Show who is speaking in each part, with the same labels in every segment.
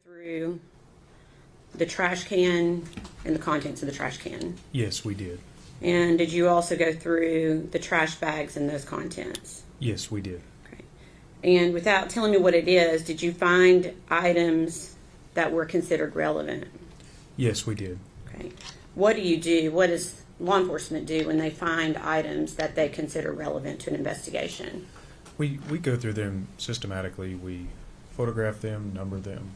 Speaker 1: through the trash can and the contents of the trash can?
Speaker 2: Yes, we did.
Speaker 1: And did you also go through the trash bags and those contents?
Speaker 2: Yes, we did.
Speaker 1: Okay. And without telling me what it is, did you find items that were considered relevant?
Speaker 2: Yes, we did.
Speaker 1: Okay. What do you do? What does law enforcement do when they find items that they consider relevant to an investigation?
Speaker 2: We go through them systematically. We photograph them, number them,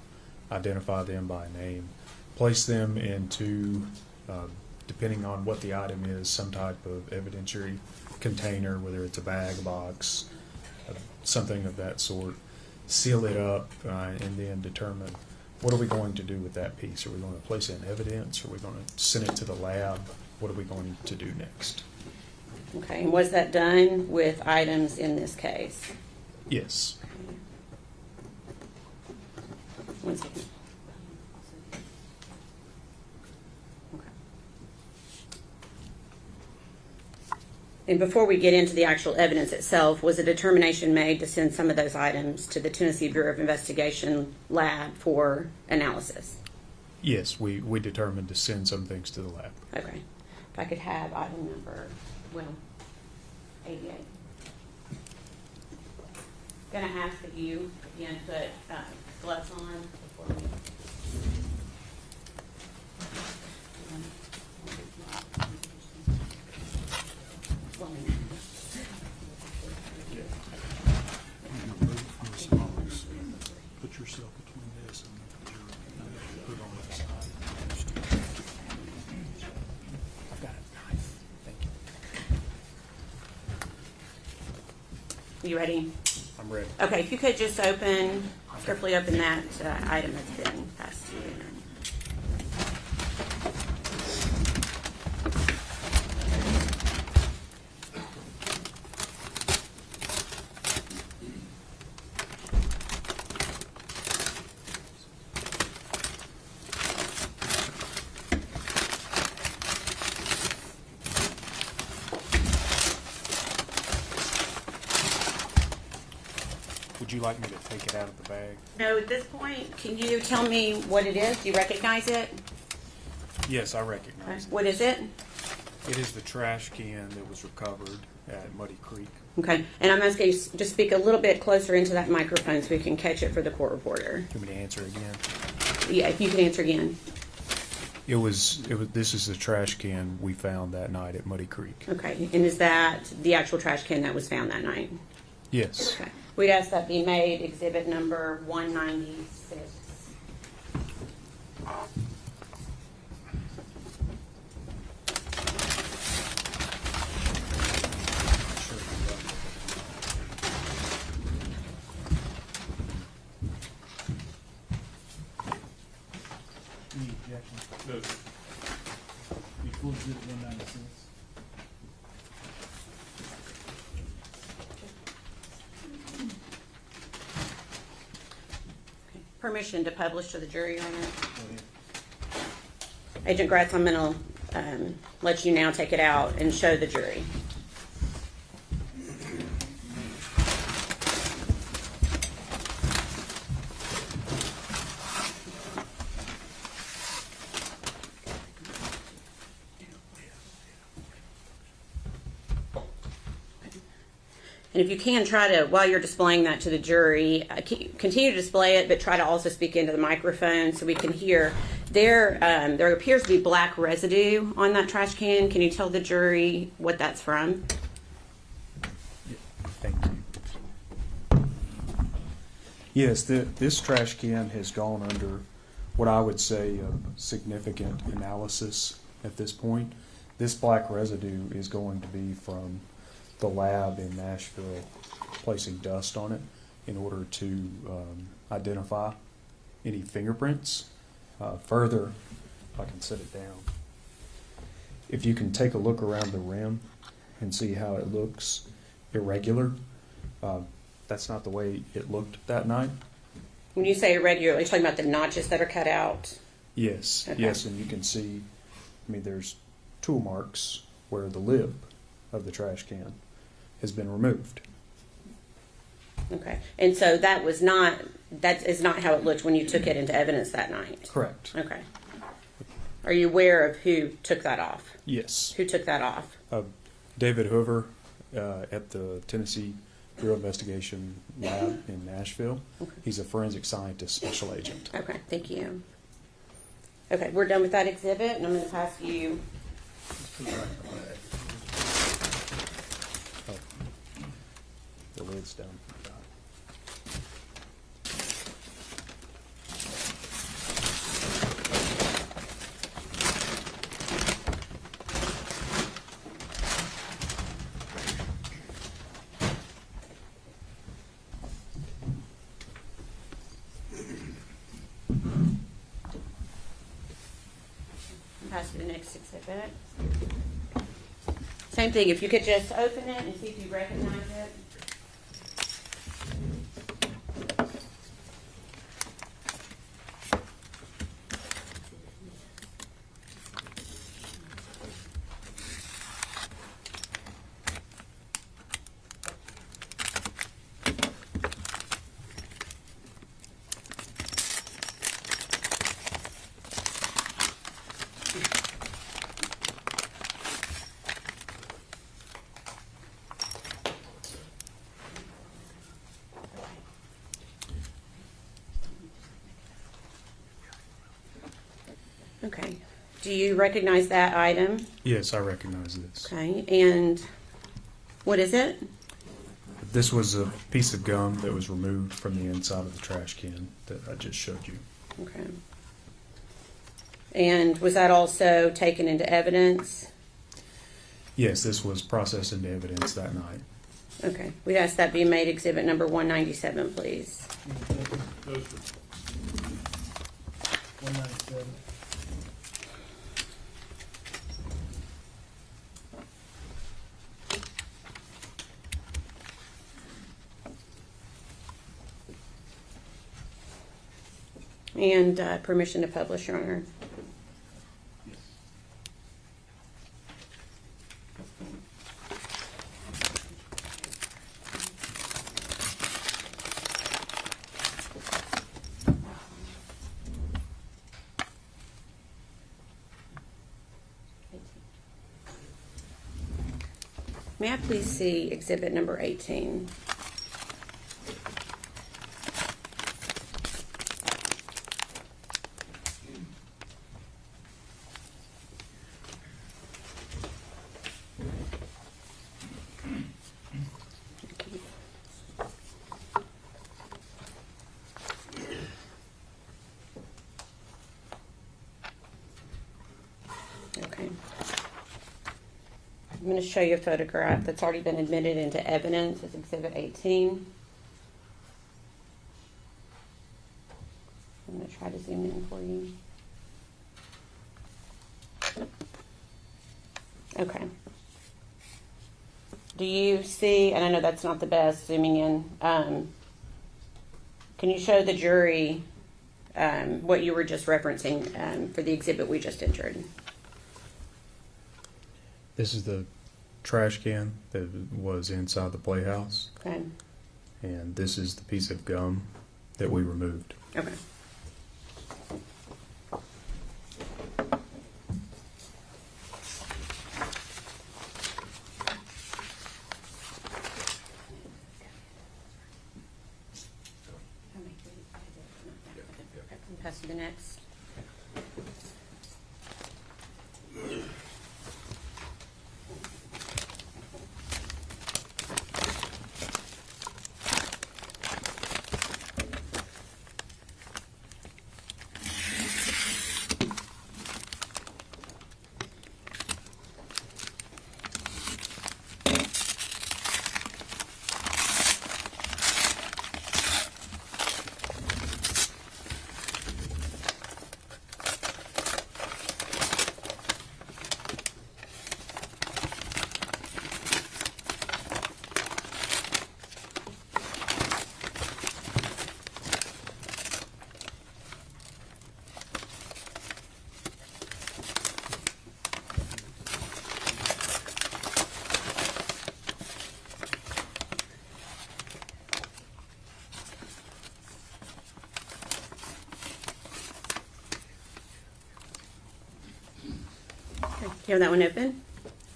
Speaker 2: identify them by name, place them into, depending on what the item is, some type of evidentiary container, whether it's a bag, a box, something of that sort, seal it up, and then determine what are we going to do with that piece. Are we going to place it in evidence? Are we going to send it to the lab? What are we going to do next?
Speaker 1: Okay, and was that done with items in this case?
Speaker 2: Yes.
Speaker 1: One second. Okay. And before we get into the actual evidence itself, was a determination made to send some of those items to the Tennessee Bureau of Investigation lab for analysis?
Speaker 2: Yes, we determined to send some things to the lab.
Speaker 1: Okay. If I could have item number, 88. Going to ask that you, again, put gloves on before we...
Speaker 3: Put yourself between this and your put on that side.
Speaker 2: I've got a knife. Thank you.
Speaker 1: You ready?
Speaker 2: I'm ready.
Speaker 1: Okay, if you could just carefully open that item that's been passed to you.
Speaker 2: Would you like me to take it out of the bag?
Speaker 1: No, at this point, can you tell me what it is? Do you recognize it?
Speaker 2: Yes, I recognize it.
Speaker 1: What is it?
Speaker 2: It is the trash can that was recovered at Muddy Creek.
Speaker 1: Okay, and I'm asking you to just speak a little bit closer into that microphone so we can catch it for the court reporter.
Speaker 2: You want me to answer again?
Speaker 1: Yeah, if you can answer again.
Speaker 2: This is the trash can we found that night at Muddy Creek.
Speaker 1: Okay, and is that the actual trash can that was found that night?
Speaker 2: Yes.
Speaker 1: Okay. We'd ask that be made exhibit number 196.
Speaker 3: Any objections? No. You full exhibit 196.
Speaker 1: Permission to publish to the jury, Your Honor. Agent Gratz, I'm going to let you now take it out and show the jury. And if you can, try to, while you're displaying that to the jury, continue to display it, but try to also speak into the microphone so we can hear. There appears to be black residue on that trash can. Can you tell the jury what that's from?
Speaker 2: Thank you. Yes, this trash can has gone under what I would say a significant analysis at this point. This black residue is going to be from the lab in Nashville placing dust on it in order to identify any fingerprints. Further, if I can set it down, if you can take a look around the rim and see how it looks irregular, that's not the way it looked that night.
Speaker 1: When you say irregular, are you talking about the notches that are cut out?
Speaker 2: Yes,
Speaker 1: Okay.
Speaker 2: yes, and you can see, there's tool marks where the lid of the trash can has been removed.
Speaker 1: Okay. And so that is not how it looked when you took it into evidence that night?
Speaker 2: Correct.
Speaker 1: Okay. Are you aware of who took that off?
Speaker 2: Yes.
Speaker 1: Who took that off?
Speaker 2: David Hoover at the Tennessee Bureau of Investigation Lab in Nashville.
Speaker 1: Okay.
Speaker 2: He's a forensic scientist special agent.
Speaker 1: Okay, thank you. Okay, we're done with that exhibit, and I'm going to pass you.
Speaker 2: Oh. The lid's down.
Speaker 1: Pass you the next exhibit. Same thing, if you could just open it and see if you recognize it. Okay. Do you recognize that item?
Speaker 2: Yes, I recognize this.
Speaker 1: Okay. And what is it?
Speaker 2: This was a piece of gum that was removed from the inside of the trash can that I just showed you.
Speaker 1: Okay. And was that also taken into evidence?
Speaker 2: Yes, this was processed into evidence that night.
Speaker 1: Okay. We'd ask that be made exhibit number 197, please.
Speaker 4: 197.
Speaker 1: And permission to publish, Your Honor. May I please see exhibit number 18? Okay. I'm going to show you a photograph that's already been admitted into evidence as Exhibit 18. I'm going to try to zoom in for you. Okay. Do you see, and I know that's not the best zooming in, can you show the jury what you were just referencing for the exhibit we just entered?
Speaker 2: This is the trash can that was inside the playhouse,
Speaker 1: Okay.
Speaker 2: and this is the piece of gum that we removed.
Speaker 1: Okay. Pass you the next. You have that one open?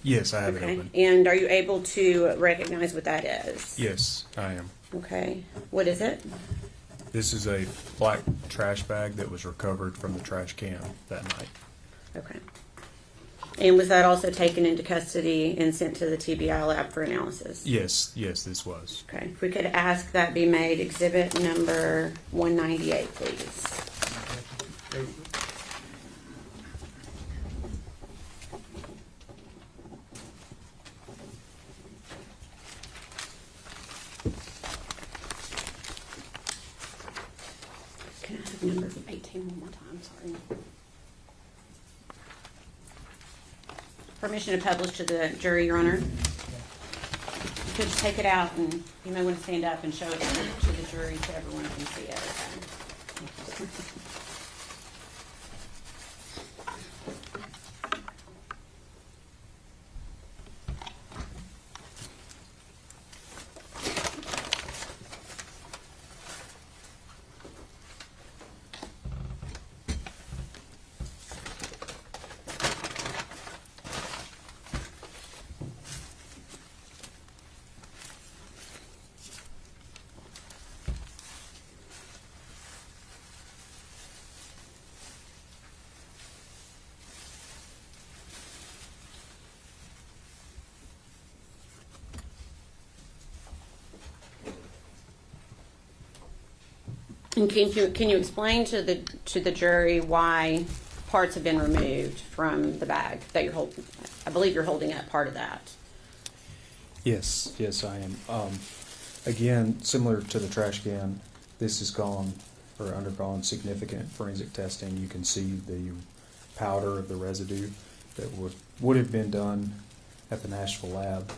Speaker 2: Yes, I have it
Speaker 1: Okay.
Speaker 2: open.
Speaker 1: And are you able to recognize what that is?
Speaker 2: Yes, I am.
Speaker 1: Okay. What is it?
Speaker 2: This is a black trash bag that was recovered from the trash can that night.
Speaker 1: Okay. And was that also taken into custody and sent to the TBI lab for analysis?
Speaker 2: Yes, this was.
Speaker 1: Okay. If we could ask that be made exhibit number 198, please. Can I have number 18 one more time? Sorry. Permission to publish to the jury, Your Honor. You could just take it out, and you may want to stand up and show it to the jury so everyone can see it. And can you explain to the jury why parts have been removed from the bag that you're holding? I believe you're holding up part of that.
Speaker 2: Yes, I am. Again, similar to the trash can, this has gone or undergone significant forensic testing. You can see the powder of the residue that would have been done at the Nashville lab.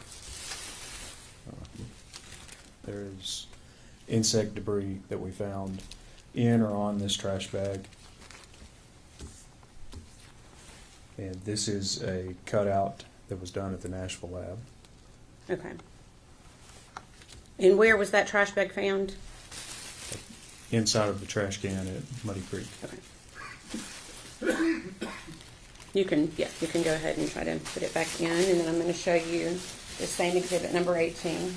Speaker 2: There's insect debris that we found in or on this trash bag. And this is a cutout that was done at the Nashville lab.
Speaker 1: Okay. And where was that trash bag found?
Speaker 2: Inside of the trash can at Muddy Creek.
Speaker 1: Okay. You can go ahead and try to put it back in, and then I'm going to show you the same exhibit number 18.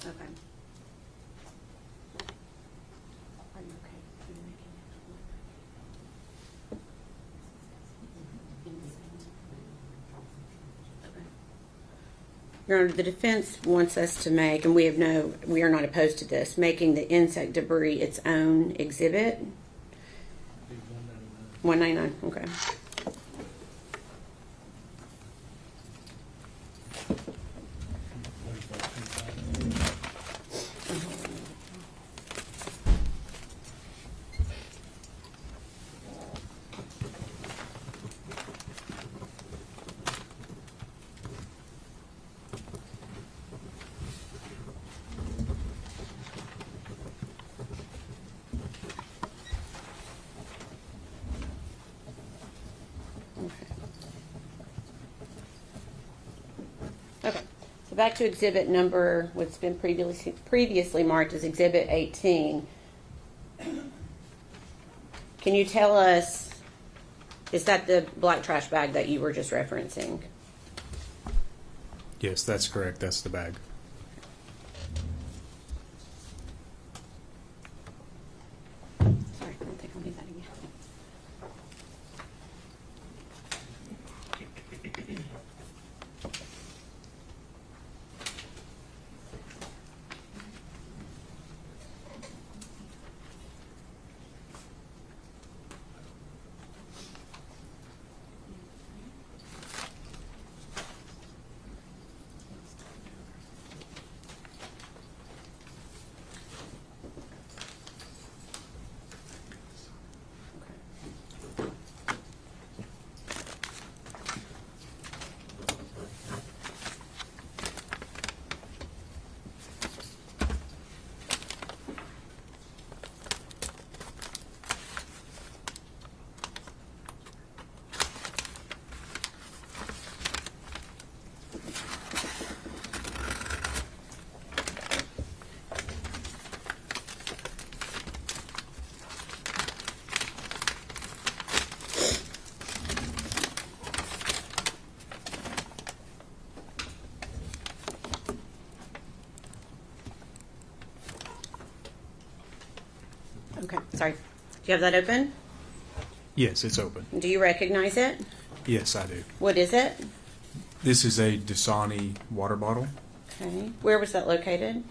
Speaker 1: Okay. Are you okay? Are you making it? Okay. Your Honor, the defense wants us to make, and we are not opposed to this, making the insect debris its own exhibit. 199. Okay. Okay, so back to exhibit number, what's been previously marked as exhibit 18. Can you tell us, is that the black trash bag that you were just referencing?
Speaker 2: Yes, that's correct. That's the bag.
Speaker 1: Sorry, I don't think I'll need that again. Sorry. Do you have that open?
Speaker 2: Yes, it's open.
Speaker 1: Do you recognize it?
Speaker 2: Yes, I do.
Speaker 1: What is it?
Speaker 2: This is a Dasani water bottle.
Speaker 1: Okay. Where was that located?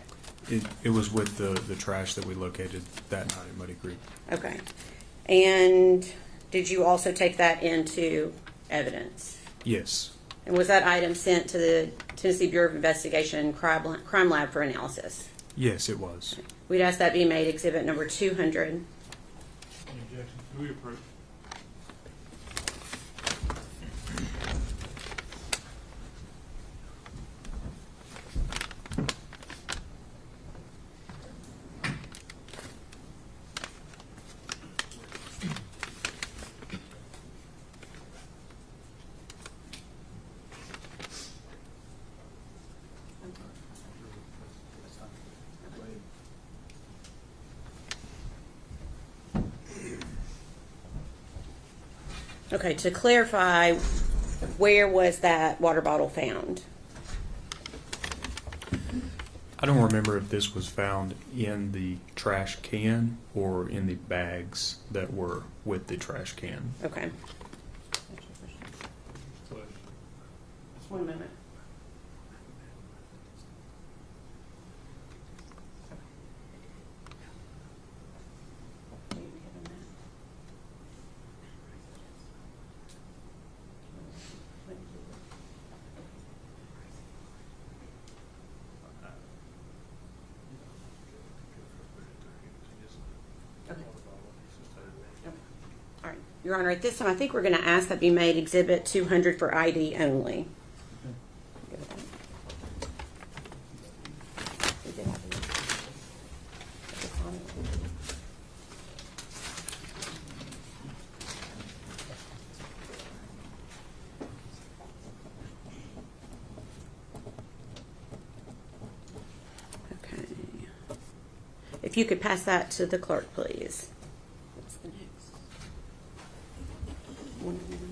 Speaker 2: It was with the trash that we located that night at Muddy Creek.
Speaker 1: Okay. And did you also take that into evidence?
Speaker 2: Yes.
Speaker 1: And was that item sent to the Tennessee Bureau of Investigation Crime Lab for analysis?
Speaker 2: Yes, it was.
Speaker 1: We'd ask that be made exhibit number 200.
Speaker 3: Any objection? Do we approve?
Speaker 1: Okay, to clarify, where was that water bottle found?
Speaker 2: I don't remember if this was found in the trash can or in the bags that were with the trash can.
Speaker 1: Okay. One minute. All right, Your Honor, at this time, I think we're going to ask that be made exhibit 200 for ID only. Okay. If you could pass that to the clerk, please. What's the next? 101.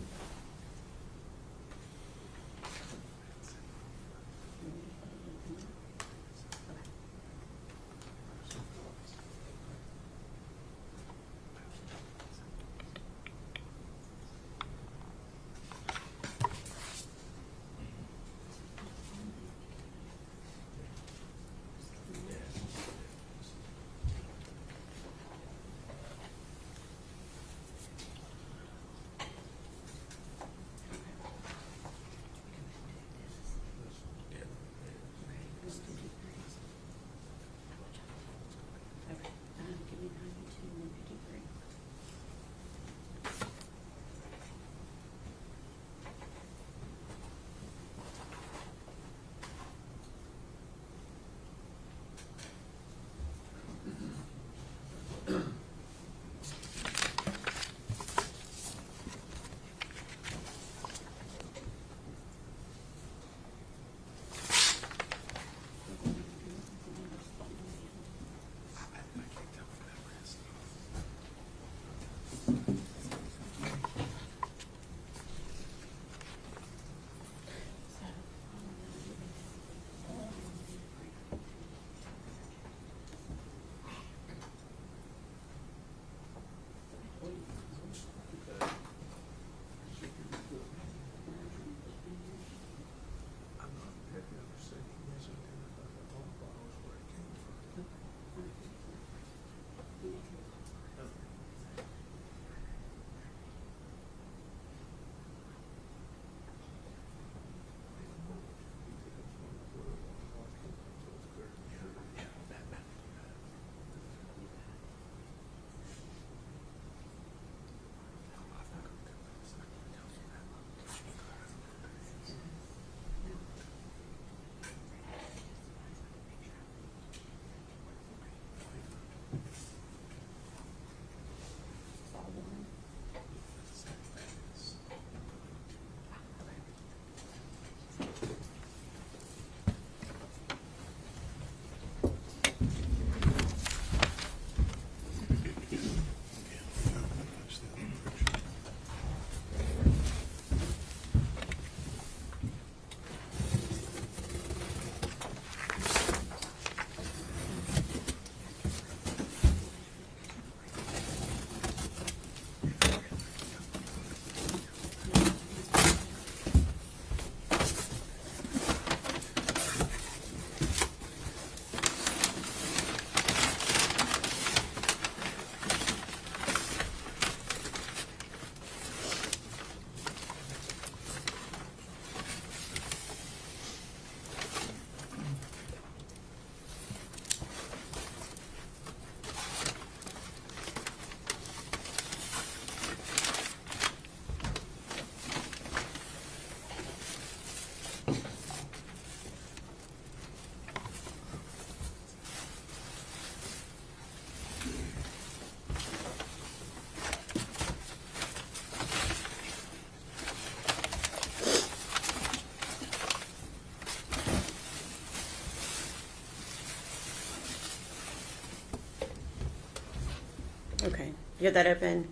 Speaker 1: You have that open?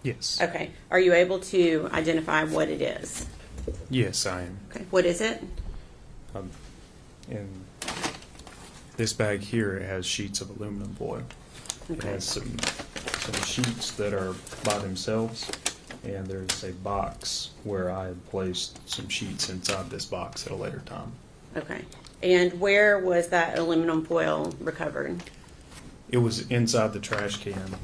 Speaker 2: Yes.
Speaker 1: Okay. Are you able to identify what it is?
Speaker 2: Yes, I am.
Speaker 1: Okay. What is it?
Speaker 2: In this bag here, it has sheets of aluminum foil. It
Speaker 1: Okay.
Speaker 2: has some sheets that are by themselves, and there's a box where I had placed some sheets inside this box at a later time.
Speaker 1: Okay. And where was that aluminum foil recovered?
Speaker 2: It was inside the trash can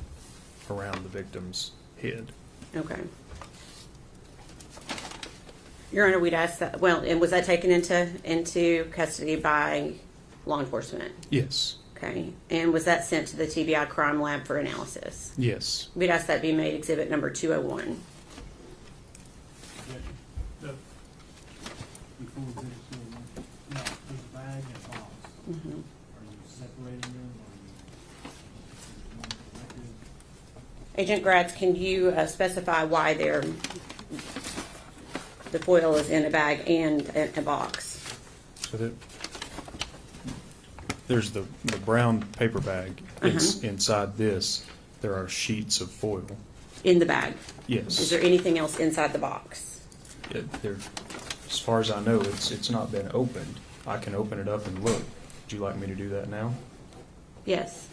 Speaker 2: around the victim's head.
Speaker 1: Okay. Your Honor, we'd ask that, well, and was that taken into custody by law enforcement?
Speaker 2: Yes.
Speaker 1: Okay. And was that sent to the TBI crime lab for analysis?
Speaker 2: Yes.
Speaker 1: We'd ask that be made exhibit number 201.
Speaker 4: Before we finish, now, this bag and box, are you separating them, or are you one collective?
Speaker 1: Agent Gratz, can you specify why the foil is in a bag and a box?
Speaker 2: So there's the brown paper bag. It's inside this. There are sheets of foil.
Speaker 1: In the bag?
Speaker 2: Yes.
Speaker 1: Is there anything else inside the box?
Speaker 2: As far as I know, it's not been opened. I can open it up and look. Would you like me to do that now?
Speaker 1: Yes.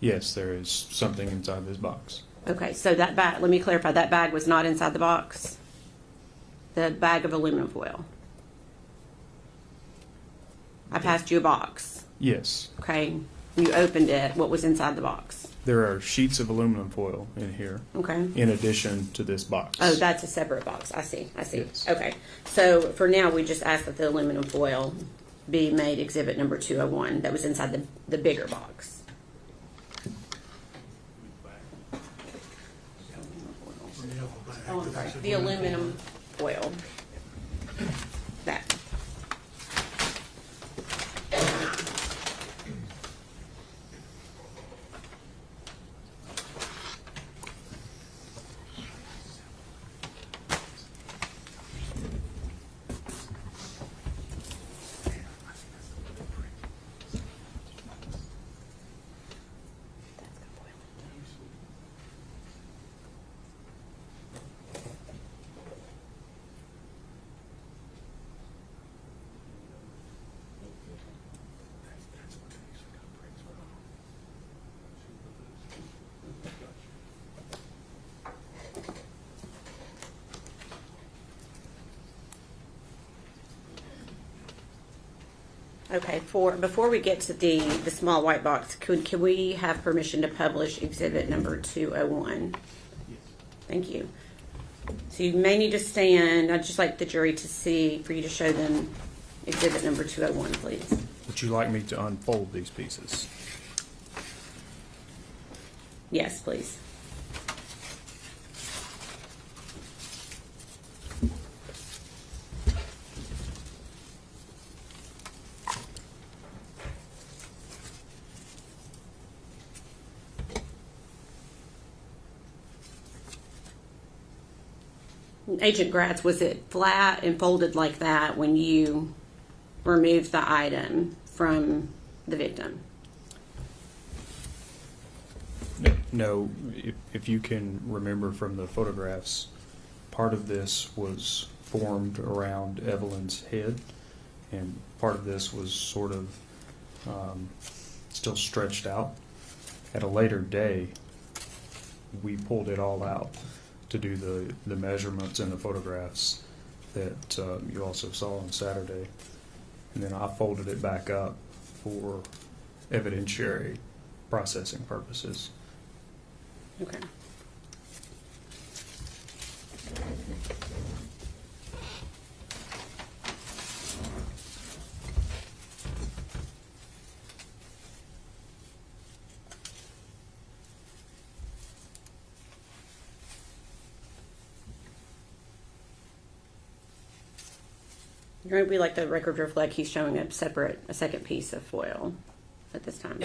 Speaker 2: Yes, there is something inside this box.
Speaker 1: Okay, so that bag, let me clarify, that bag was not inside the box? The bag of aluminum foil? I passed you a box,
Speaker 2: Yes.
Speaker 1: okay? You opened it, what was inside the box?
Speaker 2: There are sheets of aluminum foil in here,
Speaker 1: Okay.
Speaker 2: in addition to this box.
Speaker 1: Oh, that's a separate box. I see.
Speaker 2: Yes.
Speaker 1: Okay. So for now, we just ask that the aluminum foil be made exhibit number 201 that was inside the bigger box. Oh, I'm sorry. The aluminum foil. That. Okay, before we get to the small white box, can we have permission to publish exhibit number 201?
Speaker 4: Yes.
Speaker 1: Thank you. So you may need to stand. I'd just like the jury to see, for you to show them exhibit number 201, please.
Speaker 2: Would you like me to unfold these pieces?
Speaker 1: Yes, please. Agent Gratz, was it flat and folded like that when you removed the item from the victim?
Speaker 2: No, if you can remember from the photographs, part of this was formed around Evelyn's head, and part of this was sort of still stretched out. At a later day, we pulled it all out to do the measurements in the photographs that you also saw on Saturday. And then I folded it back up for evidentiary processing purposes.
Speaker 1: Okay. We like the record reflect he's showing a second piece of foil at this time.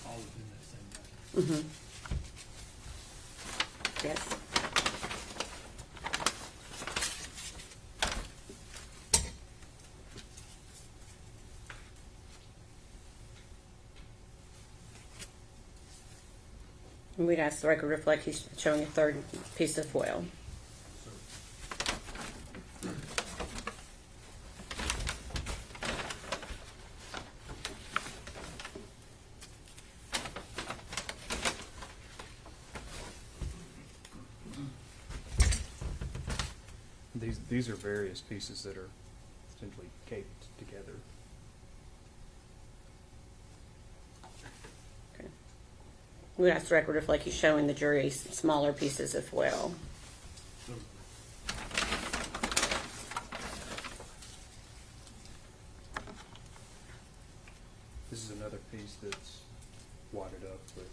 Speaker 4: All within that same bag.
Speaker 1: Yes. And we'd ask the record reflect he's showing a third piece of foil.
Speaker 2: These are various pieces that are essentially caped together.
Speaker 1: Okay. We'd ask the record reflect he's showing the jury smaller pieces of foil.
Speaker 2: This is another piece that's wadded up with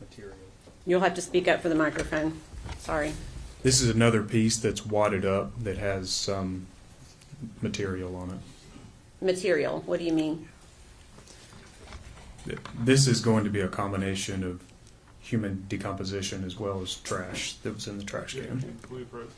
Speaker 2: material.
Speaker 1: You'll have to speak up for the microphone. Sorry.
Speaker 2: This is another piece that's wadded up that has some material on it.
Speaker 1: Material, what do you mean?
Speaker 2: This is going to be a combination of human decomposition as well as trash that was in the trash can.
Speaker 3: We approach.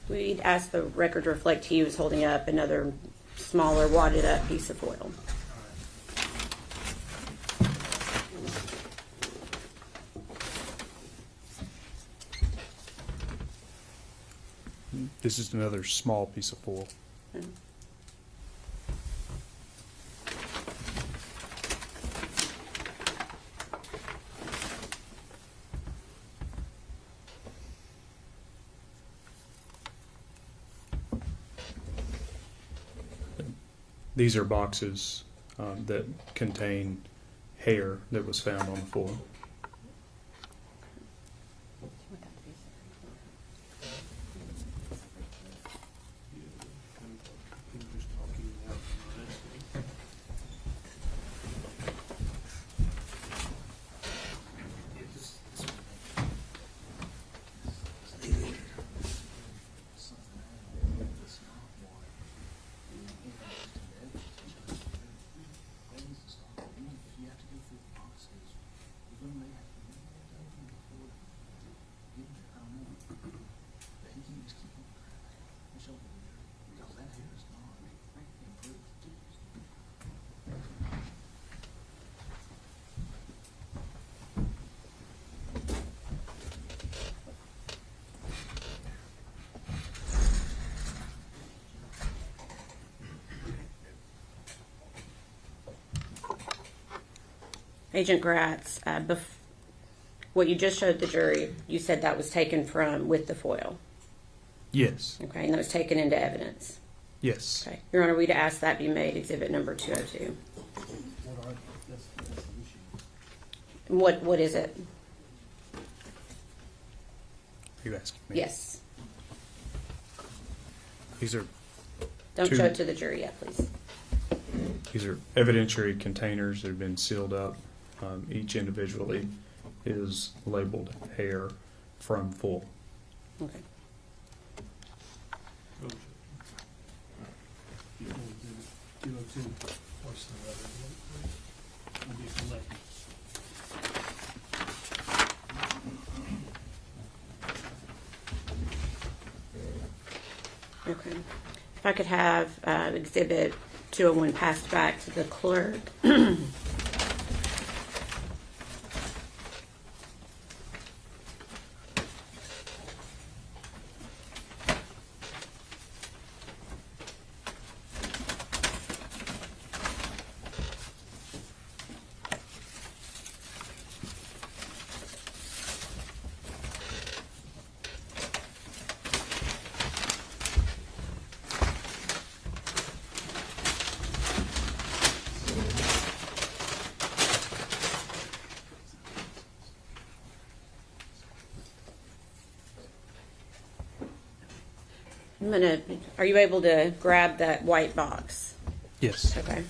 Speaker 1: We'd ask the record to reflect he was holding up another smaller wadded up piece of foil.
Speaker 2: This is another small piece of foil.
Speaker 1: Okay.
Speaker 2: These are boxes that contain hair that was found on the floor.
Speaker 1: Agent Gratz, what you just showed the jury, you said that was taken from with the foil.
Speaker 2: Yes.
Speaker 1: Okay, and that was taken into evidence.
Speaker 2: Yes.
Speaker 1: Okay, Your Honor, we'd ask that be made exhibit number 202.
Speaker 4: What are, that's the issue.
Speaker 1: What is it?
Speaker 2: Are you asking me?
Speaker 1: Yes.
Speaker 2: These are
Speaker 1: Don't
Speaker 2: Two.
Speaker 1: show it to the jury yet, please.
Speaker 2: These are evidentiary containers that have been sealed up. Each individually is labeled hair from full.
Speaker 1: Okay.
Speaker 4: Before exhibit 202,
Speaker 3: What's the other one?
Speaker 4: will be collected.
Speaker 1: Okay. If I could have exhibit 201 passed back to the clerk. Are you able to grab that white box?
Speaker 2: Yes.
Speaker 1: Okay.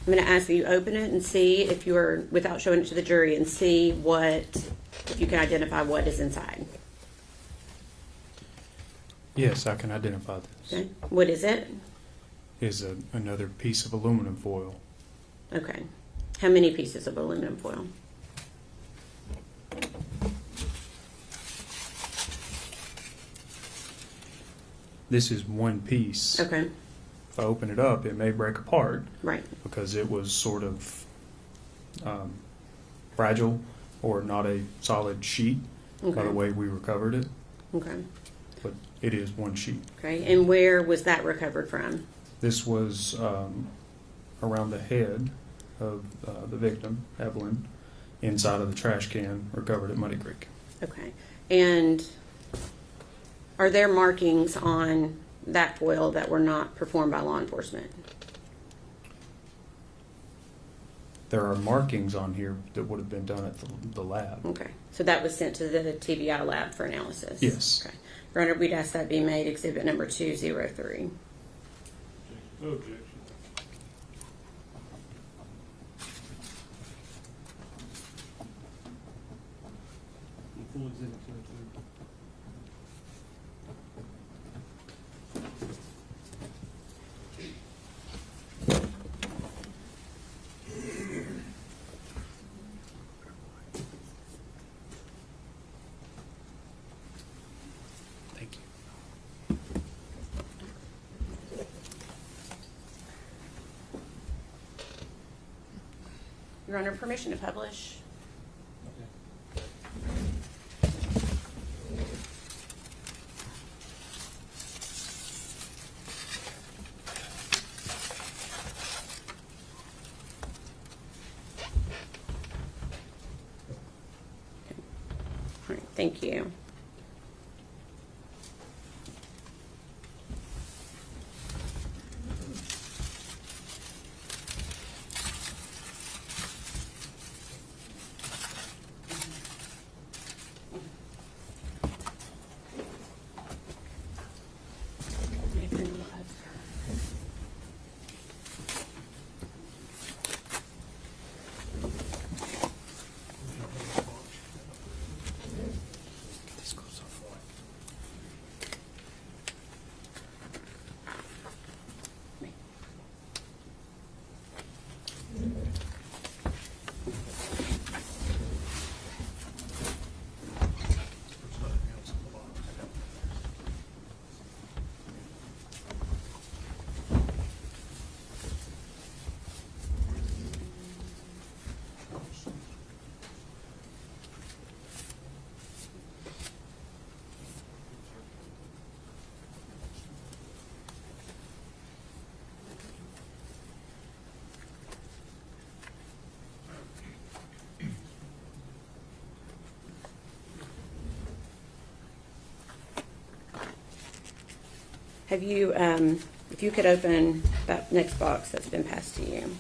Speaker 1: I'm going to ask that you open it and see if you're, without showing it to the jury, and see if you can identify what is inside.
Speaker 2: Yes, I can identify this.
Speaker 1: Okay. What is it?
Speaker 2: Is another piece of aluminum foil.
Speaker 1: Okay. How many pieces of aluminum foil?
Speaker 2: This is one piece.
Speaker 1: Okay.
Speaker 2: If I open it up, it may break apart
Speaker 1: Right.
Speaker 2: because it was sort of fragile or not a solid sheet by
Speaker 1: Okay.
Speaker 2: the way we recovered it.
Speaker 1: Okay.
Speaker 2: But it is one sheet.
Speaker 1: Okay. And where was that recovered from?
Speaker 2: This was around the head of the victim, Evelyn, inside of the trash can recovered at Muddy Creek.
Speaker 1: Okay. And are there markings on that foil that were not performed by law enforcement?
Speaker 2: There are markings on here that would have been done at the lab.
Speaker 1: Okay. So that was sent to the TBI lab for analysis?
Speaker 2: Yes.
Speaker 1: Okay. Your Honor, we'd ask that be made exhibit number 203.
Speaker 3: No objection.
Speaker 4: Full exhibit 202.
Speaker 2: Thank you.
Speaker 1: Your Honor, permission to publish? All right, thank you.
Speaker 3: There's nothing else in the box.
Speaker 1: Have you, if you could open that next box that's been passed to you.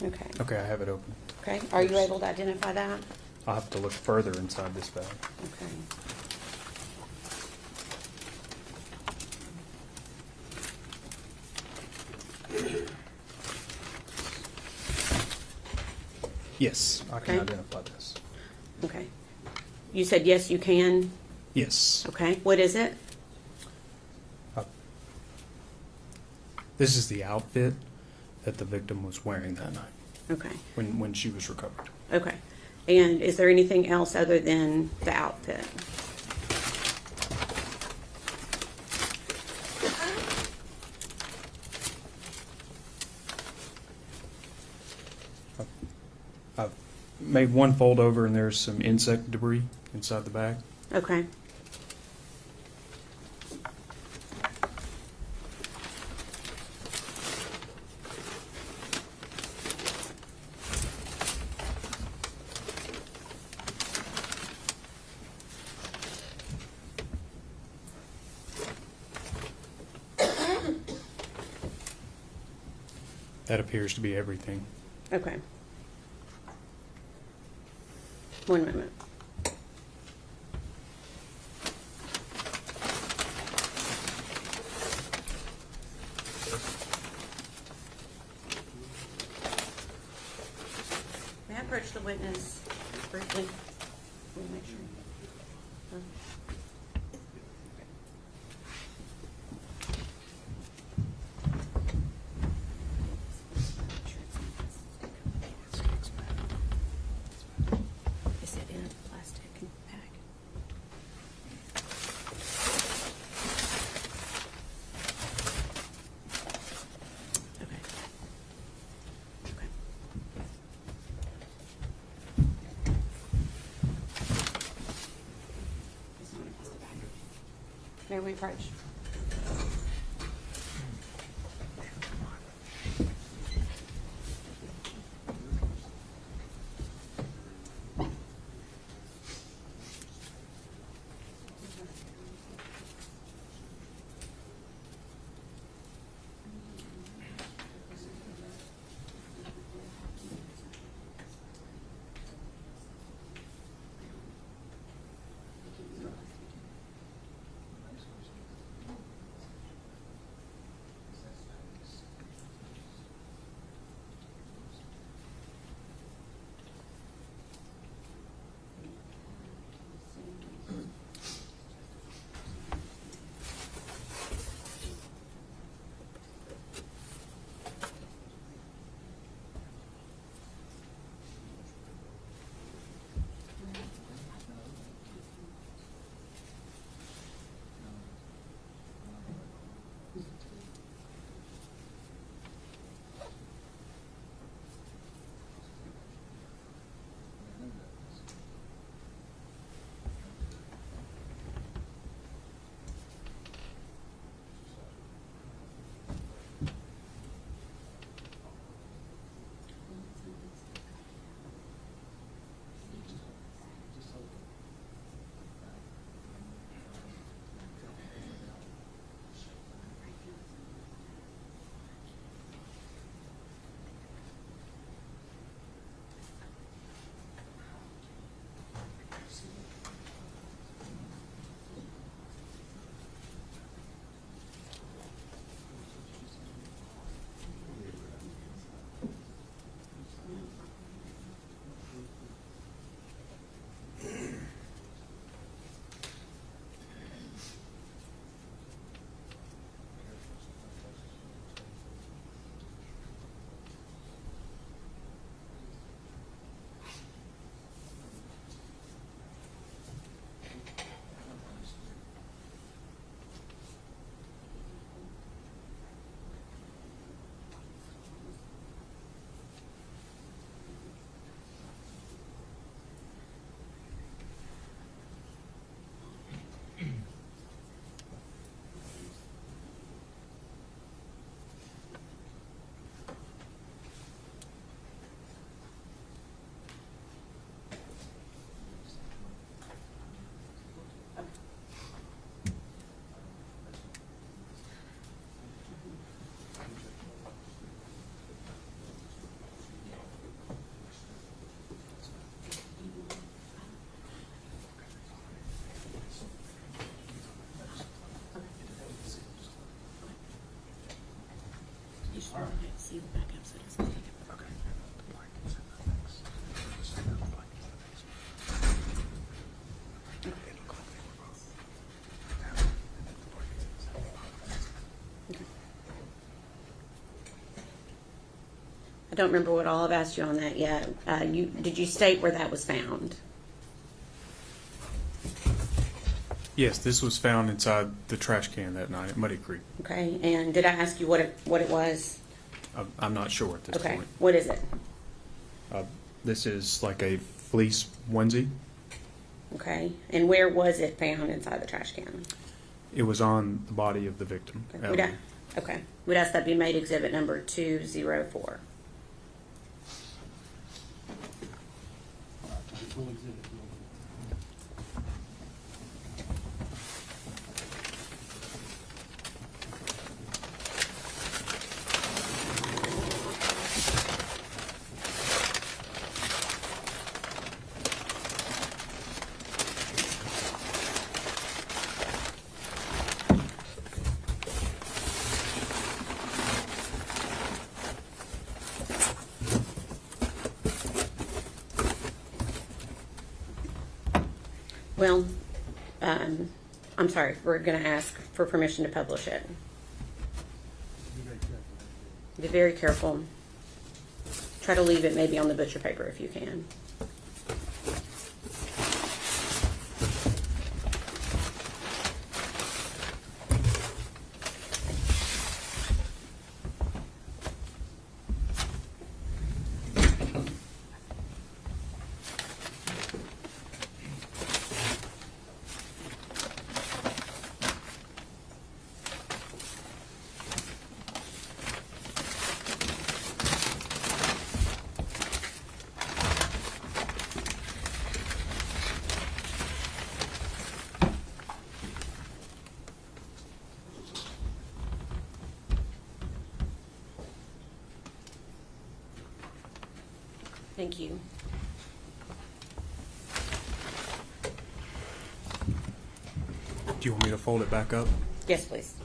Speaker 1: Okay.
Speaker 2: Okay, I have it open.
Speaker 1: Okay. Are you able to identify that?
Speaker 2: I'll have to look further inside this bag.
Speaker 1: Okay.
Speaker 2: Yes, I can
Speaker 1: Okay.
Speaker 2: identify this.
Speaker 1: Okay. You said yes, you can?
Speaker 2: Yes.
Speaker 1: Okay. What is it?
Speaker 2: This is the outfit that the victim was wearing that night
Speaker 1: Okay.
Speaker 2: when she was recovered.
Speaker 1: Okay. And is there anything else other than the outfit?
Speaker 2: I've made one fold over and there's some insect debris inside the bag.
Speaker 1: Okay.
Speaker 2: That appears to be everything.
Speaker 1: Okay. One moment. May I approach the witness briefly? Let me make sure. Is it in a plastic bag? Okay. Okay. It's not in a plastic bag. May we approach? See the backup so it doesn't take it. Okay. I don't remember what all I've asked you on that yet. Did you state where that was found?
Speaker 2: Yes, this was found inside the trash can that night at Muddy Creek.
Speaker 1: Okay, and did I ask you what it was?
Speaker 2: I'm not sure at this
Speaker 1: Okay,
Speaker 2: point.
Speaker 1: what is it?
Speaker 2: This is like a fleece onesie.
Speaker 1: Okay, and where was it found inside the trash can?
Speaker 2: It was on the body of the victim.
Speaker 1: Okay, okay. We'd ask that be made exhibit number 204.
Speaker 4: Full exhibit.
Speaker 1: Well, I'm sorry, we're going to ask for permission to publish it.
Speaker 4: Be very careful.
Speaker 1: Be very careful. Try to leave it maybe on the butcher paper if you can. Thank you.
Speaker 2: Do you want me to fold it back up?
Speaker 1: Yes, please.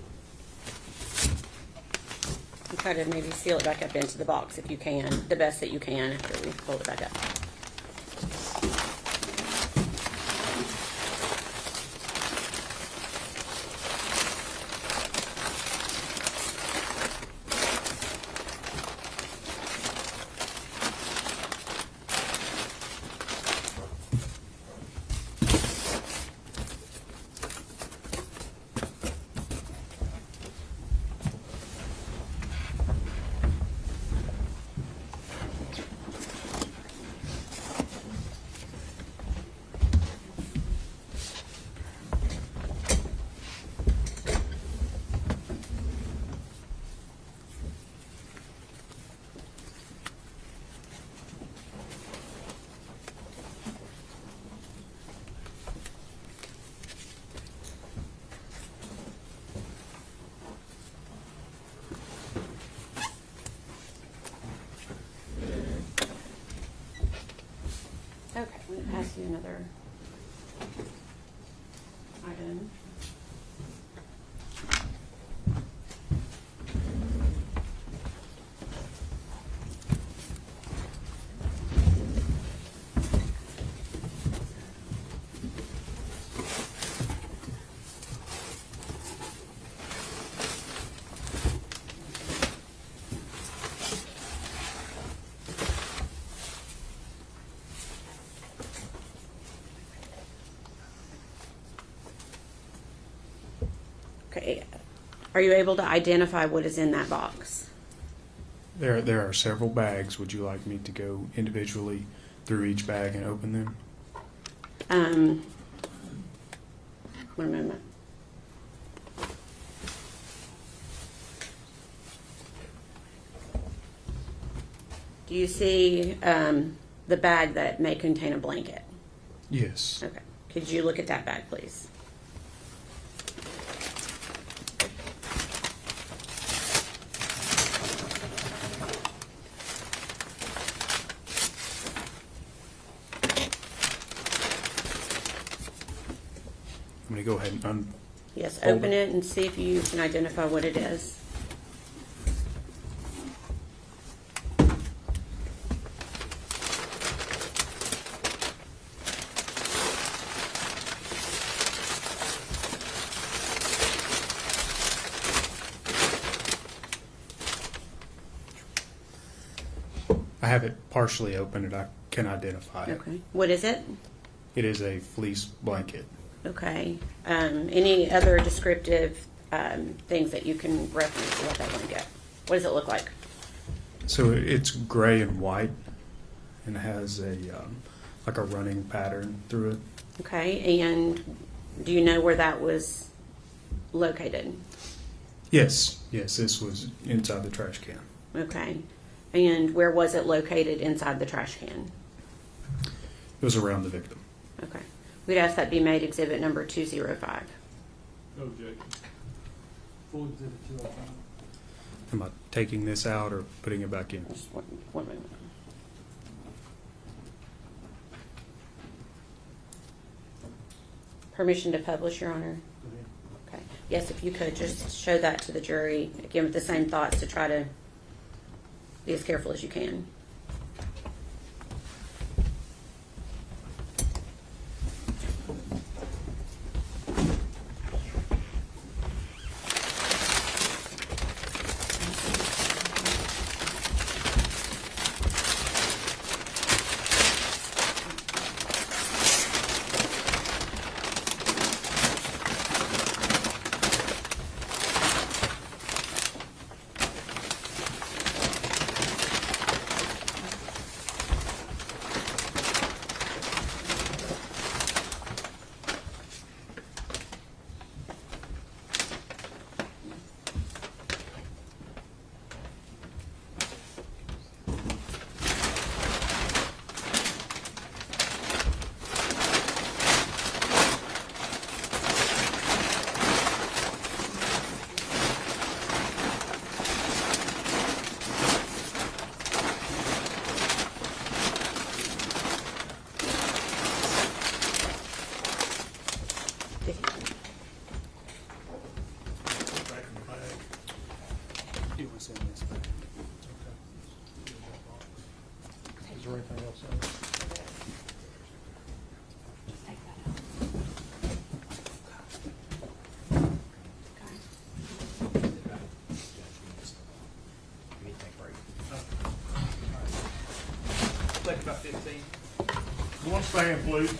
Speaker 1: And try to maybe seal it back up into the box if you can, the best that you can after we fold it back up. Okay, I'm going to pass you another item. Okay, are you able to identify what is in that box?
Speaker 2: There are several bags. Would you like me to go individually through each bag and open them?
Speaker 1: One moment. Do you see the bag that may contain a blanket?
Speaker 2: Yes.
Speaker 1: Okay, could you look at that bag, please?
Speaker 2: I'm going to go ahead and
Speaker 1: Yes,
Speaker 2: Hold
Speaker 1: open
Speaker 2: it.
Speaker 1: it and see if you can identify what it is.
Speaker 2: I have it partially open and I can identify it.
Speaker 1: Okay, what is it?
Speaker 2: It is a fleece blanket.
Speaker 1: Okay, any other descriptive things that you can reference about that blanket? What does it look like?
Speaker 2: So it's gray and white and has a like a running pattern through it.
Speaker 1: Okay, and do you know where that was located?
Speaker 2: Yes, this was inside the trash can.
Speaker 1: Okay, and where was it located inside the trash can?
Speaker 2: It was around the victim.
Speaker 1: Okay, we'd ask that be made exhibit number 205.
Speaker 3: No objection.
Speaker 4: Full exhibit 205.
Speaker 2: Am I taking this out or putting it back in?
Speaker 1: Just one moment. Permission to publish, Your Honor?
Speaker 4: Go ahead.
Speaker 1: Okay. Yes, if you could just show that to the jury, again with the same thoughts to try to be as careful as you can.
Speaker 3: everything else in it.
Speaker 1: Just take that out.
Speaker 5: Take about 15.
Speaker 3: One stand, please.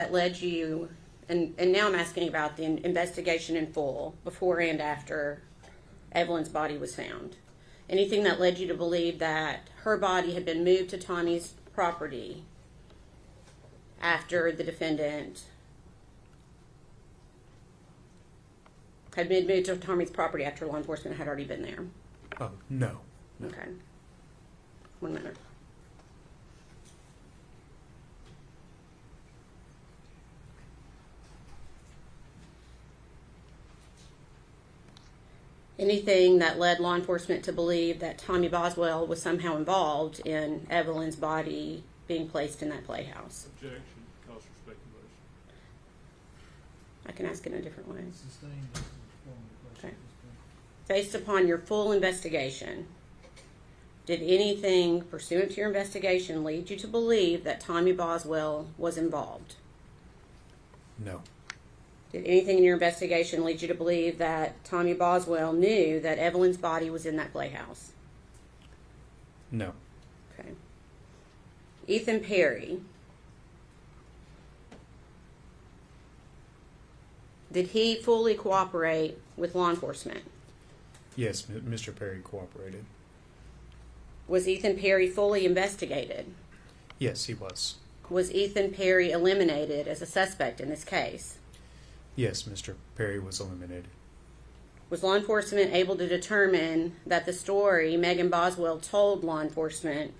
Speaker 1: that led you, and now I'm asking about the investigation in full, before and after Evelyn's body was found. Anything that led you to believe that her body had been moved to Tommy's property after the defendant had been moved to Tommy's property after law enforcement had already been there?
Speaker 2: Oh, no.
Speaker 1: Okay. 1 minute. Anything that led law enforcement to believe that Tommy Boswell was somehow involved in Evelyn's body being placed in that playhouse?
Speaker 3: Objection, cause for speculation.
Speaker 1: I can ask it in a different way.
Speaker 4: Sustained as a form of question
Speaker 1: Okay.
Speaker 4: at this point.
Speaker 1: Based upon your full investigation, did anything pursuant to your investigation lead you to believe that Tommy Boswell was involved?
Speaker 2: No.
Speaker 1: Did anything in your investigation lead you to believe that Tommy Boswell knew that Evelyn's body was in that playhouse?
Speaker 2: No.
Speaker 1: Okay. Ethan Perry, did he fully cooperate with law enforcement?
Speaker 2: Yes, Mr. Perry cooperated.
Speaker 1: Was Ethan Perry fully investigated?
Speaker 2: Yes, he was.
Speaker 1: Was Ethan Perry eliminated as a suspect in this case?
Speaker 2: Yes, Mr. Perry was eliminated.
Speaker 1: Was law enforcement able to determine that the story Megan Boswell told law enforcement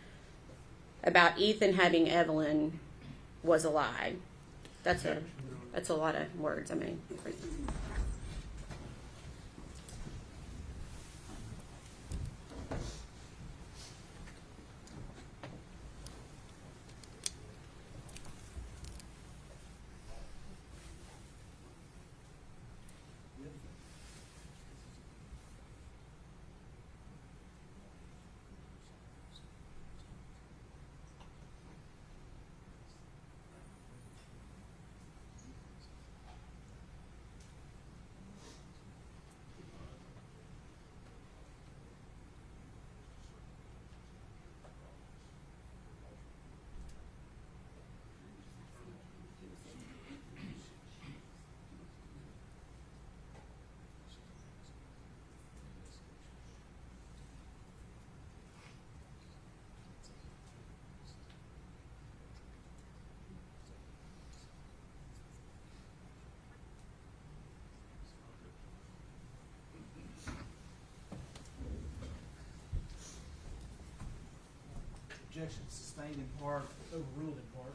Speaker 1: about Ethan having Evelyn was a lie? That's a lot of words. I mean,
Speaker 4: Objection sustained in part, overruled in part.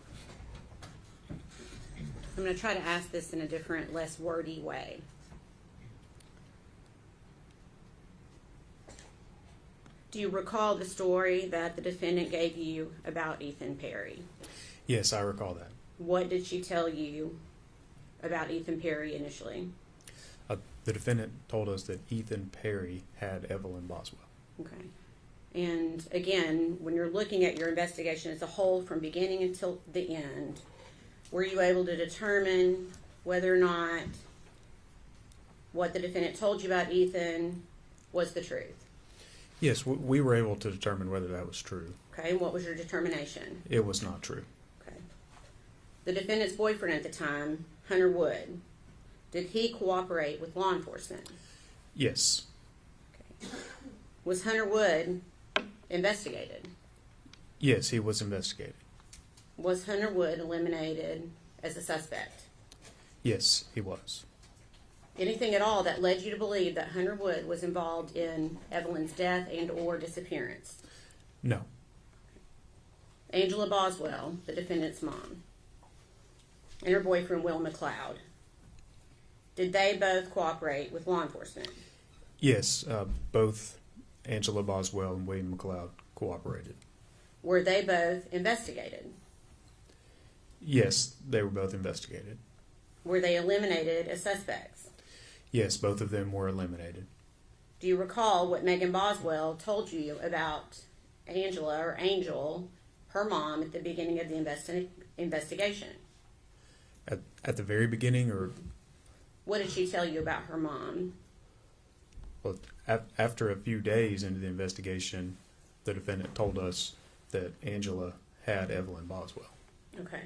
Speaker 1: I'm going to try to ask this in a different, less wordy way. Do you recall the story that the defendant gave you about Ethan Perry?
Speaker 2: Yes, I recall that.
Speaker 1: What did she tell you about Ethan Perry initially?
Speaker 2: The defendant told us that Ethan Perry had Evelyn Boswell.
Speaker 1: Okay. And again, when you're looking at your investigation as a whole from beginning until the end, were you able to determine whether or not what the defendant told you about Ethan was the truth?
Speaker 2: Yes, we were able to determine whether that was true.
Speaker 1: Okay, and what was your determination?
Speaker 2: It was not true.
Speaker 1: Okay. The defendant's boyfriend at the time, Hunter Wood, did he cooperate with law enforcement?
Speaker 2: Yes.
Speaker 1: Okay. Was Hunter Wood investigated?
Speaker 2: Yes, he was investigated.
Speaker 1: Was Hunter Wood eliminated as a suspect?
Speaker 2: Yes, he was.
Speaker 1: Anything at all that led you to believe that Hunter Wood was involved in Evelyn's death and or disappearance?
Speaker 2: No.
Speaker 1: Angela Boswell, the defendant's mom, and her boyfriend Will McLeod, did they both cooperate with law enforcement?
Speaker 2: Yes, both Angela Boswell and William McLeod cooperated.
Speaker 1: Were they both investigated?
Speaker 2: Yes, they were both investigated.
Speaker 1: Were they eliminated as suspects?
Speaker 2: Yes, both of them were eliminated.
Speaker 1: Do you recall what Megan Boswell told you about Angela or Angel, her mom, at the beginning of the investigation?
Speaker 2: At the very beginning, or
Speaker 1: What did she tell you about her mom?
Speaker 2: well, after a few days into the investigation, the defendant told us that Angela had Evelyn Boswell.
Speaker 1: Okay.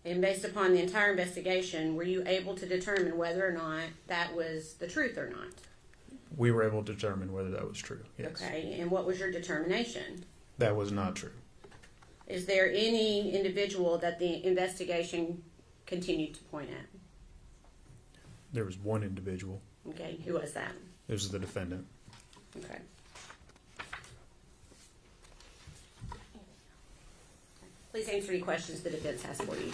Speaker 1: And based upon the entire investigation, were you able to determine whether or not that was the truth or not?
Speaker 2: We were able to determine whether that was true. Yes.
Speaker 1: Okay, and what was your determination?
Speaker 2: That was not true.
Speaker 1: Is there any individual that the investigation continued to point at?
Speaker 2: There was one individual.
Speaker 1: Okay, who was that?
Speaker 2: It was the defendant.
Speaker 1: Okay. Please answer any questions the defense has for you.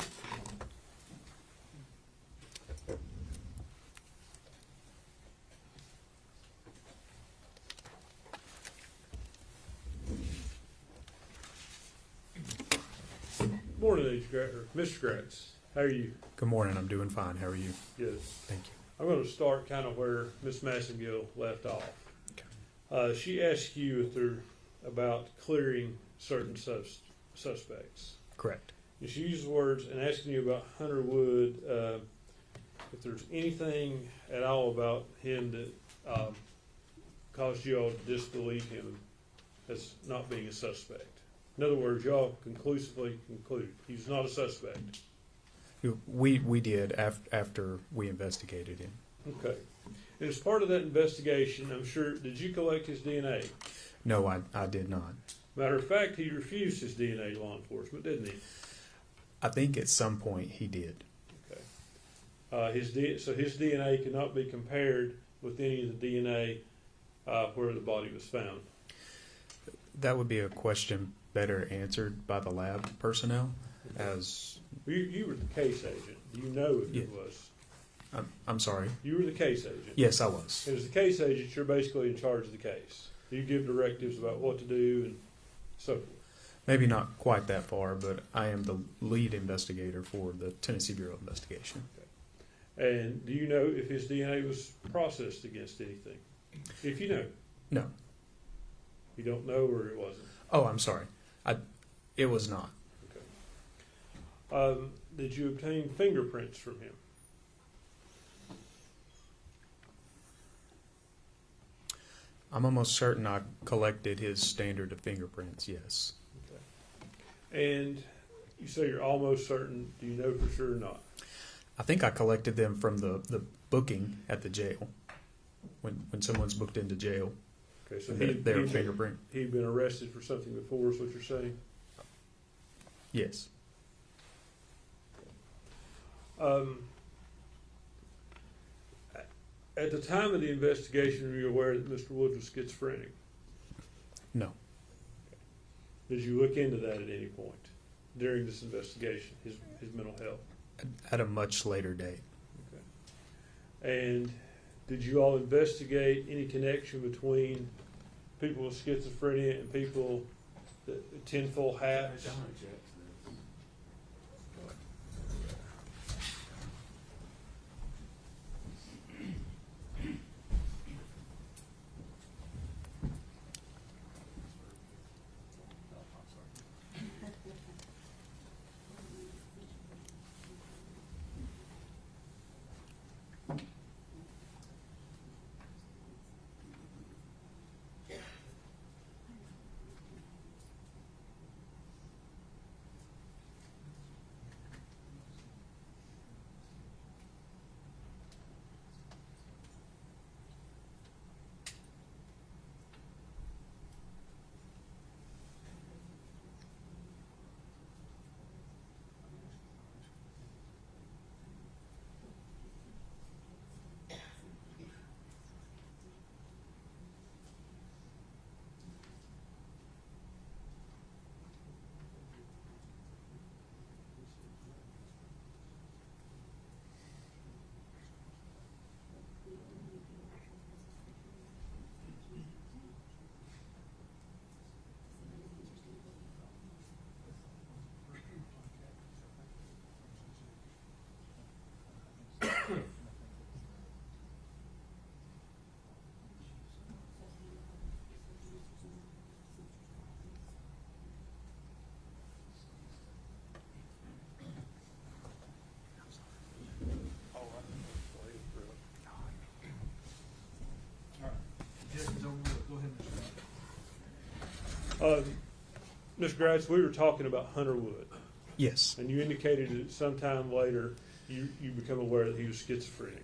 Speaker 5: Morning, Mr. Gratz. How are you?
Speaker 2: Good morning. I'm doing fine. How are you?
Speaker 5: Good.
Speaker 2: Thank you.
Speaker 5: I'm going to start kind of where Miss Massengill left off.
Speaker 2: Okay.
Speaker 5: She asked you if they're about clearing certain suspects.
Speaker 2: Correct.
Speaker 5: And she used the words and asking you about Hunter Wood, if there's anything at all about him that caused you all to disbelieve him as not being a suspect. In other words, y'all conclusively concluded he's not a suspect.
Speaker 2: We did after we investigated him.
Speaker 5: Okay. And as part of that investigation, I'm sure, did you collect his DNA?
Speaker 2: No, I did not.
Speaker 5: Matter of fact, he refused his DNA to law enforcement, didn't he?
Speaker 2: I think at some point he did.
Speaker 5: Okay. So his DNA cannot be compared with any of the DNA where the body was found.
Speaker 2: That would be a question better answered by the lab personnel. As
Speaker 5: You were the case agent. Do you know if it
Speaker 2: Yeah.
Speaker 5: was?
Speaker 2: I'm sorry.
Speaker 5: You were the case agent.
Speaker 2: Yes, I was.
Speaker 5: And as the case agent, you're basically in charge of the case. You give directives about what to do and so forth.
Speaker 2: Maybe not quite that far, but I am the lead investigator for the Tennessee Bureau of Investigation.
Speaker 5: And do you know if his DNA was processed against anything? If you know.
Speaker 2: No.
Speaker 5: You don't know, or it wasn't?
Speaker 2: Oh, I'm sorry. It was not.
Speaker 5: Okay. Did you obtain fingerprints from him?
Speaker 2: I'm almost certain I collected his standard of fingerprints, yes.
Speaker 5: Okay. And you say you're almost certain. Do you know for sure or not?
Speaker 2: I think I collected them from the booking at the jail. When someone's booked into jail,
Speaker 5: Okay, so
Speaker 2: their fingerprint.
Speaker 5: He'd been arrested for something before, is what you're saying?
Speaker 2: Yes.
Speaker 5: At the time of the investigation, were you aware that Mr. Wood was schizophrenic?
Speaker 2: No.
Speaker 5: Did you look into that at any point during this investigation, his mental health?
Speaker 2: At a much later date.
Speaker 5: Okay. And did you all investigate any connection between people with schizophrenia and people that tinfoil hats?
Speaker 3: Objection's overruled. Go ahead, Mr. Scott.
Speaker 5: Mr. Gratz, we were talking about Hunter Wood.
Speaker 2: Yes.
Speaker 5: And you indicated that sometime later you become aware that he was schizophrenic.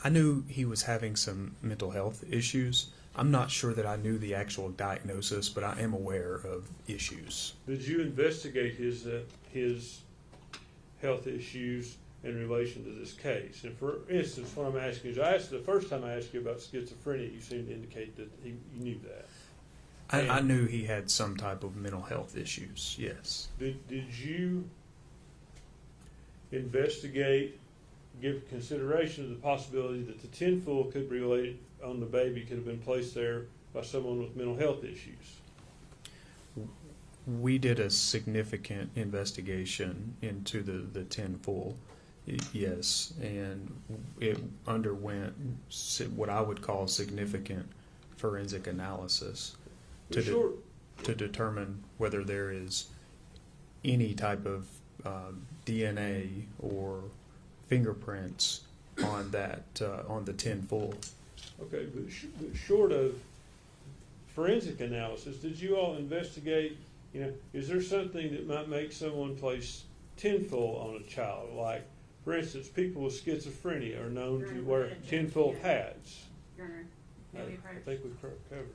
Speaker 2: I knew he was having some mental health issues. I'm not sure that I knew the actual diagnosis, but I am aware of issues.
Speaker 5: Did you investigate his health issues in relation to this case? And for instance, what I'm asking is, the first time I asked you about schizophrenia, you seemed to indicate that you knew that.
Speaker 2: I knew he had some type of mental health issues, yes.
Speaker 5: Did you investigate, give consideration to the possibility that the tinfoil could be related on the baby, could have been placed there by someone with mental health issues?
Speaker 2: We did a significant investigation into the tinfoil, yes, and it underwent what I would call significant forensic analysis to determine whether there is any type of DNA or fingerprints on that on the tinfoil.
Speaker 5: Okay, but short of forensic analysis, did you all investigate, is there something that might make someone place tinfoil on a child? Like, for instance, people with schizophrenia are known to wear tinfoil hats.
Speaker 1: Your Honor, may we approach?
Speaker 5: I think we've covered it.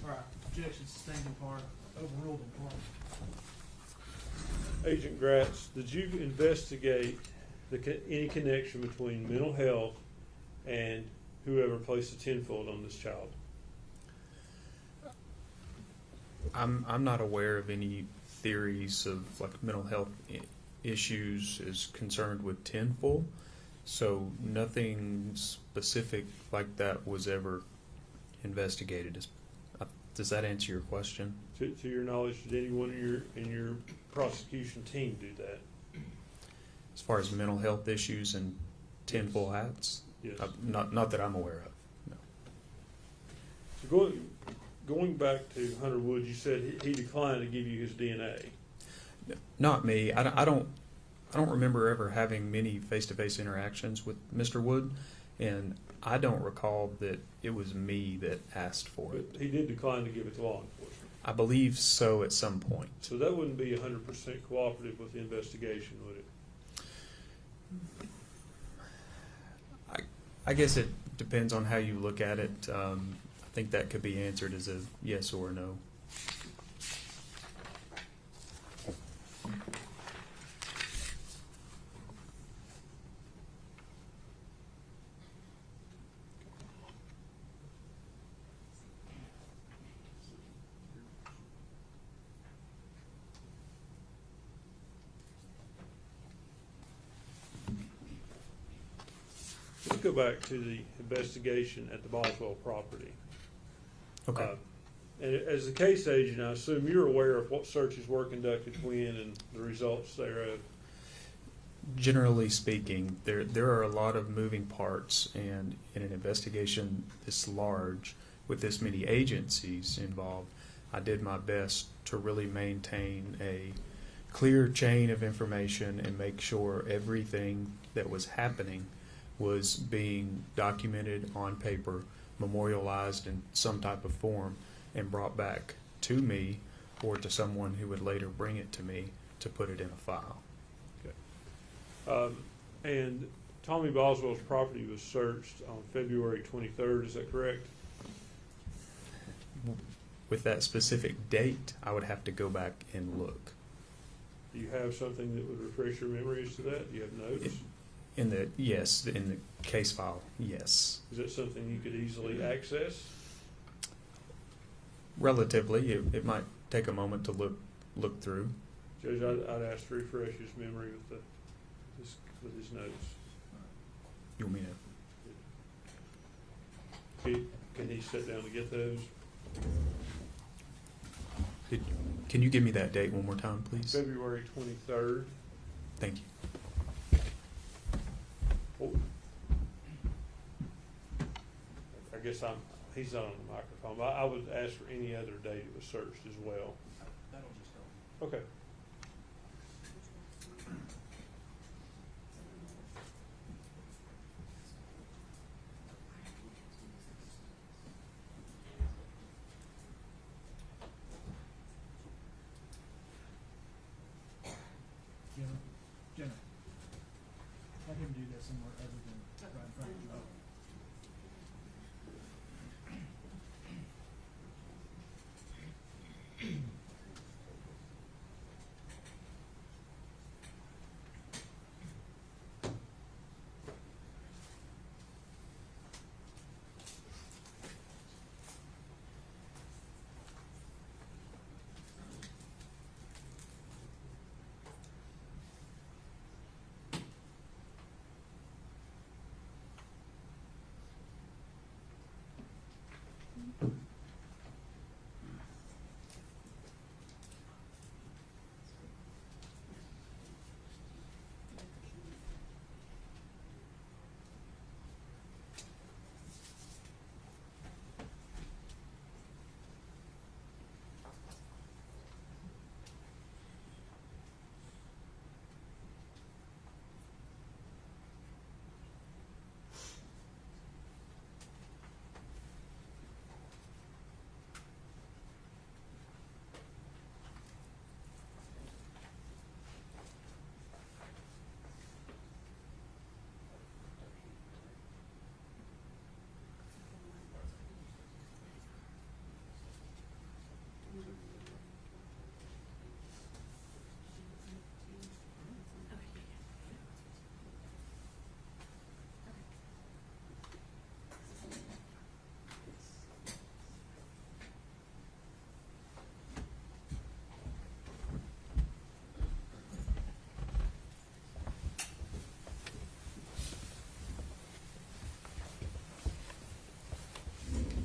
Speaker 4: All right, objection sustained in part, overruled in part.
Speaker 5: Agent Gratz, did you investigate any connection between mental health and whoever placed the tinfoil on this child?
Speaker 2: I'm not aware of any theories of like mental health issues is concerned with tinfoil, so nothing specific like that was ever investigated. Does that answer your question?
Speaker 5: To your knowledge, did anyone in your prosecution team do that?
Speaker 2: As far as mental health issues and tinfoil hats?
Speaker 5: Yes.
Speaker 2: Not that I'm aware of. No.
Speaker 5: So going back to Hunter Wood, you said he declined to give you his DNA.
Speaker 2: Not me. I don't remember ever having many face-to-face interactions with Mr. Wood, and I don't recall that it was me that asked for
Speaker 5: But
Speaker 2: it.
Speaker 5: he did decline to give it to law enforcement.
Speaker 2: I believe so at some point.
Speaker 5: So that wouldn't be 100% cooperative with the investigation, would it?
Speaker 2: I guess it depends on how you look at it. I think that could be answered as a yes or a no.
Speaker 5: Let's go back to the investigation at the Boswell property.
Speaker 2: Okay.
Speaker 5: And as the case agent, I assume you're aware of what searches were conducted when and the results thereof.
Speaker 2: Generally speaking, there are a lot of moving parts, and in an investigation this large, with this many agencies involved, I did my best to really maintain a clear chain of information and make sure everything that was happening was being documented on paper, memorialized in some type of form, and brought back to me or to someone who would later bring it to me to put it in a file.
Speaker 5: And Tommy Boswell's property was searched on February 23rd, is that correct?
Speaker 2: With that specific date, I would have to go back and look.
Speaker 5: Do you have something that would refresh your memory as to that? Do you have notes?
Speaker 2: In the case file, yes.
Speaker 5: Is that something you could easily access?
Speaker 2: Relatively, it might take a moment to look through.
Speaker 5: Judge, I'd ask to refresh his memory with his notes.
Speaker 2: You want me to?
Speaker 5: Can he sit down to get those?
Speaker 2: Can you give me that date one more time, please?
Speaker 5: February 23rd.
Speaker 2: Thank you.
Speaker 5: Oh. I guess he's not on the microphone, but I would ask for any other date it was searched as well.
Speaker 4: That'll just help.
Speaker 5: Okay.
Speaker 4: Jenna, let him do that somewhere other than right in front of you.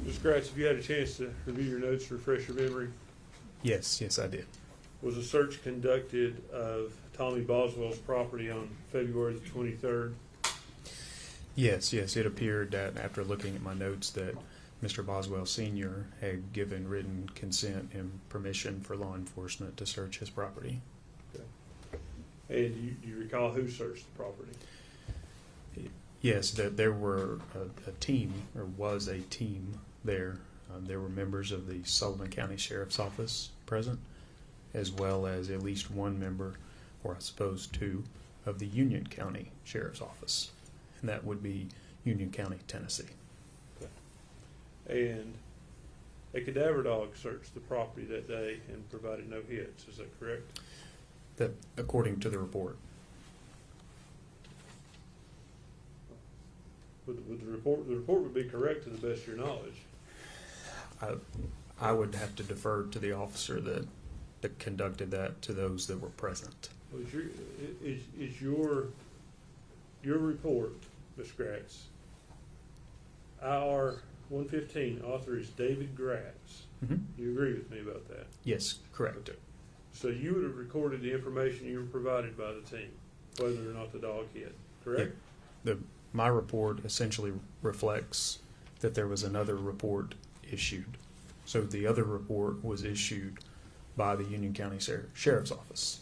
Speaker 4: Mr. Gratz, have you had a chance to review your notes to refresh your memory?
Speaker 2: Yes, I did.
Speaker 5: Was a search conducted of Tommy Boswell's property on February the 23rd?
Speaker 2: Yes, it appeared that after looking at my notes that Mr. Boswell Sr. had given written consent and permission for law enforcement to search his property.
Speaker 5: And do you recall who searched the property?
Speaker 2: Yes, that there were a team, or was a team there. There were members of the Sullivan County Sheriff's Office present, as well as at least one member, or I suppose two, of the Union County Sheriff's Office. And that would be Union County, Tennessee.
Speaker 5: And a cadaver dog searched the property that day and provided no hits, is that correct?
Speaker 2: That, according to the report.
Speaker 5: Would the report would be correct to the best of your knowledge?
Speaker 2: I would have to defer to the officer that conducted that to those that were present.
Speaker 5: Well, is your report, Ms. Gratz, IR 115, author is David Gratz.
Speaker 2: Mm-hmm.
Speaker 5: You agree with me about that?
Speaker 2: Yes, correct.
Speaker 5: Okay. So you would have recorded the information you were provided by the team, whether or not the dog hit, correct?
Speaker 2: My report essentially reflects that there was another report issued. So the other report was issued by the Union County Sheriff's Office.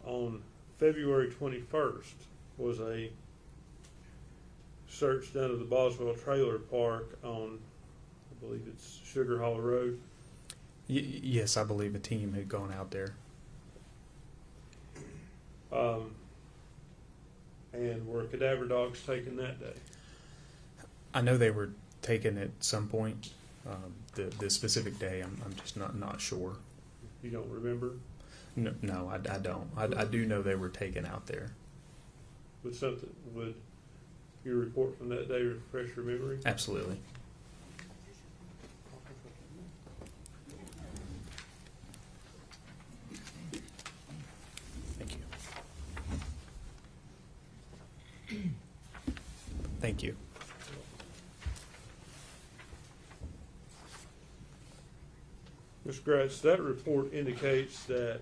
Speaker 5: On February 21st was a search done of the Boswell Trailer Park on, I believe it's Sugar Hollow Road.
Speaker 2: Yes, I believe a team had gone out there.
Speaker 5: And were cadaver dogs taken that day?
Speaker 2: I know they were taken at some point. The specific day, I'm just not sure.
Speaker 5: You don't remember?
Speaker 2: No, I don't. I do know they were taken out there.
Speaker 5: Would your report from that day refresh your memory?
Speaker 2: Absolutely. Thank you. Thank you.
Speaker 5: Ms. Gratz, that report indicates that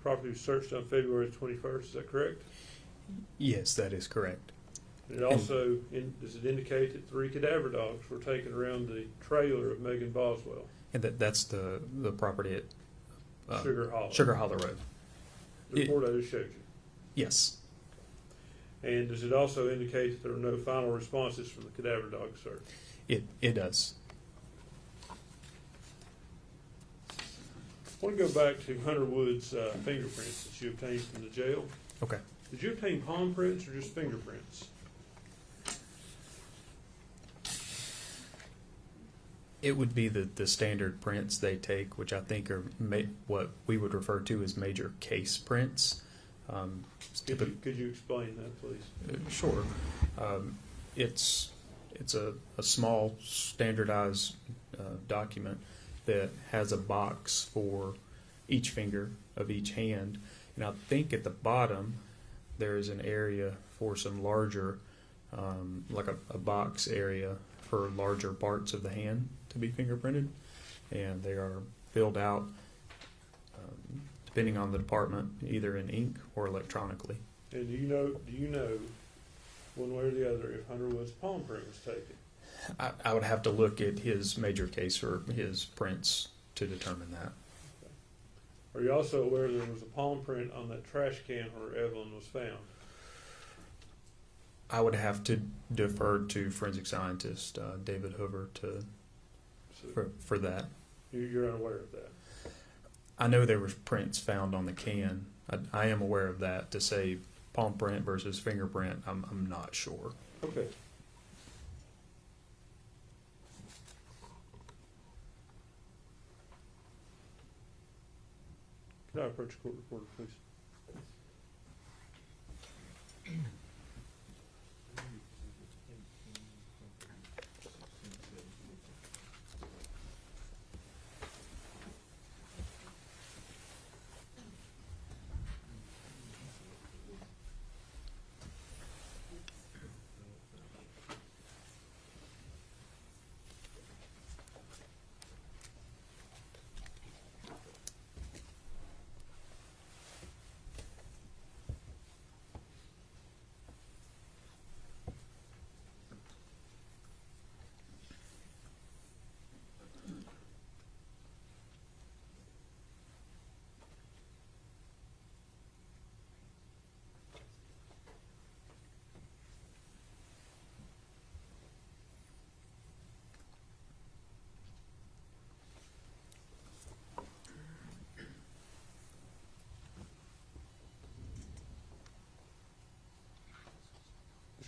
Speaker 5: property was searched on February 21st, is that correct?
Speaker 2: Yes, that is correct.
Speaker 5: And it also, does it indicate that 3 cadaver dogs were taken around the trailer of Megan Boswell?
Speaker 2: And that's the property at
Speaker 5: Sugar Hollow.
Speaker 2: Sugar Hollow Road.
Speaker 5: The report I just showed you.
Speaker 2: Yes.
Speaker 5: And does it also indicate that there were no final responses from the cadaver dog search?
Speaker 2: It does.
Speaker 5: I want to go back to Hunter Wood's fingerprints that you obtained from the jail.
Speaker 2: Okay.
Speaker 5: Did you obtain palm prints or just fingerprints?
Speaker 2: It would be the standard prints they take, which I think are what we would refer to as major case prints.
Speaker 5: Could you explain that, please?
Speaker 2: Sure. It's a small standardized document that has a box for each finger of each hand, and I think at the bottom there is an area for some larger, like a box area for larger parts of the hand to be fingerprinted, and they are filled out depending on the department, either in ink or electronically.
Speaker 5: And do you know one way or the other if Hunter Wood's palm print was taken?
Speaker 2: I would have to look at his major case or his prints to determine that.
Speaker 5: Are you also aware there was a palm print on that trash can where Evelyn was found?
Speaker 2: I would have to defer to forensic scientist David Hoover for that.
Speaker 5: You're unaware of that?
Speaker 2: I know there was prints found on the can. I am aware of that. To say palm print versus fingerprint, I'm not sure.
Speaker 5: Okay. Can I approach the court reporter, please?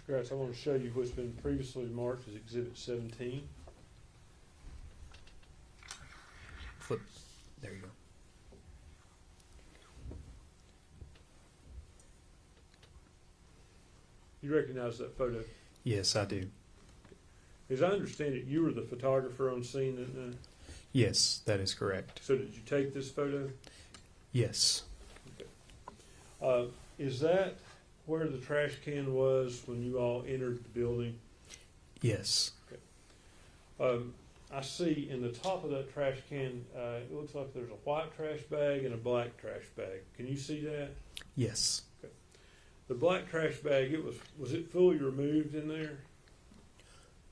Speaker 5: Mr. Grass, I want to show you what's been previously marked as Exhibit 17.
Speaker 2: Flip. There you go.
Speaker 5: You recognize that photo?
Speaker 2: Yes, I do.
Speaker 5: As I understand it, you were the photographer on scene that night.
Speaker 2: Yes, that is correct.
Speaker 5: So did you take this photo?
Speaker 2: Yes.
Speaker 5: Is that where the trash can was when you all entered the building?
Speaker 2: Yes.
Speaker 5: I see in the top of that trash can, it looks like there's a white trash bag and a black trash bag. Can you see that?
Speaker 2: Yes.
Speaker 5: The black trash bag, was it fully removed in there?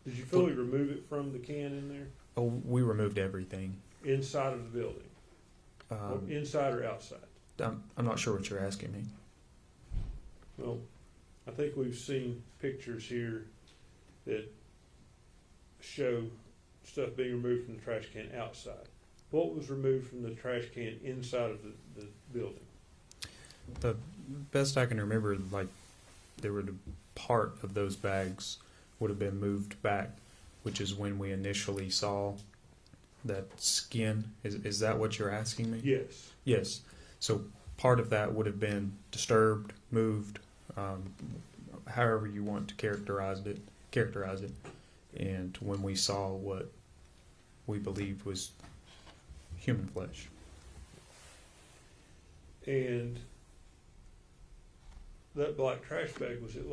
Speaker 5: Did you fully remove it from the can in there?
Speaker 2: Oh, we removed everything.
Speaker 5: Inside of the building? Or inside or outside?
Speaker 2: I'm not sure what you're asking me.
Speaker 5: Well, I think we've seen pictures here that show stuff being removed from the trash can outside. What was removed from the trash can inside of the building?
Speaker 2: The best I can remember, like, there were the part of those bags would have been moved back, which is when we initially saw that skin. Is that what you're asking me?
Speaker 5: Yes.
Speaker 2: Yes. So part of that would have been disturbed, moved, however you want to characterize it. And when we saw what we believed was human flesh.
Speaker 5: And that black trash bag, was it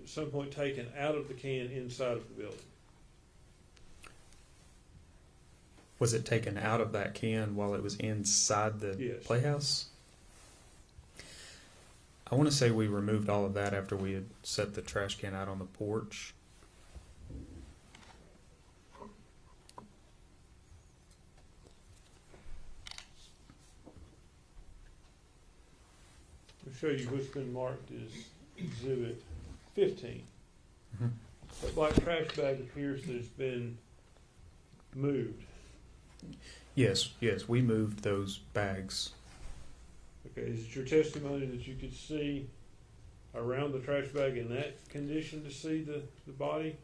Speaker 5: at some point taken out of the can inside of the building?
Speaker 2: Was it taken out of that can while it was inside the
Speaker 5: Yes.
Speaker 2: playhouse? I want to say we removed all of that after we had set the trash can out on the porch.
Speaker 5: I'll show you what's been marked as Exhibit 15.
Speaker 2: Mhm.
Speaker 5: That black trash bag appears that it's been moved.
Speaker 2: Yes, we moved those bags.
Speaker 5: Okay, is it your testimony that you could see around the trash bag in that condition to see the body?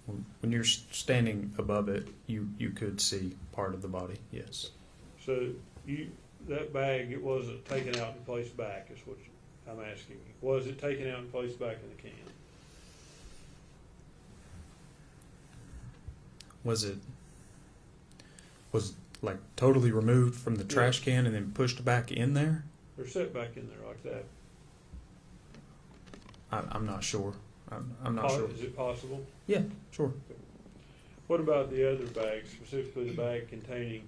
Speaker 2: When you're standing above it, you could see part of the body, yes.
Speaker 5: So that bag, it wasn't taken out and placed back, is what I'm asking you. Was it taken out and placed back in the can?
Speaker 2: Was like totally removed from the trash can and then pushed back in there?
Speaker 5: Or set back in there like that?
Speaker 2: I'm not sure. I'm not sure.
Speaker 5: Is it possible?
Speaker 2: Yeah, sure.
Speaker 5: What about the other bag, specifically the bag containing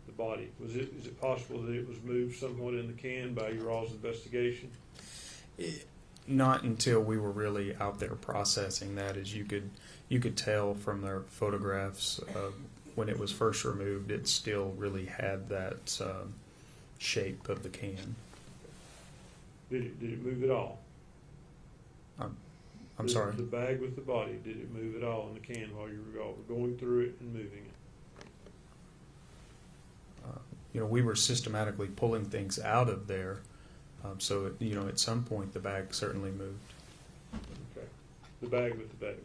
Speaker 5: the body? Is it possible that it was moved somewhat in the can by your all's investigation?
Speaker 2: Not until we were really out there processing that. As you could tell from their photographs, when it was first removed, it still really had that shape of the can.
Speaker 5: Did it move at all?
Speaker 2: I'm sorry.
Speaker 5: The bag with the body, did it move at all in the can while you were going through it and moving it?
Speaker 2: We were systematically pulling things out of there. So, at some point the bag certainly moved.
Speaker 5: Okay. The bag with the baby.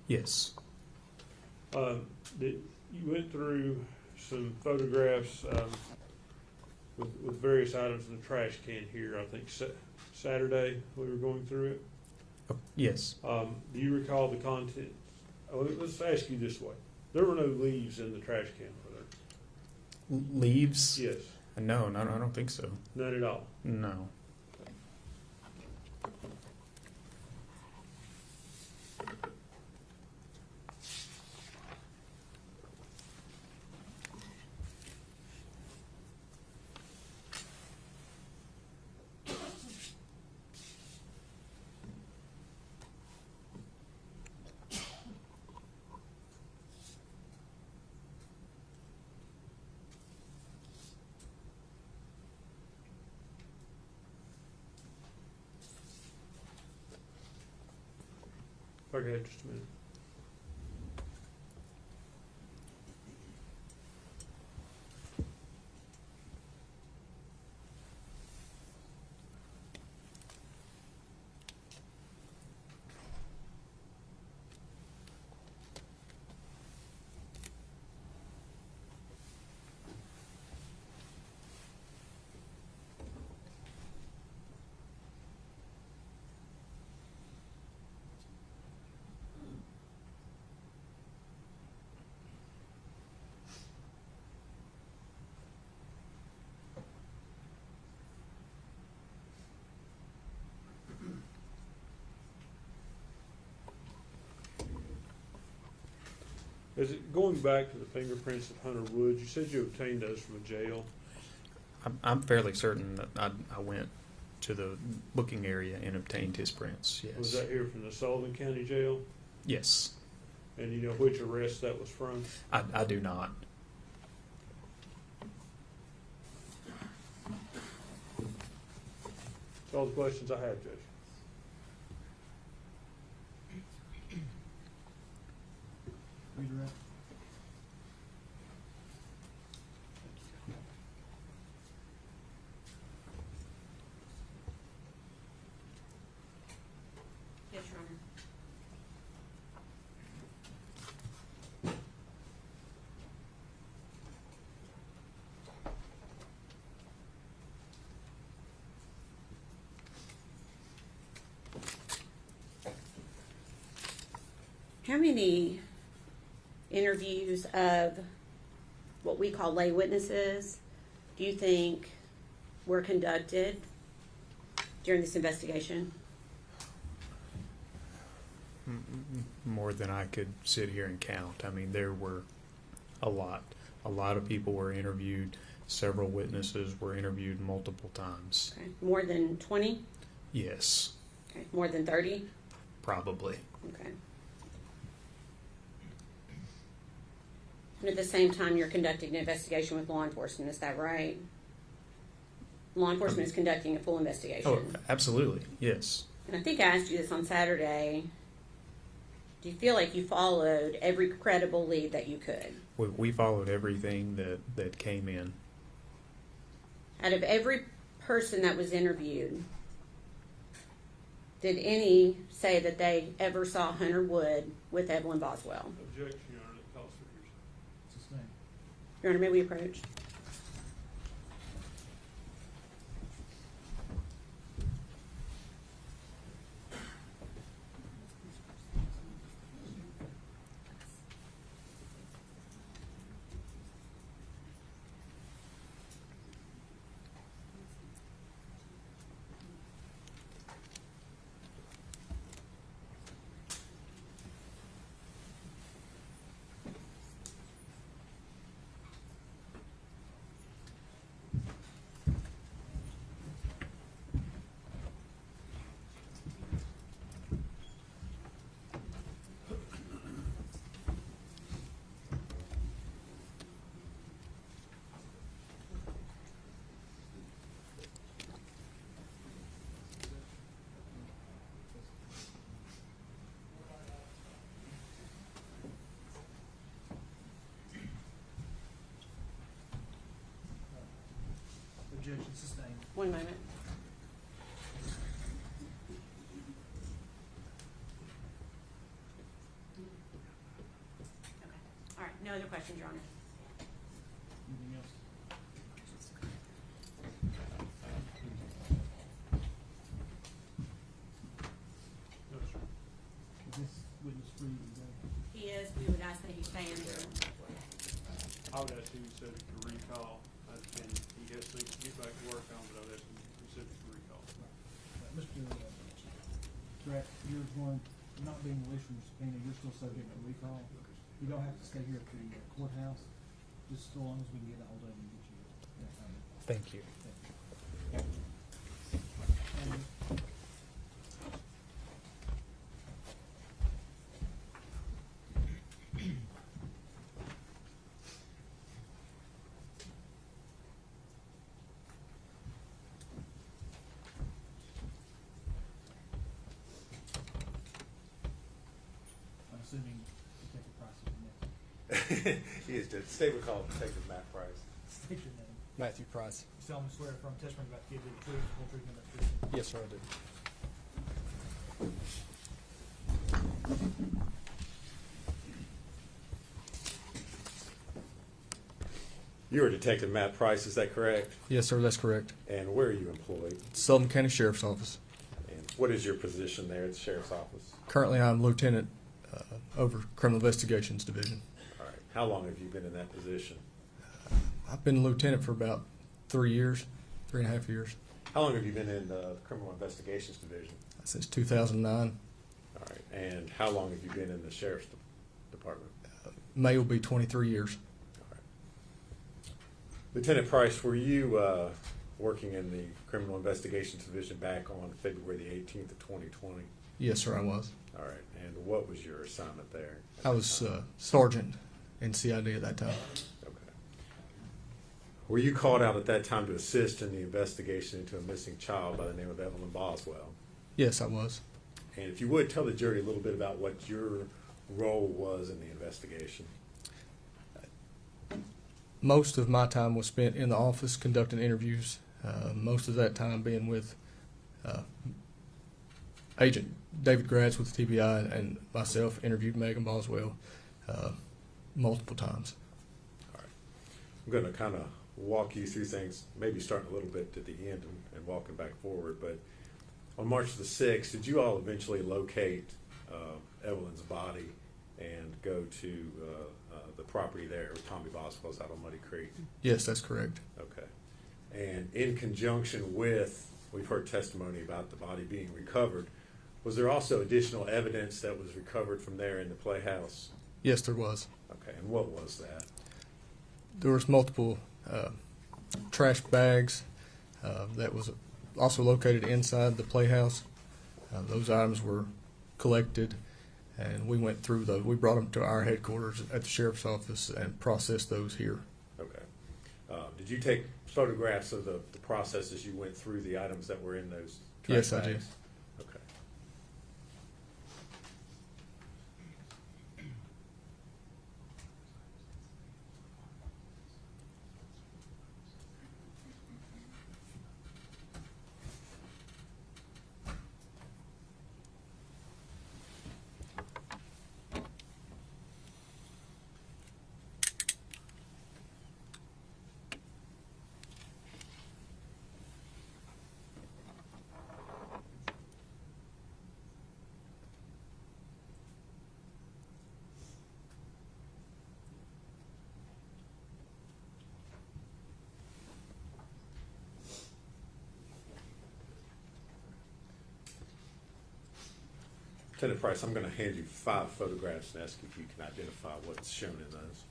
Speaker 2: Yes.
Speaker 5: You went through some photographs with various items in the trash can here, I think Saturday we were going through it.
Speaker 2: Oh, yes.
Speaker 5: Do you recall the content? Let's ask you this way. There were no leaves in the trash can, were there?
Speaker 2: Leaves?
Speaker 5: Yes.
Speaker 2: No, I don't think so.
Speaker 5: None at all?
Speaker 2: No.
Speaker 5: Okay, just a minute. Is it going back to the fingerprints of Hunter Woods? You said you obtained those from a jail.
Speaker 2: I'm fairly certain that I went to the booking area and obtained his prints. Yes.
Speaker 5: Was that here from the Sullivan County Jail?
Speaker 2: Yes.
Speaker 5: And you know which arrest that was from?
Speaker 2: I do not.
Speaker 5: That's all the questions I have, Judge.
Speaker 4: Redirect.
Speaker 1: Yes, Your Honor. How many interviews of what we call lay witnesses do you think were conducted during this investigation?
Speaker 2: More than I could sit here and count. I mean, there were a lot. A lot of people were interviewed. Several witnesses were interviewed multiple times.
Speaker 1: Okay. More than 20?
Speaker 2: Yes,
Speaker 1: Okay. More than 30?
Speaker 2: probably.
Speaker 1: Okay. And at the same time, you're conducting an investigation with law enforcement, is that right? Law enforcement is conducting a full investigation.
Speaker 2: Oh, absolutely. Yes.
Speaker 1: And I think I asked you this on Saturday. Do you feel like you followed every credible lead that you could?
Speaker 2: We followed everything that came in.
Speaker 1: Out of every person that was interviewed, did any say that they ever saw Hunter Wood with Evelyn Boswell?
Speaker 5: Objection, Your Honor. The calls for hearsay.
Speaker 4: Sustained.
Speaker 1: Your Honor, may we approach?
Speaker 4: Objection sustained.
Speaker 1: One moment. Okay. All right. No other questions, Your Honor.
Speaker 4: Anything else?
Speaker 5: No, sir.
Speaker 4: Is this witness free to go?
Speaker 1: He is. We would ask that he stay under.
Speaker 5: I would ask him subject to recall. And he has things to get back to work on, but I would ask him to be subject to recall.
Speaker 4: Mr. Correct, you're going, not being released from your subpoena, you're still subject to recall. You don't have to stay here at the courthouse, just so long as we can get a hold of you and get you that kind of.
Speaker 2: Thank you.
Speaker 4: I'm assuming Detective Price is next.
Speaker 6: He is Judge. State would call Detective Matt Price.
Speaker 4: State your name.
Speaker 7: Matthew Price.
Speaker 4: You solemnly swear from testimony about to give you the truth, full truth, and the truth.
Speaker 7: Yes, sir, I do.
Speaker 6: You are Detective Matt Price, is that correct?
Speaker 7: Yes, sir, that's correct.
Speaker 6: And where are you employed?
Speaker 7: Sullivan County Sheriff's Office.
Speaker 6: And what is your position there at the Sheriff's Office?
Speaker 7: Currently, I'm Lieutenant over Criminal Investigations Division.
Speaker 6: All right. How long have you been in that position?
Speaker 7: I've been Lieutenant for about 3 years, 3.5 years,
Speaker 6: How long have you been in the Criminal Investigations Division?
Speaker 7: since 2009.
Speaker 6: All right. And how long have you been in the Sheriff's Department?
Speaker 7: May will be 23 years.
Speaker 6: Lieutenant Price, were you working in the Criminal Investigations Division back on February the 18th of 2020?
Speaker 7: Yes, sir, I was.
Speaker 6: All right. And what was your assignment there?
Speaker 7: I was sergeant in CID at that time.
Speaker 6: Okay. Were you called out at that time to assist in the investigation into a missing child by the name of Evelyn Boswell?
Speaker 7: Yes, I was.
Speaker 6: And if you would, tell the jury a little bit about what your role was in the investigation.
Speaker 7: Most of my time was spent in the office conducting interviews, most of that time being with Agent David Gratz with the TBI, and myself interviewed Megan Boswell multiple times.
Speaker 6: All right. I'm going to kind of walk you through things, maybe starting a little bit at the end and walking back forward. But on March the 6th, did you all eventually locate Evelyn's body and go to the property there where Tommy Boswell's out on Muddy Creek?
Speaker 7: Yes, that's correct.
Speaker 6: Okay. And in conjunction with, we've heard testimony about the body being recovered, was there also additional evidence that was recovered from there in the playhouse?
Speaker 7: Yes, there was.
Speaker 6: Okay, and what was that?
Speaker 7: There was multiple trash bags that was also located inside the playhouse. Those items were collected, and we went through those. We brought them to our headquarters at the sheriff's office and processed those here.
Speaker 6: Okay. Did you take photographs of the process as you went through the items that were in those trash
Speaker 7: Yes,
Speaker 6: bags?
Speaker 7: I did.
Speaker 6: Okay. Lieutenant Price, I'm going to hand you 5 photographs and ask if you can identify what's shown in those.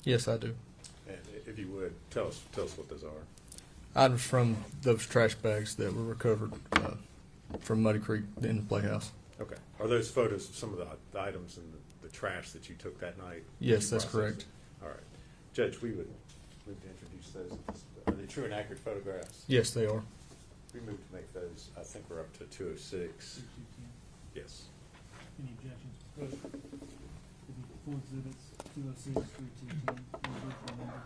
Speaker 7: Yes, I do.
Speaker 6: And if you would, tell us what those are.
Speaker 7: Items from those trash bags that were recovered from Muddy Creek in the playhouse.
Speaker 6: Okay. Are those photos of some of the items in the trash that you took that night?
Speaker 7: Yes,
Speaker 6: You
Speaker 7: that's
Speaker 6: processed
Speaker 7: correct.
Speaker 6: it? All right. Judge, we would move to introduce those. Are they true and accurate photographs?
Speaker 7: Yes, they are.
Speaker 6: We move to make those, I think we're up to 206. Yes.
Speaker 4: Any objections? It'd be full exhibits, 206 through 210, individual number.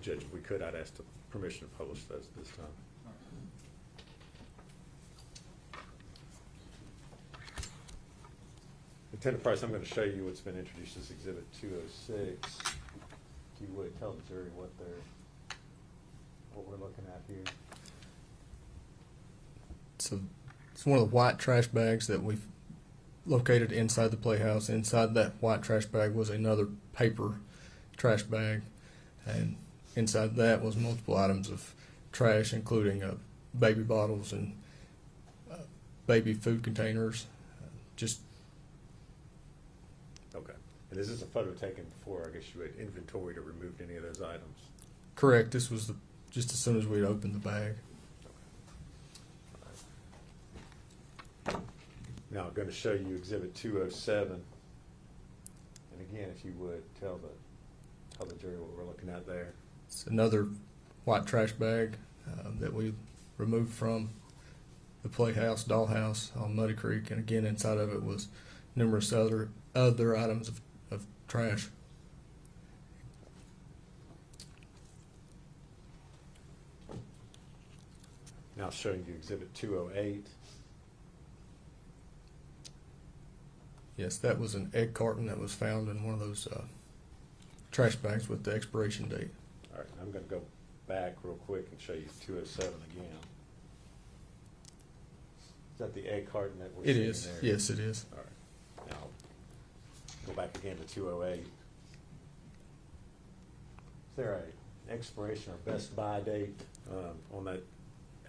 Speaker 6: Judge, if we could, I'd ask the permission to publish those this time. Lieutenant Price, I'm going to show you what's been introduced as Exhibit 206. If you would, tell the jury what we're looking at here.
Speaker 7: It's one of the white trash bags that we've located inside the playhouse. Inside that white trash bag was another paper trash bag, and inside that was multiple items of trash, including baby bottles and baby food containers. Just
Speaker 6: Okay. And is this a photo taken before, I guess you had inventoried or removed any of those items?
Speaker 7: correct. This was just as soon as we'd opened the bag.
Speaker 6: Now I'm going to show you Exhibit 207. And again, if you would, tell the jury what we're looking at there.
Speaker 7: It's another white trash bag that we removed from the playhouse, dollhouse on Muddy Creek, and again inside of it was numerous other other items of trash.
Speaker 6: Now showing you Exhibit 208.
Speaker 7: Yes, that was an egg carton that was found in one of those trash bags with the expiration date.
Speaker 6: All right, I'm going to go back real quick and show you 207 again. Is that the egg carton that we're
Speaker 7: It
Speaker 6: seeing
Speaker 7: is.
Speaker 6: there?
Speaker 7: Yes, it is.
Speaker 6: All right. Now, go back again to 208. Is there an expiration or best buy date on that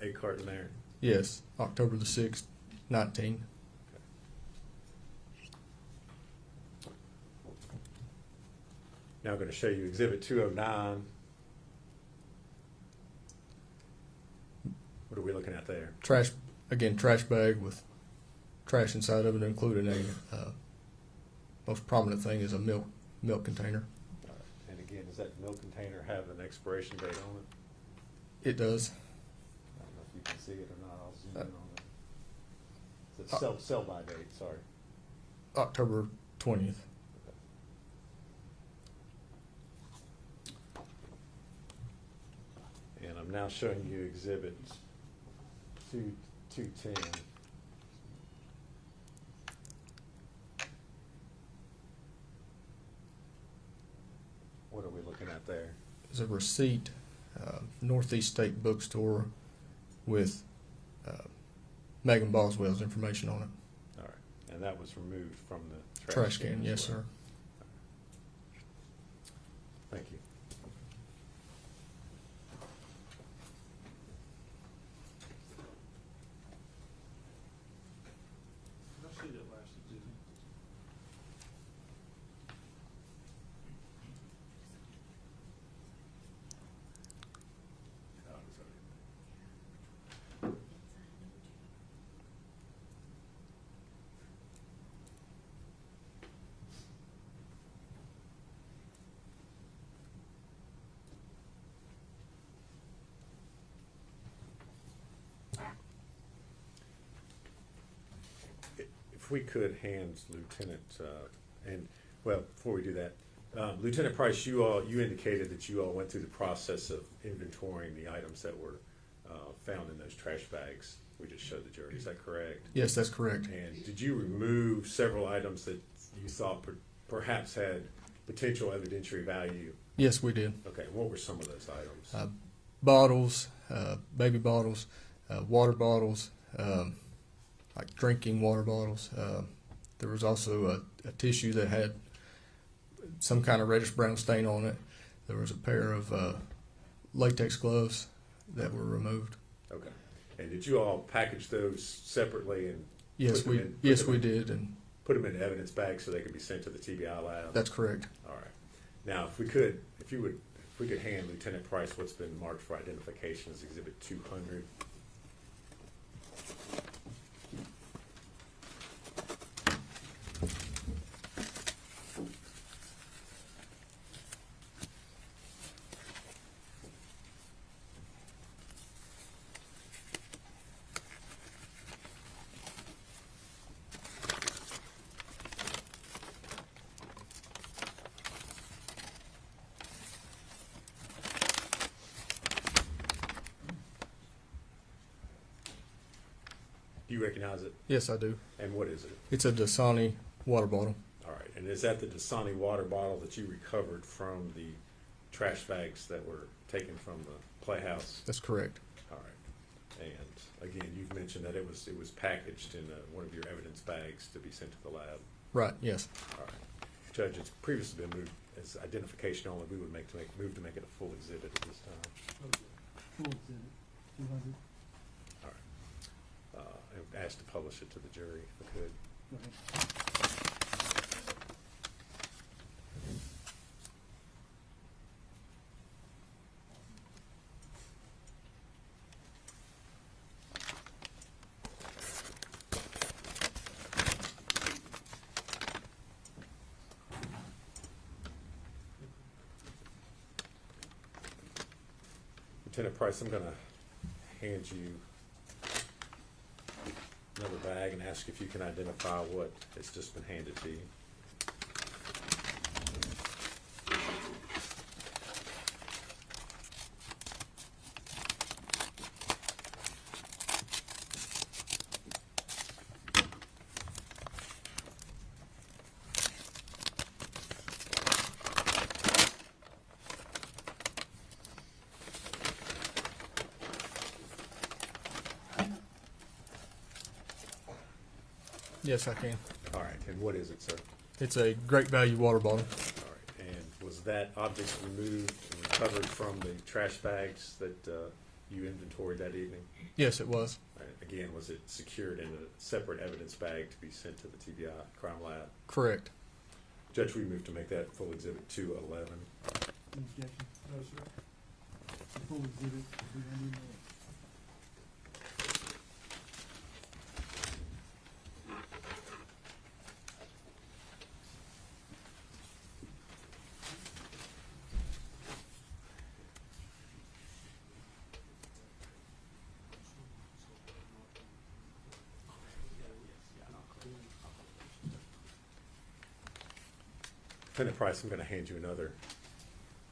Speaker 6: egg carton there?
Speaker 7: Yes, October the 6th, 19.
Speaker 6: Now I'm going to show you Exhibit 209. What are we looking at there?
Speaker 7: Trash, again, trash bag with trash inside of it, including a most prominent thing is a milk container.
Speaker 6: All right. And again, does that milk container have an expiration date on it?
Speaker 7: It does.
Speaker 6: I don't know if you can see it or not. I'll zoom in on it. It's a sell by date, sorry.
Speaker 7: October 20th.
Speaker 6: And I'm now showing you Exhibit 210. What are we looking at there?
Speaker 7: There's a receipt, Northeast State Bookstore, with Megan Boswell's information on it.
Speaker 6: All right. And that was removed from the
Speaker 7: Trash can,
Speaker 6: as
Speaker 7: yes,
Speaker 6: well.
Speaker 7: sir.
Speaker 6: Thank you.
Speaker 3: Did I see that last exhibit?
Speaker 6: If we could hand Lieutenant, well, before we do that, Lieutenant Price, you indicated that you all went through the process of inventorying the items that were found in those trash bags we just showed the jury. Is that correct?
Speaker 7: Yes, that's correct.
Speaker 6: And did you remove several items that you thought perhaps had potential evidentiary value?
Speaker 7: Yes, we did.
Speaker 6: Okay, what were some of those items?
Speaker 7: Bottles, baby bottles, water bottles, like drinking water bottles. There was also a tissue that had some kind of reddish brown stain on it. There was a pair of latex gloves that were removed.
Speaker 6: Okay. And did you all package those separately and
Speaker 7: Yes, we did, and
Speaker 6: put them in evidence bags so they could be sent to the TBI lab?
Speaker 7: that's correct.
Speaker 6: All right. Now, if we could hand Lieutenant Price what's been marked for identification as Exhibit 200. Do you recognize it?
Speaker 7: Yes, I do.
Speaker 6: And what is it?
Speaker 7: It's a Dasani water bottle.
Speaker 6: All right. And is that the Dasani water bottle that you recovered from the trash bags that were taken from the playhouse?
Speaker 7: That's correct.
Speaker 6: All right. And again, you've mentioned that it was packaged in one of your evidence bags to be sent to the lab.
Speaker 7: Right, yes.
Speaker 6: All right. Judge, it's previously been moved as identification only. We would move to make it a full exhibit at this time.
Speaker 4: Full exhibit, 200.
Speaker 6: All right. And ask to publish it to the jury if we could.
Speaker 4: Go ahead.
Speaker 6: Lieutenant Price, I'm going to hand you another bag and ask if you can identify what has just been handed to you.
Speaker 7: Yes, I can.
Speaker 6: All right, and what is it, sir?
Speaker 7: It's a great value water bottle.
Speaker 6: All right, and was that object removed and recovered from the trash bags that you inventoried that evening?
Speaker 7: Yes, it was.
Speaker 6: All right, again, was it secured in a separate evidence bag to be sent to the TBI crime lab?
Speaker 7: Correct.
Speaker 6: Judge, we move to make that full exhibit 211.
Speaker 4: Any objection?
Speaker 3: No, sir.
Speaker 4: The full exhibit, 211.
Speaker 6: Defendant Price, I'm going to hand you another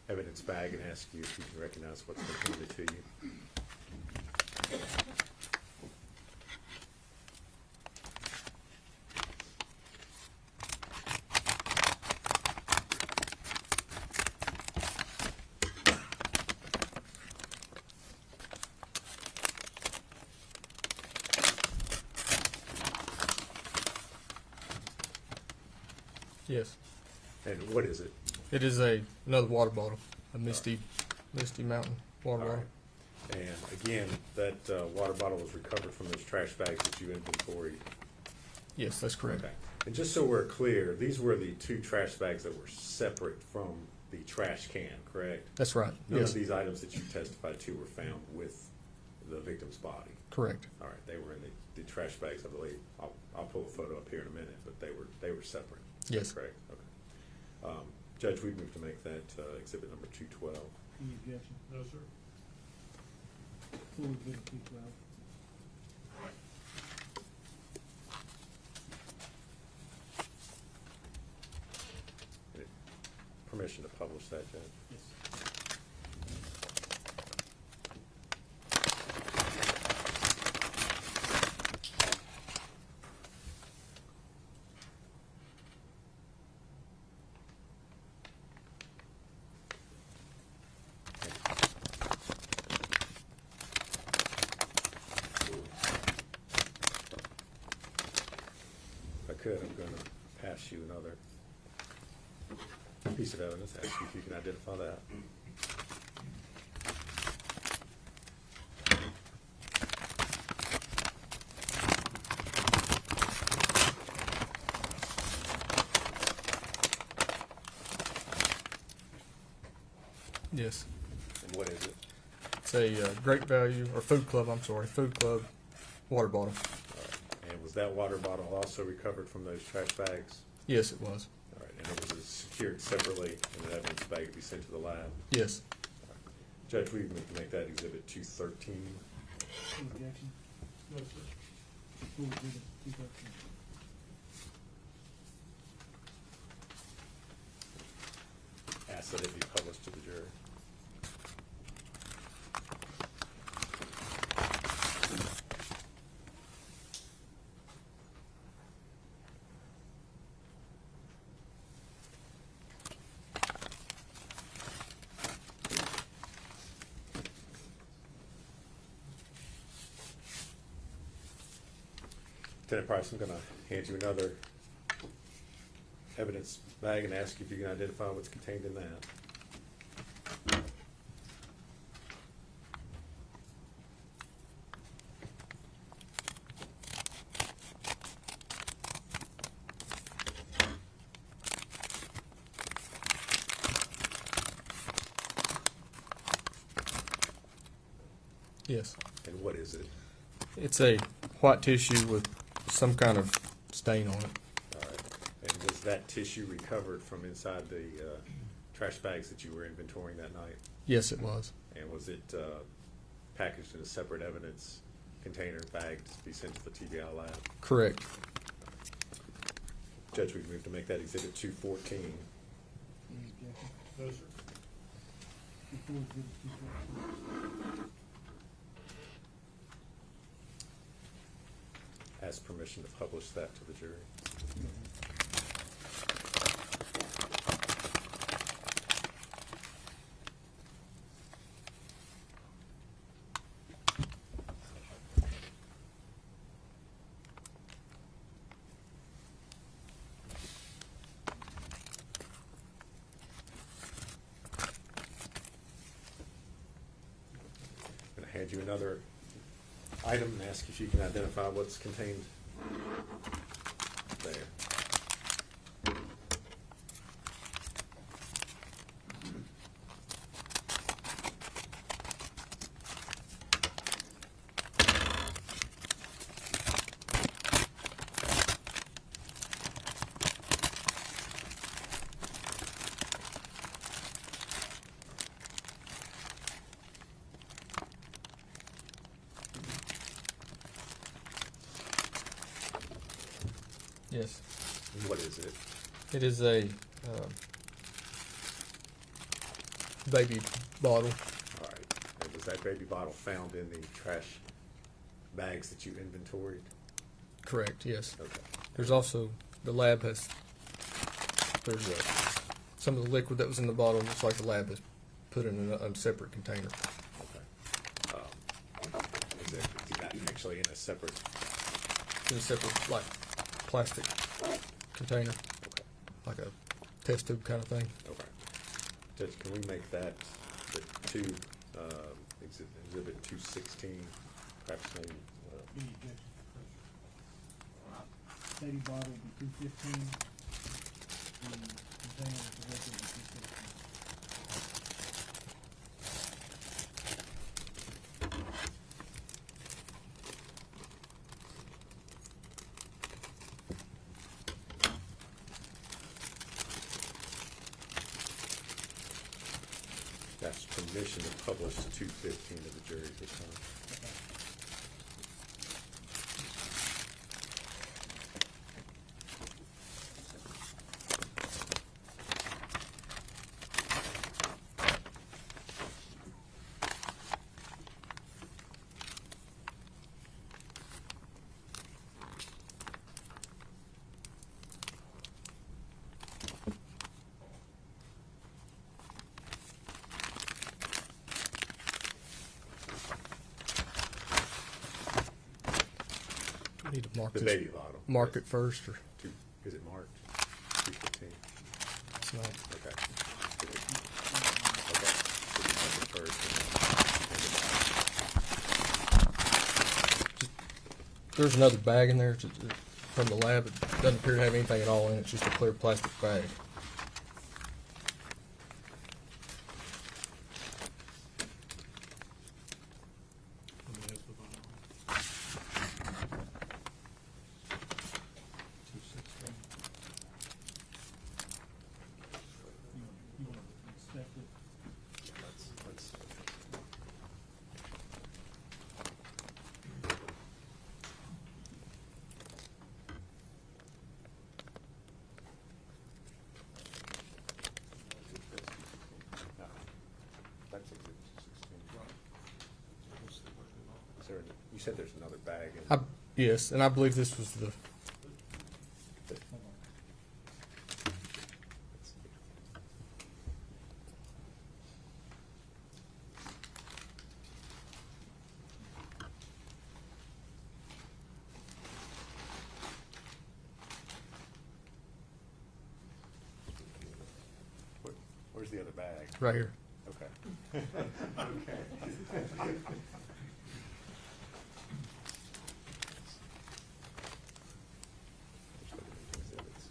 Speaker 6: evidence bag and ask you if you can recognize what's been handed to you.
Speaker 7: Yes.
Speaker 6: And what is it?
Speaker 7: It is another water bottle, a Misty Mountain water
Speaker 6: All
Speaker 7: bottle.
Speaker 6: right. And again, that water bottle was recovered from those trash bags that you inventoried.
Speaker 7: Yes, that's correct.
Speaker 6: Okay. And just so we're clear, these were the 2 trash bags that were separate from the trash can, correct?
Speaker 7: That's right.
Speaker 6: None
Speaker 7: Yes,
Speaker 6: of these items that you testified to were found with the victim's body.
Speaker 7: correct.
Speaker 6: All right, they were in the trash bags, I believe. I'll pull a photo up here in a minute, but they were separate.
Speaker 7: Yes.
Speaker 6: Correct. Okay. Judge, we move to make that exhibit number 212.
Speaker 4: Any objection?
Speaker 3: No, sir.
Speaker 4: Full exhibit, 212.
Speaker 6: Permission to publish that, Judge.
Speaker 4: Yes.
Speaker 6: If I could, I'm going to pass you another piece of evidence, ask you if you can identify that.
Speaker 7: Yes.
Speaker 6: And what is it?
Speaker 7: It's a Great Value, or Food Club water bottle.
Speaker 6: All right. And was that water bottle also recovered from those trash bags?
Speaker 7: Yes, it was.
Speaker 6: All right. And it was secured separately in an evidence bag to be sent to the lab?
Speaker 7: Yes.
Speaker 6: Judge, we move to make that exhibit 213.
Speaker 4: Any objection?
Speaker 3: No, sir.
Speaker 4: Full exhibit, 213.
Speaker 6: Ask that it be published to the jury. Lieutenant Price, I'm going to hand you another evidence bag and ask you if you can identify what's contained in that.
Speaker 7: Yes.
Speaker 6: And what is it?
Speaker 7: It's a white tissue with some kind of stain on it.
Speaker 6: All right. And was that tissue recovered from inside the trash bags that you were inventorying that night?
Speaker 7: Yes, it was.
Speaker 6: And was it packaged in a separate evidence container bag to be sent to the TBI lab?
Speaker 7: Correct.
Speaker 6: Judge, we've moved to make that exhibit 214.
Speaker 4: Any objection?
Speaker 3: No, sir.
Speaker 4: The full exhibit, 214.
Speaker 6: Ask permission to publish that to the jury. you another item and ask if you can identify what's contained there.
Speaker 7: Yes.
Speaker 6: What is it?
Speaker 7: It is a baby bottle.
Speaker 6: All right. And was that baby bottle found in the trash bags that you inventoried?
Speaker 7: Correct, yes.
Speaker 6: Okay.
Speaker 7: There's also, the lab has, some of the liquid that was in the bottle, looks like the lab has put in a separate container.
Speaker 6: Okay. Is that actually in a separate?
Speaker 7: In a separate, like, plastic container,
Speaker 6: Okay.
Speaker 7: like a test tube kind of thing.
Speaker 6: Okay. Judge, can we make that the exhibit 216, perhaps maybe?
Speaker 4: Any objection? Baby bottle will be 215. The container is directly 216.
Speaker 6: That's permission to publish 215 to the jury at this time.
Speaker 7: Need to mark
Speaker 6: The
Speaker 7: this,
Speaker 6: baby bottle.
Speaker 7: mark it first, or
Speaker 6: Is it marked? 215.
Speaker 7: it's not.
Speaker 6: Okay. Okay. So we mark it first and
Speaker 7: There's another bag in there from the lab. It doesn't appear to have anything at all in it. It's just a clear plastic bag.
Speaker 3: Let me ask the bottom. 216.
Speaker 4: You want to inspect it?
Speaker 6: let's That's exhibit 216. Is there, you said there's another bag in
Speaker 7: Yes, and I believe this was the.
Speaker 4: Hold on.
Speaker 6: Where's the other bag?
Speaker 7: Right here.
Speaker 6: Okay. Okay. Just looking at the exhibits.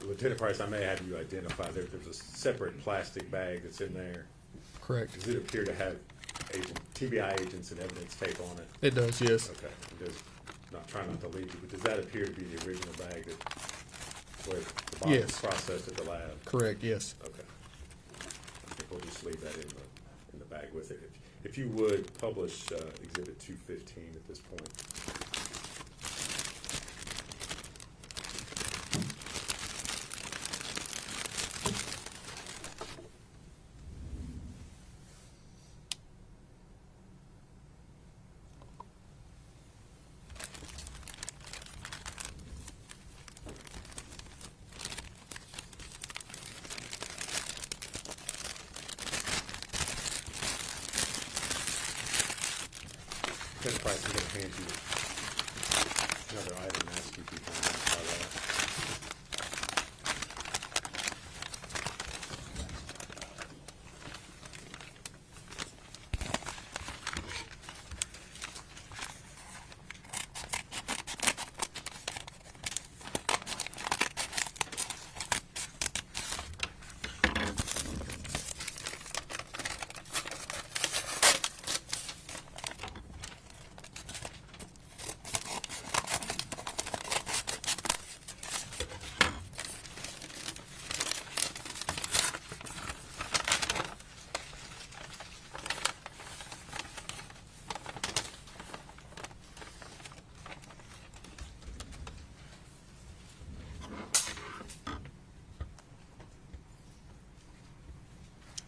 Speaker 6: Lieutenant Price, I may have you identify, there's a separate plastic bag that's in there.
Speaker 7: Correct.
Speaker 6: Does it appear to have TBI agents and evidence tape on it?
Speaker 7: It does, yes.
Speaker 6: Okay, not trying not to lead you, but does that appear to be the original bag that, where the bottle was
Speaker 7: Yes.
Speaker 6: processed at the lab?
Speaker 7: Correct, yes.
Speaker 6: Okay. I think we'll just leave that in the bag with it. If you would, publish Exhibit 215 at this point.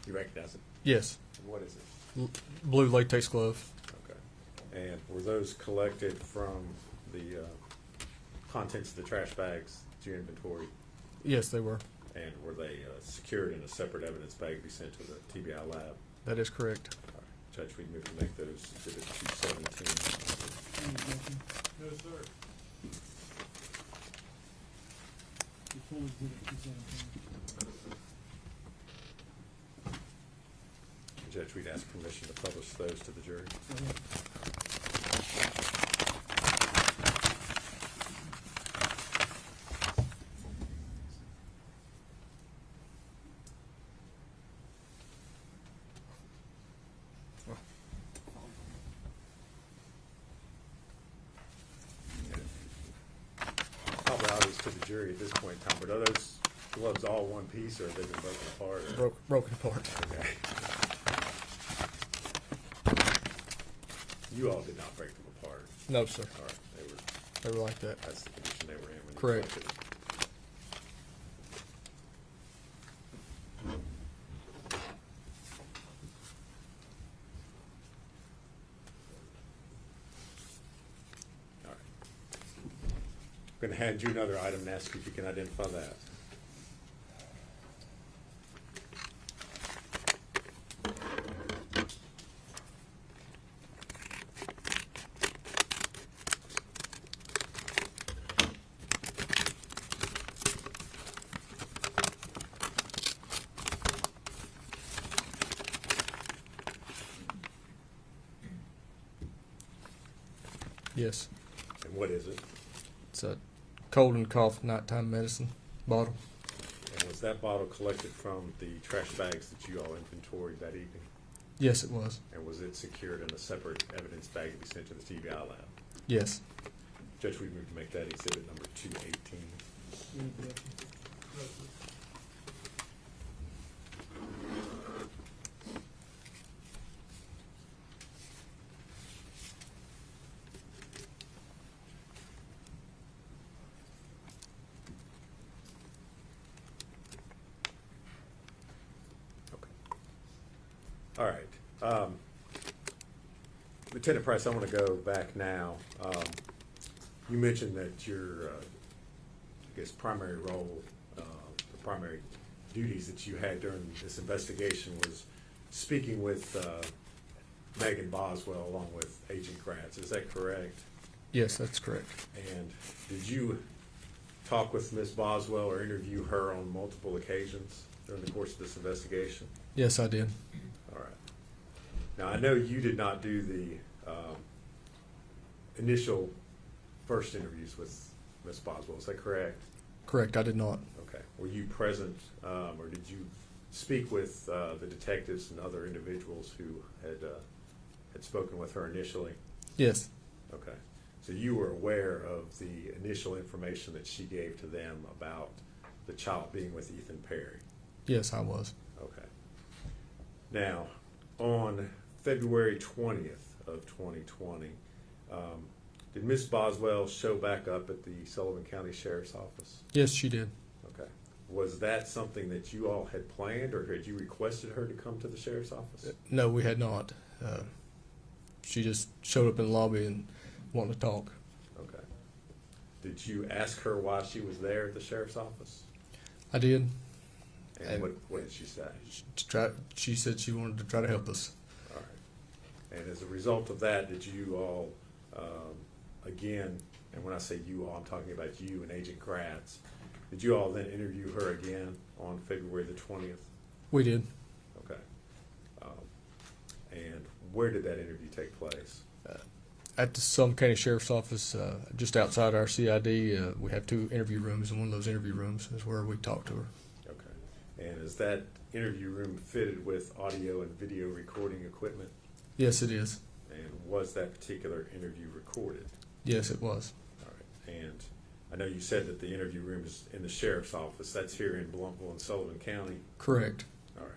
Speaker 6: You recognize it?
Speaker 7: Yes.
Speaker 6: And what is it?
Speaker 7: Blue latex glove.
Speaker 6: Okay. And were those collected from the contents of the trash bags that you inventory?
Speaker 7: Yes, they were.
Speaker 6: And were they secured in a separate evidence bag to be sent to the TBI lab?
Speaker 7: That is correct.
Speaker 6: All right. Judge, we move to make those exhibit 217.
Speaker 4: Any objection?
Speaker 5: No, sir.
Speaker 4: Before we get it, 217.
Speaker 6: Judge, we'd ask permission to publish those to the jury.
Speaker 4: Go ahead.
Speaker 6: Probably obvious to the jury at this point in time, but are those gloves all one piece, or have they been broken apart? Or?
Speaker 7: Broken apart.
Speaker 6: Okay. You all did not break them apart.
Speaker 7: No, sir.
Speaker 6: All right,
Speaker 7: They were like that.
Speaker 6: that's the condition they were in when you
Speaker 7: Correct.
Speaker 6: collected them. All right. I'm going to hand you another item and ask you if you can identify that.
Speaker 7: Yes.
Speaker 6: And what is it?
Speaker 7: It's a cold and cough nighttime medicine bottle.
Speaker 6: And was that bottle collected from the trash bags that you all inventoried that evening?
Speaker 7: Yes, it was.
Speaker 6: And was it secured in a separate evidence bag to be sent to the TBI lab?
Speaker 7: Yes.
Speaker 6: Judge, we move to make that exhibit number 218.
Speaker 4: Any objection?
Speaker 5: No, sir.
Speaker 6: Okay. All right. Lieutenant Price, I want to go back now. You mentioned that your, I guess, primary role, the primary duties that you had during this investigation was speaking with Megan Boswell along with Agent Gratz. Is that correct?
Speaker 7: Yes, that's correct.
Speaker 6: And did you talk with Ms. Boswell or interview her on multiple occasions during the course of this investigation?
Speaker 7: Yes, I did.
Speaker 6: All right. Now, I know you did not do the initial first interviews with Ms. Boswell. Is that correct?
Speaker 7: Correct, I did not.
Speaker 6: Okay. Were you present, or did you speak with the detectives and other individuals who had spoken with her initially?
Speaker 7: Yes.
Speaker 6: Okay. So you were aware of the initial information that she gave to them about the child being with Ethan Perry?
Speaker 7: Yes, I was.
Speaker 6: Okay. Now, on February 20th of 2020, did Ms. Boswell show back up at the Sullivan County Sheriff's Office?
Speaker 7: Yes, she did.
Speaker 6: Okay. Was that something that you all had planned, or had you requested her to come to the Sheriff's Office?
Speaker 7: No, we had not. She just showed up in the lobby and wanted to talk.
Speaker 6: Okay. Did you ask her why she was there at the Sheriff's Office?
Speaker 7: I did.
Speaker 6: And what did she say?
Speaker 7: She said she wanted to try to help us.
Speaker 6: All right. And as a result of that, did you all, again, and when I say you all, I'm talking about you and Agent Gratz, did you all then interview her again on February the 20th?
Speaker 7: We did.
Speaker 6: Okay. And where did that interview take place?
Speaker 7: At the Sullivan County Sheriff's Office, just outside our CID, we have 2 interview rooms, and one of those interview rooms is where we talked to her.
Speaker 6: Okay. And is that interview room fitted with audio and video recording equipment?
Speaker 7: Yes, it is.
Speaker 6: And was that particular interview recorded?
Speaker 7: Yes, it was.
Speaker 6: All right. And I know you said that the interview room is in the Sheriff's Office. That's here in Blumpville and Sullivan County.
Speaker 7: Correct.
Speaker 6: All right.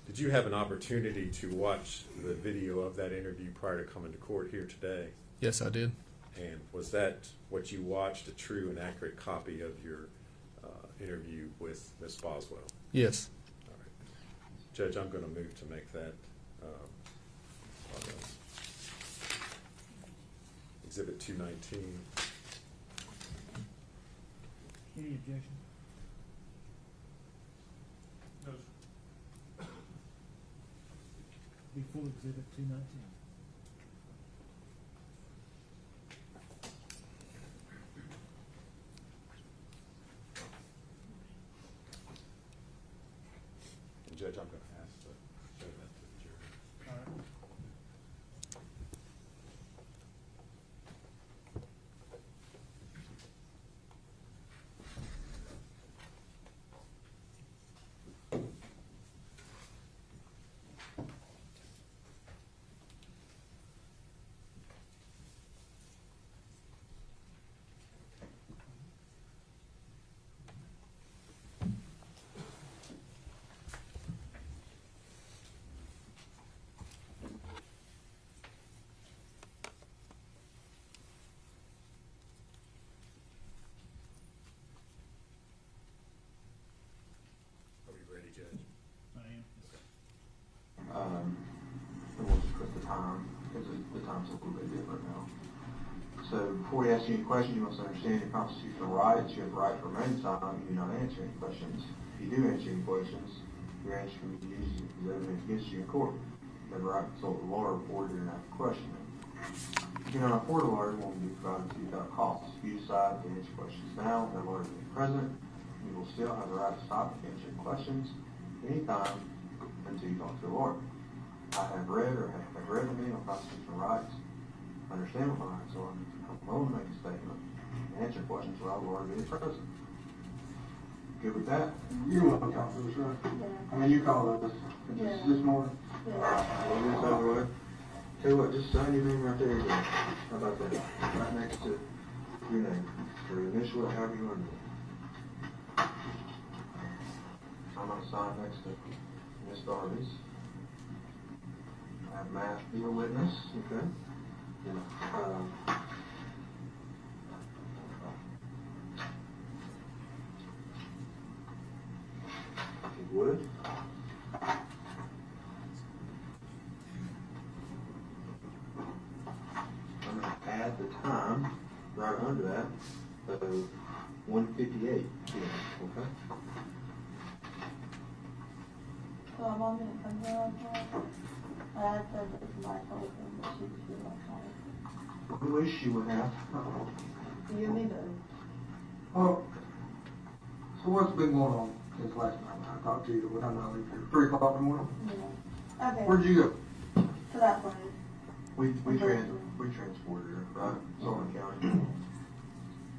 Speaker 6: Did you have an opportunity to watch the video of that interview prior to coming to court here today?
Speaker 7: Yes, I did.
Speaker 6: And was that what you watched, a true and accurate copy of your interview with Ms. Boswell?
Speaker 7: Yes.
Speaker 6: All right. Judge, I'm gonna move to make that, Exhibit 219.
Speaker 4: Any objection?
Speaker 5: No,
Speaker 4: Be full exhibit 219.
Speaker 6: And Judge, I'm gonna ask to show that to the jury.
Speaker 4: All right.
Speaker 6: Are we ready, Judge?
Speaker 4: I am.
Speaker 8: And we'll just put the time, because the time's a little bit different now. So before we ask you any questions, you must understand your constitutional rights. You have the right to remain silent. You do not answer any questions. If you do answer any questions, your answer can be used as evidence against you in court. You have the right to consult the lawyer before during after questioning. If you cannot afford a lawyer, one will be provided to you without cost. If you decide to answer questions now, and the lawyer is present, you will still have the right to stop answering questions anytime until you talk to a lawyer. I have read or have read the manual constitutional rights. I understand what my rights are. I'm willing to make a statement and answer questions while the lawyer is present. Good with that?
Speaker 9: You want to talk to us, right?
Speaker 10: Yeah.
Speaker 9: I mean, you called us
Speaker 10: Yeah.
Speaker 9: this morning.
Speaker 10: Yeah.
Speaker 8: Well, this over with. Tell you what, just sign your name right there again. How about that? Right next to your name. Or initial it, however you want to do it. I'm going to sign next to Miss Darby's. I have Matt be a witness, okay? And, if you would. I'm going to add the time right under that, so 1:58 p.m., okay?
Speaker 10: So I'm on minute come here on time. I said that to my husband, but she was here on time.
Speaker 8: I wish you would have.
Speaker 10: You and me both.
Speaker 9: Oh, so what's been going on since last night when I talked to you? What time did I leave here? 3 o'clock in the morning?
Speaker 10: Yeah. Okay.
Speaker 9: Where'd you go?
Speaker 10: To that place.
Speaker 8: We transported her, right? Sullivan County.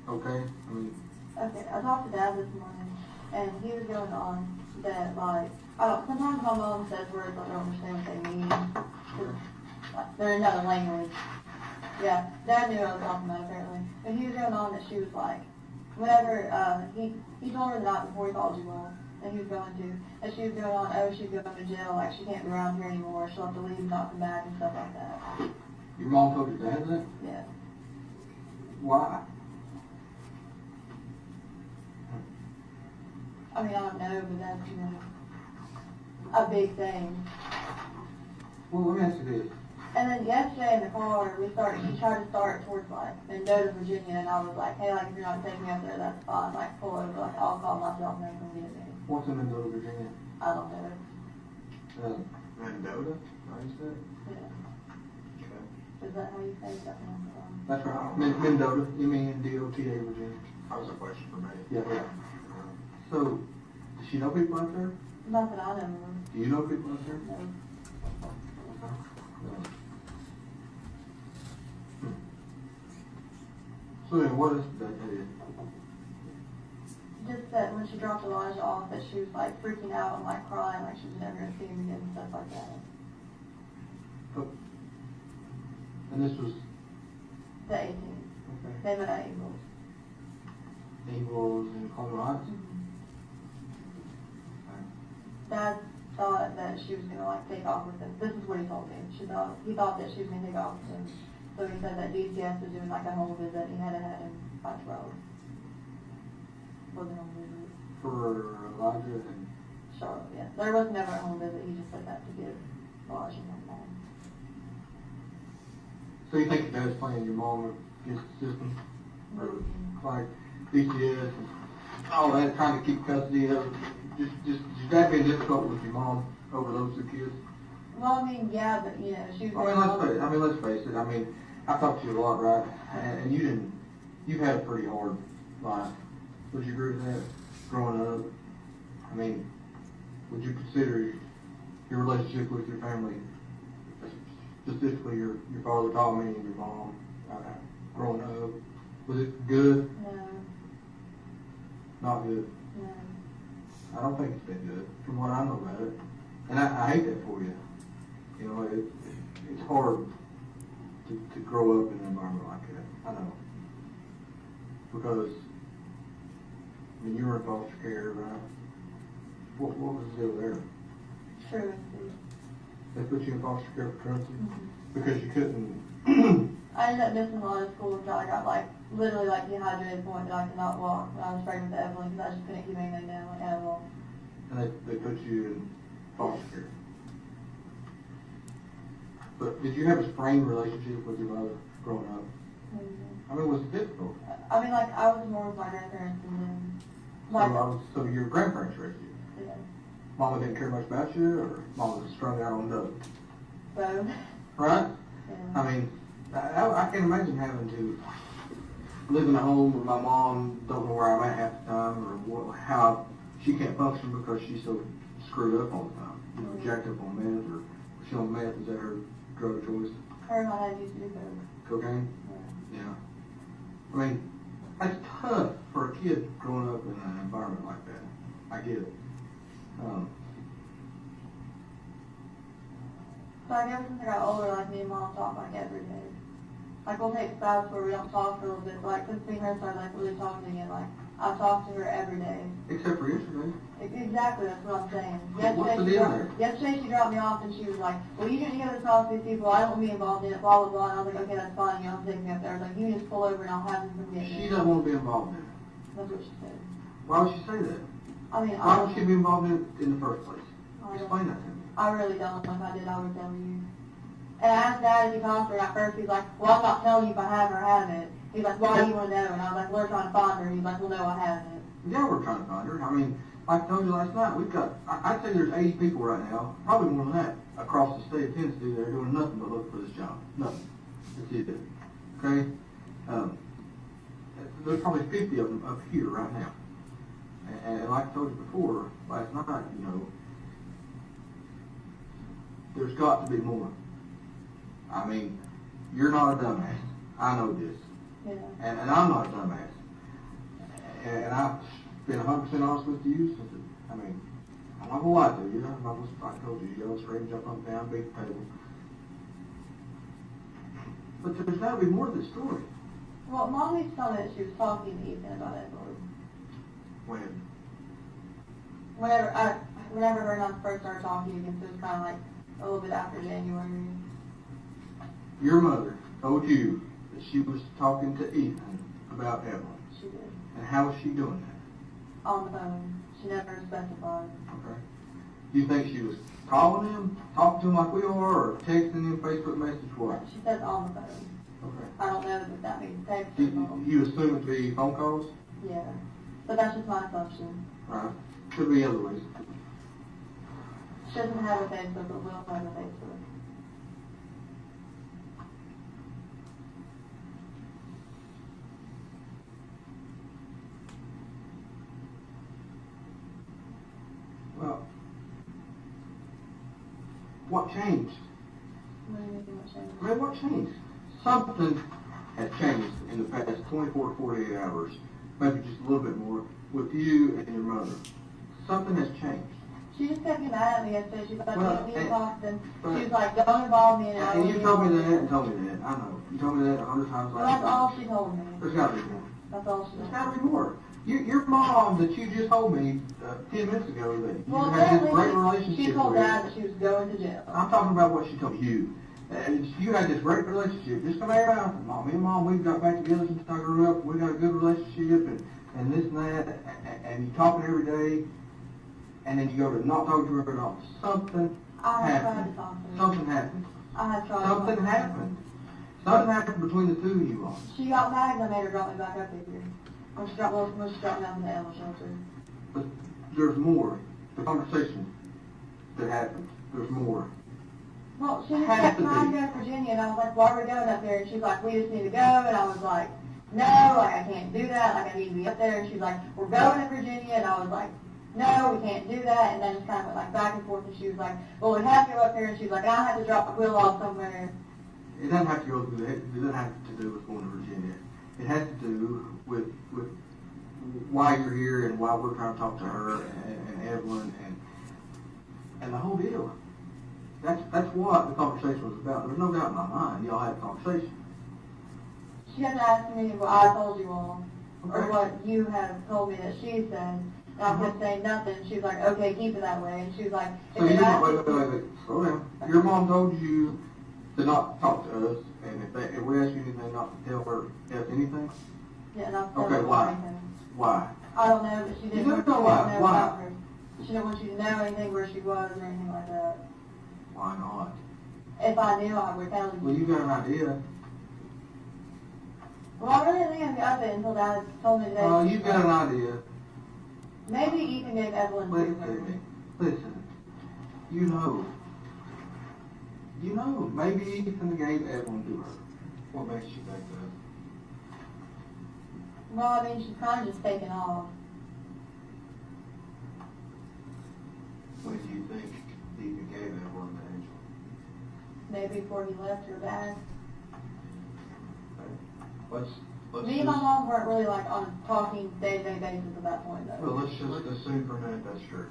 Speaker 9: Okay, I mean,
Speaker 10: Okay, I talked to Dad this morning, and he was going on that, like, sometimes my mom says words I don't understand what they mean. 'Cause, like, they're in another language. Yeah, Dad knew what I was talking about, apparently. But he was going on that she was like, whenever, he told her the night before he called you all, and he was going to, and she was going on, oh, she's going to jail, like, she can't be around here anymore, she'll have to leave and not come back and stuff like that.
Speaker 9: your mom told your dad that?
Speaker 10: Yeah.
Speaker 9: Why?
Speaker 10: I mean, I don't know, but that's, a big thing.
Speaker 9: Well, let me ask you this.
Speaker 10: And then yesterday in the car, she tried to start towards like Mendota, Virginia, and I was like, hey, like if you're not taking me up there, that's fine. Like pull over, like I'll call myself and they can get me.
Speaker 9: What's in Mendota, Virginia?
Speaker 10: I don't know.
Speaker 8: Mendota, how you say it?
Speaker 10: Yeah.
Speaker 8: Okay.
Speaker 10: Is that how you say that?
Speaker 9: That's right. Mendota, M-E-N-D-O-T-A, Virginia.
Speaker 8: That was a question for me.
Speaker 9: Yeah, yeah. So, does she know people out there?
Speaker 10: Not that I know.
Speaker 9: Do you know people out there?
Speaker 10: No.
Speaker 9: So then what is that did?
Speaker 10: Just that when she dropped Elijah off, that she was like freaking out and like crying, like she was never gonna see him again and stuff like that.
Speaker 9: Oh. And this was,
Speaker 10: The 18th.
Speaker 9: okay,
Speaker 10: They met at Eagles.
Speaker 9: he was in Colorado.
Speaker 10: Dad thought that she was gonna like take off with him. This is what he told me. He thought that she was gonna take off with him. So he said that DCS was doing like a home visit. He had him by 12 for the home visit.
Speaker 9: For Elijah, and
Speaker 10: Charlotte, yeah. There was never a home visit, he just said that to give lodging on that.
Speaker 9: So you think it does play in your mom against the system? Or like DCS and all that, trying to keep custody of it? Just that been difficult with your mom over those two kids?
Speaker 10: Well, I mean, yeah, but, you know, she was...
Speaker 9: let's face it. I mean, I talked to you a lot, right? And you've had a pretty hard life. Would you agree with that, growing up? I mean, would you consider your relationship with your family, specifically your father, Tommy, and your mom, growing up, was it good?
Speaker 10: No.
Speaker 9: Not good?
Speaker 10: No.
Speaker 9: I don't think it's been good, from what I know about it. And I hate that for you. You know, it's hard to grow up in an environment like that. I know. Because, I mean, you were in foster care, right? What was the deal there?
Speaker 10: Truancy.
Speaker 9: They put you in foster care for truancy?
Speaker 10: Mm-hmm.
Speaker 9: Because you couldn't...
Speaker 10: I ended up missing a lot of school until I got, literally, dehydrated to the point that I could not walk when I was pregnant with Evelyn, because I just couldn't keep anything down, at all.
Speaker 9: And they put you in foster care. But did you have a strained relationship with your mother growing up?
Speaker 10: Mm-hmm.
Speaker 9: I mean, was it difficult?
Speaker 10: I mean, I was more with my grandparents than them.
Speaker 9: So your grandparents raised you?
Speaker 10: Yeah.
Speaker 9: Mama didn't care much about you, or Mama was strung out on dope?
Speaker 10: Both.
Speaker 9: Right?
Speaker 10: Yeah.
Speaker 9: I mean, I can't imagine having to live in a home with my mom, don't know where I'm at half the time, or how she can't function because she's so screwed up all the time. You know, jacked up on meth, or she on meth, is that her drug of choice?
Speaker 10: Her and my dad used to do coke.
Speaker 9: Cocaine?
Speaker 10: Yeah.
Speaker 9: Yeah. I mean, that's tough for a kid growing up in an environment like that. I get it.
Speaker 10: So ever since I got older, me and Mom talk every day. We'll take spouts where we don't talk for a little bit, but since me and her started really talking again, I talk to her every day.
Speaker 9: Except for yesterday.
Speaker 10: Exactly, that's what I'm saying.
Speaker 9: What's the deal there?
Speaker 10: Yesterday she dropped me off and she was like, well, you didn't get to talk to these people, I don't want to be involved in it, blah, blah, blah. And I was like, okay, that's fine, I'm taking me up there. I was like, you can just pull over and I'll have them come get me.
Speaker 9: She doesn't want to be involved in it.
Speaker 10: That's what she said.
Speaker 9: Why would she say that?
Speaker 10: I mean,
Speaker 9: Why would she be involved in it in the first place? Explain that to me.
Speaker 10: I really don't. If I did, I would tell you. And I asked Dad if he talked to her at first. He's like, well, I'm not telling you if I have or haven't. He's like, why do you want to know? And I was like, we're trying to find her. He's like, well, no, I haven't.
Speaker 9: Yeah, we're trying to find her. I mean, like I told you last night, we've got, I'd say there's 80 people right now, probably more than that, across the state of Tennessee that are doing nothing but look for this job. Nothing. That's it. Okay? There's probably 50 of them up here right now. And like I told you before, last night, you know, there's got to be more. I mean, you're not a dumbass. I know this.
Speaker 10: Yeah.
Speaker 9: And I'm not a dumbass. And I've been 100% honest with you since, I'm not going to lie to you. I told you, yell, scream, jump up and down, beat the table. But there's got to be more to this story.
Speaker 10: Well, Mom used to tell me that she was talking to Ethan about Evelyn.
Speaker 9: When?
Speaker 10: Whenever her and I first started talking again, so it was kind of a little bit after January.
Speaker 9: Your mother told you that she was talking to Ethan about Evelyn.
Speaker 10: She did.
Speaker 9: And how was she doing that?
Speaker 10: On the phone. She never specified.
Speaker 9: Okay. Do you think she was calling him, talking to him like we are, or texting him, Facebook message, what?
Speaker 10: She says on the phone.
Speaker 9: Okay.
Speaker 10: I don't know if that means text or phone.
Speaker 9: You assume it to be phone calls?
Speaker 10: Yeah. But that's just my assumption.
Speaker 9: Right. Could be other ways.
Speaker 10: She doesn't have a Facebook, but will have a Facebook.
Speaker 9: Well, what changed?
Speaker 10: What do you mean what changed?
Speaker 9: I mean, what changed? Something has changed in the past 24 to 48 hours, maybe just a little bit more, with you and your mother. Something has changed.
Speaker 10: She just kept getting mad at me yesterday. She was like,
Speaker 9: Well,
Speaker 10: me and talk to them. She was like, don't involve me in it. I
Speaker 9: And
Speaker 10: won't
Speaker 9: you
Speaker 10: be
Speaker 9: told me
Speaker 10: involved in
Speaker 9: that
Speaker 10: it.
Speaker 9: and told me that. I know. You told me that 100 times
Speaker 10: Well,
Speaker 9: last
Speaker 10: that's
Speaker 9: night.
Speaker 10: all she told me.
Speaker 9: There's got to be more.
Speaker 10: That's all she
Speaker 9: There's
Speaker 10: told
Speaker 9: got
Speaker 10: me.
Speaker 9: to be more. Your mom that you just told me 10 minutes ago that you
Speaker 10: Well,
Speaker 9: had this great
Speaker 10: apparently,
Speaker 9: relationship
Speaker 10: she told
Speaker 9: with.
Speaker 10: Dad that she was going to jail.
Speaker 9: I'm talking about what she told you. You had this great relationship. Just come here out. Me and Mom, we got back together since I grew up. We got a good relationship and this and that. And you talking every day. and then you go to not talk to her at all. Something
Speaker 10: I had tried
Speaker 9: happened.
Speaker 10: to talk to her.
Speaker 9: Something happened.
Speaker 10: I had tried.
Speaker 9: Something happened. Something happened between the two of you all.
Speaker 10: She got mad and I made her drop me back up here. When she dropped me off in the animal shelter.
Speaker 9: But there's more. The conversation that happened. There's more.
Speaker 10: Well, she just kept trying to go to Virginia, and I was like, why are we going up there? And she's like, we just need to go. And I was like, no, like, I can't do that. Like, I need to be up there. And she's like, we're going to Virginia. And I was like, no, we can't do that. And then just kind of went like back and forth. And she was like, well, we have to go up there. And she's like, I have to drop Will off somewhere.
Speaker 9: It doesn't have to go through. It doesn't have to do with going to Virginia. It has to do with why you're here and why we're trying to talk to her and Evelyn and the whole deal. That's what the conversation was about. There's no doubt in my mind. Y'all had a conversation.
Speaker 10: She had to ask me what I told you all, or
Speaker 9: Okay.
Speaker 10: what you have told me that she said. And I kept saying nothing. She was like, okay, keep it that way. And she was like,
Speaker 9: So
Speaker 10: if
Speaker 9: you
Speaker 10: they ask you,
Speaker 9: wait. Slow down. Your mom told you to not talk to us, and if we ask you anything, not to tell her anything.
Speaker 10: yeah, and I'll tell
Speaker 9: Okay,
Speaker 10: her
Speaker 9: why?
Speaker 10: anything.
Speaker 9: Why?
Speaker 10: I don't know, but she didn't
Speaker 9: You
Speaker 10: want
Speaker 9: don't
Speaker 10: you
Speaker 9: know
Speaker 10: to
Speaker 9: why.
Speaker 10: know
Speaker 9: Why?
Speaker 10: about her. She didn't want you to know anything where she was or anything like that.
Speaker 9: Why not?
Speaker 10: If I knew, I would tell
Speaker 9: Well,
Speaker 10: you.
Speaker 9: you got an idea.
Speaker 10: Well, I really didn't think of it until Dad told me today.
Speaker 9: You got an idea.
Speaker 10: Maybe Ethan gave Evelyn to
Speaker 9: Listen
Speaker 10: her.
Speaker 9: to me. Listen. You know. Maybe Ethan gave Evelyn to her. What makes you think that?
Speaker 10: Well, I mean, she's kind of just taken off.
Speaker 9: When do you think Ethan gave Evelyn to Angel?
Speaker 10: Maybe before he left her back.
Speaker 9: Let's
Speaker 10: Me and my mom weren't really like on a talking day-to-day basis at that point, though.
Speaker 9: Well, let's just assume for a minute that's true.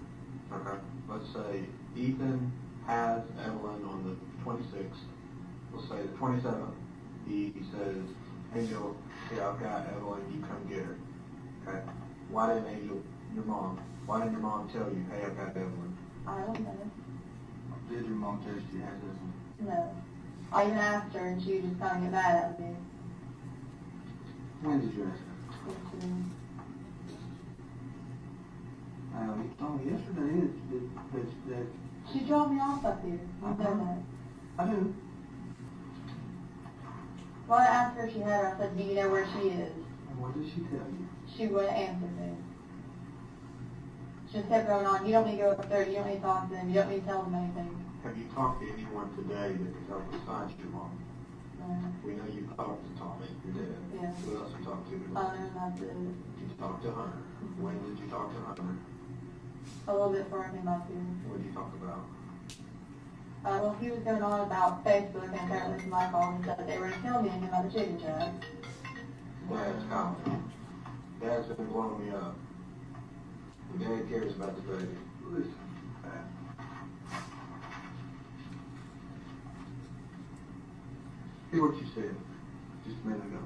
Speaker 9: Okay. Let's say Ethan has Evelyn on the 26th. We'll say the 27th. He says, Angel, yeah, I've got Evelyn, you come get her. Okay. Why didn't Angel, why didn't your mom tell you, hey, I've got Evelyn?
Speaker 10: I don't know.
Speaker 9: Did your mom tell you she has Evelyn?
Speaker 10: No. I even asked her, and she just kind of get mad at me.
Speaker 9: When did you ask her? You told me yesterday that
Speaker 10: She dropped me off up here. You know that.
Speaker 9: I do.
Speaker 10: Well, I asked her if she had her. I said, do you know where she is?
Speaker 9: And what did she tell you?
Speaker 10: She wouldn't answer me. She just kept going on. You don't need to go up there. You don't need to talk to them. You don't need to tell them anything.
Speaker 9: Have you talked to anyone today that could help besides your mom?
Speaker 10: No.
Speaker 9: We know you talked to Tommy, your dad.
Speaker 10: Yeah.
Speaker 9: Who else you talked to?
Speaker 10: That's it.
Speaker 9: You talked to Hunter. When did you talk to Hunter?
Speaker 10: A little bit before I came up here.
Speaker 9: What did you talk about?
Speaker 10: Well, he was going on about Facebook, and apparently somebody called and said that they were going to kill me and him at the chicken shack.
Speaker 9: Dad's calling. Dad's been blowing me up. The dad cares about the baby. Listen, Dad. Hear what you said just a minute ago.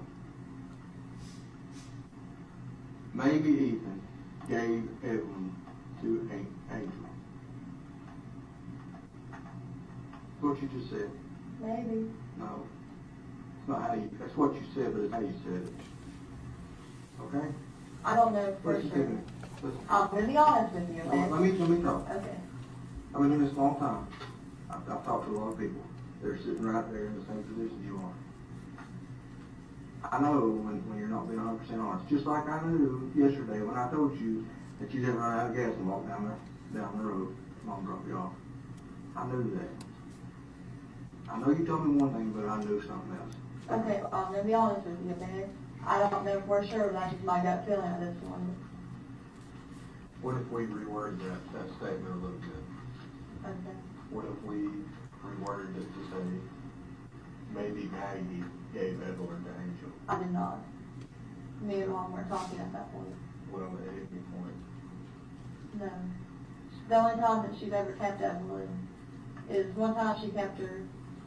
Speaker 9: Maybe Ethan gave Evelyn to Angel. What you just said.
Speaker 10: Maybe.
Speaker 9: No. It's not how you, that's what you said, but it's how you said it. Okay?
Speaker 10: I don't know for
Speaker 9: Listen to
Speaker 10: sure.
Speaker 9: me. Listen.
Speaker 10: I'm going to be honest with you, okay?
Speaker 9: Let me talk.
Speaker 10: Okay.
Speaker 9: I've been doing this a long time. I've talked to a lot of people. They're sitting right there in the same position you are. I know when you're not being 100% honest. Just like I knew yesterday when I told you that you didn't run out of gas and walk down the road. Mom dropped you off. I knew that. I know you told me one thing, but I knew something else.
Speaker 10: Okay, well, I'm going to be honest with you, okay? I don't know for sure, but that's just my gut feeling at this point.
Speaker 9: What if we reworded that statement a little bit?
Speaker 10: Okay.
Speaker 9: What if we reworded it to say, maybe Maggie gave Evelyn to Angel?
Speaker 10: I did not. Me and Mom weren't talking at that point.
Speaker 9: Well, it hit me point.
Speaker 10: No. The only time that she's ever kept Evelyn is one time she kept her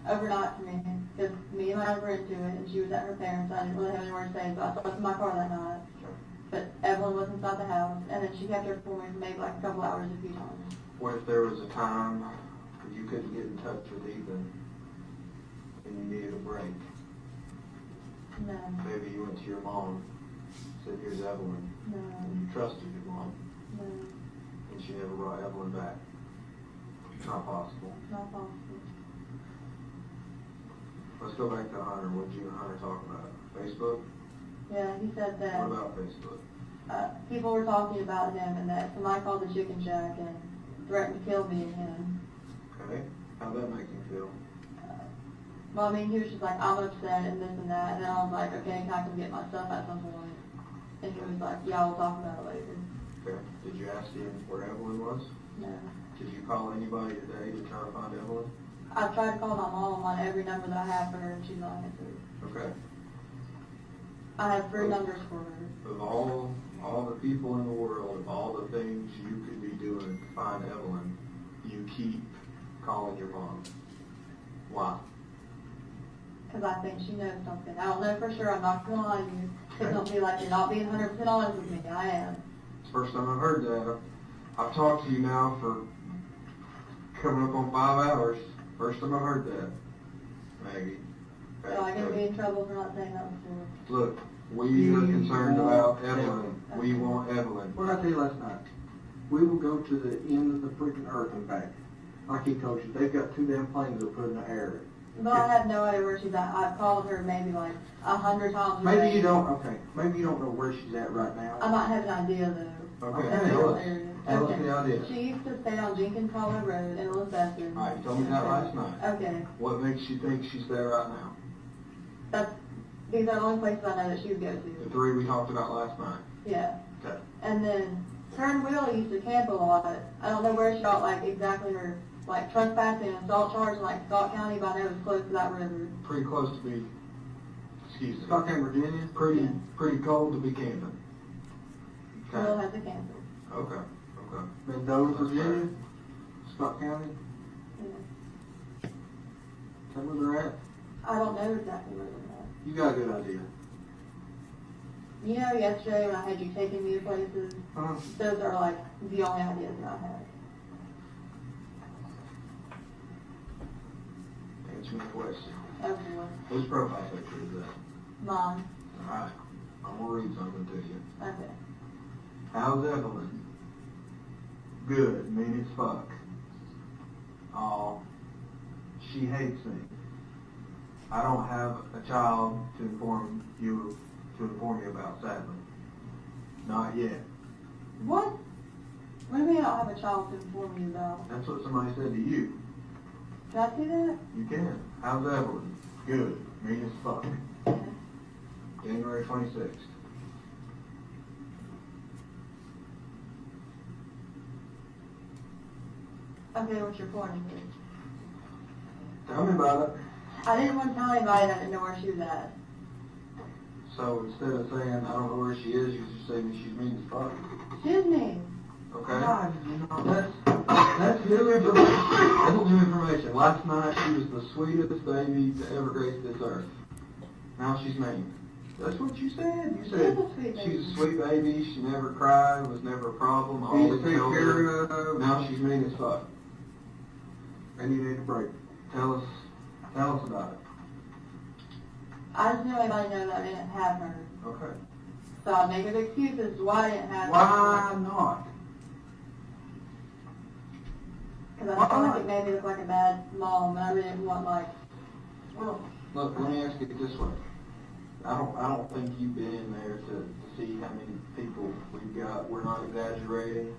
Speaker 10: overnight for me, because me and my were into it, and she was at her parents'. I didn't really have anywhere to stay, so I slept in my car that night.
Speaker 9: Okay.
Speaker 10: But Evelyn was inside the house, and then she kept her for me for maybe like a couple hours a few times.
Speaker 9: What if there was a time where you couldn't get in touch with Ethan and you needed a break?
Speaker 10: No.
Speaker 9: Maybe you went to your mom, said, here's Evelyn,
Speaker 10: No.
Speaker 9: and you trusted your mom.
Speaker 10: No.
Speaker 8: and she never brought Evelyn back. It's not possible.
Speaker 10: Not possible.
Speaker 8: Let's go back to Hunter. What did you and Hunter talk about? Facebook?
Speaker 10: Yeah, he said that.
Speaker 8: What about Facebook?
Speaker 10: People were talking about him and that somebody called the Chicken Shack and threatened to kill me and him.
Speaker 8: Okay. How'd that make you feel?
Speaker 10: Well, I mean, he was just like, I'm upset and this and that. And then I was like, okay, can I come get my stuff at some point? And he was like, yeah, we'll talk about it later.
Speaker 8: Okay. Did you ask him where Evelyn was?
Speaker 10: No.
Speaker 8: Did you call anybody today to try to find Evelyn?
Speaker 10: I tried to call my mom on every number that I have for her and she's not answered.
Speaker 8: Okay.
Speaker 10: I have 3 numbers for her.
Speaker 8: Of all the people in the world, of all the things you could be doing to find Evelyn, you keep calling your mom. Why?
Speaker 10: Because I think she knows something. I don't know for sure. I'm not going to lie to you. Please don't be like, you're not being 100% honest with me. I am.
Speaker 8: It's the first time I've heard that. I've talked to you now for coming up on 5 hours. First time I've heard that, Maggie.
Speaker 10: So I can be in trouble for not saying that before.
Speaker 8: Look, we are concerned about Evelyn. We want Evelyn.
Speaker 9: What did I tell you last night? We will go to the end of the freaking earth and back. Like he told you, they've got 2 damn planes that are put in the air.
Speaker 10: But I have no idea where she's at. I've called her maybe like 100 times a day.
Speaker 9: Maybe you don't, okay, maybe you don't know where she's at right now.
Speaker 10: I might have an idea though.
Speaker 8: Okay,
Speaker 10: That's
Speaker 8: tell
Speaker 10: the
Speaker 8: us.
Speaker 10: area.
Speaker 8: Tell us the idea.
Speaker 10: She used to stay on Jenkins Hollow Road in Elizabeth.
Speaker 8: All right, you told me that last night.
Speaker 10: Okay.
Speaker 8: What makes you think she's there right now?
Speaker 10: These are the only places I know that she would go
Speaker 8: The
Speaker 10: to.
Speaker 8: 3 we talked about last night.
Speaker 10: Yeah.
Speaker 8: Okay.
Speaker 10: And then her and Will used to camp a lot. I don't know where she got like exactly her like trespassing and assault charge in like Scott County, but I know it was close to that river.
Speaker 8: Pretty close to be, excuse me.
Speaker 9: Stockton, Virginia?
Speaker 8: Pretty cold to be camping.
Speaker 10: Will
Speaker 8: Okay.
Speaker 10: has a camper.
Speaker 8: Okay. Okay.
Speaker 9: Mendoza, Virginia? Scott County?
Speaker 10: Yeah.
Speaker 9: Tell me where they're at.
Speaker 10: I don't know exactly where they're at.
Speaker 8: You got a good idea.
Speaker 10: You know, yesterday when I had you taking me to places,
Speaker 9: Huh?
Speaker 10: those are like the only ideas that I have.
Speaker 8: Answer my question.
Speaker 10: Everyone.
Speaker 8: Whose profile picture is that?
Speaker 10: Mom.
Speaker 8: Alright. I'm gonna read something to you.
Speaker 10: Okay.
Speaker 8: How's Evelyn? Good, mean as fuck. Oh, she hates me. I don't have a child to inform you about, sadly. Not yet.
Speaker 10: What? What do you mean I don't have a child to inform you about?
Speaker 8: That's what somebody said to you.
Speaker 10: Can I see that?
Speaker 8: You can. How's Evelyn? Good, mean as fuck. January 26th.
Speaker 10: Okay, what's your point?
Speaker 8: Tell me about it.
Speaker 10: I didn't want to tell anybody that I didn't know where she was at.
Speaker 8: So instead of saying, I don't know where she is, you just say she's mean as fuck.
Speaker 10: She is mean.
Speaker 8: Okay?
Speaker 9: God, you know,
Speaker 8: That's new information. That's new information. Last night she was the sweetest baby to ever grace this earth. Now she's mean. That's what you said. You said
Speaker 10: She's a sweet baby.
Speaker 8: she's a sweet baby. She never cried. Was never a problem. Always
Speaker 9: take
Speaker 8: held
Speaker 9: care
Speaker 8: her.
Speaker 9: of.
Speaker 8: Now she's mean as fuck.
Speaker 9: And you need a break.
Speaker 8: Tell us about it.
Speaker 10: I just didn't want anybody to know that I didn't have her.
Speaker 8: Okay.
Speaker 10: So I make an excuse as to why I didn't have
Speaker 9: Why
Speaker 10: her.
Speaker 9: not?
Speaker 10: Because I feel like it made me look like a bad mom, and I really didn't want like.
Speaker 8: Well, look. Let me ask you this way. I don't think you've been in there to see how many people we've got. We're not exaggerating.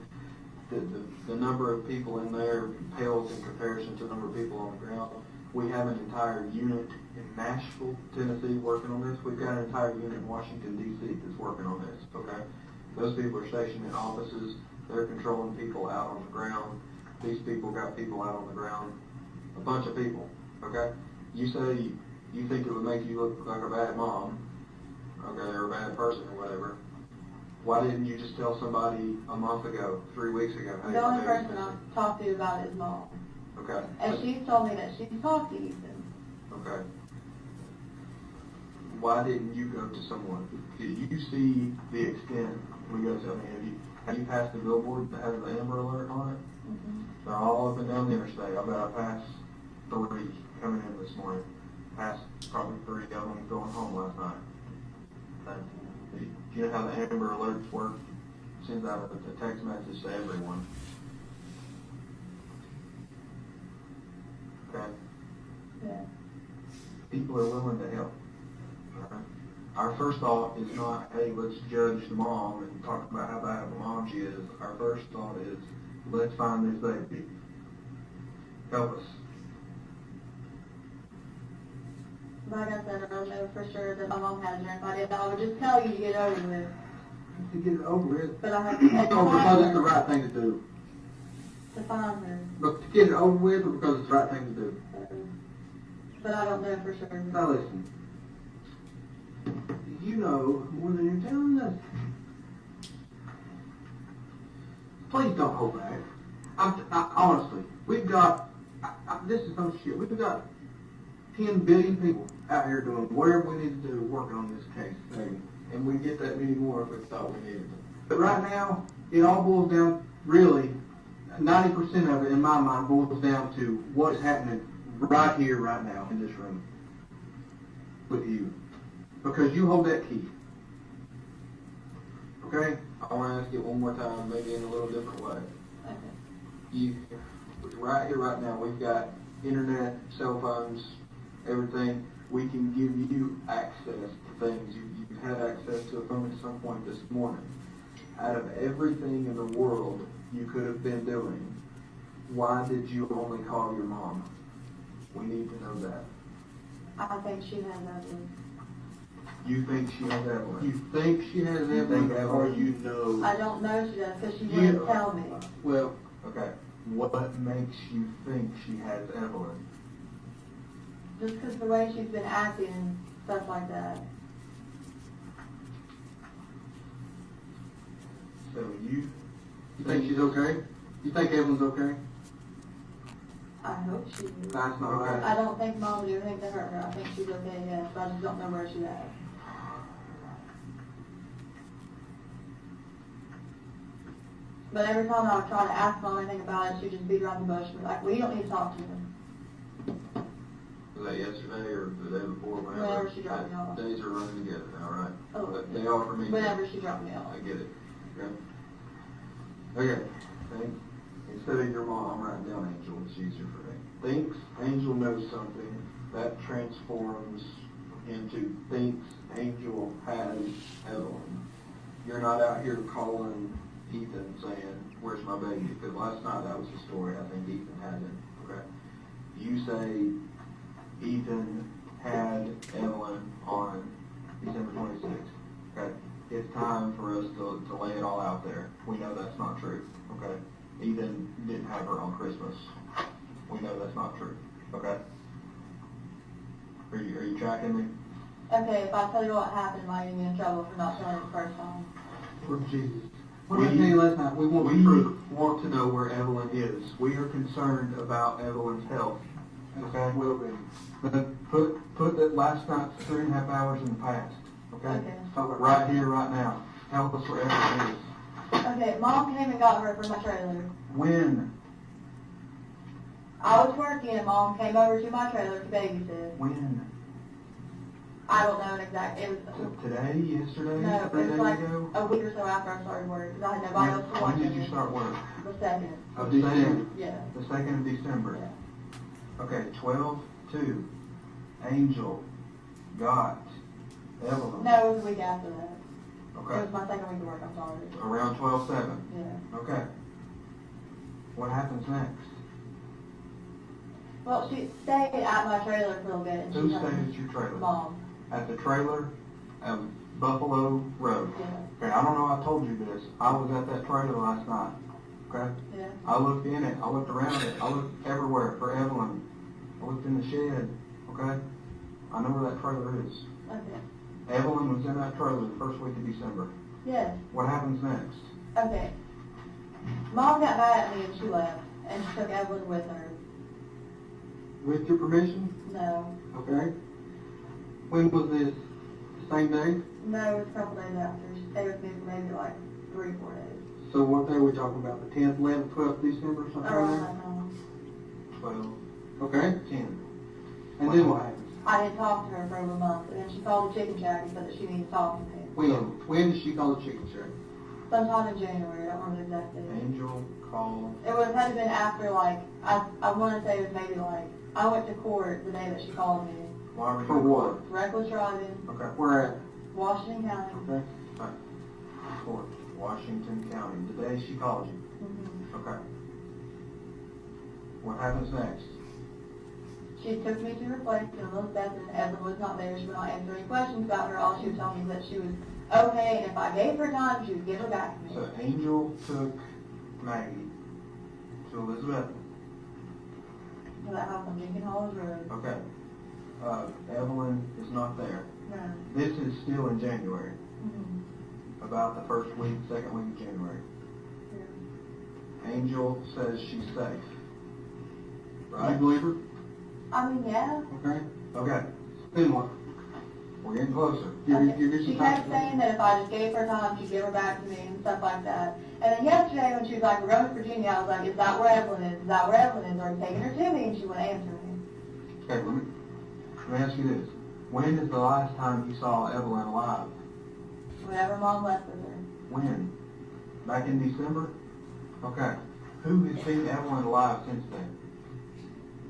Speaker 8: The number of people in there pales in comparison to the number of people on the ground. We have an entire unit in Nashville, Tennessee working on this. We've got an entire unit in Washington, D.C. that's working on this, okay? Those people are stationed in offices. They're controlling people out on the ground. These people got people out on the ground. A bunch of people, okay? You say you think it would make you look like a bad mom, okay, or a bad person or whatever. Why didn't you just tell somebody a month ago, 3 weeks ago? Hey,
Speaker 10: The only
Speaker 8: my baby's
Speaker 10: person I
Speaker 8: missing?
Speaker 10: talked to about it is mom.
Speaker 8: Okay.
Speaker 10: And she told me that she talked to Ethan.
Speaker 8: Okay. Why didn't you go to someone? Did you see the extent? We go tell me, have you passed the billboard that has the Amber Alert on it?
Speaker 10: Mm-hmm.
Speaker 8: They're all up and down the interstate. I bet I passed 3 coming in this morning. Passed probably 3 of them going home last night. Do you know how the Amber Alerts work? sends out a text message to everyone. Okay?
Speaker 10: Yeah.
Speaker 8: People are willing to help. Alright? Our first thought is not, hey, let's judge the mom and talk about how bad of a mom she is. Our first thought is, let's find this baby. Help us.
Speaker 10: Like I said, I don't know for sure that my mom had a drink. I would just tell you to get over with.
Speaker 8: To get it over with.
Speaker 10: But I have to
Speaker 8: Because it's the right thing to do.
Speaker 10: to find her.
Speaker 8: But to get it over with or because it's the right thing to do?
Speaker 10: But I don't know for sure.
Speaker 8: Now listen. You know more than you're telling us. Please don't hold back. Honestly, we've got, this is some shit, we've got 10 billion people out here doing whatever we need to do working on this case. Maybe. And we get that many more if we thought we needed to. But right now, it all boils down, really, 90% of it in my mind boils down to what is happening right here, right now, in this room with you. Because you hold that key. Okay? I want to ask you one more time, maybe in a little different way.
Speaker 10: Okay.
Speaker 8: You, right here, right now, we've got internet, cell phones, everything. We can give you access to things. You've had access to a phone at some point this morning. Out of everything in the world you could have been doing, why did you only call your mom? We need to know that.
Speaker 10: I think she has Evelyn.
Speaker 8: You think she has Evelyn? You think she has Evelyn, or you know?
Speaker 10: I don't know she does because she wouldn't tell me.
Speaker 8: Well, okay. What makes you think she has Evelyn?
Speaker 10: Just because the way she's been acting and stuff like that.
Speaker 8: So you think she's okay? You think Evelyn's okay?
Speaker 10: I hope she is.
Speaker 8: That's not okay.
Speaker 10: I don't think Mom would do anything to hurt her. I think she's okay, yes, but I just don't know where she's at. But every time I would try to ask Mom anything about it, she'd just beat around the bush and be like, well, you don't need to talk to him.
Speaker 8: Was that yesterday or the day before?
Speaker 10: Whenever she dropped me off.
Speaker 8: Days are running together now, right?
Speaker 10: Oh.
Speaker 8: But they offer me.
Speaker 10: Whenever she dropped me off.
Speaker 8: I get it. Okay. Think, instead of your mom, I'm writing down Angel. It's easier for me. Thinks Angel knows something. That transforms into thinks Angel has Evelyn. You're not out here calling Ethan saying, where's my baby? Because last night that was the story. I think Ethan had it. Okay. You say Ethan had Evelyn on December 26th. Okay. It's time for us to lay it all out there. We know that's not true. Okay. Ethan didn't have her on Christmas. We know that's not true. Okay. Are you tracking me?
Speaker 10: Okay, if I tell you what happened, am I going to be in trouble for not telling you the first time?
Speaker 8: Lord Jesus. What did I tell you last night? We want to know where Evelyn is. We are concerned about Evelyn's health. Okay? Will be. Put that last night's 3.5 hours in the past. Okay?
Speaker 10: Okay.
Speaker 8: Right here, right now. Help us where Evelyn is.
Speaker 10: Okay, Mom came and got her from my trailer.
Speaker 8: When?
Speaker 10: I was working and Mom came over to my trailer to babysit.
Speaker 8: When?
Speaker 10: I don't know an exact. It was
Speaker 8: Today? Yesterday?
Speaker 10: no,
Speaker 8: 3
Speaker 10: it was
Speaker 8: days
Speaker 10: like
Speaker 8: ago?
Speaker 10: a week or so after I started work because I had nobody else to watch
Speaker 8: When did you
Speaker 10: it.
Speaker 8: start work?
Speaker 10: The 2nd.
Speaker 8: Of December?
Speaker 10: Yeah.
Speaker 8: The 2nd of December?
Speaker 10: Yeah.
Speaker 8: Okay, 12/2. Angel got Evelyn.
Speaker 10: No, it was a week after that.
Speaker 8: Okay.
Speaker 10: It was my second week of work. I'm sorry.
Speaker 8: Around 12/7.
Speaker 10: Yeah.
Speaker 8: Okay. What happens next?
Speaker 10: Well, she stayed at my trailer for a little bit. And
Speaker 8: Who
Speaker 10: she
Speaker 8: stayed at your trailer?
Speaker 10: Mom.
Speaker 8: At the trailer at Buffalo Road.
Speaker 10: Yeah.
Speaker 8: Okay, I don't know I told you this. I was at that trailer last night. Okay?
Speaker 10: Yeah.
Speaker 8: I looked in it. I looked around it. I looked everywhere for Evelyn. I looked in the shed. Okay? I know where that trailer is.
Speaker 10: Okay.
Speaker 8: Evelyn was in that trailer the first week of December.
Speaker 10: Yes.
Speaker 8: What happens next?
Speaker 10: Okay. Mom got mad at me and she left. And she took Evelyn with her.
Speaker 8: With your permission?
Speaker 10: No.
Speaker 8: Okay. When was this? Same day?
Speaker 10: No, it was a couple days after. She stayed with me for maybe like 3 or 4 days.
Speaker 8: So what day are we talking about? The 10th, 11th, 12th December, something
Speaker 10: Around
Speaker 8: like
Speaker 10: that time.
Speaker 8: that? 12. Okay, 10. And then what happens?
Speaker 10: I didn't talk to her for over a month. And then she called the chicken shack and said that she needed to talk to me.
Speaker 8: When did she call the chicken shack?
Speaker 10: sometime in January, I don't remember the exact date.
Speaker 8: Angel called,
Speaker 10: It would have had to been after, like, I want to say it was maybe like, I went to court the day that she called me.
Speaker 8: why were you?
Speaker 9: For what?
Speaker 10: Reckless driving,
Speaker 8: Okay,
Speaker 9: Where at?
Speaker 10: Washington County.
Speaker 9: Okay.
Speaker 8: court, Washington County, the day she called you.
Speaker 10: Mhm.
Speaker 8: Okay. What happens next?
Speaker 10: She took me to her place in Elizabeth, and Evelyn was not there. She would not answer any questions about her. All she would tell me is that she was okay, and if I gave her time, she would give her back to me.
Speaker 8: So Angel took Maggie to Elizabeth.
Speaker 10: To that house on Lincoln Hollows Road.
Speaker 8: Okay. Evelyn is not there.
Speaker 10: No.
Speaker 8: This is still in January,
Speaker 10: Mhm.
Speaker 8: about the first week, second week of January.
Speaker 10: Yeah.
Speaker 8: Angel says she's safe.
Speaker 9: You
Speaker 8: Right?
Speaker 9: believe her?
Speaker 10: I mean, yeah.
Speaker 9: Okay.
Speaker 8: Okay,
Speaker 9: Then what?
Speaker 8: we're getting closer.
Speaker 9: Give
Speaker 10: Okay.
Speaker 9: you
Speaker 10: She
Speaker 9: some
Speaker 10: kept
Speaker 9: time.
Speaker 10: saying that if I just gave her time, she'd give her back to me and stuff like that. And then yesterday when she was like, we're going to Virginia, I was like, is that where Evelyn is? Is that where Evelyn is? Are you taking her to me? And she wouldn't answer me.
Speaker 8: Okay, let me ask you this. When is the last time you saw Evelyn alive?
Speaker 10: Whenever Mom left with her.
Speaker 8: When? Back in December? Okay. Who has seen Evelyn alive since then?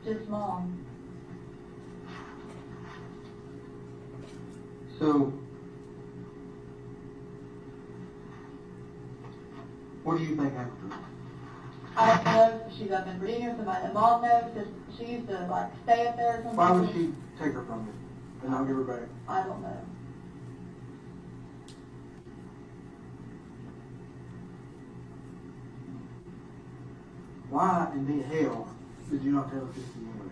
Speaker 10: Just Mom.
Speaker 9: So, what do you think happened to her?
Speaker 10: I don't know if she's up in Virginia or somebody that Mom knows, because she used to like stay up there or something.
Speaker 9: Why would she take her from you and not give her back?
Speaker 10: I don't know.
Speaker 9: Why in the hell did you not tell us this to begin with?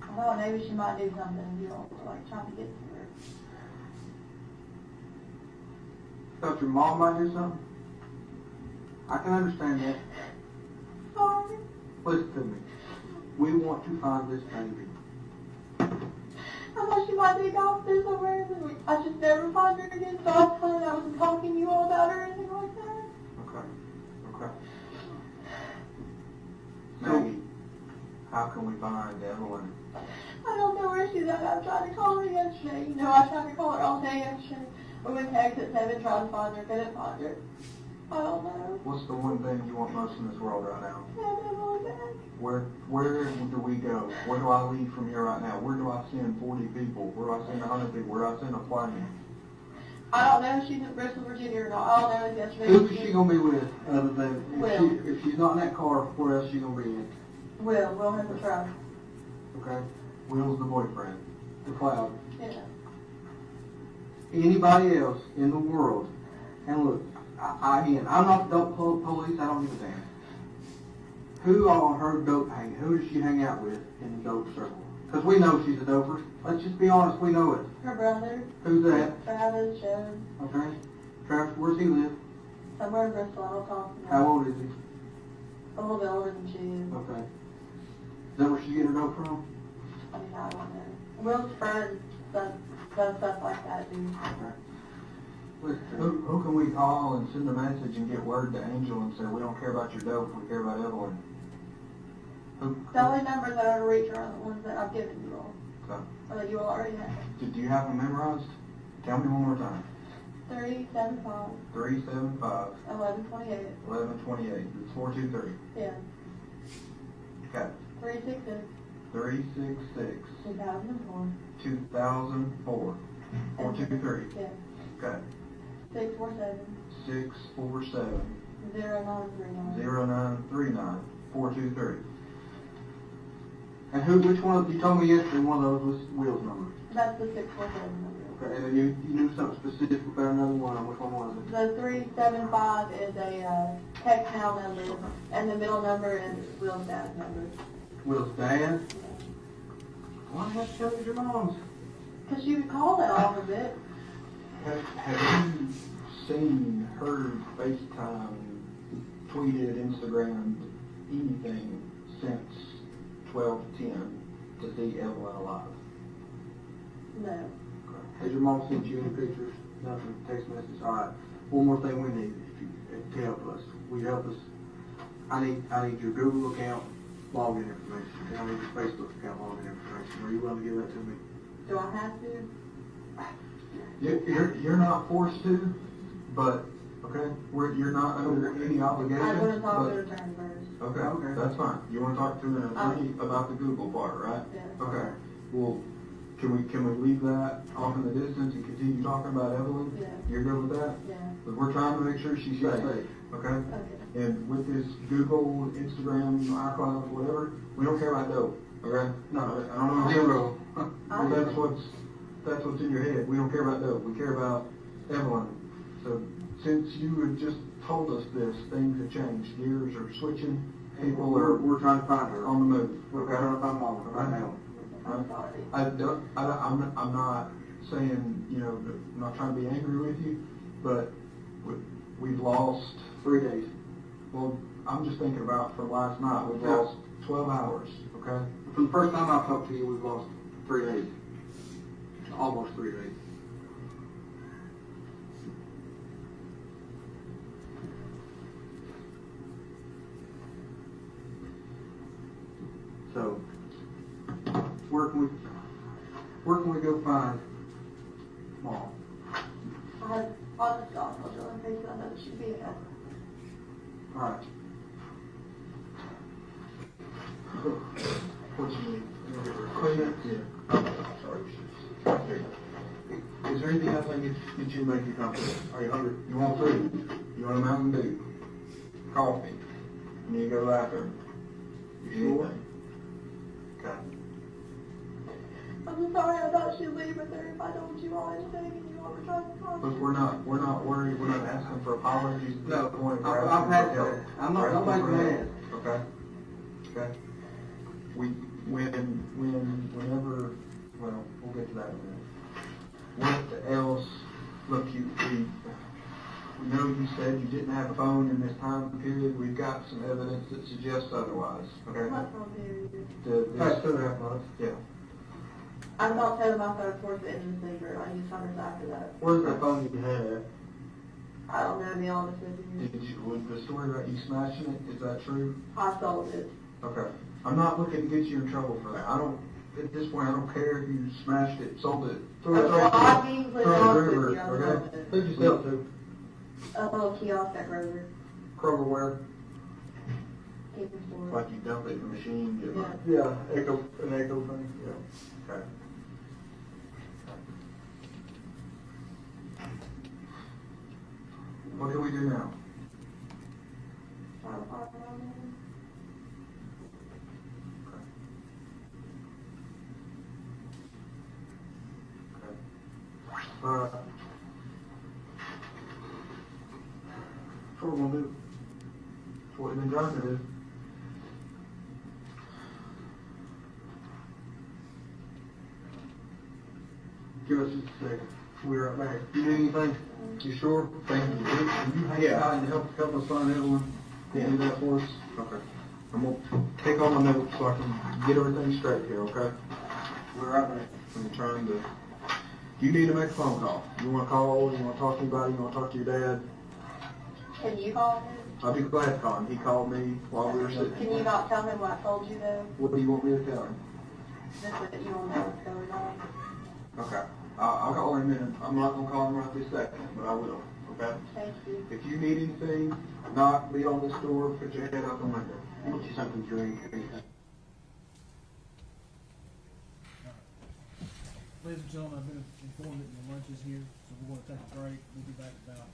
Speaker 10: I thought maybe she might do something, you know, like trying to get to her.
Speaker 9: Thought your mom might do something? I can understand that.
Speaker 10: Sorry.
Speaker 9: Listen to me. We want to find this baby.
Speaker 10: I thought she might be off there somewhere, and I just never find her again, so I was telling I wasn't talking to you all about her or anything like that.
Speaker 8: Okay. Okay. Maggie, how can we find Evelyn?
Speaker 10: I don't know where she's at. I tried to call her yesterday. You know, I tried to call her all day yesterday. We went to exit 7, tried to find her, couldn't find her. I don't know.
Speaker 8: What's the one thing you want most in this world right now?
Speaker 10: Have Evelyn back.
Speaker 8: Where do we go? Where do I leave from here right now? Where do I send 40 people? Where do I send 100 people? Where do I send a plane?
Speaker 10: I don't know if she's in Bristol, Virginia or not. All I know is yesterday.
Speaker 9: Who is she gonna be with other than
Speaker 10: Will.
Speaker 9: if she's not in that car? Where else is she gonna be in?
Speaker 10: Will have the truck.
Speaker 9: Okay,
Speaker 8: Will's the boyfriend.
Speaker 9: the cloud.
Speaker 10: Yeah.
Speaker 9: Anybody else in the world? And look, I'm not the dope police. I don't give a damn. Who on her dope hang? Who does she hang out with in the dope circle? Because we know she's a doper. Let's just be honest. We know it.
Speaker 10: Her brother,
Speaker 9: Who's that?
Speaker 10: Travis, Joe,
Speaker 9: Okay. Travis, where's he live?
Speaker 10: somewhere in Bristol. I don't talk to him.
Speaker 9: How old is he?
Speaker 10: A little bit older than she is.
Speaker 9: Okay. Is that where she get her dope from?
Speaker 10: I mean, I don't know. Will's friend does stuff like that, dude.
Speaker 9: Okay.
Speaker 8: Who can we call and send a message and get word to Angel and say, we don't care about your dope, we care about Evelyn?
Speaker 10: The only numbers that are to reach are the ones that I've given you all,
Speaker 8: Okay.
Speaker 10: or that you all already have.
Speaker 8: Do you have them memorized? Tell me one more time.
Speaker 10: 375
Speaker 8: 375
Speaker 10: 1128.
Speaker 8: 1128. It's 423.
Speaker 10: Yeah.
Speaker 8: Okay.
Speaker 10: 366
Speaker 8: 366
Speaker 10: 2004.
Speaker 8: 2004. 423.
Speaker 10: Yeah.
Speaker 8: Okay.
Speaker 10: 647
Speaker 8: 647
Speaker 10: 0939.
Speaker 8: 0939 423.
Speaker 9: And which one, you told me yesterday one of those was Will's number.
Speaker 10: That's the 647 number.
Speaker 9: Okay, and then you knew something specific about another one. Which one was it?
Speaker 10: The 375 is a text now number, and the middle number is Will's dad's number.
Speaker 9: Will's dad? Why did you have to tell me your mom's?
Speaker 10: Because she would call that off of it.
Speaker 8: Have you seen, heard, FaceTime, tweeted, Instagram, anything since 12/10 to see Evelyn alive?
Speaker 10: No.
Speaker 9: Has your mom sent you any pictures? Nothing, text message? All right. One more thing we need to help us. Will you help us? I need your Google account login information. And I need your Facebook account login information. Are you willing to give that to me?
Speaker 10: Do I have to?
Speaker 8: You're not forced to, but, okay, you're not under any obligation.
Speaker 10: I want to talk to
Speaker 8: but-
Speaker 10: the attorney first.
Speaker 8: Okay, that's fine. You wanna talk to an attorney about the Google part, right?
Speaker 10: Yes.
Speaker 8: Okay, well, can we leave that off in the distance and continue talking about Evelyn?
Speaker 10: Yeah.
Speaker 8: You're good with that?
Speaker 10: Yeah.
Speaker 8: But we're trying to make sure she's safe, okay?
Speaker 10: Okay.
Speaker 8: And with this Google, Instagram, iCloud, whatever, we don't care about dope, okay? No, I don't know. Zero. Well, that's what's in your head. We don't care about dope. We care about Evelyn. So since you had just told us this, things have changed. Gears are switching. People are. We're trying to find her on the move. We're trying to find Mama right now.
Speaker 10: I'm sorry.
Speaker 8: I'm not saying, you know, I'm not trying to be angry with you, but we've lost 3 days. Well, I'm just thinking about from last night, we've lost 12 hours, okay? From the first time I talked to you, we've lost 3 days. Almost 3 days. So, where can we go find Mom?
Speaker 10: I'll just talk to her in case I know she'd be there.
Speaker 8: All right. What you need? Clean it? Yeah. Sorry. Here. Is there anything else I can get you to make you comfortable? Are you hungry? You want food? You want a Mountain Dew? Coffee? You need to go to the bathroom? You sure? Okay.
Speaker 10: I'm sorry, I thought she'd leave with her if I told you all anything and you all were trying to talk.
Speaker 8: Look, we're not worried, we're not asking for apologies.
Speaker 9: No,
Speaker 8: We're
Speaker 9: I've
Speaker 8: asking
Speaker 9: had
Speaker 8: for help.
Speaker 9: that. I'm not,
Speaker 8: We're asking
Speaker 9: nobody's
Speaker 8: for
Speaker 9: gonna
Speaker 8: help.
Speaker 9: ask.
Speaker 8: Okay? Okay? Whenever, well, we'll get to that in a minute. What else, look, we know you said you didn't have a phone in this time period. We've got some evidence that suggests otherwise, okay?
Speaker 10: What phone period?
Speaker 8: Past 2.5 months. Yeah.
Speaker 10: I'm not telling my phone towards the end of the secret. I used hundreds after that.
Speaker 8: Where's that phone you had at?
Speaker 10: I don't know, to be honest with you.
Speaker 8: Was the story about you smashing it, is that true?
Speaker 10: I sold it.
Speaker 8: Okay. I'm not looking to get you in trouble for that. At this point, I don't care if you smashed it, sold it.
Speaker 10: I'll be completely
Speaker 8: Throw it
Speaker 10: honest
Speaker 8: in
Speaker 10: with
Speaker 8: the
Speaker 10: you. I
Speaker 8: river,
Speaker 10: sold
Speaker 8: okay?
Speaker 10: it.
Speaker 8: Who'd you sell it to?
Speaker 10: A little kiosk at Kroger.
Speaker 8: Kroger where?
Speaker 10: Keeping store.
Speaker 8: Like you dump it in the machine, get like.
Speaker 10: Yeah.
Speaker 8: Yeah, an echo thing, yeah. Okay. What can we do now?
Speaker 10: Try to park it on there.
Speaker 8: That's what we're gonna do. That's what we've been trying to do. Give us just a second. We'll be right back. You need anything? You sure? Thank you. Can you hang out and help us find Evelyn? Can you do that for us? Okay. I'm gonna take all my notes so I can get everything straight here, okay? We're right back. I'm trying to. You need to make a phone call. You want to call, you want to talk to anybody, you want to talk to your dad.
Speaker 10: Can you call him?
Speaker 8: I'll be glad to call him. He called me while we were sitting.
Speaker 10: Can you not tell him what I told you though?
Speaker 8: What do you want me to tell him?
Speaker 10: Just that you don't know what's going on.
Speaker 8: Okay. I'll call him in. I'm not going to call him right this second, but I will. Okay?
Speaker 10: Thank you.
Speaker 8: If you need anything, knock, beat on this door, put your head out the window. Get you something to drink.
Speaker 4: Ladies and gentlemen, I've been informed that your lunch is here, so we're going to take a break. We'll be back about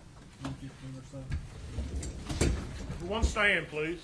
Speaker 4: 1:15 or so.
Speaker 5: One stand, please.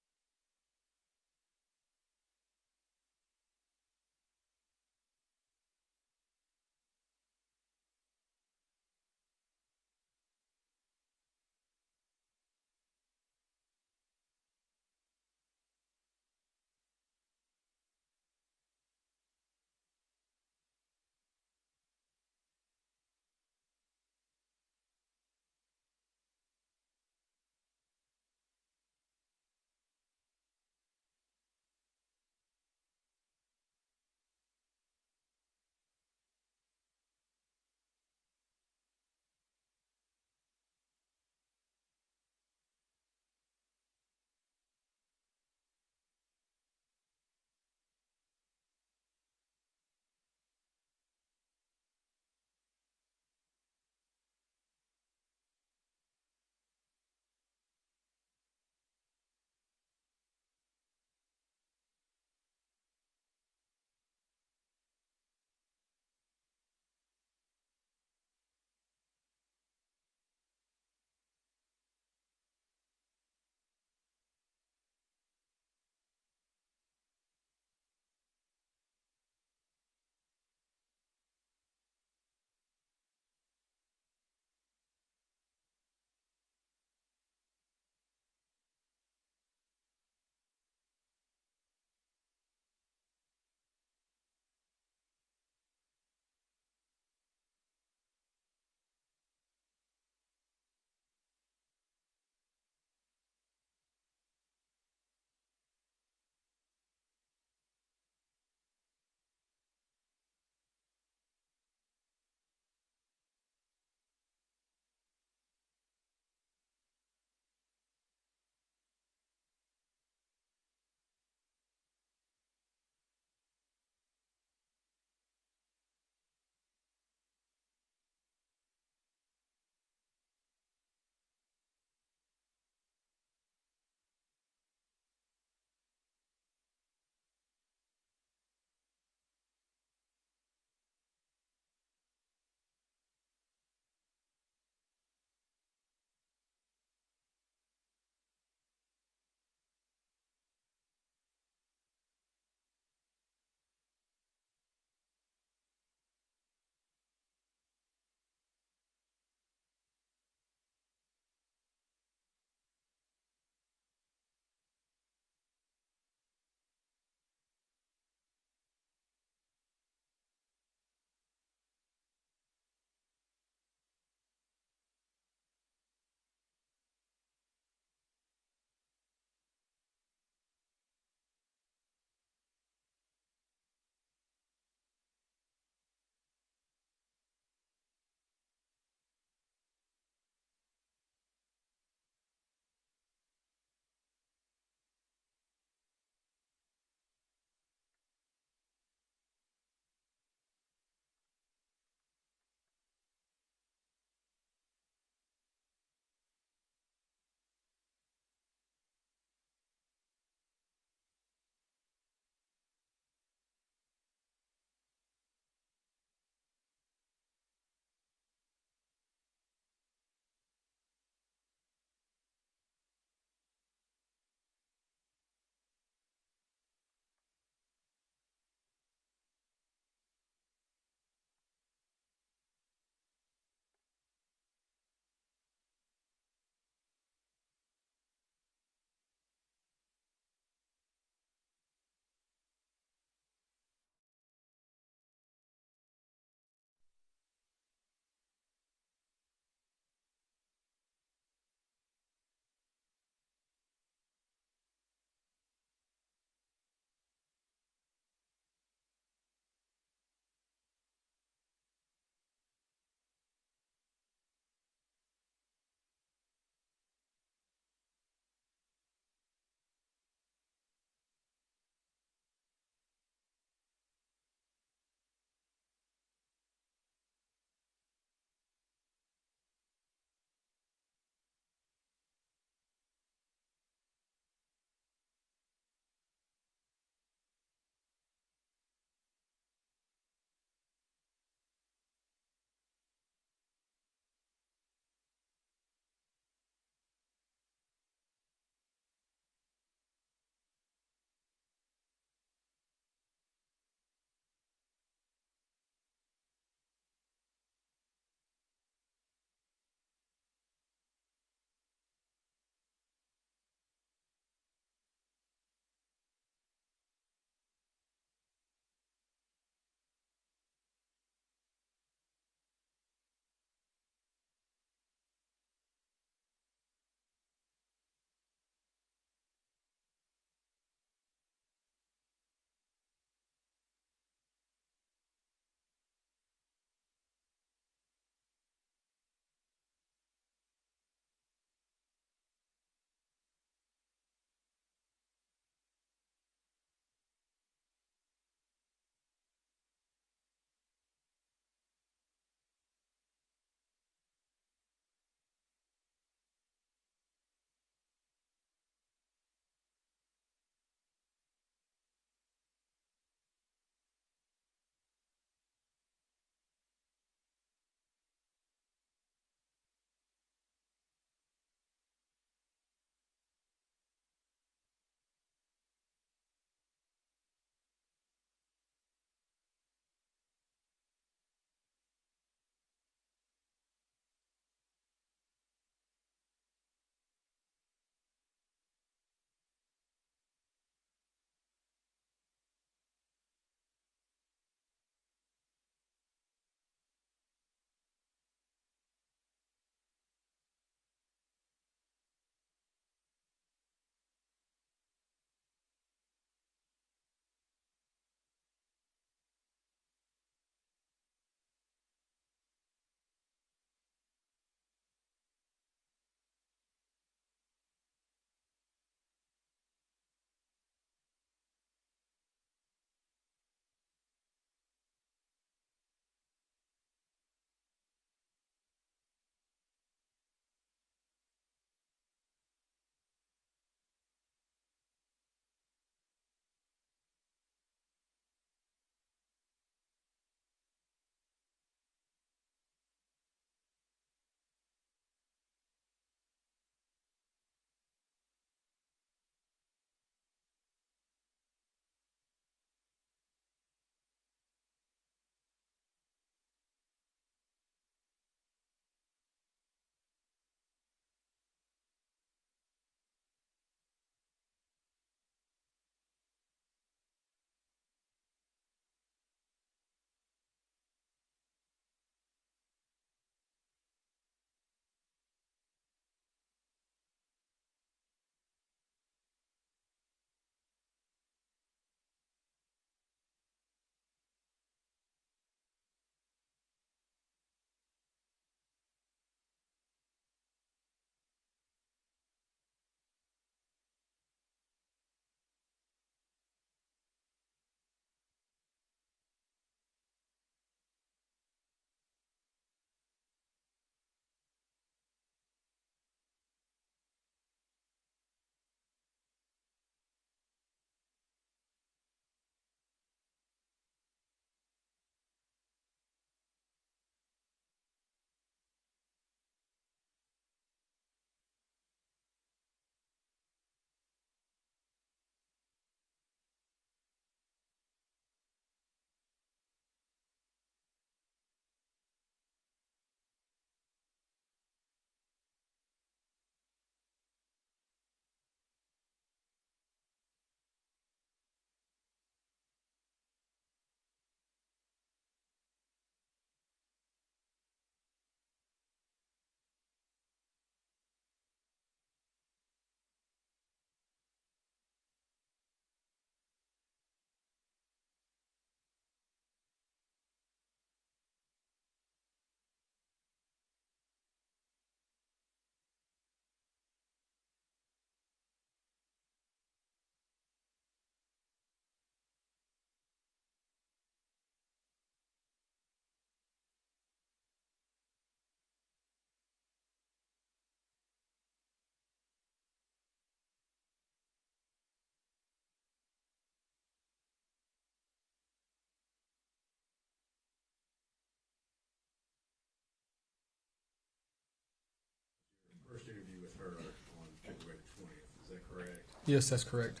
Speaker 7: Yes, that's correct.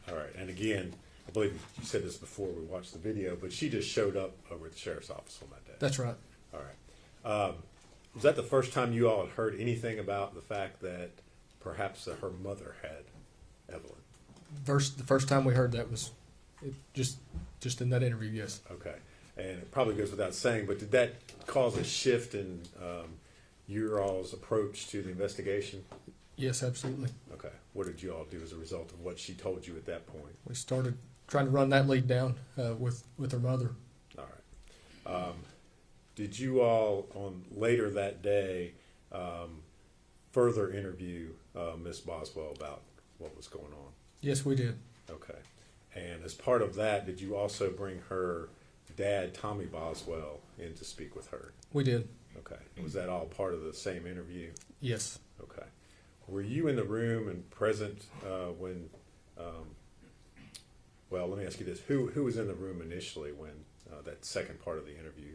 Speaker 6: All right, and again, I believe you said this before we watched the video, but she just showed up over at the sheriff's office on that day.
Speaker 7: That's right.
Speaker 6: All right. Was that the first time you all had heard anything about the fact that perhaps her mother had Evelyn?
Speaker 7: The first time we heard that was just in that interview, yes.
Speaker 6: Okay. And it probably goes without saying, but did that cause a shift in your all's approach to the investigation?
Speaker 7: Yes, absolutely.
Speaker 6: Okay. What did you all do as a result of what she told you at that point?
Speaker 7: We started trying to run that lead down with her mother.
Speaker 6: All right. Did you all, on later that day, further interview Miss Boswell about what was going on?
Speaker 7: Yes, we did.
Speaker 6: Okay. And as part of that, did you also bring her dad, Tommy Boswell, in to speak with her?
Speaker 7: We did.
Speaker 6: Okay. Was that all part of the same interview?
Speaker 7: Yes.
Speaker 6: Okay. Were you in the room and present when, well, let me ask you this. Who was in the room initially when that second part of the interview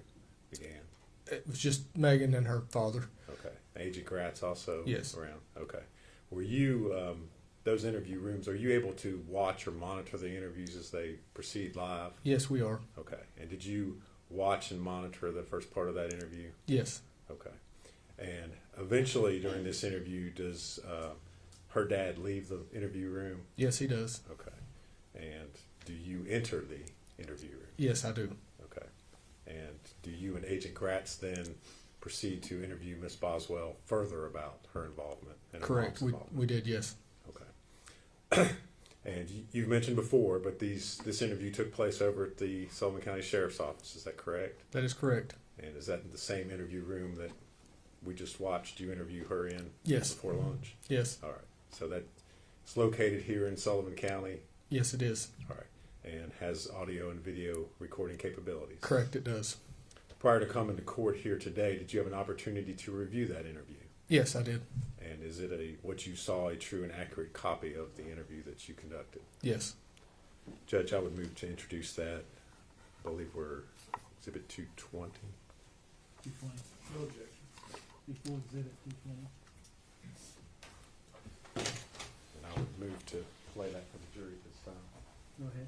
Speaker 6: began?
Speaker 7: It was just Megan and her father.
Speaker 6: Okay. Agent Gratz also
Speaker 7: Yes.
Speaker 6: around? Okay. Were you, those interview rooms, are you able to watch or monitor the interviews as they proceed live?
Speaker 7: Yes, we are.
Speaker 6: Okay. And did you watch and monitor the first part of that interview?
Speaker 7: Yes.
Speaker 6: Okay. And eventually during this interview, does her dad leave the interview room?
Speaker 7: Yes, he does.
Speaker 6: Okay. And do you enter the interview room?
Speaker 7: Yes, I do.
Speaker 6: Okay. And do you and Agent Gratz then proceed to interview Miss Boswell further about her involvement? And her
Speaker 7: Correct.
Speaker 6: mom's involvement?
Speaker 7: We did, yes.
Speaker 6: Okay. And you've mentioned before, but this interview took place over at the Sullivan County Sheriff's Office. Is that correct?
Speaker 7: That is correct.
Speaker 6: And is that the same interview room that we just watched you interview her in?
Speaker 7: Yes.
Speaker 6: Before lunch?
Speaker 7: Yes.
Speaker 6: All right. So that's located here in Sullivan County?
Speaker 7: Yes, it is.
Speaker 6: All right. And has audio and video recording capabilities?
Speaker 7: Correct, it does.
Speaker 6: Prior to coming to court here today, did you have an opportunity to review that interview?
Speaker 7: Yes, I did.
Speaker 6: And is it what you saw a true and accurate copy of the interview that you conducted?
Speaker 7: Yes.
Speaker 6: Judge, I would move to introduce that. I believe we're Exhibit 220.
Speaker 4: 220. No objection. Before exhibit 220.
Speaker 6: And I would move to play that for the jury this time.
Speaker 4: Go ahead.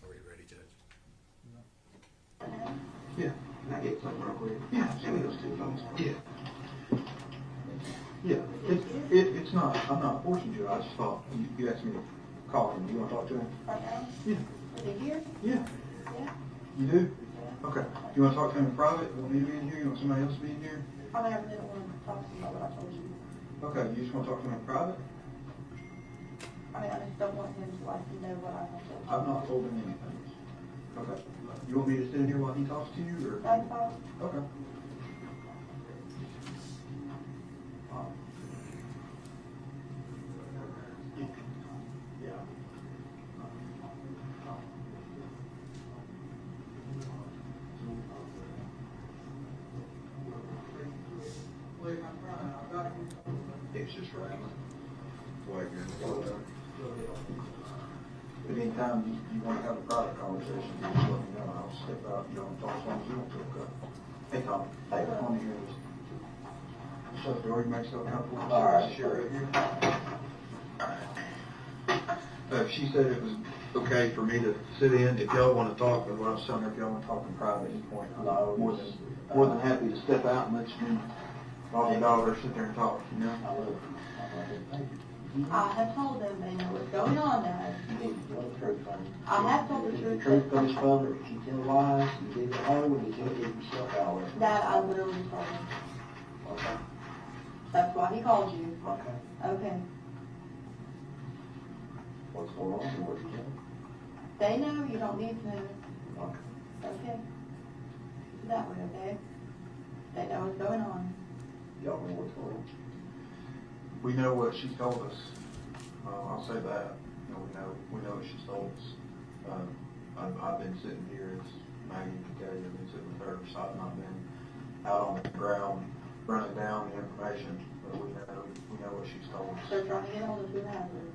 Speaker 6: Are you ready, Judge?
Speaker 8: Yeah, can I get something real quick? Yeah, send me those two phones. Yeah. Yeah, it's not, I'm not forcing you, I just thought, you asked me to call him, you wanna talk to him?
Speaker 10: Right now?
Speaker 8: Yeah.
Speaker 10: Is he here?
Speaker 8: Yeah.
Speaker 10: Yeah.
Speaker 8: You do? Okay. You wanna talk to him in private? You want me to be in here? You want somebody else to be in here?
Speaker 10: I mean, I didn't want to talk to you about what I told you.
Speaker 8: Okay, you just wanna talk to him in private?
Speaker 10: I mean, I just don't want him to like know what I have told you.
Speaker 8: I've not told him anything. Okay. You want me to sit in here while he talks to you, or?
Speaker 10: That's fine.
Speaker 8: Okay. Yeah. It's just right. But anytime you want to have a private conversation, you just let me know, and I'll step out, you don't talk as long as you want to, okay? Hey, Tom, hey, come on here. Shut the door, you make yourself comfortable. All right, sure. Right here. She said it was okay for me to sit in, if y'all want to talk, but what I was telling her, if y'all want to talk in private at any point, I'm more than happy to step out and let you, all your daughter sit there and talk, you know?
Speaker 10: I have told them they know what's going on now.
Speaker 9: You need to tell the truth, honey.
Speaker 10: I have told the truth.
Speaker 9: The truth comes from it. If you tell lies, you dig a hole and you can't dig yourself out of it.
Speaker 10: That I literally told him.
Speaker 9: Okay.
Speaker 10: That's why he called you.
Speaker 9: Okay.
Speaker 10: Okay.
Speaker 9: What's going on and what you tell?
Speaker 10: They know, you don't need to know.
Speaker 9: Okay.
Speaker 10: Okay. That way, okay? They know what's going on.
Speaker 9: Y'all know what's going on.
Speaker 8: We know what she told us, I'll say that. You know, we know what she stole. I've been sitting here, as Maggie can tell you, I've been sitting with her, so I've not been out on the ground running down the information, but we know what she stole.
Speaker 10: They're trying to get hold of who has her.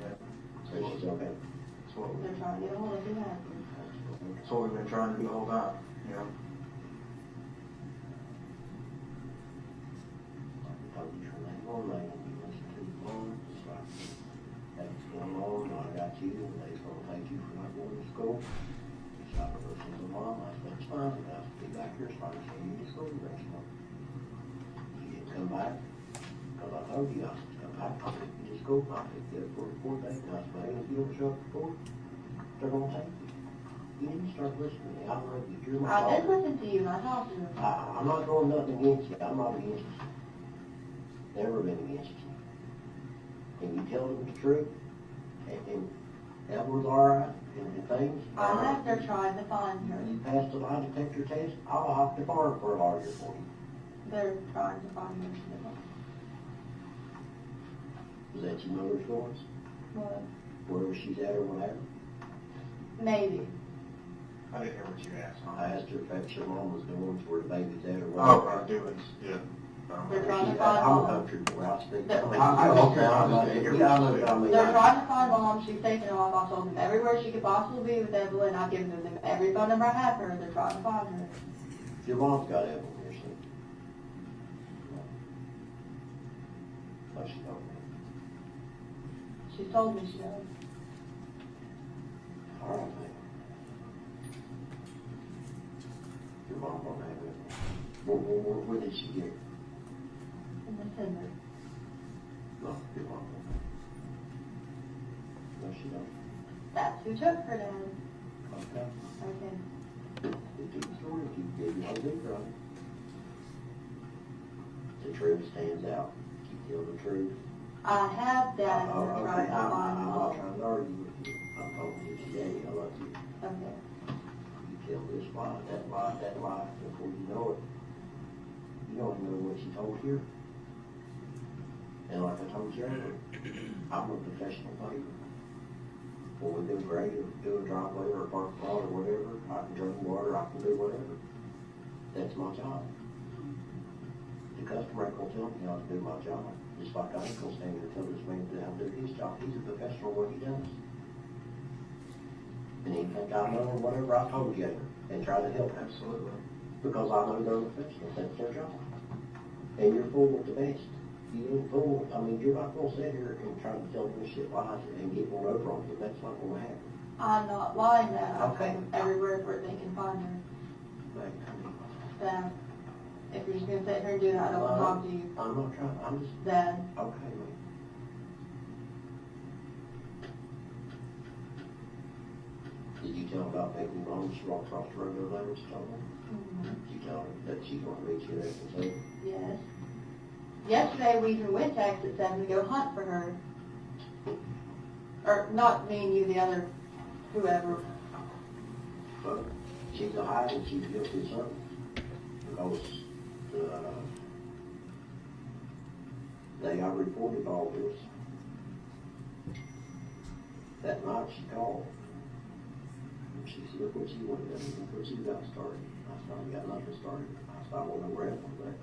Speaker 8: Yeah.
Speaker 9: So she's okay.
Speaker 8: That's what
Speaker 10: They're trying to get hold of who has her.
Speaker 8: that's what we've been trying to do the whole time, you know.
Speaker 11: I told you from that morning, you listen to the phone, it's like, that's going on, I got you, and they're gonna take you from not going to school. It's like, I listened to mom, I said, it's fine, and I'll be back here, so I can send you to school the rest of them. You didn't come back, because I told you, I said, come back, I'll take you to school, I'll take you up for a court date, and I said, man, if you don't show up for court, they're gonna take you. You need to start listening to me, I love you, you're my
Speaker 10: I did
Speaker 11: father.
Speaker 10: listen to you and I talked to you.
Speaker 11: I'm not doing nothing against you, I'm not against you. Never been against you. And you tell them the truth, and Evelyn's all right, and things.
Speaker 10: I left her trying to find her.
Speaker 11: You passed the lie detector test, I'll hop the farm for a lawyer for you.
Speaker 10: They're trying to find her.
Speaker 11: Is that your mother's voice?
Speaker 10: What?
Speaker 11: Wherever she's at or whatever?
Speaker 10: Maybe.
Speaker 8: I didn't hear what you asked.
Speaker 11: I asked her if that's your mom was doing, where the baby's at or
Speaker 8: Oh,
Speaker 11: whatever.
Speaker 8: our doings, yeah.
Speaker 10: They're trying to
Speaker 11: She's
Speaker 10: find
Speaker 11: at, I'm a
Speaker 10: mom.
Speaker 11: country boy, I speak.
Speaker 10: They're-
Speaker 11: Yeah, I know what I mean.
Speaker 10: They're trying to find mom. She's taking her off. I told them everywhere she could possibly be with Evelyn. I've given them every phone number I have for her. They're trying to find her.
Speaker 11: Your mom's got Evelyn here, so. Oh, she told me.
Speaker 10: She told me she does.
Speaker 11: All right, man. Your mom don't have it. Where did she get it?
Speaker 10: In the tender.
Speaker 11: No, your mom don't have it. No, she don't.
Speaker 10: That's who took her, Dad.
Speaker 11: Okay.
Speaker 10: Okay.
Speaker 11: It's a story, if you gave you all the from it. The truth stands out. You tell the truth.
Speaker 10: I have Dad.
Speaker 11: Oh,
Speaker 10: They're
Speaker 11: okay,
Speaker 10: trying to find
Speaker 11: I'm not
Speaker 10: mom.
Speaker 11: trying to argue with you. I'm talking to you today, I love you.
Speaker 10: Okay.
Speaker 11: You tell this lie, that lie, before you know it. You don't know what she told you. And like I told you earlier, I'm a professional paver. When we do grade or do a driveway or a parking lot or whatever, I can drain water, I can do whatever. That's my job. The customer ain't gonna tell me how to do my job. Just like I ain't gonna stand here and tell this man how to do his job. He's a professional what he does. And he think I know whatever I told you and try to help him.
Speaker 8: Absolutely.
Speaker 11: Because I know they're professionals, that's their job. And you're full of the best. You ain't full, I mean, you're not gonna sit here and try to tell them shit lies and get one over on you, that's not gonna happen.
Speaker 10: I'm not lying, Dad. I'll
Speaker 11: Okay.
Speaker 10: take them everywhere where they can find her.
Speaker 11: Like, I mean,
Speaker 10: Dad, if you're just gonna sit here and do that, I don't want to talk to you.
Speaker 11: I'm not trying, I'm just,
Speaker 10: Dad,
Speaker 11: okay, man. Did you tell her about making wrongs walk across the road over there and stuff? Did you tell her that she's gonna meet you there and say,
Speaker 10: yes. Yesterday, we even went to exit 7 to go hunt for her. Or, not me and you, the other, whoever.
Speaker 11: but she's a high and she's guilty of something? Because, I reported all this. That night she called. And she said, look what you want to do, look what you got started. I said, I got nothing started. I said, I want to know where Evelyn's at.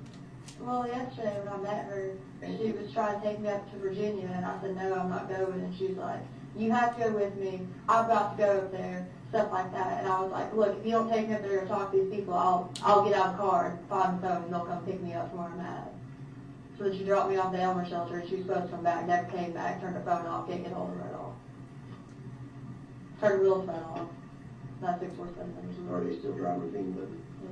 Speaker 10: Well, yesterday when I met her, she was trying to take me up to Virginia, and I said, no, I'm not going. And she was like, you have to go with me. I'm about to go up there, stuff like that. And I was like, look, if you don't take me up there and talk to these people, I'll get out of the car and find the phone, and they'll come pick me up from where I'm at. So then she dropped me off at the Elmer shelter, and she was supposed to come back, never came back, turned her phone off, can't get hold of her at all. Turned Will's phone off. Not 647.
Speaker 11: Are they still driving the BMW?
Speaker 10: Yeah.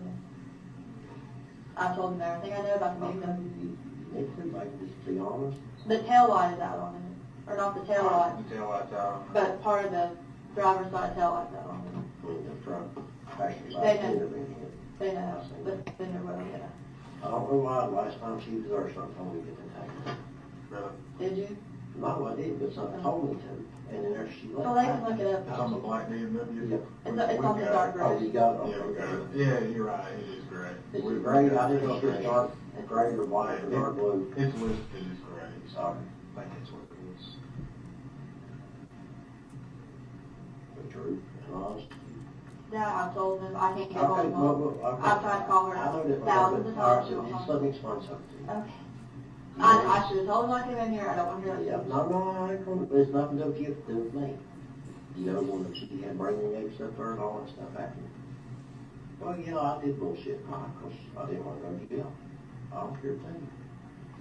Speaker 10: I told him everything I know about the BMW.
Speaker 11: You need to, like, just be honest.
Speaker 10: The tail light is out on it. Or not the tail light,
Speaker 8: The tail light's out.
Speaker 10: but part of the driver's side tail light's out on it.
Speaker 11: I mean, the truck, passenger
Speaker 10: They
Speaker 11: side,
Speaker 10: know.
Speaker 11: could have been hit.
Speaker 10: They know, but then there will, yeah.
Speaker 11: I don't know why, the last time she was there, something told me to get the tank.
Speaker 8: Really?
Speaker 10: Did you?
Speaker 11: No, I didn't, but something told me to, and then there she left.
Speaker 10: So they can look it
Speaker 8: It's on the
Speaker 10: up.
Speaker 8: black BMW?
Speaker 11: Yep.
Speaker 10: It's on the dark
Speaker 11: Oh,
Speaker 10: red.
Speaker 11: you got it?
Speaker 8: Yeah, we got it. Yeah, you're right, it is gray.
Speaker 10: It's
Speaker 11: We gray, I didn't know if it was dark, gray or white or dark blue.
Speaker 8: It's listed as gray, so
Speaker 11: Sorry.
Speaker 8: I think that's what it is.
Speaker 11: truth and honesty.
Speaker 10: Yeah, I told him I can't get
Speaker 11: Okay,
Speaker 10: hold of
Speaker 11: well,
Speaker 10: mom.
Speaker 11: okay.
Speaker 10: I've tried to call her
Speaker 11: I know that,
Speaker 10: thousands of
Speaker 11: all right,
Speaker 10: times. She
Speaker 11: so
Speaker 10: won't
Speaker 11: just
Speaker 10: call.
Speaker 11: let me explain something to you.
Speaker 10: Okay. I should have told him I came in here. I don't want to hear
Speaker 11: Yeah,
Speaker 10: it.
Speaker 11: no, I ain't gonna, there's nothing to do with me. You know, when she had brain waves stuff there and all that stuff happened. Well, yeah, I did bullshit, Mike, because I didn't want to go to jail. I don't care a thing.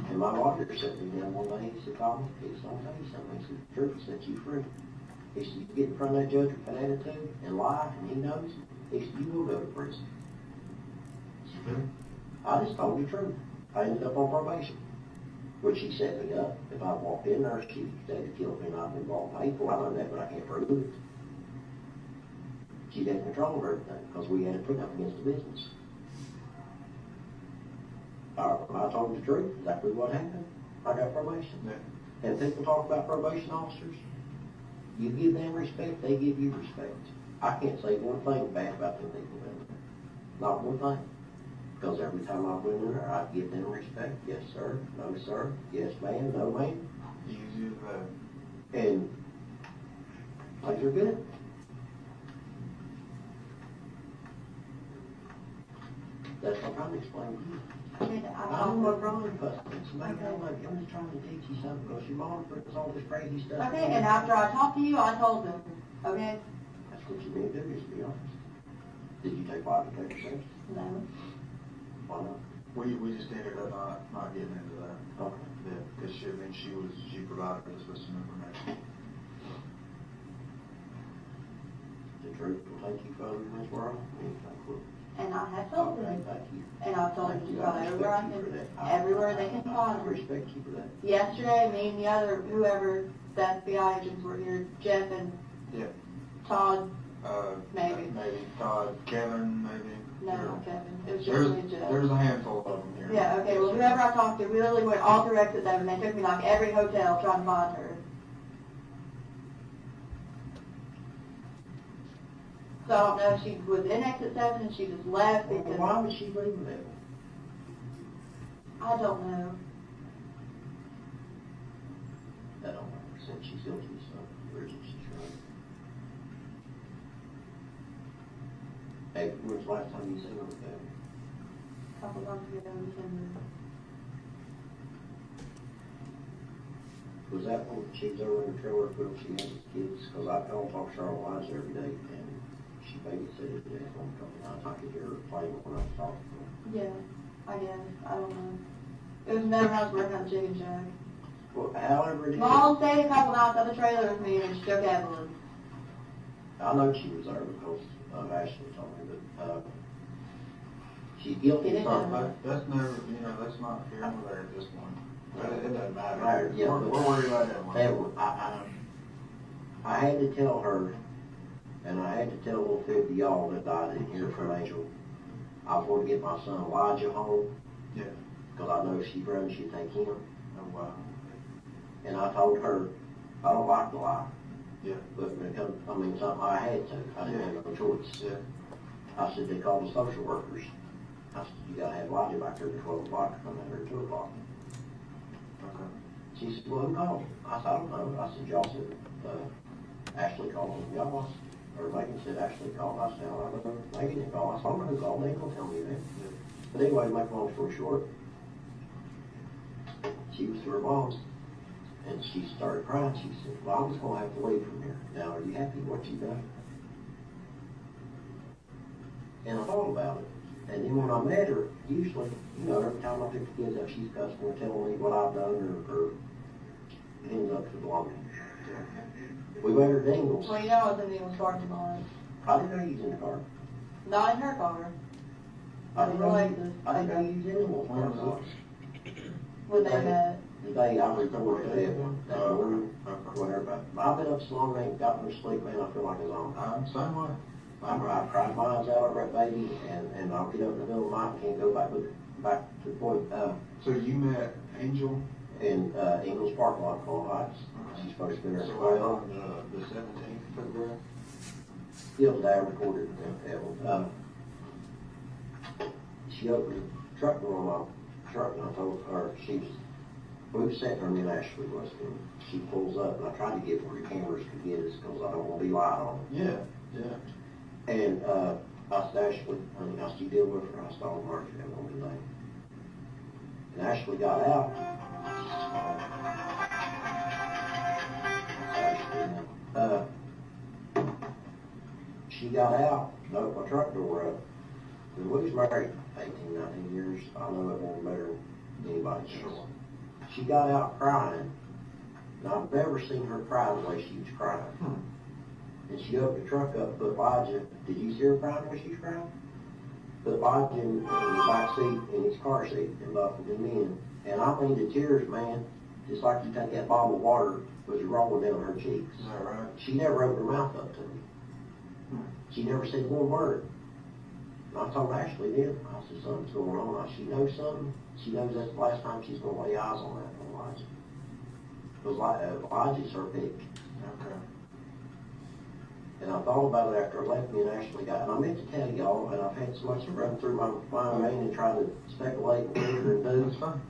Speaker 11: And my lawyer sat me down one day, he said, Colin, he's gonna tell you something. He said, the truth will set you free. He said, you get in front of that judge with an attitude and lie, and he knows, he said, you will go to prison. I just told the truth. I ended up on probation, which she set me up. If I walked in there, she'd say to kill me and I'd been involved in hateful. I know that, but I can't prove it. She'd had control of everything because we had it put up against the business. I told the truth, exactly what happened. I got probation. Yeah. And people talk about probation officers. You give them respect, they give you respect. I can't say one thing bad about them people in there. Not one thing. Because every time I went in there, I'd give them respect. Yes, sir. No, sir. Yes, ma'am. No, ma'am.
Speaker 8: You
Speaker 11: And things are good. That's what I'm trying to explain to you. I'm not trying to fuss with somebody. I'm just trying to teach you something because your mom puts all this crazy stuff.
Speaker 10: Okay, and after I talked to you, I told him. Okay?
Speaker 11: That's what you need to do, is to be honest. Did you take lie detector tests?
Speaker 10: No.
Speaker 11: Why not?
Speaker 8: we just ended up not getting into that.
Speaker 11: Okay.
Speaker 8: Yeah, because she provided us with some information.
Speaker 11: The truth will take you further in this world. Anything cool.
Speaker 10: And I have told
Speaker 11: Okay,
Speaker 10: him.
Speaker 11: thank you.
Speaker 10: And I've told him to go everywhere I can, everywhere they can find
Speaker 11: I
Speaker 10: him.
Speaker 11: respect you for that.
Speaker 10: Yesterday, me and the other, whoever, the FBI agents were here, Jeff and
Speaker 8: Yeah.
Speaker 10: Todd, maybe.
Speaker 8: Maybe Todd, Kevin, maybe.
Speaker 10: No, not Kevin. It was just
Speaker 8: There's,
Speaker 10: me and Jeff.
Speaker 8: there's a handful of them here.
Speaker 10: Yeah, okay, well, whoever I talked to, we literally went all through exit 7. They took me like every hotel trying to find her. So I don't know if she was in exit 7 and she just left
Speaker 11: Well,
Speaker 10: because,
Speaker 11: why would she leave that?
Speaker 10: I don't know.
Speaker 11: That don't make sense. She's guilty, so where is it she's running? Hey, when's the last time you seen her with that?
Speaker 10: A couple months ago in December.
Speaker 11: Was that when she was over in the trailer when she had the kids? Because I call talk Charlotte Wise every day, and she babysitted it one couple times. I could hear her playing when I was talking to her.
Speaker 10: Yeah, I guess. I don't know. It was never when I was working on Chicken Shack.
Speaker 11: Well, however it is,
Speaker 10: Mom stayed a couple nights at the trailer with me and she took Evelyn.
Speaker 11: I know she was there because Ashley told me, but she's guilty.
Speaker 10: It is
Speaker 8: That's never, that's not here nor there at this point. It doesn't matter.
Speaker 11: Right, yeah,
Speaker 8: We're worried about that one.
Speaker 11: I had to tell her, and I had to tell little 50 y'all that died in here from Angel. I was going to get my son Elijah home.
Speaker 8: Yeah.
Speaker 11: Because I know if she runs, she'd take him.
Speaker 8: Oh, wow.
Speaker 11: And I told her, I don't like to lie.
Speaker 8: Yeah.
Speaker 11: But when it comes, something I had to. I didn't have no choice.
Speaker 8: Yeah.
Speaker 11: I said, they called the social workers. I said, you got to have Elijah back here at 12 o'clock to come in here at 2 o'clock.
Speaker 8: Okay.
Speaker 11: She said, well, who called? I said, I don't know. I said, y'all said, Ashley called. Y'all, or Megan said Ashley called. I said, I don't know. Megan didn't call. I said, I don't know who called. They ain't going to tell me that.
Speaker 8: Yeah.
Speaker 11: But anyway, to make a long story short, she was to her mom, and she started crying. She said, well, I'm just going to have to leave from here. Now, are you happy with what you done? And I thought about it. And then when I met her, usually, every time I pick the kids up, she's cussing or telling me what I've done or ends up to belonging. We met her at Dingles.
Speaker 10: Well, I was in the old car tonight.
Speaker 11: I didn't know you was in the car.
Speaker 10: Not in her car.
Speaker 11: I didn't know you was in the
Speaker 8: When was
Speaker 11: car.
Speaker 10: When they met.
Speaker 11: The day I reported to Evelyn, that morning, whatever. But I've been up so long, I ain't got no sleep, man. I feel like it's on.
Speaker 8: Same way.
Speaker 11: I cried my eyes out over that baby, and I'll get up in the middle of the night and can't go back to the point.
Speaker 8: So you met Angel?
Speaker 11: In Ingles Park lot called Heights. She's supposed to be there at 12.
Speaker 8: On the 17th of February?
Speaker 11: The other day I recorded Evelyn. She opened the truck door on my truck, and I told her we was sitting there, me and Ashley was, and she pulls up, and I tried to get where the cameras could get us, because I don't want to be light on it.
Speaker 8: Yeah, yeah.
Speaker 11: And, I said, Ashley, honey, I still deal with her, I saw her, you have on today. And Ashley got out. She got out, and opened my truck door up. And we was married 18, 19 years. I know it won't better than anybody else. She got out crying, and I've never seen her cry the way she was crying. And she opened the truck up, put Elijah. Did you see her crying when she was crying? Put Elijah in the back seat, in his car seat, and buckled him in. And I think the tears, man, just like you take that bottle of water, was rolling down her cheeks.
Speaker 8: Is that right?
Speaker 11: She never opened her mouth up to me. She never said one word. And I told Ashley then, I said, something's going on. She knows something. She knows that's the last time she's going to lay eyes on that Elijah. Because Elijah's her pick.
Speaker 8: Okay.
Speaker 11: And I thought about it after I left, me and Ashley got, and I meant to tell y'all, and I've had so much run through my mind and try to speculate and figure and do.
Speaker 8: That's fine.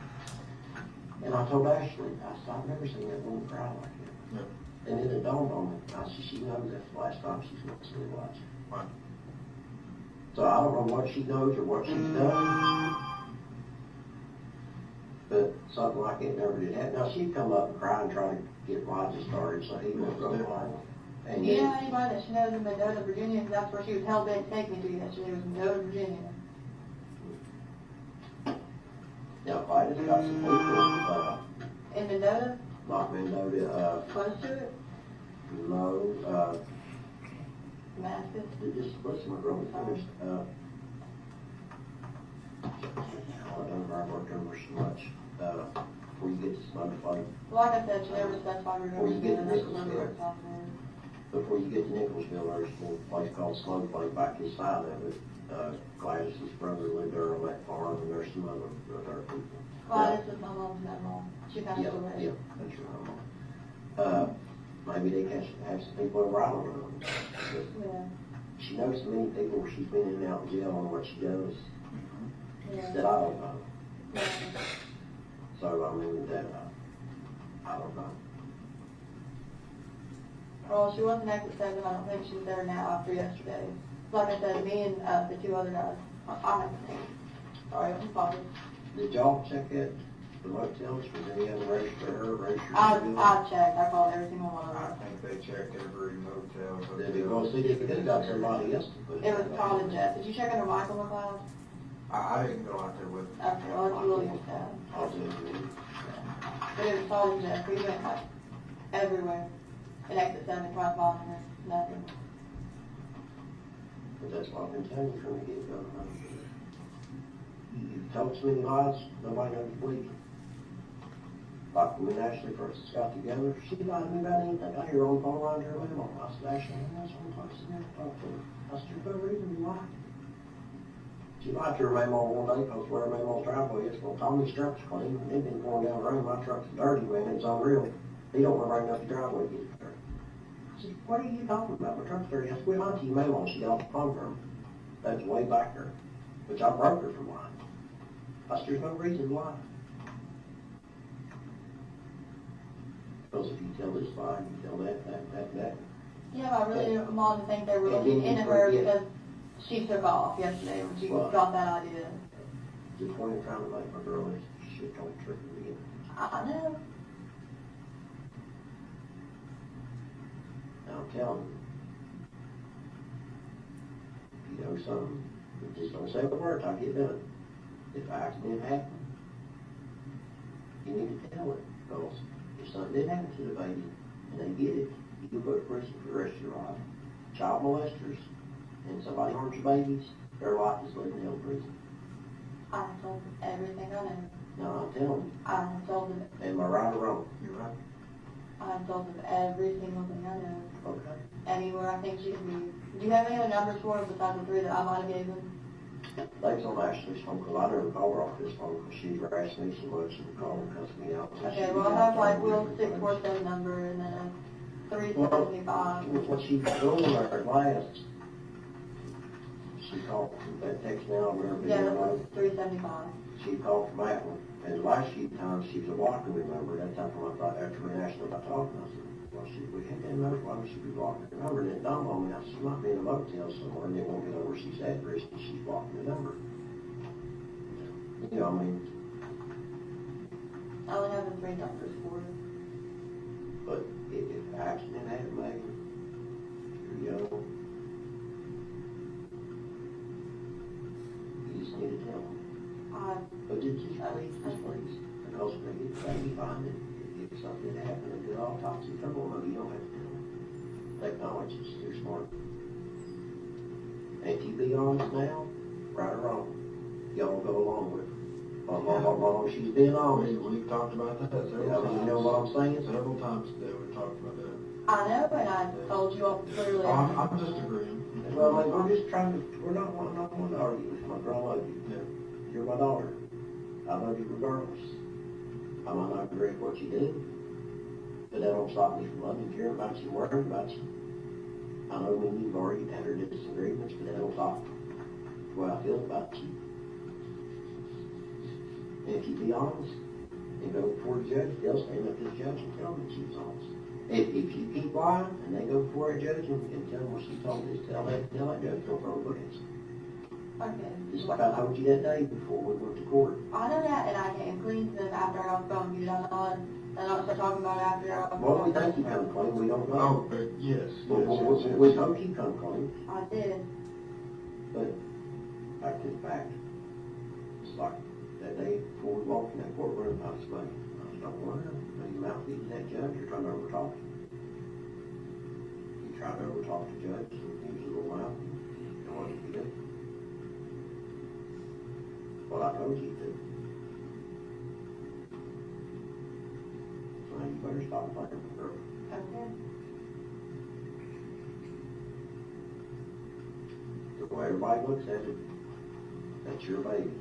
Speaker 11: And I told Ashley, I said, I've never seen that woman cry like that.
Speaker 8: Yep.
Speaker 11: And then it dawned on me, I said, she knows that's the last time she's going to see Elijah.
Speaker 8: Right.
Speaker 11: So I don't know what she knows or what she's done, but something like it never did happen. Now, she'd come up and cry and try to get Elijah started so he wouldn't go home. And
Speaker 10: Do you know anybody that she knows in Mendota, Virginia? Because that's where she was hell bent to take me to yesterday, was Mendota, Virginia.
Speaker 11: now, if I just got some people,
Speaker 10: In Mendota?
Speaker 11: not Mendota,
Speaker 10: Close to it?
Speaker 11: no,
Speaker 10: Damascus?
Speaker 11: just listen, my girl, finished, I don't know, I worked over so much, before you get to Smoke Flake.
Speaker 10: Like I said, she never specified her
Speaker 11: Well, you get
Speaker 10: and
Speaker 11: this
Speaker 10: that's
Speaker 11: one
Speaker 10: what
Speaker 11: here. Before you get to Nicholsville, there's a place called Smoke Flake back this side of it. Gladys's brother lived there on that farm, and there's some other people.
Speaker 10: Gladys is my mom's mom. She passed
Speaker 11: Yeah,
Speaker 10: away.
Speaker 11: yeah, that's your mom. Maybe they can have some people over, I don't know. But
Speaker 10: Yeah.
Speaker 11: she knows so many people where she's been in and out of jail on what she does
Speaker 10: Yeah.
Speaker 11: that I don't know.
Speaker 10: Yeah.
Speaker 11: So, I mean, that, I don't know.
Speaker 10: Well, she wasn't exit 7. I don't think she was there now after yesterday. Like I said, me and the two other guys. I'm at the same. Sorry, I'm sorry.
Speaker 11: Did y'all check it, the motels, was any other register her, register?
Speaker 10: I checked. I called every single one of
Speaker 8: I
Speaker 10: them.
Speaker 8: think they checked every motel.
Speaker 11: Did they go see if they got somebody else to put
Speaker 10: It was Todd and Jeff. Did you check under Michael McLeod?
Speaker 8: I didn't go out there with them.
Speaker 10: Okay, well, it's William's dad.
Speaker 11: I'll do it.
Speaker 10: But it was Todd and Jeff. We went like everywhere. And exit 7, tried following her. Nothing.
Speaker 11: But that's what I've been telling you from the get-go. You told so many lies, nobody knows to believe you. Like when Ashley first got together, she lied to me about anything. I hear her on the phone line to her mama. I said, Ashley, that's one place to never talk to her. I said, there's no reason you lied. She lied to her mama one day because where her mama's driveway is. Well, Tommy's truck's clean. They've been going down the road. My truck's dirty, man. It's unreal. He don't want to bring up the driveway to get it dirty. I said, what are you talking about? My truck's dirty. I said, we lied to you, mama. She got off the phone from her. That was way back there. Which I broke her from lying. I said, there's no reason to lie. Because if you tell this lie, you tell that.
Speaker 10: Yeah, but I really didn't want Mom to think they were looking into her because she took off yesterday when she got that idea.
Speaker 11: Just when you're trying to make my girl is shit don't trick me again.
Speaker 10: I know.
Speaker 11: Now I'm telling you, if you know something, you just don't say the word till I get done. If an accident happened, you need to tell it, because if something did happen to the baby, and they get it, you can go to prison for the rest of your life. Child molesters, and somebody harms your babies, their life is living hell in prison.
Speaker 10: I have told them everything I know.
Speaker 11: Now I'm telling you,
Speaker 10: I have told them,
Speaker 11: am I right or wrong?
Speaker 8: You're right.
Speaker 10: I have told them every single thing I know.
Speaker 11: Okay.
Speaker 10: Anywhere I think she could be. Do you have any other numbers for her besides the 3 that I might have given?
Speaker 11: Thanks on Ashley's phone call. I never called her off this phone because she harassed me so much and called and cussed me out.
Speaker 10: Okay, well, I have like Will's 647 number and then a 375.
Speaker 11: What she was doing there at last, she She called from that text now, whatever.
Speaker 10: Yeah, that was 375.
Speaker 11: She called from that one, and the last few times she was a walker, remember, that time when I thought, after we asked her about talking, I said, well, we had that notice, why would she be walking the number? And it dawned on me, I said, she might be in a motel somewhere, and they won't know where she's at, or she's walking the number. You know, I mean,
Speaker 10: I only have the 3 numbers for it.
Speaker 11: but if an accident happened, Megan, you're young, you just need to tell them. But did you please, because when you try to find it, if something happened and do autopsy, come on, you don't have to tell them. Technology is too smart. And if you be honest now, right or wrong, y'all go along with it. Long she's been honest.
Speaker 8: We've talked about that several
Speaker 11: Yeah,
Speaker 8: times.
Speaker 11: you know what I'm saying?
Speaker 8: Several times today we've talked about that.
Speaker 10: I know, and I told you all clearly.
Speaker 8: I'm just agreeing.
Speaker 11: Well, like, we're just trying to, we're not wanting to argue with my girl. I love you.
Speaker 8: Yeah.
Speaker 11: You're my daughter. I love you regardless. I might not agree with what you do, but that don't stop me from loving you, caring about you, worrying about you. I know when you've already had our disagreements, but that don't stop the way I feel about you. And if you be honest and go before the judge, they'll stand up to the judge and tell them that she was honest. If you keep lying and they go before a judge and tell them what she told us, tell that judge, don't throw the books.
Speaker 10: Okay.
Speaker 11: Just like I told you that day before we went to court.
Speaker 10: I know that, and I came clean to them after I got phone. You don't know it. And I start talking about it after I got
Speaker 11: Well, we think you come clean, we don't know.
Speaker 8: Oh, but yes.
Speaker 11: We hope you come clean,
Speaker 10: I did.
Speaker 11: but back to the fact. It's like that day before we walked in that courtroom, I was like, don't worry, your mouth eating that judge, you're trying to overtalk him. You try to overtalk the judge, and use a little mouth, you know what you do. Well, I told you to. So now you better stop fighting for her.
Speaker 10: Okay.
Speaker 11: The way everybody looks at it, that's your baby.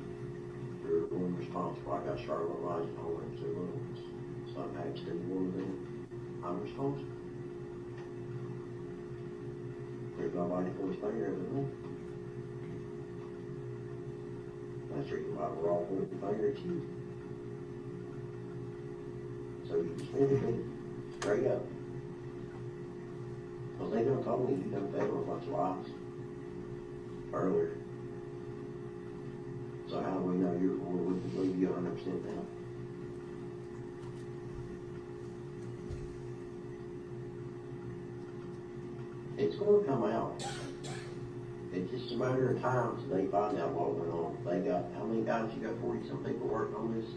Speaker 11: You're the one responsible. I got Charlotte Elijah home and 2 little ones. Something happens to one of them, I'm responsible. There's nobody to points finger other than me. That's the reason why we're all pointing the finger at you. So you just need to be straight up. Because they done told me you done fed them a bunch of lies earlier. So how do we know we can believe you 100% now? It's going to come out. It's just a matter of time till they find out what went on. They got, how many guys you got, 40-some people working on this?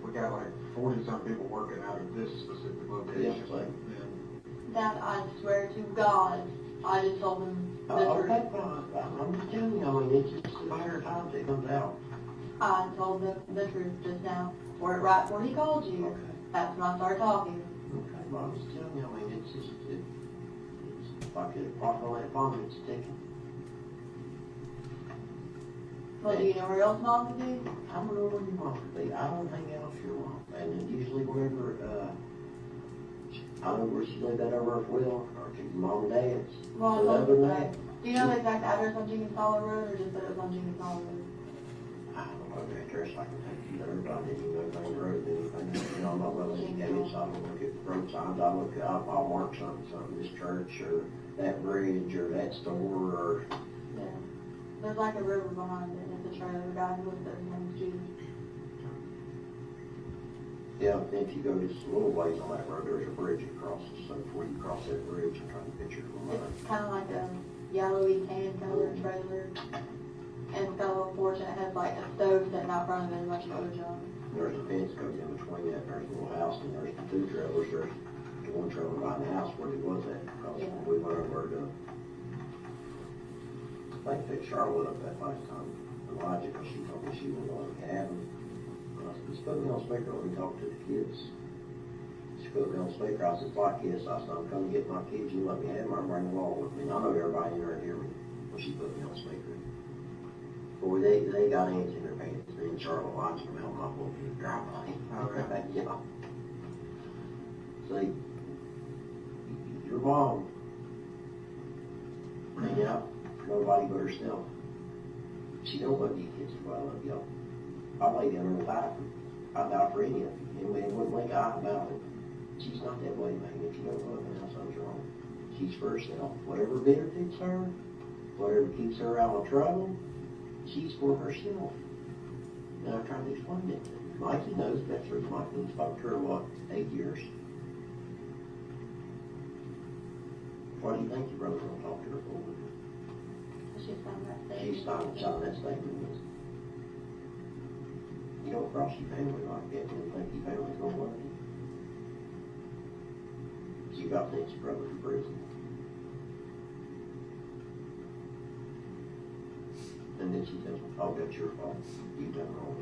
Speaker 8: We got like 40-some people working out of this specific location.
Speaker 11: Yeah, like,
Speaker 10: That I swear to God, I just told them the truth.
Speaker 11: that's fine. I'm just telling you, I mean, it's just a matter of time till it comes out.
Speaker 10: I told them the truth just now. Right before he called you.
Speaker 11: Okay.
Speaker 10: That's when I started talking.
Speaker 11: Okay, well, I'm just telling you, I mean, it's just, it's like a clock on that phone, it's ticking.
Speaker 10: Well, do you know where else mom could be?
Speaker 11: I don't know where your mom could be. I don't hang out with your mom. And then usually wherever, I don't know where she lived at over at Will, or to your mom and dad's.
Speaker 10: Well, I
Speaker 11: But
Speaker 10: told
Speaker 11: other
Speaker 10: them
Speaker 11: than
Speaker 10: that. Do you know the exact address on Jenkins Hollow Road, or just that it was on Jenkins Hollow Road?
Speaker 11: I don't know the address, I can take you there, but I didn't know anything road, anything, you know, I'm not well educated, so I don't look at road signs, I'll mark something, this church, or that bridge, or that store, or.
Speaker 10: Yeah. There's like a river behind it, and it's a trailer. The guy who lives there, his name's Jesus.
Speaker 11: Yeah, if you go just a little ways on that road, there's a bridge across, so before you cross that bridge, I'm trying to picture it from mine.
Speaker 10: It's kind of like a yellowy tan color trailer. And it's got a little porch, and it has like a stove sitting out front of it, and a bunch of other junk.
Speaker 11: There's a fence goes in between that, there's a little house, and there's the 2 trailers, there's the 1 trailer behind the house where it was at, because
Speaker 10: Yeah.
Speaker 11: we went over to, I think picked Charlotte up that last time, Elijah, because she told me she was on the cabin. I said, just put me on speaker, let me talk to the kids. She put me on speaker, I said, like kids, I said, I'm coming to get my kids, you let me have them, I'm bringing them along with me. And I know everybody in there hear me, when she put me on speaker. Boy, they got ants in their pants. Me and Charlotte watched them out my book in the driveway. Okay. Yeah. See, your mom hang out for nobody but herself. She don't love you kids as well I love y'all. I lay down and die for, I die for any of you. And we wouldn't think I about it. She's not that way, man. If you don't love her, now something's wrong. She's for herself. Whatever benefits her, whatever keeps her out of trouble, she's for herself. And I've tried to explain it to her. Mikey knows that's the reason Mikey spoke to her, what, 8 years? Why do you think your brother won't talk to her for?
Speaker 10: She's found that thing.
Speaker 11: She's not shot that statement. You don't cross your family like that and think your family's gonna love you. She got next brother in prison. And then she says, oh, that's your fault. You done wrong.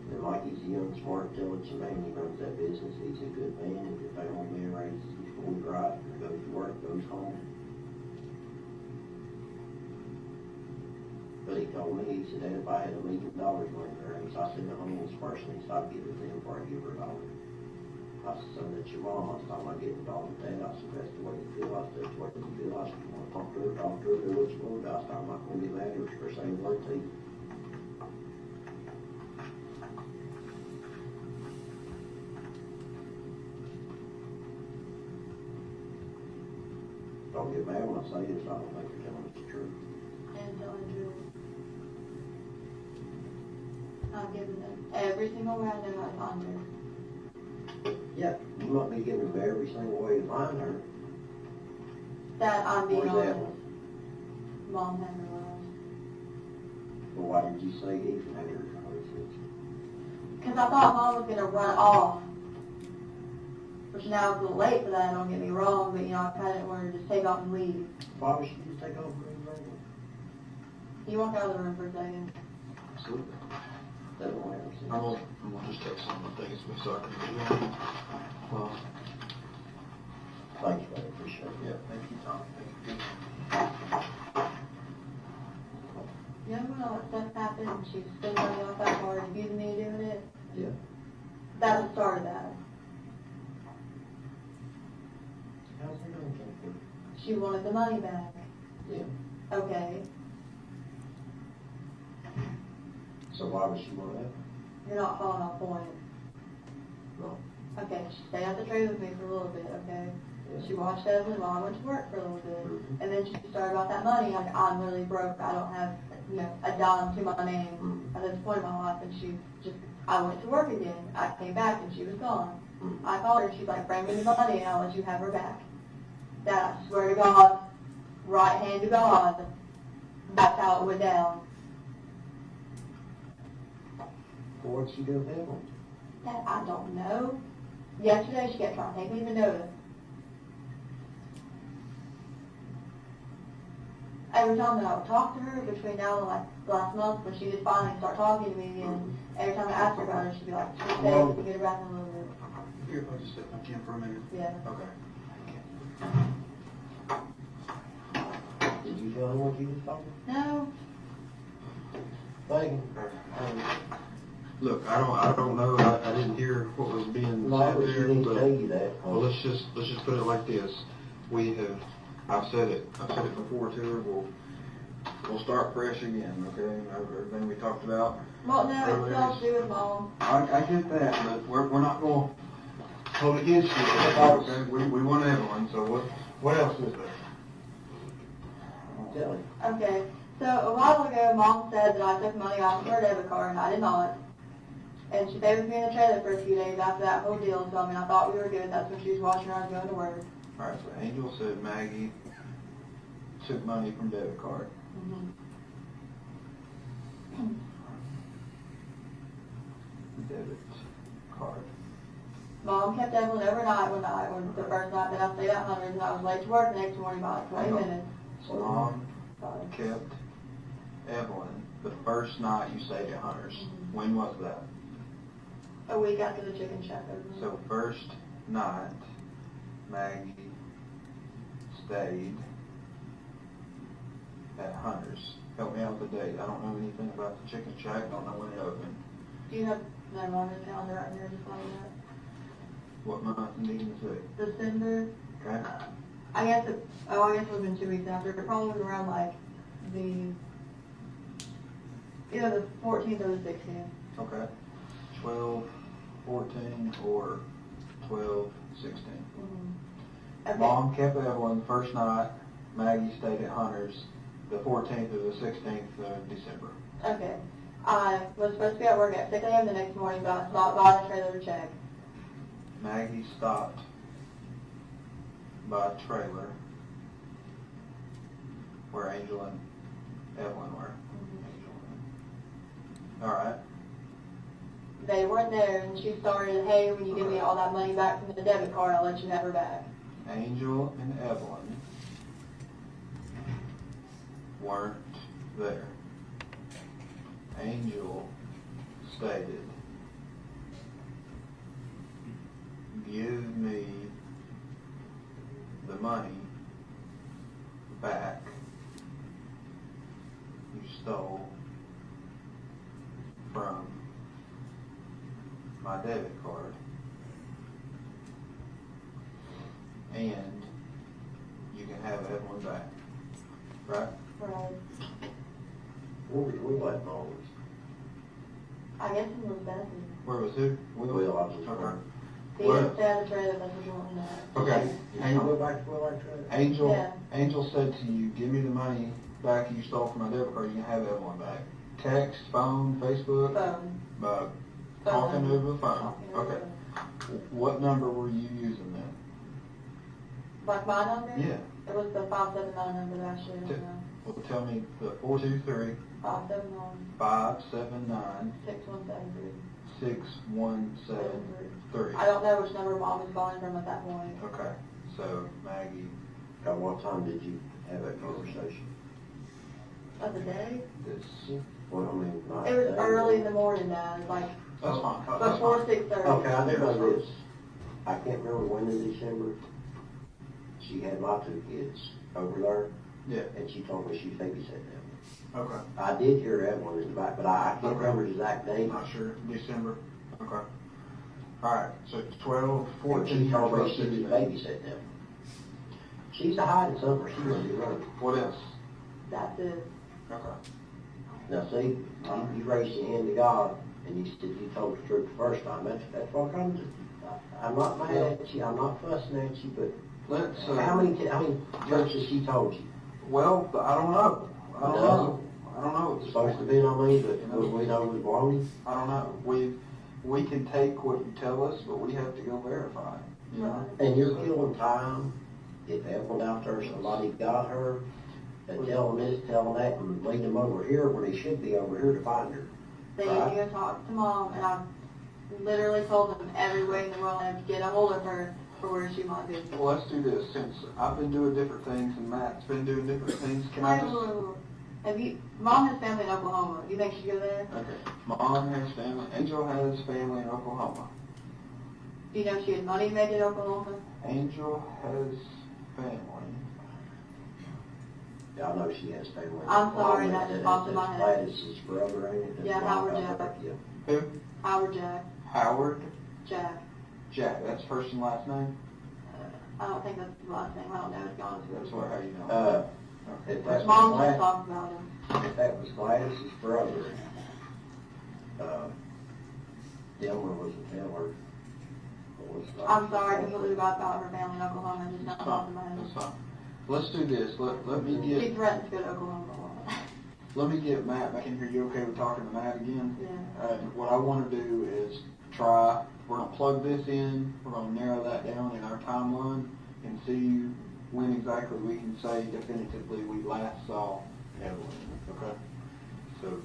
Speaker 11: And Mikey's a young, smart, intelligent man. He runs that business. He's a good man. And if they don't man raises, he's going to drive. Goes to work, goes home. But he told me, he said, Dad, if I had $1 million running the race, I said, the homeless person, he said, I'd give it to him before I give her $1. I said, son, that's your mom. I said, I'm not getting $1 to Dad. I said, that's the way you feel. I said, that's the way you feel. I said, you want to talk to her, do what you want. I said, I'm not going to get mad at her for saying the word to you. Don't get mad when I say this. I don't think you're telling us the truth.
Speaker 10: And telling the truth. I've given them every single way I know how to find her.
Speaker 11: Yeah, you want me to give her every single way to find her.
Speaker 10: That I'm being
Speaker 11: Where's
Speaker 10: honest.
Speaker 11: Evelyn?
Speaker 10: Mom never was.
Speaker 11: Well, why did you say he had her?
Speaker 10: Because I thought Mom was going to run off. Which now it's a little late for that, don't get me wrong, but you know, I kind of didn't want her to just take off and leave.
Speaker 11: Why would she just take off and leave right now?
Speaker 10: You walk out of the room for a second.
Speaker 11: Absolutely. That don't matter.
Speaker 8: I'm gonna just take some of the things so I can do it. Well,
Speaker 11: Thank you, I appreciate it.
Speaker 8: yeah, thank you, Tom. Thank you.
Speaker 10: You know when all that stuff happened and she was spending money off that card and abusing me doing it?
Speaker 11: Yeah.
Speaker 10: That was the start of that.
Speaker 11: How's it going, Jennifer?
Speaker 10: She wanted the money back.
Speaker 11: Yeah.
Speaker 10: Okay.
Speaker 11: So why would she want that?
Speaker 10: You're not following my point.
Speaker 11: No.
Speaker 10: Okay, she stayed at the trade with me for a little bit, okay?
Speaker 11: Yeah.
Speaker 10: She watched Evelyn while I went to work for a little bit.
Speaker 11: Mhm.
Speaker 10: And then she started about that money, like, I'm really broke, I don't have, you know, a dime to my name
Speaker 11: Mhm.
Speaker 10: at this point in my life. And she just, I went to work again. I came back and she was gone.
Speaker 11: Mhm.
Speaker 10: I called her, she's like, bring me the money and I'll let you have her back. That, I swear to God, right hand to God, that's how it went down.
Speaker 11: Well, what'd she do with Evelyn?
Speaker 10: That I don't know. Yesterday she kept trying to take me to Minota. Every time that I would talk to her between now and like last month when she did finally start talking to me again, every time I asked her about her, she'd be like, she'd say,
Speaker 8: Well-
Speaker 10: we get her back in a little bit.
Speaker 8: Here, I'll just step back in for a minute.
Speaker 10: Yeah.
Speaker 8: Okay.
Speaker 11: Did you tell him what you was talking?
Speaker 10: No.
Speaker 11: Megan?
Speaker 8: Look, I don't know, I didn't hear what was being
Speaker 11: No,
Speaker 8: said
Speaker 11: but she
Speaker 8: there,
Speaker 11: didn't tell
Speaker 8: but,
Speaker 11: you that.
Speaker 8: well, let's just put it like this. I've said it before to her, we'll start fresh again, okay? Everything we talked about.
Speaker 10: Well, no, it's
Speaker 8: earlier
Speaker 10: all
Speaker 8: is-
Speaker 10: to do with Mom.
Speaker 8: I get that, but we're not going to hold against you, okay? We want Evelyn, so what else is there?
Speaker 11: I'll tell you.
Speaker 10: Okay. So a while ago, Mom said that I took money off of her debit card, and I did not. And she stayed with me in the trailer for a few days after that whole deal, so I mean, I thought we were good. That's when she was watching her, I was going to work.
Speaker 8: All right, so Angel said Maggie took money from debit card. Debit card.
Speaker 10: Mom kept Evelyn overnight when the first night that I stayed at Hunter's, and I was late to work the next morning by like 20 minutes.
Speaker 8: So Mom kept Evelyn the first night you stayed at Hunter's. When was that?
Speaker 10: A week after the chicken shack opened.
Speaker 8: So first night, Maggie stayed at Hunter's. Help me out with the date. I don't know anything about the chicken shack. Don't know when it opened.
Speaker 10: Do you have that on your calendar right here, just like that?
Speaker 8: What month and did you say?
Speaker 10: December.
Speaker 8: Okay.
Speaker 10: I guess it would have been 2 weeks after. It probably was around like either the 14th or the 16th.
Speaker 8: Okay. 12, 14, or 12, 16.
Speaker 10: Okay.
Speaker 8: Mom kept Evelyn first night. Maggie stayed at Hunter's the 14th or the 16th of December.
Speaker 10: Okay. I was supposed to be at work at 6 a.m. the next morning, but I stopped by the trailer to check.
Speaker 8: Maggie stopped by a trailer where Angel and Evelyn were. All right.
Speaker 10: They weren't there, and she started, hey, when you give me all that money back from the debit card, I'll let you have her back.
Speaker 8: Angel and Evelyn weren't there. Angel stated, give me the money back you stole from my debit card, and you can have Evelyn back, right?
Speaker 10: Right.
Speaker 11: We went home.
Speaker 10: I guess it was Bessie.
Speaker 8: Where was who?
Speaker 11: Will, I was
Speaker 8: Okay.
Speaker 10: He didn't stay at the trailer, that's what you want to know.
Speaker 8: Okay.
Speaker 11: Did
Speaker 8: Hang
Speaker 11: you go
Speaker 8: on.
Speaker 11: back to Will, that
Speaker 8: Angel,
Speaker 10: Yeah.
Speaker 8: Angel said to you, give me the money back you stole from my debit card, you can have Evelyn back. Text, phone, Facebook?
Speaker 10: Phone.
Speaker 8: Talking
Speaker 10: Phone.
Speaker 8: over the phone?
Speaker 10: Talking over
Speaker 8: Okay.
Speaker 10: the
Speaker 8: What number were you using then?
Speaker 10: Like my number?
Speaker 8: Yeah.
Speaker 10: It was the 579 number that I shared on
Speaker 8: T-
Speaker 10: there.
Speaker 8: Well, tell me the 423
Speaker 10: 579
Speaker 8: 579
Speaker 10: 6173.
Speaker 8: 6173.
Speaker 10: I don't know which number Mom was calling from at that point.
Speaker 8: Okay. So Maggie,
Speaker 11: At what time did you have that conversation?
Speaker 10: Of the day?
Speaker 8: this.
Speaker 11: Well, I mean, not
Speaker 10: It was
Speaker 11: day,
Speaker 10: early in
Speaker 11: but-
Speaker 10: the morning, Dad, like
Speaker 8: That's fine. That's
Speaker 10: before
Speaker 8: fine.
Speaker 10: 6:30.
Speaker 11: Okay, I do know this. I can't remember when in December, she had my 2 kids over there,
Speaker 8: Yeah.
Speaker 11: and she told me she babysat them.
Speaker 8: Okay.
Speaker 11: I did hear Evelyn in the back, but I can't
Speaker 8: Okay.
Speaker 11: remember the exact date.
Speaker 8: Not sure. December. Okay. All right. So 12,
Speaker 11: And
Speaker 8: 14,
Speaker 11: she told me
Speaker 8: 12,
Speaker 11: she was
Speaker 8: 16.
Speaker 11: babysat them. She's a hiding somewhere, she wouldn't be running.
Speaker 8: What else?
Speaker 10: That's it.
Speaker 8: Okay.
Speaker 11: Now see, you raised your hand to God, and you said you told the truth the first time, that's what comes. I'm not mad at you, I'm not fussing at you, but
Speaker 8: Let's.
Speaker 11: how many jokes has she told you?
Speaker 8: Well, I don't know. I don't know. I don't know.
Speaker 11: It's supposed to be on me, but we know it was baloney.
Speaker 8: I don't know. We can take what you tell us, but we have to go verify it. You know.
Speaker 11: And you're killing time. If Evelyn out there, somebody got her, and telling this, telling that, and lead them over here where they should be over here to find her.
Speaker 10: They
Speaker 11: Right.
Speaker 10: need to go talk to Mom, and I literally told them every way in the world to get a hold of her for where she might be.
Speaker 8: Well, let's do this. Since I've been doing different things and Matt's been doing different things, can I just?
Speaker 10: Mom has family in Oklahoma. You think she'd go there?
Speaker 8: Okay. Mom has family. Angel has family in Oklahoma.
Speaker 10: Do you know she had money made in Oklahoma?
Speaker 8: Angel has family.
Speaker 11: Yeah, I know she has family.
Speaker 10: I'm sorry, that just popped in my head.
Speaker 11: Gladys's brother, ain't it? That's
Speaker 10: Yeah,
Speaker 11: why
Speaker 10: Howard
Speaker 11: I
Speaker 10: Jack.
Speaker 11: thought, yeah.
Speaker 8: Who?
Speaker 10: Howard Jack.
Speaker 8: Howard
Speaker 10: Jack.
Speaker 8: Jack. That's first and last name.
Speaker 10: I don't think that's his last name. I don't know his gone
Speaker 8: That's what how you know.
Speaker 11: If that's
Speaker 10: Mom just
Speaker 11: Glad-
Speaker 10: talked about him.
Speaker 11: if that was Gladys's brother, Delmer wasn't Taylor.
Speaker 10: I'm sorry, I completely forgot about her family in Oklahoma. Just not off in my head.
Speaker 8: That's fine. Let's do this. Let me
Speaker 10: She
Speaker 8: get
Speaker 10: threatened to go to Oklahoma.
Speaker 8: let me get Matt back in here. You okay with talking to Matt again?
Speaker 10: Yeah.
Speaker 8: What I want to do is try. We're gonna plug this in. We're gonna narrow that down in our timeline and see when exactly we can say definitively we last saw Evelyn. Okay. So,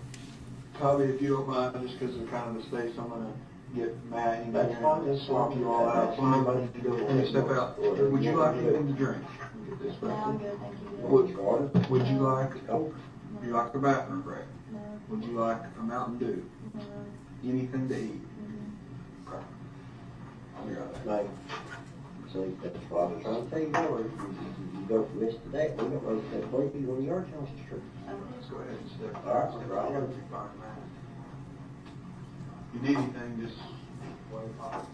Speaker 8: Toby, if you don't mind, just because of kind of the space, I'm gonna get Matt in
Speaker 11: That's
Speaker 8: here
Speaker 11: fine,
Speaker 8: and
Speaker 11: that's
Speaker 8: swap
Speaker 11: fine.
Speaker 8: you all out.
Speaker 11: That's fine, buddy.
Speaker 8: Let me step out. Would you like anything to drink? Get this
Speaker 10: No,
Speaker 8: back.
Speaker 10: I'm good, thank you.
Speaker 8: Would you like?
Speaker 11: Oh,
Speaker 8: You like the bathroom break?
Speaker 10: No.
Speaker 8: Would you like a Mountain Dew?
Speaker 10: No.
Speaker 8: Anything to eat?
Speaker 10: Mhm.
Speaker 8: Okay. I'll be right back.
Speaker 11: Like, see, that's what I was trying to tell you before. You go from this to that, we don't know if that's what you when you are telling us the truth.
Speaker 8: Let's go ahead and step.
Speaker 11: All right,
Speaker 8: step
Speaker 11: right.
Speaker 8: out. Fine, man. If you need anything, just wave off.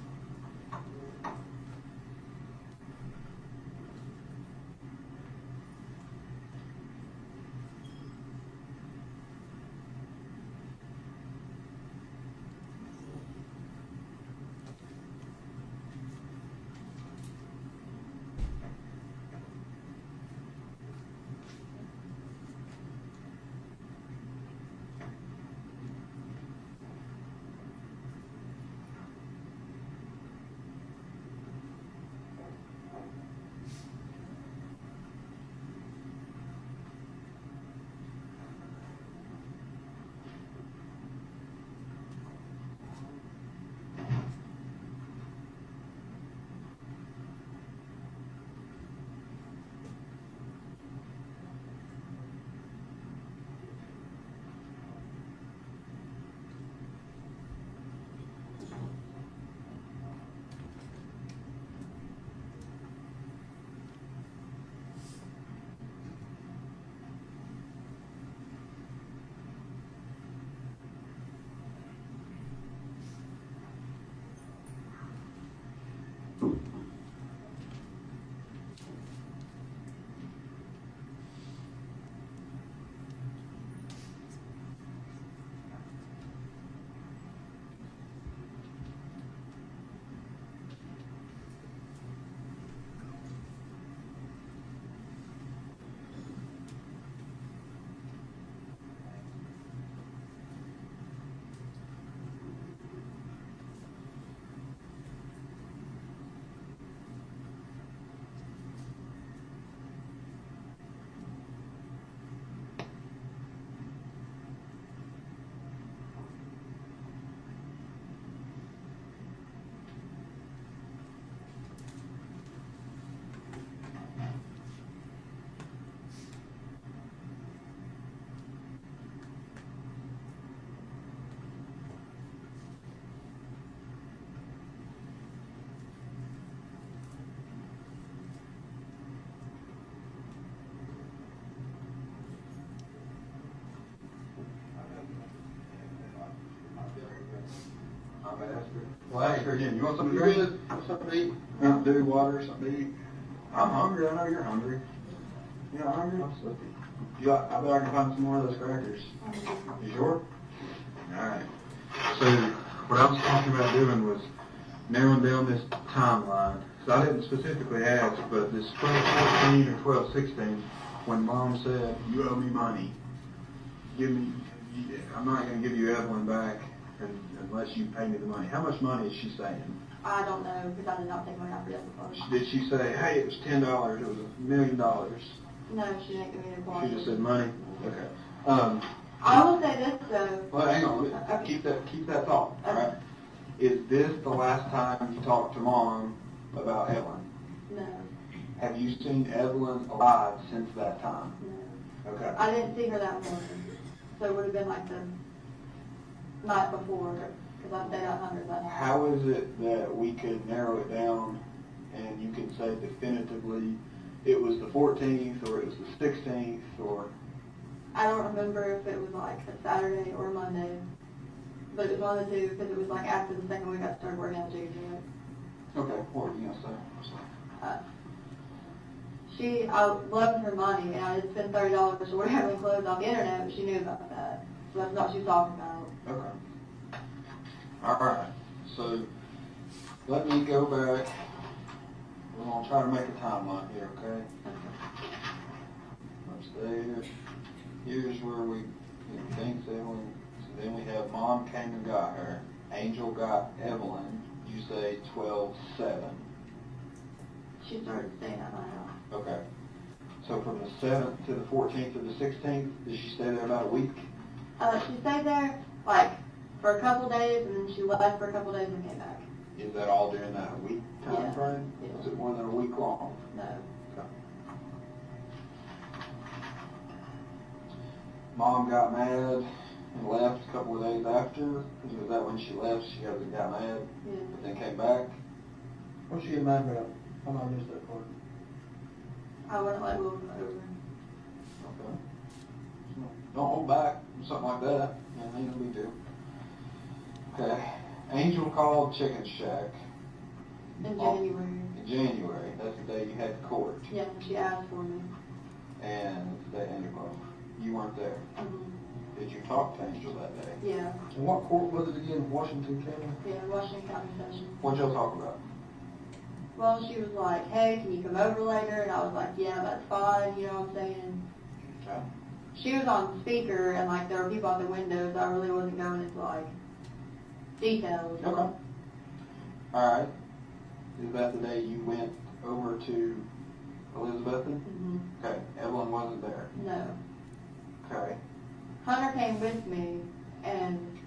Speaker 8: again. You want something to drink? Something to eat? Mountain Dew, water, something to eat? I'm hungry. I know you're hungry. You're not hungry? I'm sleepy. I bet I can find some more of those crackers. You sure? Alright. So, what I was talking about doing was narrowing down this timeline. So I didn't specifically ask, but this 12/14 or 12/16, when Mom said, you owe me money, I'm not going to give you Evelyn back unless you pay me the money. How much money is she saying?
Speaker 10: I don't know, because I did not take money out for the phone.
Speaker 8: Did she say, hey, it was $10, it was $1 million?
Speaker 10: No, she didn't give me the quantity.
Speaker 8: She just said money? Okay.
Speaker 10: I will say this though.
Speaker 8: Well, hang on.
Speaker 10: Okay.
Speaker 8: Keep that thought. All right. Is this the last time you talked to Mom about Evelyn?
Speaker 10: No.
Speaker 8: Have you seen Evelyn alive since that time?
Speaker 10: No.
Speaker 8: Okay.
Speaker 10: I didn't see her that morning, so it would have been like the night before, because I stayed out 100 that night.
Speaker 8: How is it that we could narrow it down and you can say definitively it was the 14th or it was the 16th or?
Speaker 10: I don't remember if it was like a Saturday or Monday, but it was one of the two because it was like after the second week I started working at Tuesday.
Speaker 8: Okay, what were you going to say?
Speaker 10: I loved her money, and I had spent $30 to wear Evelyn clothes on the internet, but she knew about that. So that's what she was talking about.
Speaker 8: Okay. All right. So let me go back. We're going to try to make a timeline here, okay? Let's stay here. Here's where we think Evelyn. So then we have Mom came and got her. Angel got Evelyn. You say 12/7.
Speaker 10: She started staying at my house.
Speaker 8: Okay. So from the 7th to the 14th or the 16th, did she stay there about a week?
Speaker 10: She stayed there like for a couple days, and then she left for a couple days and came back.
Speaker 8: Is that all during that week time frame?
Speaker 10: Yeah.
Speaker 8: Was it more than a week long?
Speaker 10: No.
Speaker 8: Okay. Mom got mad and left a couple of days after. Was that when she left? She got mad,
Speaker 10: Yeah.
Speaker 8: but then came back.
Speaker 9: What'd she get mad about? I might miss that part.
Speaker 10: I wouldn't let Will come over.
Speaker 8: Okay. Don't hold back, something like that. Yeah, ain't no big deal. Okay. Angel called Chicken Shack.
Speaker 10: In January.
Speaker 8: In January. That's the day you had the court.
Speaker 10: Yeah, she asked for me.
Speaker 8: And well, you weren't there.
Speaker 10: Mm-hmm.
Speaker 8: Did you talk to Angel that day?
Speaker 10: Yeah.
Speaker 9: And what court was it again? Washington County?
Speaker 10: Yeah, Washington County Session.
Speaker 8: What'd y'all talk about?
Speaker 10: Well, she was like, hey, can you come over later? And I was like, yeah, that's fine, you know what I'm saying?
Speaker 8: Okay.
Speaker 10: She was on speaker, and like there were people out the windows. I really wasn't going into like details.
Speaker 8: Okay. Alright. Is that the day you went over to Elizabethan?
Speaker 10: Mm-hmm.
Speaker 8: Okay. Evelyn wasn't there.
Speaker 10: No.
Speaker 8: Okay.
Speaker 10: Hunter came with me, and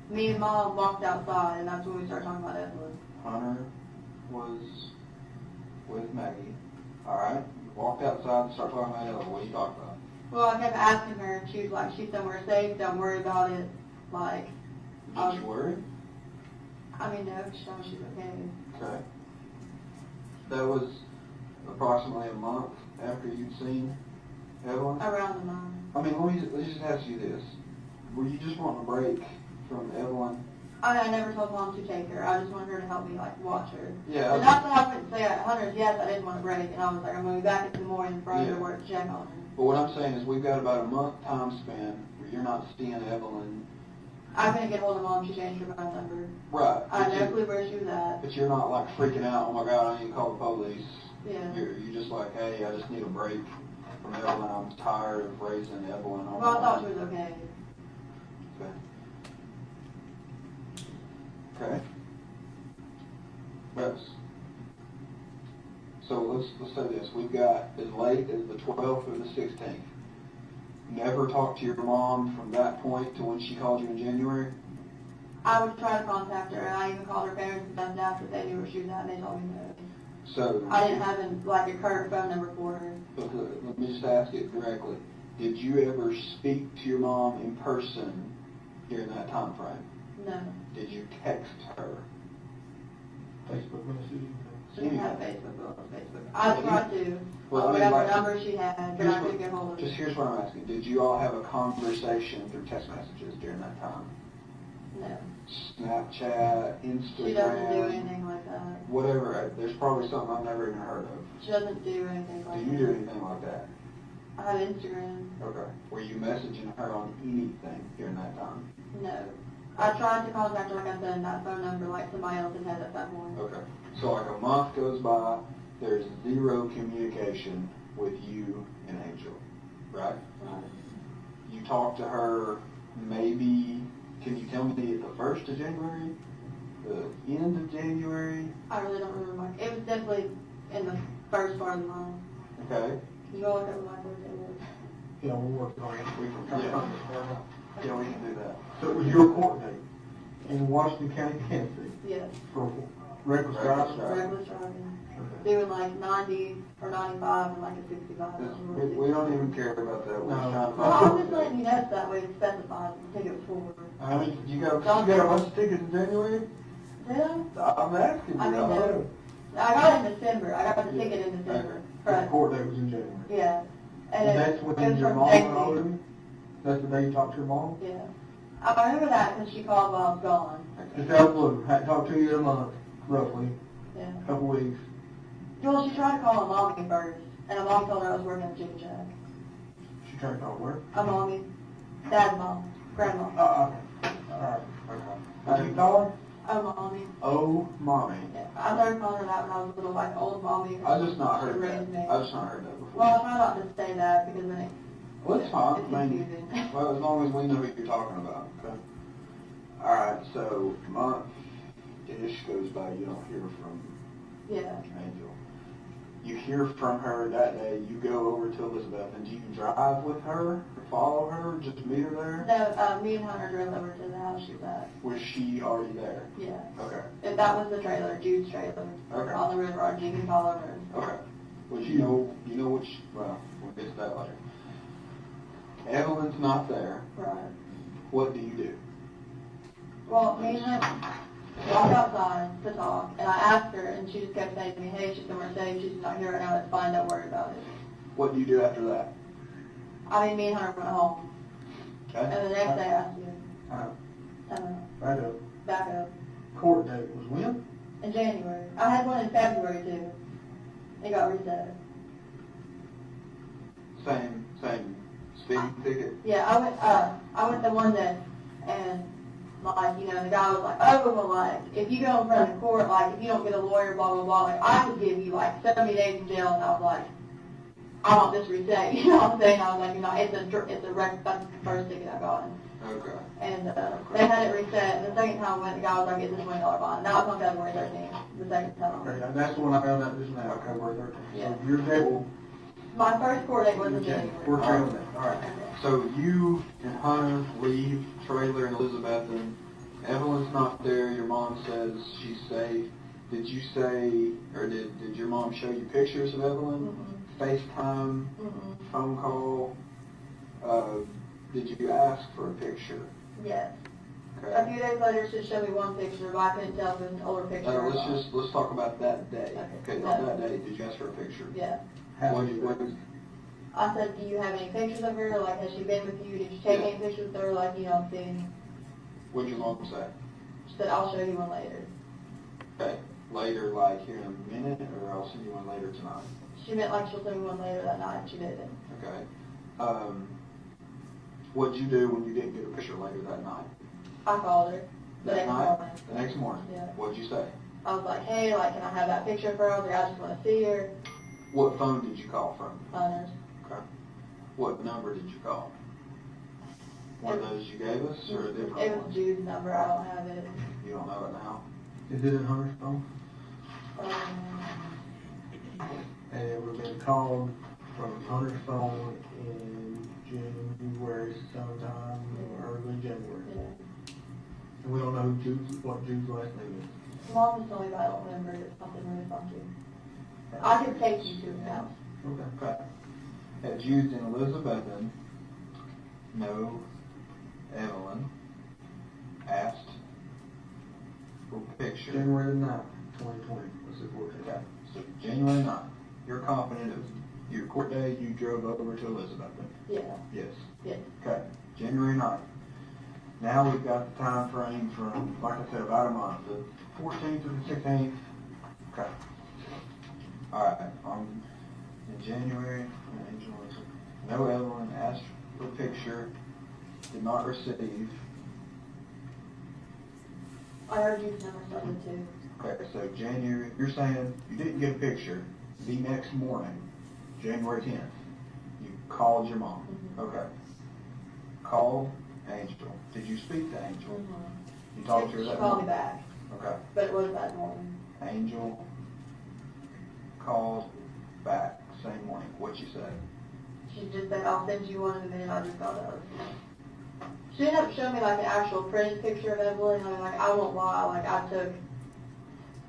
Speaker 10: me and Mom walked outside, and that's when we started talking about Evelyn.
Speaker 8: Hunter was with Maggie. Alright. You walked outside and started talking about Evelyn. What are you talking about?
Speaker 10: Well, I kept asking her, and she was like, she's somewhere safe, don't worry about it. Like,
Speaker 8: Did you worry?
Speaker 10: I mean, no, she told me she's okay.
Speaker 8: Okay. That was approximately a month after you'd seen Evelyn?
Speaker 10: Around the month.
Speaker 8: I mean, let me just ask you this. Were you just wanting a break from Evelyn?
Speaker 10: I never told Mom to take her. I just wanted her to help me, like, watch her.
Speaker 8: Yeah.
Speaker 10: And that's what I went to say at Hunter's, yes, I didn't want a break. And I was like, I'm going to be back in the morning for her to work to check on her.
Speaker 8: But what I'm saying is we've got about a month time span where you're not seeing Evelyn.
Speaker 10: I couldn't get hold of Mom. She changed her phone number.
Speaker 8: Right.
Speaker 10: I had no clue where she was at.
Speaker 8: But you're not like freaking out, oh my God, I need to call the police.
Speaker 10: Yeah.
Speaker 8: You're just like, hey, I just need a break from Evelyn. I'm tired of raising Evelyn on
Speaker 10: Well, I
Speaker 8: my
Speaker 10: thought
Speaker 8: own.
Speaker 10: she was okay.
Speaker 8: Okay. Okay. So let's say this. We've got as late as the 12th or the 16th. Never talked to your mom from that point to when she called you in January?
Speaker 10: I would try to contact her, and I even called her parents and stuff after they knew where she was at, and they told me no.
Speaker 8: So
Speaker 10: I didn't have like a current phone number for her.
Speaker 8: But let me just ask it directly. Did you ever speak to your mom in person during that time frame?
Speaker 10: No.
Speaker 8: Did you text her?
Speaker 9: Facebook message.
Speaker 10: She didn't have Facebook, but on Facebook. I tried to.
Speaker 8: Well, I mean,
Speaker 10: whatever
Speaker 8: like,
Speaker 10: number she had, but I couldn't get hold of her.
Speaker 8: Just here's what I'm asking. Did you all have a conversation through text messages during that time?
Speaker 10: No.
Speaker 9: Snapchat,
Speaker 10: She doesn't do
Speaker 9: Instagram,
Speaker 10: anything like that.
Speaker 9: whatever. There's probably something I've never even heard of.
Speaker 10: She doesn't do anything like
Speaker 9: Do
Speaker 10: that.
Speaker 9: you do anything like that?
Speaker 10: I have Instagram.
Speaker 9: Okay. Were you messaging her on anything during that time?
Speaker 10: No. I tried to contact her, like I said, that phone number, like somebody else had at that point.
Speaker 9: Okay. So like a month goes by, there's zero communication with you and Angel, right?
Speaker 10: Right.
Speaker 9: You talk to her maybe, can you tell me the 1st of January? The end of January?
Speaker 10: I really don't remember. It was definitely in the first part of the month.
Speaker 9: Okay.
Speaker 10: You go look up my birthday was.
Speaker 11: Yeah, we're working on it.
Speaker 9: We can, yeah, we can do that.
Speaker 11: So it was your court date in Washington County, Tennessee,
Speaker 10: Yes.
Speaker 11: for reckless
Speaker 9: Reckless
Speaker 11: driving?
Speaker 9: driving.
Speaker 10: Reckless driving.
Speaker 11: Okay.
Speaker 10: Doing like 90 or 95 and like a 65.
Speaker 9: We don't even care about that. We're
Speaker 11: No.
Speaker 9: trying to
Speaker 10: Well, I'm just letting you know so that way it's specified the ticket was for.
Speaker 9: I mean, you got a bunch of tickets in January?
Speaker 10: Did I?
Speaker 9: I'm asking you.
Speaker 10: I mean,
Speaker 9: I don't
Speaker 10: no.
Speaker 9: know.
Speaker 10: I got it in December. I got the ticket in December.
Speaker 11: The
Speaker 10: Correct.
Speaker 11: court date was in January.
Speaker 10: Yeah.
Speaker 11: And
Speaker 10: it-
Speaker 11: that's
Speaker 10: it
Speaker 11: when
Speaker 10: was
Speaker 11: your
Speaker 10: from
Speaker 11: mom
Speaker 10: Stacy.
Speaker 11: called you? That's the day you talked to your mom?
Speaker 10: Yeah. I remember that because she called while I was gone.
Speaker 11: Just out of the blue, hadn't talked to you in a month, roughly,
Speaker 10: Yeah.
Speaker 11: a couple weeks.
Speaker 10: Well, she tried to call my mommy first, and my mom told her I was working at Jimmy Jack.
Speaker 11: She tried to call where?
Speaker 10: My mommy, dad's mom, grandma.
Speaker 11: Okay. Alright, okay. Did you call her?
Speaker 10: Oh, mommy.
Speaker 9: Oh, mommy.
Speaker 10: Yeah. I started calling her that when I was little, like old mommy.
Speaker 9: I just not
Speaker 10: She
Speaker 9: heard
Speaker 10: raised me.
Speaker 9: that. I just not heard that before.
Speaker 10: Well, I try not to say that because then it,
Speaker 9: Well, it's fine.
Speaker 10: it's
Speaker 9: I mean,
Speaker 10: confusing.
Speaker 9: well, as long as we know what you're talking about. Okay. All right. So month-ish goes by. You don't hear from
Speaker 10: Yeah.
Speaker 9: Angel. You hear from her that day. You go over to Elizabeth, and do you drive with her or follow her? Just meet her there?
Speaker 10: No, me and Hunter drove over to the house she's at.
Speaker 9: Was she already there?
Speaker 10: Yeah.
Speaker 9: Okay.
Speaker 10: If that was the trailer, Jude's trailer,
Speaker 9: Okay.
Speaker 10: on the river, or you can call over.
Speaker 9: Okay. Well, you know which. Well, we'll get to that later. Evelyn's not there.
Speaker 10: Right.
Speaker 9: What do you do?
Speaker 10: Well, me and him walked outside to talk, and I asked her, and she just kept saying to me, hey, she's somewhere safe, she's not here right now, it's fine, don't worry about it.
Speaker 9: What do you do after that?
Speaker 10: I mean, me and Hunter went home,
Speaker 9: Okay.
Speaker 10: and the next day I asked you,
Speaker 11: Back up.
Speaker 10: back up,
Speaker 11: Court date was when?
Speaker 10: in January. I had one in February too. It got reset.
Speaker 9: Same speeding ticket.
Speaker 10: Yeah, I went to one day, and like, you know, the guy was like, oh, well, like, if you go in front of the court, like, if you don't get a lawyer, blah, blah, blah, like, I could give you, like, 70 days in jail, and I was like, I want this reset, you know what I'm saying? I was like, you know, it's a record, that's the first ticket I got.
Speaker 9: Okay.
Speaker 10: And they had it reset, and the second time I went, the guy was like, get this $20 bond. That was on February 13th, the second time.
Speaker 11: Okay, and that's the one I found out just now, February 13th.
Speaker 10: Yeah.
Speaker 11: So your date,
Speaker 10: My first court date was in
Speaker 11: okay,
Speaker 10: January.
Speaker 11: we're trailing that, alright.
Speaker 9: So you and Hunter leave trailer in Elizabethan. Evelyn's not there. Your mom says she's safe. Did you say, or did your mom show you pictures of Evelyn? FaceTime, phone call? Did you ask for a picture?
Speaker 10: Yes. A
Speaker 9: Okay.
Speaker 10: few days later, she showed me one picture, but I couldn't tell if it was an older picture or not.
Speaker 9: Let's talk about that day.
Speaker 10: Okay.
Speaker 9: Okay, on that day, did you ask for a picture?
Speaker 10: Yeah.
Speaker 9: What
Speaker 10: I said, do you have any pictures of her? Like, has she been with you? Did you take any pictures with her? Like, you know, seeing?
Speaker 9: would your mom say?
Speaker 10: She said, I'll show you one later.
Speaker 9: Okay. Later, like here in a minute, or I'll send you one later tonight.
Speaker 10: She meant like she'll send me one later that night. She didn't.
Speaker 9: Okay. What'd you do when you didn't get a picture later that night?
Speaker 10: I called her the
Speaker 9: That
Speaker 10: next
Speaker 9: night?
Speaker 10: morning.
Speaker 9: The next morning?
Speaker 10: Yeah.
Speaker 9: What'd you say?
Speaker 10: I was like, hey, like, can I have that picture of her? I was like, I just want to see her.
Speaker 9: What phone did you call from?
Speaker 10: Hunter's.
Speaker 9: Okay. What number did you call? One of those you gave us, or a different
Speaker 10: It
Speaker 9: one?
Speaker 10: was Jude's number. I don't have it.
Speaker 9: You don't know it now?
Speaker 11: Is it in Hunter's phone? And it would have been called from Hunter's phone in January sometime, early January.
Speaker 10: Yeah.
Speaker 11: And we don't know what Jude's last name is.
Speaker 10: Mom just told me, but I don't remember. It's something really funky. I can take you to his house.
Speaker 9: Okay. At Jude's in Elizabethan, no, Evelyn asked for a picture.
Speaker 11: January 9th, 2020 was the court date.
Speaker 9: Okay, so January 9th, you're confident it was your court day, you drove over to Elizabethan?
Speaker 10: Yeah.
Speaker 9: Yes.
Speaker 10: Yeah.
Speaker 9: Okay, January 9th.
Speaker 8: Now we've got the time frame from, like I said, about a month, the 14th to the 16th. Okay. All right. In January, Angel, no Evelyn asked for a picture, did not receive.
Speaker 10: I heard you never started too.
Speaker 8: Okay, so January, you're saying you didn't get a picture. The next morning, January 10th, you called your mom.
Speaker 10: Mm-hmm.
Speaker 8: Okay. Called Angel. Did you speak to Angel?
Speaker 10: Mm-hmm.
Speaker 8: You talked to her
Speaker 10: She
Speaker 8: that
Speaker 10: called me
Speaker 8: morning?
Speaker 10: back,
Speaker 8: Okay.
Speaker 10: but it was that morning.
Speaker 8: Angel called back same morning. What'd she say?
Speaker 10: She just said, I'll send you one in a minute, I just got up. She ended up showing me like an actual printed picture of Evelyn, and like, I won't lie, like I took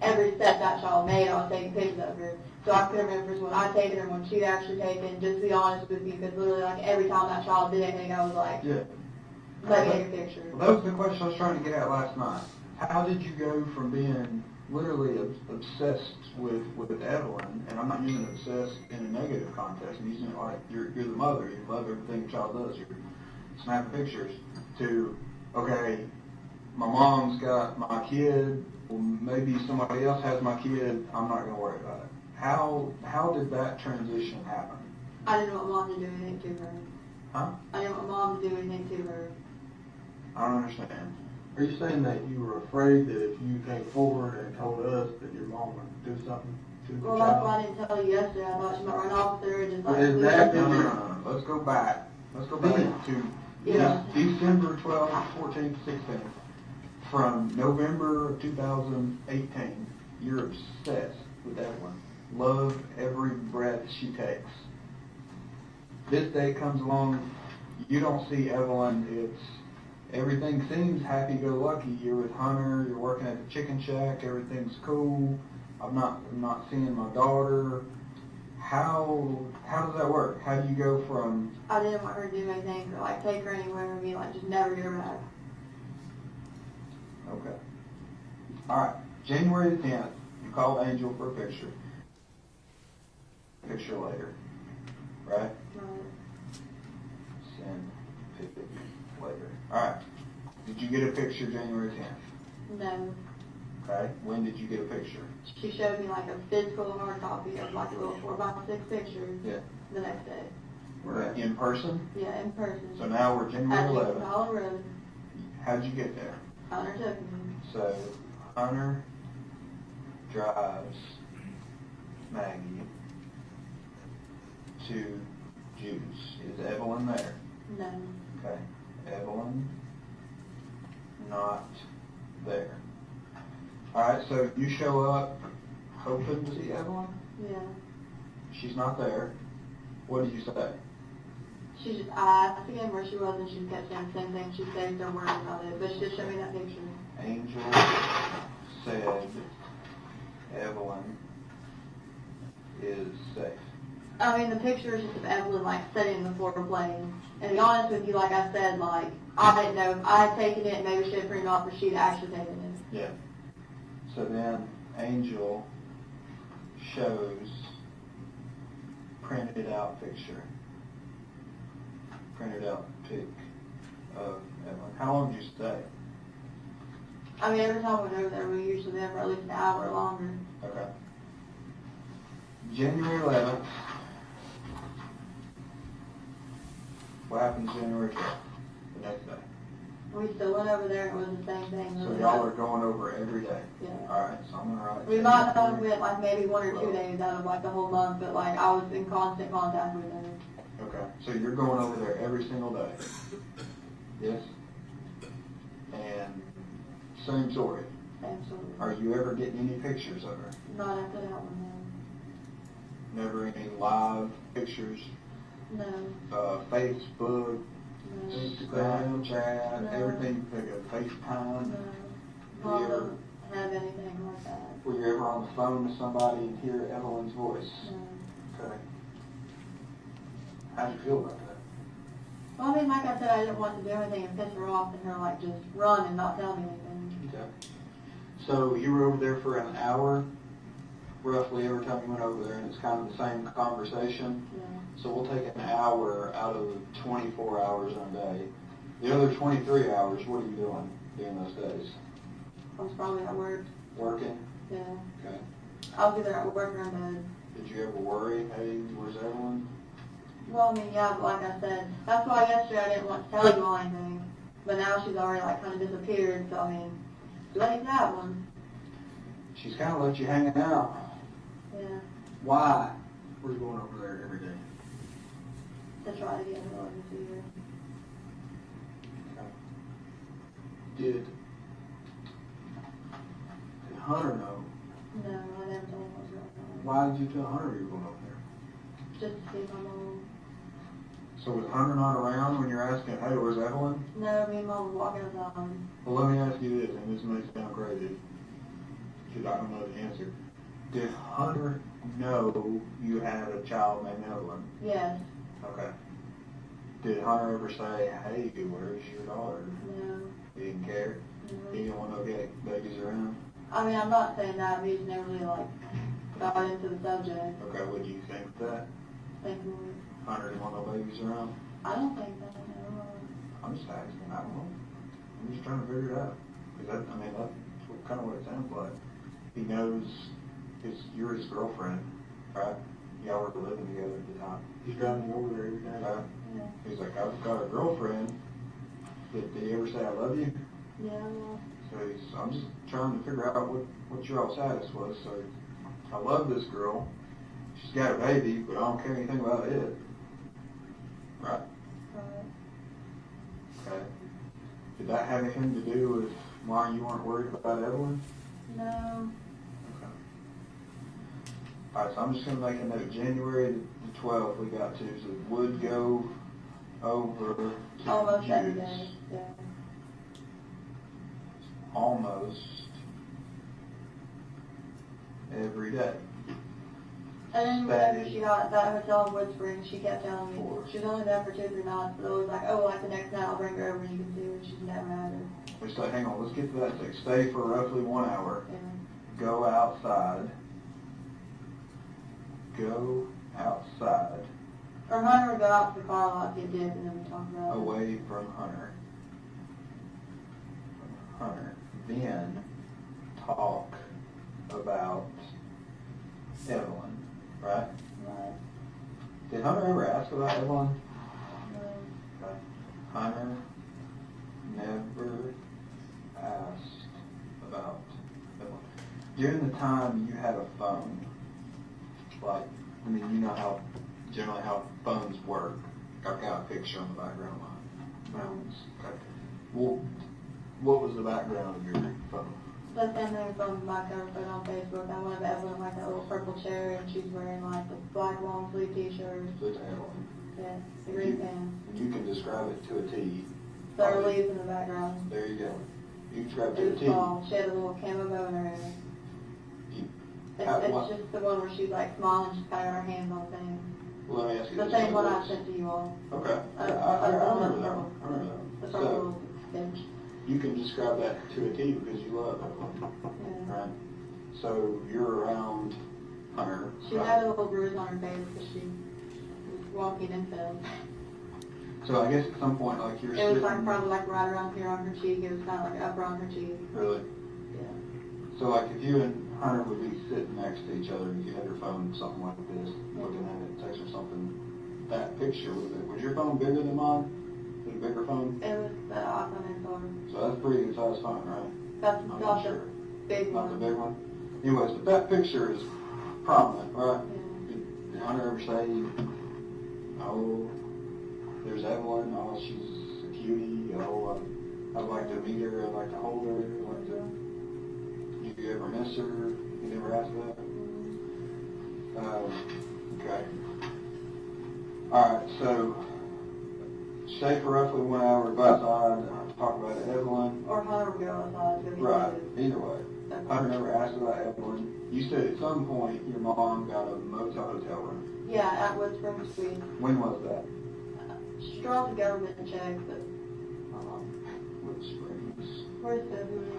Speaker 10: every step that child made, I was taking pictures of her. So I couldn't remember when I'd taken her and when she'd actually taken, just to be honest with you, because literally like every time that child did anything, I was like,
Speaker 8: Yeah.
Speaker 10: let me take a picture.
Speaker 8: Well, that was the question I was trying to get at last night. How did you go from being literally obsessed with Evelyn, and I'm not using obsessed in a negative context, I'm using it like you're the mother, you love everything a child does, you're snapping pictures, to, okay, my mom's got my kid, well, maybe somebody else has my kid, I'm not going to worry about it. How did that transition happen?
Speaker 10: I didn't want mom to do anything to her.
Speaker 8: Huh?
Speaker 10: I didn't want mom to do anything to her.
Speaker 8: I don't understand.
Speaker 9: Are you saying that you were afraid that if you came forward and told us that your mom would do something to the
Speaker 10: Well,
Speaker 9: child?
Speaker 10: that's why I didn't tell you yesterday. I thought she might run off with her and just like...
Speaker 9: Exactly.
Speaker 8: No. Let's go back. Let's go back to
Speaker 10: Yeah.
Speaker 8: December 12th, 14th, 16th. From November of 2018, you're obsessed with Evelyn. Love every breath she takes. This day comes along, you don't see Evelyn. Everything seems happy-go-lucky. You're with Hunter. You're working at the chicken shack. Everything's cool. I'm not seeing my daughter. How does that work? How do you go from?
Speaker 10: I didn't want her to do anything or like take her anywhere and be like just never get her back.
Speaker 8: Okay. All right. January the 10th, you called Angel for a picture. Picture later, right?
Speaker 10: Right.
Speaker 8: Send picture later. All right. Did you get a picture January 10th?
Speaker 10: No.
Speaker 8: Okay. When did you get a picture?
Speaker 10: She showed me like a physical hard copy of like a little 4x6 picture
Speaker 8: Yeah.
Speaker 10: the next day.
Speaker 8: In person?
Speaker 10: Yeah, in person.
Speaker 8: So now we're January
Speaker 10: At
Speaker 8: 11th.
Speaker 10: Hollow Road.
Speaker 8: How'd you get there?
Speaker 10: Hunter took me.
Speaker 8: So Hunter drives Maggie to Juice. Is Evelyn there?
Speaker 10: No.
Speaker 8: Okay. Evelyn not there. Alright, so you show up hoping to see Evelyn?
Speaker 10: Yeah.
Speaker 8: She's not there. What did you say?
Speaker 10: She just, I asked again where she was and she kept saying the same thing. She said don't worry about it, but she just showed me that picture.
Speaker 8: Angel said Evelyn is safe.
Speaker 10: I mean, the picture is just of Evelyn, like, sitting in the floor playing. And to be honest with you, like I said, like, I didn't know if I had taken it, maybe she had printed it off, or she'd actually taken it.
Speaker 8: Yeah. So then Angel shows printed out picture. Printed out pic of Evelyn. How long did you stay?
Speaker 10: I mean, every time we went over there, we were usually there for at least an hour or longer.
Speaker 8: Okay. January 11th. What happened January 12th? The next day.
Speaker 10: We still went over there and it was the same thing.
Speaker 8: So y'all are going over every day?
Speaker 10: Yeah.
Speaker 8: Alright, so I'm gonna write.
Speaker 10: We might have only went like maybe 1 or 2 days out of like the whole month, but like I was in constant contact with her.
Speaker 8: Okay, so you're going over there every single day? Yes? And same story?
Speaker 10: Absolutely.
Speaker 8: Are you ever getting any pictures of her?
Speaker 10: Not after that one,
Speaker 8: Never any live pictures?
Speaker 10: no.
Speaker 8: Facebook,
Speaker 10: No.
Speaker 8: Instagram, chat,
Speaker 10: No.
Speaker 8: everything, like a FaceTime?
Speaker 10: No.
Speaker 8: Were
Speaker 10: Mom
Speaker 8: you ever,
Speaker 10: doesn't have anything like that.
Speaker 8: were you ever on the phone with somebody and hear Evelyn's voice?
Speaker 10: No.
Speaker 8: Okay. How'd you feel about that?
Speaker 10: Well, I mean, like I said, I didn't want to do anything and piss her off and her like just run and not tell me anything.
Speaker 8: Okay. So you were over there for an hour, roughly, every time you went over there, and it's kind of the same conversation.
Speaker 10: Yeah.
Speaker 8: So we'll take an hour out of the 24 hours in a day. The other 23 hours, what are you doing during those days?
Speaker 10: I was probably at work.
Speaker 8: Working?
Speaker 10: Yeah.
Speaker 8: Okay.
Speaker 10: I was either at work or in bed.
Speaker 8: Did you ever worry, hey, where's Evelyn?
Speaker 10: Well, I mean, yeah, but like I said, that's why yesterday I didn't want to tell you anything. But now she's already like kind of disappeared, so I mean, let that one.
Speaker 8: She's kind of let you hanging out.
Speaker 10: Yeah.
Speaker 8: Why? We're going over there every day.
Speaker 10: To try to get her over to you.
Speaker 8: Did Hunter know?
Speaker 10: No, I never told him what was going on.
Speaker 8: Why did you tell Hunter you were going over there?
Speaker 10: Just to see my mom.
Speaker 8: So was Hunter not around when you're asking, hey, where's Evelyn?
Speaker 10: No, me and mom was walking outside.
Speaker 8: Well, let me ask you this, and this may sound crazy, because I don't know the answer. Did Hunter know you had a child named Evelyn?
Speaker 10: Yes.
Speaker 8: Okay. Did Hunter ever say, hey, where's your daughter?
Speaker 10: No.
Speaker 8: He didn't care?
Speaker 10: No.
Speaker 8: He didn't want no gay babies around?
Speaker 10: I mean, I'm not saying that, but he's never really like got into the subject.
Speaker 8: Okay, what do you think of that?
Speaker 10: Think more.
Speaker 8: Hunter didn't want no babies around?
Speaker 10: I don't think that. No.
Speaker 8: I'm just asking, I don't know. I'm just trying to figure it out. Because I mean, that's kind of what it sounds like. He knows you're his girlfriend, right? Y'all were living together at the time. He's driving you over there every day, right?
Speaker 10: Yeah.
Speaker 8: He's like, I've got a girlfriend. Did he ever say I love you?
Speaker 10: Yeah. Well,
Speaker 8: So I'm just trying to figure out what your all status was. So I love this girl. She's got a baby, but I don't care anything about it. Right?
Speaker 10: right.
Speaker 8: Okay. Did that have anything to do with why you weren't worried about Evelyn?
Speaker 10: No.
Speaker 8: Okay. All right, so I'm just going to make a note. January the 12th we got to, so it would go over to
Speaker 10: Almost every
Speaker 8: Jude's.
Speaker 10: day. Yeah.
Speaker 8: Almost every day.
Speaker 10: And then whenever she got at that hotel in Wood Springs, she kept telling me she was only there for 2 or 3 nights, but it was like, oh, like the next night I'll bring her over and you can see her. She's never had her.
Speaker 8: We say, hang on, let's get to that. Like, stay for roughly 1 hour.
Speaker 10: Yeah.
Speaker 8: Go outside. Go outside.
Speaker 10: Or Hunter would go out to the car lot, get dipped, and then we talk about it.
Speaker 8: Away from Hunter. Then talk about Evelyn, right?
Speaker 10: Right.
Speaker 8: Did Hunter ever ask about Evelyn?
Speaker 10: No.
Speaker 8: Okay. Hunter never asked about Evelyn. During the time you had a phone, like, I mean, you know how, generally how phones work. I've got a picture on the background of mine. Okay. Well, what was the background of your phone?
Speaker 10: The same thing from my cover photo on Facebook. I wanted Evelyn like that little purple chair, and she's wearing like the black long sleeve t-shirt.
Speaker 8: So it's Evelyn.
Speaker 10: Yeah, the green pants.
Speaker 8: And you can describe it to a T.
Speaker 10: There were leaves in the background.
Speaker 8: There you go. You can describe it
Speaker 10: It
Speaker 8: to a
Speaker 10: was
Speaker 8: T.
Speaker 10: fall. She had a little camo bow in her hair. It's just the one where she's like smiling, she's got her hands on things.
Speaker 8: Well, let me ask you
Speaker 10: The
Speaker 8: this.
Speaker 10: same one I sent to you all.
Speaker 8: Okay. I remember that one. I remember
Speaker 10: The
Speaker 8: that
Speaker 10: purple
Speaker 8: one.
Speaker 10: bitch.
Speaker 8: So, you can describe that to a T because you love Evelyn.
Speaker 10: Yeah.
Speaker 8: Right? So, you're around Hunter.
Speaker 10: She
Speaker 8: right?
Speaker 10: had a little bruise on her face because she was walking and fell.
Speaker 8: So, I guess at some point, like, you're
Speaker 10: It
Speaker 8: sitting...
Speaker 10: was like probably like right around here on her cheek. It was kind of like up around her cheek.
Speaker 8: Really?
Speaker 10: Yeah.
Speaker 8: So, like, if you and Hunter would be sitting next to each other and you had your phone something like this, looking at it, text or something, that picture, was your phone bigger than mine? Was it a bigger phone?
Speaker 10: It was the iPhone XR.
Speaker 8: So that's a pretty good size phone, right?
Speaker 10: That's
Speaker 8: I'm
Speaker 10: not
Speaker 8: not
Speaker 10: the
Speaker 8: sure.
Speaker 10: big
Speaker 8: Not
Speaker 10: one.
Speaker 8: the big one? Anyways, but that picture is prominent, right?
Speaker 10: Yeah.
Speaker 8: Did Hunter ever say, oh, there's Evelyn, oh, she's a cutie, oh, I'd like to meet her, I'd like to hold her, I'd like to... Did you ever miss her? You never asked that? Okay. Alright, so stay for roughly 1 hour, go outside, talk about Evelyn.
Speaker 10: Or Hunter would go outside. Go get
Speaker 8: Right,
Speaker 10: food.
Speaker 8: either way. Hunter never asked about Evelyn. You said at some point your mom got a motel hotel room.
Speaker 10: Yeah, at Wood Springs Street.
Speaker 8: When was that?
Speaker 10: She dropped the government check, but
Speaker 8: Wood Springs.
Speaker 10: where's February?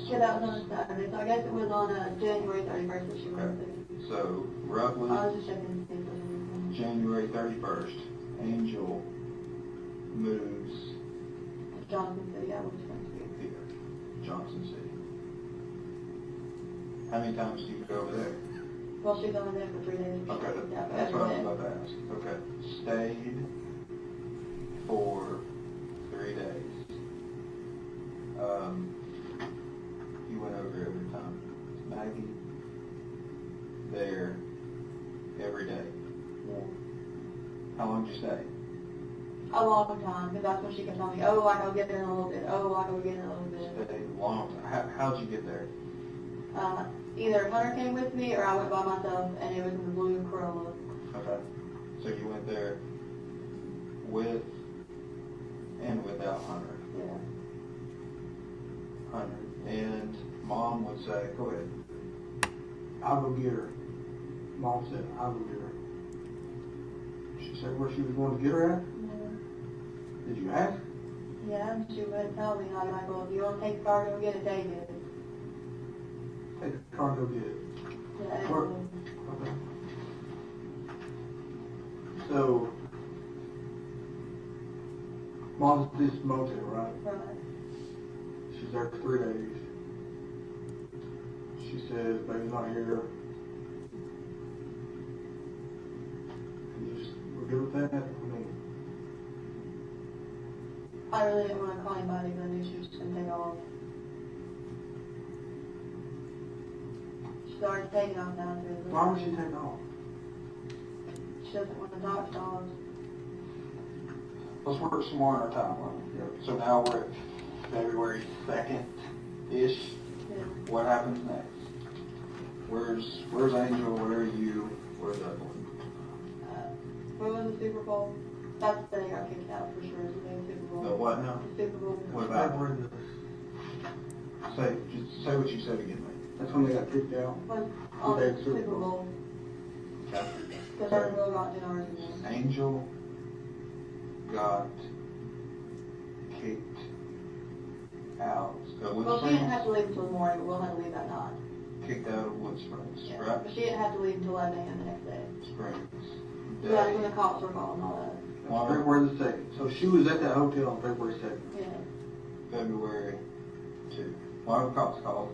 Speaker 10: Yeah, that was on a Saturday, so I guess it was on January 31st that she went there.
Speaker 8: So roughly
Speaker 10: I was just checking to see if there was anything.
Speaker 8: January 31st, Angel moves
Speaker 10: Johnson City, I was going to.
Speaker 8: Here, Johnson City. How many times do you go over there?
Speaker 10: Well, she's only there for 3 days.
Speaker 8: Okay,
Speaker 10: Yeah,
Speaker 8: that's what I was
Speaker 10: every day.
Speaker 8: about to ask. Okay, stayed for 3 days. You went over every time. Maggie there every day.
Speaker 10: Yeah.
Speaker 8: How long did you stay?
Speaker 10: A long time, because that's when she can tell me, oh, I go get there in a little bit, oh, I go get in a little bit.
Speaker 8: Stayed a long time. How'd you get there?
Speaker 10: Either Hunter came with me or I went by myself, and it was in the blue Corolla.
Speaker 8: Okay. So you went there with and without Hunter.
Speaker 10: Yeah.
Speaker 8: Hunter. And Mom would say, go ahead.
Speaker 9: I'll go get her. Mom said, I'll go get her. She said where she was going to get her at?
Speaker 10: Yeah.
Speaker 9: Did you ask?
Speaker 10: Yeah, and she wouldn't tell me. I'm like, well, if you want to take the car, go get it, take it.
Speaker 9: Take the car and go get it.
Speaker 10: Yeah,
Speaker 9: Where?
Speaker 10: and-
Speaker 9: Okay. So, Mom's at this motel, right?
Speaker 10: Right.
Speaker 9: She's there for 3 days. She says, baby's not here. And you just, we're good with that? I mean,
Speaker 10: I really didn't want to call anybody because I knew she was going to take off. She's already taken off now too.
Speaker 9: why would she take off?
Speaker 10: She doesn't want to talk to dogs.
Speaker 8: Let's work some more on our timeline. So now we're at February 2nd-ish.
Speaker 10: Yeah.
Speaker 8: What happens next? Where's Angel? Where are you? Where's Evelyn?
Speaker 10: What was the Super Bowl? That's the day I got kicked out for sure. Is the day of the Super Bowl.
Speaker 8: The what now?
Speaker 10: The Super Bowl.
Speaker 8: What about?
Speaker 9: February
Speaker 8: Just say what you said again, mate.
Speaker 9: That's when they got kicked out.
Speaker 10: Was
Speaker 9: The
Speaker 10: on
Speaker 9: day
Speaker 10: the
Speaker 9: of the Super
Speaker 10: Super Bowl.
Speaker 8: Okay.
Speaker 10: Because our girl got in argument.
Speaker 8: Angel got kicked out.
Speaker 10: Well, she didn't have to leave until the morning, but we'll have to leave that night.
Speaker 8: Kicked out of Wood Springs,
Speaker 10: Yeah.
Speaker 8: right?
Speaker 10: But she didn't have to leave until 11 a.m. the next day.
Speaker 8: Springs.
Speaker 10: So that's when
Speaker 8: Day.
Speaker 10: the cops were called and all that.
Speaker 8: Well,
Speaker 9: February the 2nd. So she was at that hotel on February 2nd.
Speaker 10: Yeah.
Speaker 8: February 2. Why were the cops called?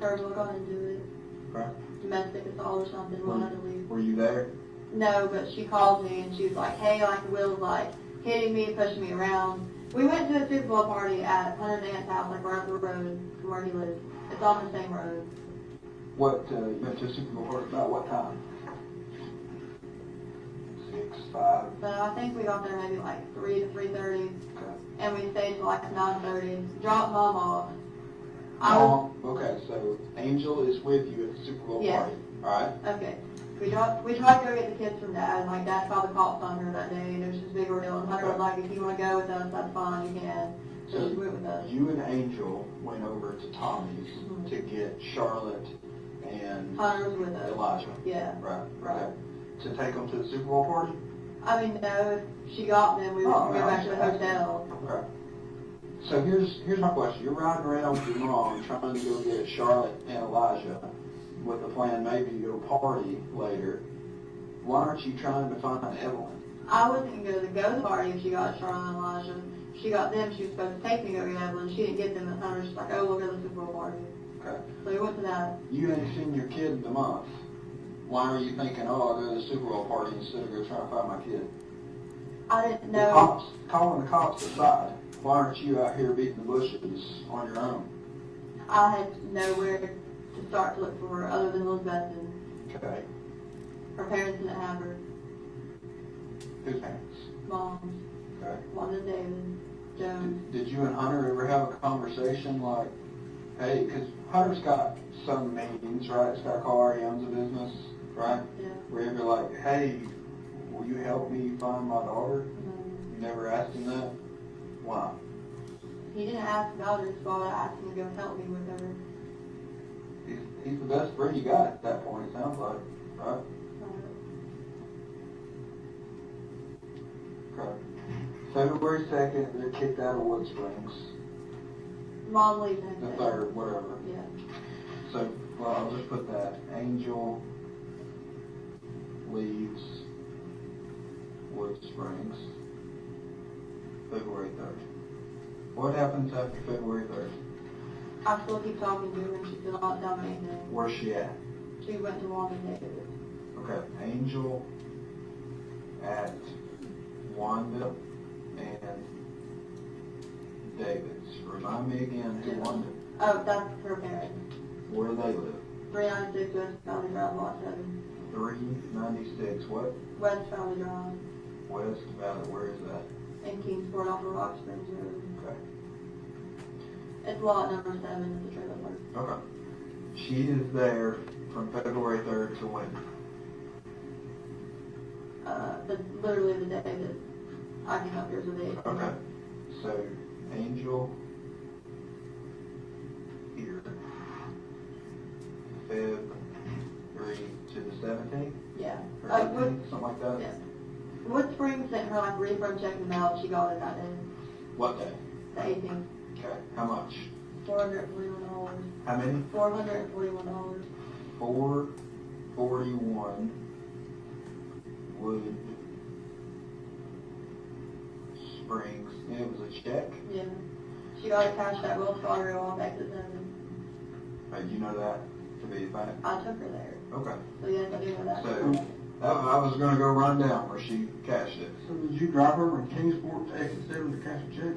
Speaker 10: Her will go ahead and do it.
Speaker 8: Okay.
Speaker 10: Domestic assault or something. We'll have to leave.
Speaker 8: Were you there?
Speaker 10: No, but she called me and she was like, hey, like Will's like hitting me, pushing me around. We went to a Super Bowl party at Hunter and Ant's house, like right up the road from where he lives. It's on the same road.
Speaker 8: What, you went to a Super Bowl party about what time? 6, 5.
Speaker 10: But I think we got there maybe like 3 to 3:30,
Speaker 8: Okay.
Speaker 10: and we stayed till like 9:30. Dropped Mom off.
Speaker 8: Okay, so Angel is with you at the Super Bowl
Speaker 10: Yeah.
Speaker 8: party, alright?
Speaker 10: Okay. We tried to go get the kids from Dad, and like Dad called the cops on her that day, and it was just a big ordeal. And Hunter was like, if you want to go with us, that's fine, you can. So she went with us.
Speaker 8: You and Angel went over to Tommy's
Speaker 10: Mhm.
Speaker 8: to get Charlotte and
Speaker 10: Hunter was with us.
Speaker 8: Elijah,
Speaker 10: Yeah.
Speaker 8: right?
Speaker 10: Right.
Speaker 8: Okay. To take them to the Super Bowl party?
Speaker 10: I mean, no, if she got them, we would
Speaker 8: Oh,
Speaker 10: go
Speaker 8: no,
Speaker 10: back to the
Speaker 8: okay.
Speaker 10: hotel.
Speaker 8: Okay. So here's my question. You're riding around with your mom trying to go get Charlotte and Elijah with the plan maybe to go party later. Why aren't you trying to find Evelyn?
Speaker 10: I wasn't going to go to the party if she got Charlotte and Elijah. She got them, she was supposed to take me to go get Evelyn. She didn't get them, and Hunter was just like, oh, we'll go to the Super Bowl party.
Speaker 8: Okay.
Speaker 10: So we went to that.
Speaker 8: You ain't seen your kid in a month. Why are you thinking, oh, I'll go to the Super Bowl party instead of go trying to find my kid?
Speaker 10: I didn't
Speaker 8: The
Speaker 10: know.
Speaker 8: cops, calling the cops aside, why aren't you out here beating the bushes on your own?
Speaker 10: I had nowhere to start to look for her other than Elizabeth, and
Speaker 8: Okay.
Speaker 10: her parents didn't have her.
Speaker 8: Whose parents?
Speaker 10: Mom's,
Speaker 8: Okay.
Speaker 10: Wanda David, Jones.
Speaker 8: Did you and Hunter ever have a conversation like, hey, because Hunter's got some meetings, right? He's got a car, he owns a business, right?
Speaker 10: Yeah.
Speaker 8: Where you're like, hey, will you help me find my daughter?
Speaker 10: Mhm.
Speaker 8: You never asked him that? Why?
Speaker 10: He didn't ask about her, so I asked him to go help me with her.
Speaker 8: He's the best friend you got at that point, it sounds like, right? Okay. February 2nd, they're kicked out of Wood Springs.
Speaker 10: Mom leaves him.
Speaker 8: The 3rd, whatever.
Speaker 10: Yeah.
Speaker 8: So, well, I'll just put that. Angel leaves Wood Springs February 3rd. What happens after February 3rd?
Speaker 10: I still keep talking to her and she's still not done anything.
Speaker 8: Where's she at?
Speaker 10: She went to Wanda Davis.
Speaker 8: Okay, Angel at Wanda and David's. Remind me again who Wanda.
Speaker 10: Oh, that's her parents.
Speaker 8: Where do they live?
Speaker 10: 396 West Valley Drive, Lot 7.
Speaker 8: 396 what?
Speaker 10: West Valley Drive
Speaker 8: West Valley. Where is that?
Speaker 10: in Kingsport off of Rock Springs Road.
Speaker 8: Okay.
Speaker 10: It's lot number 7 at the trailer park.
Speaker 8: Okay. She is there from February 3rd to when?
Speaker 10: Literally the day that I came up here to the 8th.
Speaker 8: Okay. So, Angel here, February to the 17th?
Speaker 10: Yeah.
Speaker 8: Or 18th, something like that?
Speaker 10: Yeah. Wood Springs sent her like a refund check in the mail. She got it that day.
Speaker 8: What day?
Speaker 10: The 18th.
Speaker 8: Okay. How much?
Speaker 10: $441.
Speaker 8: How many?
Speaker 10: $441.
Speaker 8: 441 Wood Springs, and it was a check?
Speaker 10: Yeah. She got it cashed at Wells Fargo on exit 7.
Speaker 8: You know that to be a fact?
Speaker 10: I took her there.
Speaker 8: Okay.
Speaker 10: So yes, I do know that.
Speaker 8: So, I was gonna go run down where she cashed it.
Speaker 9: So did you drive her from Kingsport to exit 7 to cash a check?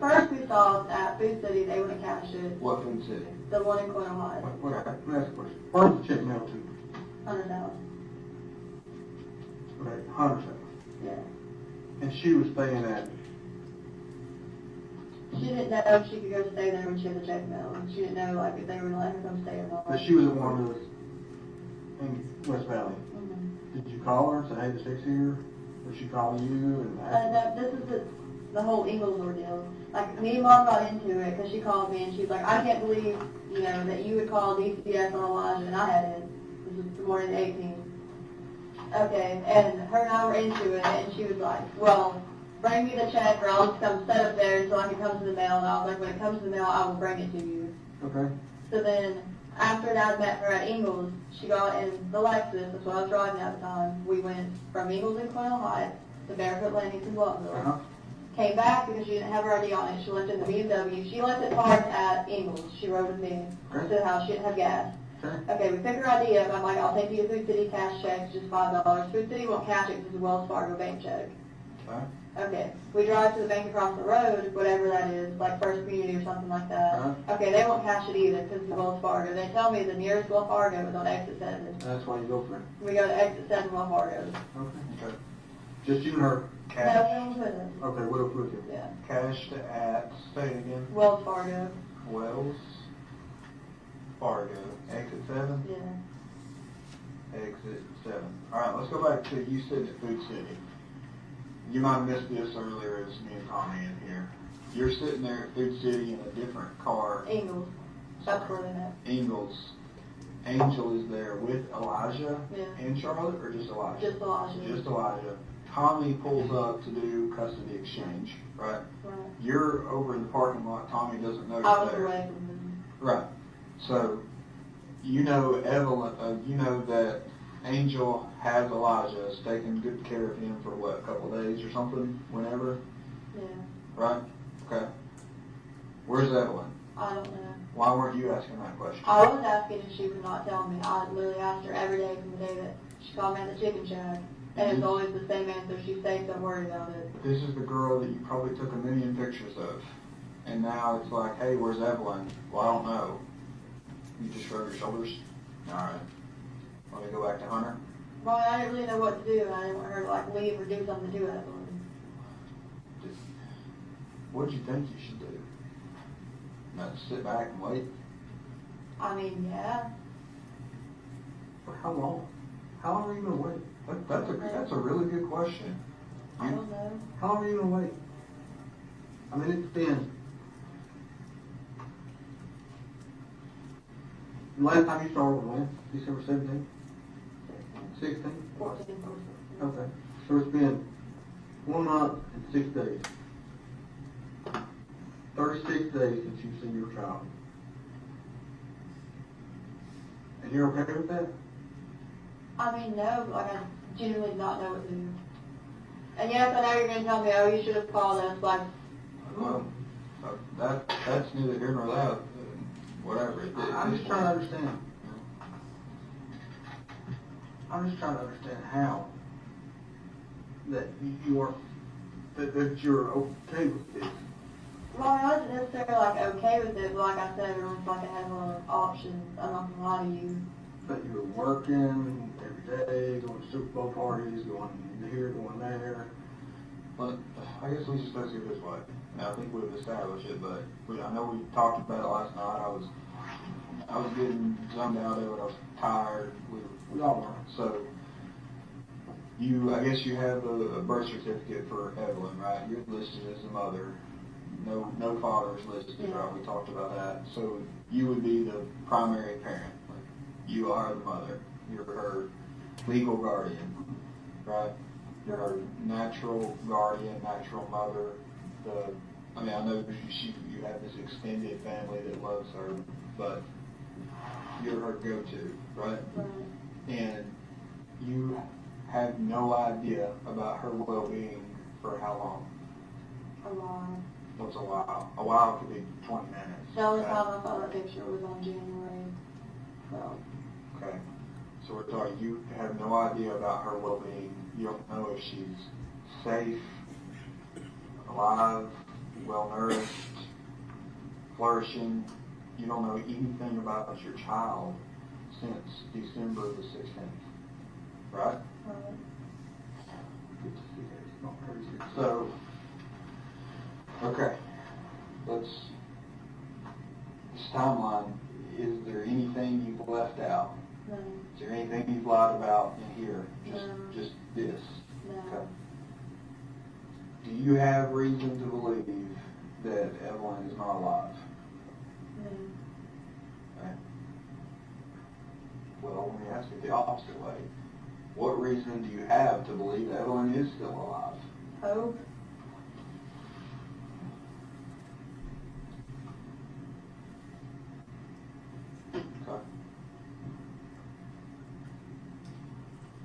Speaker 10: First we saw at Food City, they would have cashed it.
Speaker 8: What food city?
Speaker 10: The one in Coyle High.
Speaker 9: Okay, let me ask a question. Where's the check mailed to?
Speaker 10: 100,000.
Speaker 9: Okay, 100,000.
Speaker 10: Yeah.
Speaker 9: And she was staying at,
Speaker 10: She didn't know if she could go stay there when she had the check mail. And she didn't know like if they were gonna let her come stay or not.
Speaker 9: but she was at one of those in West Valley.
Speaker 10: Mhm.
Speaker 9: Did you call her and say, hey, the check's here? Or she call you and ask?
Speaker 10: No, this is the whole Eagles ordeal. Like, me and Mom got into it because she called me and she's like, I can't believe, that you would call DCS on Elijah and I hadn't. This is the morning of the 18th. Okay, and her and I were into it and she was like, well, bring me the check or I'll just come set up there until I can come to the mail. And I was like, when it comes to the mail, I will bring it to you.
Speaker 9: Okay.
Speaker 10: So then, after Dad met her at Ingalls, she got in the Lexus, that's what I was driving at the time. We went from Ingalls and Quail Heights to Barefoot Landing to Blockville.
Speaker 9: Uh-huh.
Speaker 10: Came back because she didn't have her ID on it. She left it in the BMW. She left it parked at Ingalls. She rode with me to the house. She didn't have gas. Okay, we pick her ID up. I'm like, I'll take you to Food City, cash check, just $5. Food City won't cash it because it's a Wells Fargo bank check. Okay, we drive to the bank across the road, whatever that is, like First Community or something like that. Okay, they won't cash it either because it's Wells Fargo. They tell me the nearest Wells Fargo is on exit 7.
Speaker 9: That's why you go for it.
Speaker 10: We go to exit 7 Wells Fargo.
Speaker 9: Okay. Just you and her.
Speaker 10: No, no one's with us.
Speaker 9: Okay, what else with you?
Speaker 10: Yeah.
Speaker 8: Cashed at, say it again.
Speaker 10: Wells Fargo.
Speaker 8: Wells Fargo, exit 7?
Speaker 10: Yeah.
Speaker 8: Exit 7. Alright, let's go back to, you said at Food City. You might have missed this earlier as me and Tommy in here. You're sitting there at Food City in a different car.
Speaker 10: Ingalls. That's where they met.
Speaker 8: Ingalls. Angel is there with Elijah
Speaker 10: Yeah.
Speaker 8: and Charlotte, or just Elijah?
Speaker 10: Just Elijah.
Speaker 8: Just Elijah. Tommy pulls up to do custody exchange, right?
Speaker 10: Right.
Speaker 8: You're over in the parking lot. Tommy doesn't know
Speaker 10: I
Speaker 8: you're
Speaker 10: was
Speaker 8: there.
Speaker 10: away from them.
Speaker 8: Right. So, Evelyn, you know that Angel has Elijah, has taken good care of him for what, a couple of days or something, whenever,
Speaker 10: Yeah.
Speaker 8: right? Okay. Where's Evelyn?
Speaker 10: I don't know.
Speaker 8: Why weren't you asking that question?
Speaker 10: I was asking and she would not tell me. I literally asked her every day from the day that she called me at the chicken shack. And it's always the same answer. She stays so worried about it.
Speaker 8: This is the girl that you probably took a million pictures of. And now it's like, hey, where's Evelyn? Well, I don't know. You just shrug your shoulders? Alright. Want to go back to Hunter?
Speaker 10: Well, I didn't really know what to do. And I didn't want her to leave or do something to Evelyn.
Speaker 8: What did you think you should do? Not sit back and wait?
Speaker 10: I mean, yeah.
Speaker 8: For how long? How long are you going to wait? That's a really good question.
Speaker 10: I don't know.
Speaker 9: How long are you going to wait? I mean, it's been... The last time you started was when? December 17th? 16th?
Speaker 10: 14.
Speaker 9: Okay. So it's been 1 month and 6 days. 36 days since you've seen your child. And you're okay with that?
Speaker 10: I mean, no. I genuinely not know what to do. And yes, I know you're gonna tell me, oh, you should have called us, like,
Speaker 8: Well, that's neither here nor there, whatever.
Speaker 9: I'm just trying to understand. I'm just trying to understand how that you are, that you're okay with this.
Speaker 10: well, I wasn't necessarily like okay with it, but like I said, it was like I had a lot of options. I'm not gonna lie to you.
Speaker 9: That you're working every day, going to Super Bowl parties, going here, going there.
Speaker 8: But I guess we just let's do it this way. Now, I think we've established it, but I know we talked about it last night. I was getting zoned out of it. I was tired. We all were. So I guess you have a birth certificate for Evelyn, right? You're listed as the mother. No father is listed, right? We talked about that. So you would be the primary parent. Like, you are the mother. You're her legal guardian, right? You're her natural guardian, natural mother. I know you have this extended family that loves her, but you're her go-to, right? And you have no idea about her well-being for how long?
Speaker 10: A while.
Speaker 8: What's a while? A while could be 20 minutes.
Speaker 10: The only time I saw that picture was on January 12th.
Speaker 8: Okay. So we're talking, you have no idea about her well-being. You don't know if she's safe, alive, well-nourished, flourishing. You don't know anything about your child since December the 16th, right? Good to see that. It's not crazy. So, okay, this timeline, is there anything you've left out?
Speaker 10: No.
Speaker 8: Is there anything you've lied about in here? Just this?
Speaker 10: No.
Speaker 8: Okay. Do you have reason to believe that Evelyn is not alive?
Speaker 10: No.
Speaker 8: Okay. Well, let me ask it the opposite way. What reason do you have to believe Evelyn is still alive?
Speaker 10: Hope.
Speaker 8: Okay.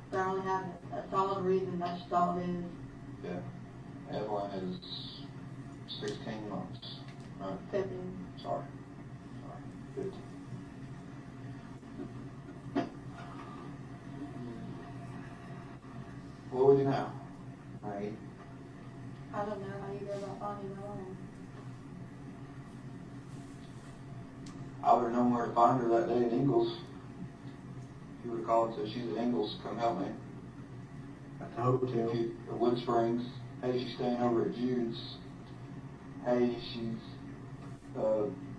Speaker 10: But I only have a solid reason, that's just all it is.
Speaker 8: Yeah. Evelyn is 16 months, right?
Speaker 10: 15.
Speaker 8: Sorry. 15. What would you now? Right.
Speaker 10: I don't know how you go about finding her own.
Speaker 8: I would have known where to find her that day in Ingalls. He would have called and said, she's at Ingalls, come help me.
Speaker 9: At the hotel.
Speaker 8: At Wood Springs. Hey, she's staying over at Jude's. Hey,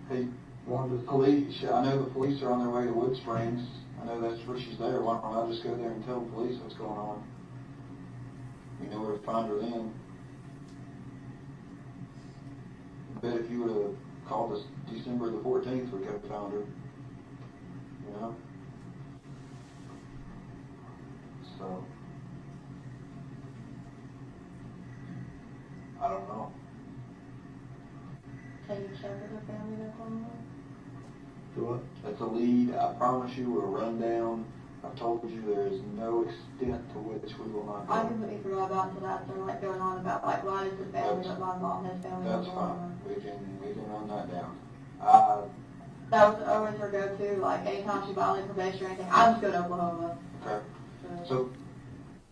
Speaker 8: hey,
Speaker 9: Wanted to
Speaker 8: police. I know the police are on their way to Wood Springs. I know that's where she's there. Why don't I just go there and tell the police what's going on? We know where to find her then. I bet if you would have called us December the 14th, we could have found her. You know? So, I don't know.
Speaker 10: Can you check with her family that's on
Speaker 8: Do what? That's a lead. I promise you we'll run down. I've told you there is no extent to which we will not go.
Speaker 10: I completely forgot about until after, like, going on about, like, why does the family not my mom and his family
Speaker 8: That's
Speaker 10: not
Speaker 8: fine. We can run that down.
Speaker 10: That was always her go-to, like, anytime she violated probation or anything, I'm just going to Oklahoma.
Speaker 8: Okay. So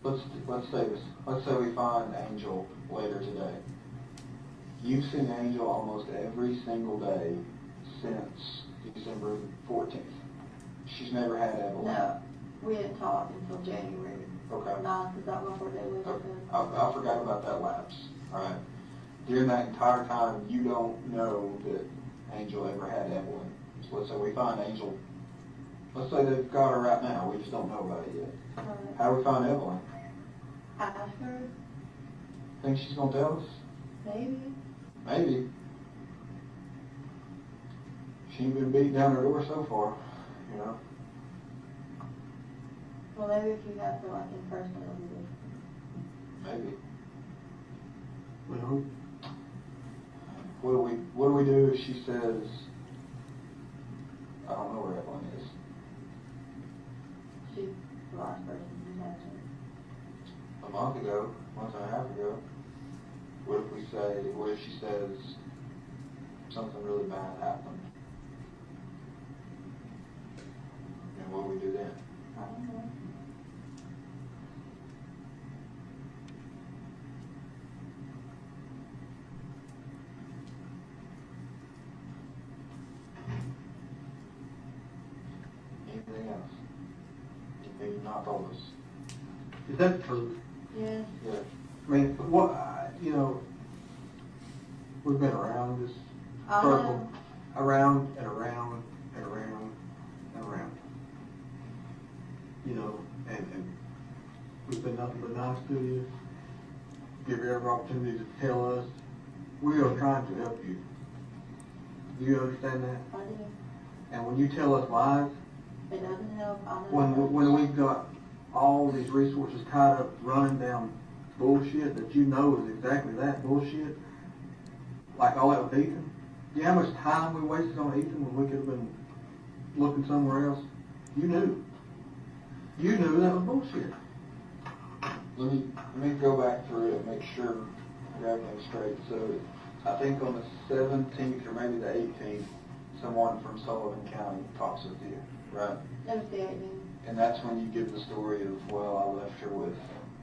Speaker 8: let's say this. Let's say we find Angel later today. You've seen Angel almost every single day since December 14th. She's never had Evelyn.
Speaker 10: No, we didn't talk until January.
Speaker 8: Okay.
Speaker 10: 9th, because that was where they lived.
Speaker 8: Okay. I forgot about that lapse. All right. During that entire time, you don't know that Angel ever had Evelyn. So let's say we find Angel. Let's say they've got her right now. We just don't know about it yet. How do we find Evelyn?
Speaker 10: Ask her.
Speaker 8: Think she's gonna tell us?
Speaker 10: Maybe.
Speaker 8: Maybe. She ain't been beating down her door so far, you know.
Speaker 10: Well, maybe if you have her, like, in person, it'll be different.
Speaker 8: Maybe.
Speaker 9: Well,
Speaker 8: What do we do if she says, I don't know where Evelyn is?
Speaker 10: She's the last person who has her.
Speaker 8: a month and a half ago, what if she says something really bad happened? And what do we do then?
Speaker 10: I don't know.
Speaker 8: Anything else? Anything you've not told us?
Speaker 9: Is that true?
Speaker 10: Yeah.
Speaker 8: Yeah.
Speaker 9: I mean, what, we've been around this
Speaker 10: I
Speaker 9: circle,
Speaker 10: know.
Speaker 9: around and around and around and around. You know, and we've been nothing but nice to you. Give you every opportunity to tell us. We are trying to help you. Do you understand that?
Speaker 10: I do.
Speaker 9: And when you tell us lies,
Speaker 10: It doesn't help. I know.
Speaker 9: when we've got all these resources tied up running down bullshit that you know is exactly that bullshit, like all that with Ethan. Do you know how much time we wasted on Ethan when we could have been looking somewhere else? You knew. You knew that was bullshit.
Speaker 8: Let me go back through it and make sure I got everything straight. So I think on the 17th or maybe the 18th, someone from Sullivan County talks with you, right?
Speaker 10: That was the 18th.
Speaker 8: And that's when you give the story of, well, I left her with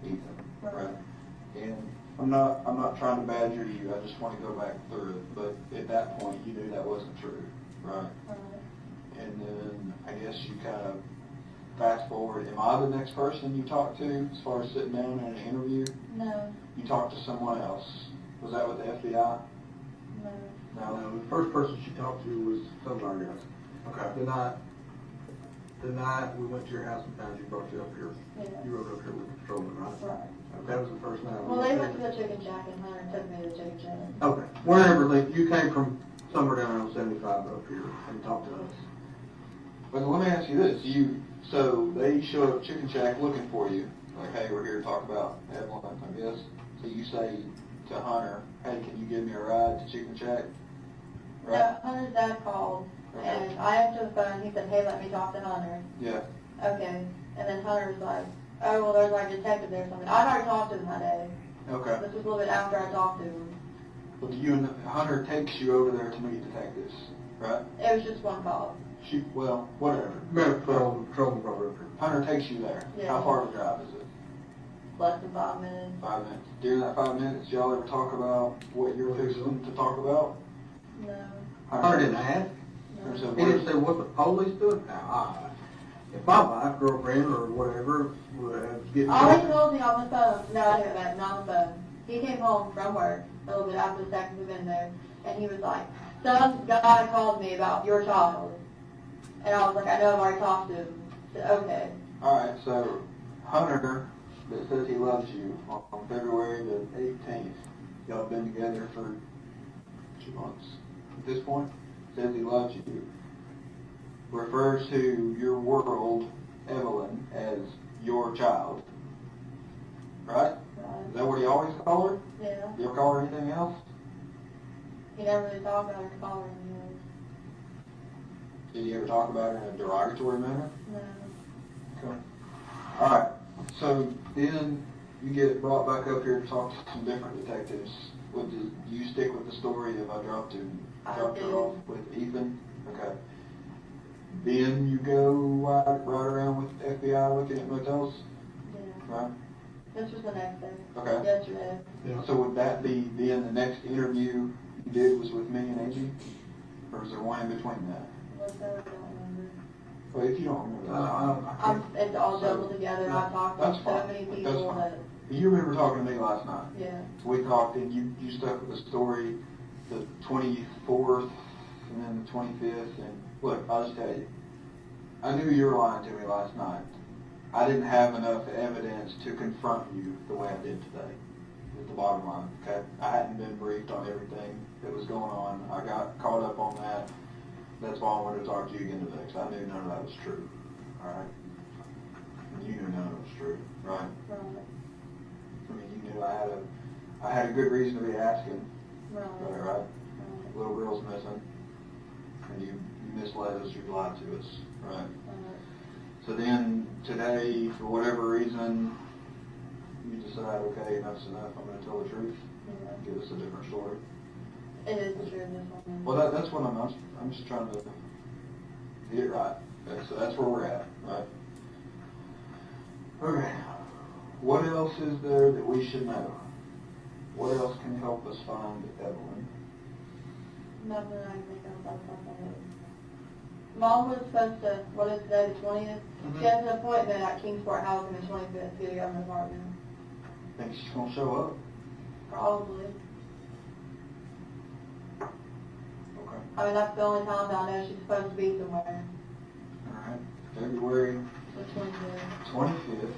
Speaker 8: Ethan, right? And I'm not trying to badger you. I just want to go back through it. But at that point, you knew that wasn't true, right? And then I guess you kind of fast forward. Am I the next person you talk to as far as sitting down in an interview?
Speaker 10: No.
Speaker 8: You talked to someone else. Was that with the FBI?
Speaker 10: No.
Speaker 9: No, the first person she talked to was some of our guys.
Speaker 8: Okay.
Speaker 9: The night we went to your house and found you, brought you up here.
Speaker 10: Yeah.
Speaker 9: You rode up here with the patrolman, right?
Speaker 10: Right.
Speaker 9: That was the first night.
Speaker 10: Well, they went to the chicken shack and Hunter took me to the chicken shack.
Speaker 9: Okay. Wherever you came from, somewhere down there on 75 up here and talked to us.
Speaker 8: But let me ask you this. So they show up at Chicken Shack looking for you. Like, hey, we're here to talk about Evelyn, I guess. So you say to Hunter, hey, can you give me a ride to Chicken Shack? Right?
Speaker 10: No, Hunter's dad called,
Speaker 8: Okay.
Speaker 10: and I answered the phone. He said, hey, let me talk to Hunter.
Speaker 8: Yeah.
Speaker 10: Okay. And then Hunter was like, oh, well, there's like a detective there or something. I'd already talked to him that day.
Speaker 8: Okay.
Speaker 10: This was a little bit after I talked to him.
Speaker 8: Well, Hunter takes you over there to meet detectives, right?
Speaker 10: It was just one call.
Speaker 8: Well, whatever.
Speaker 9: Patrolman brought her up here.
Speaker 8: Hunter takes you there.
Speaker 10: Yeah.
Speaker 8: How far of a drive is it?
Speaker 10: Less than 5 minutes.
Speaker 8: 5 minutes. During that 5 minutes, y'all ever talk about what you're fixing to talk about?
Speaker 10: No.
Speaker 9: Hunter didn't ask.
Speaker 8: Or
Speaker 10: No.
Speaker 8: so
Speaker 9: He didn't say what the police doing. Now, if my wife, girlfriend, or whatever would get
Speaker 10: All he told me on the phone, no, I hear that, not on the phone. He came home from work a little bit after the second we've been there, and he was like, some guy called me about your child. And I was like, I know I've already talked to him. I said, okay.
Speaker 8: All right, so Hunter, that says he loves you, on February the 18th, y'all been together for 2 months at this point, says he loves you, refers to your world, Evelyn, as your child, right? Is that what he always called her?
Speaker 10: Yeah.
Speaker 8: You ever call her anything else?
Speaker 10: He never really talked about her calling me.
Speaker 8: Did he ever talk about her in a derogatory manner?
Speaker 10: No.
Speaker 8: Okay. All right. So then you get brought back up here to talk to some different detectives. Do you stick with the story of I dropped her
Speaker 10: do.
Speaker 8: off with Ethan? Okay. Then you go right around with the FBI looking at motels,
Speaker 10: Yeah.
Speaker 8: right?
Speaker 10: This was the next day.
Speaker 8: Okay.
Speaker 10: Yesterday.
Speaker 8: So would that be then the next interview you did was with me and Angie? Or is there one in between that?
Speaker 10: What's that? I don't remember.
Speaker 8: Well, if you don't remember, that's fine.
Speaker 10: It's all jumbled together. I talked
Speaker 8: That's
Speaker 10: to so
Speaker 8: fine.
Speaker 10: many
Speaker 8: That's
Speaker 10: people
Speaker 8: fine.
Speaker 10: that,
Speaker 8: You remember talking to me last night.
Speaker 10: yeah.
Speaker 8: We talked and you stuck with the story the 24th and then the 25th. And look, I'll just tell you, I knew you were lying to me last night. I didn't have enough evidence to confront you the way I did today. At the bottom line, okay? I hadn't been briefed on everything that was going on. I got caught up on that. That's why I wanted to talk to you again today, because I knew none of that was true. All right? And you knew none of it was true, right?
Speaker 10: Right.
Speaker 8: I mean, you knew I had a good reason to be asking,
Speaker 10: Right.
Speaker 8: right? Little girl's missing, and you misled us, you lied to us, right? So then today, for whatever reason, you decide, okay, enough's enough, I'm gonna tell the truth,
Speaker 10: Yeah.
Speaker 8: give us a different story.
Speaker 10: It is the truth, this one.
Speaker 8: Well, that's what I'm just trying to get it right. Okay, so that's where we're at, right? Okay. What else is there that we should know? What else can help us find Evelyn?
Speaker 10: Nothing I can think of off the top of my head. Mom was supposed to, what is today, the 20th? She has an appointment at Kingsport House on the 25th to get a government apartment.
Speaker 8: Think she's gonna show up?
Speaker 10: Probably.
Speaker 8: Okay.
Speaker 10: I mean, that's the only time that I know she's supposed to be somewhere.
Speaker 8: Alright. February
Speaker 10: The 25th.
Speaker 8: 25th.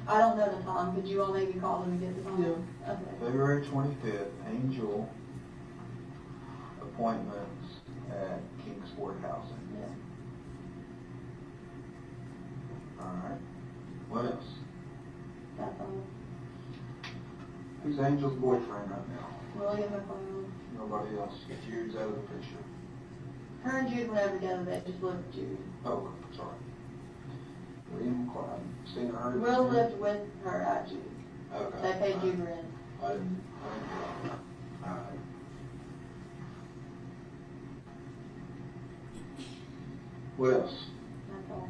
Speaker 10: I don't know the time. Could you all maybe call them and get the time?
Speaker 8: Yeah.
Speaker 10: Okay.
Speaker 8: February 25th, Angel appointments at Kingsport Housing.
Speaker 10: Yeah.
Speaker 8: Alright. What else?
Speaker 10: That's all.
Speaker 8: Who's Angel's boyfriend right now?
Speaker 10: William McLeod.
Speaker 8: Nobody else. Jude's out of the picture.
Speaker 10: Her and Jude went over together, they just lived with Jude.
Speaker 8: Oh, sorry. William Clyde. Seen or heard of
Speaker 10: Will
Speaker 8: him?
Speaker 10: lived with her at Jude.
Speaker 8: Okay.
Speaker 10: They paid Jude rent.
Speaker 8: I didn't know that. Alright. What else?
Speaker 10: That's all.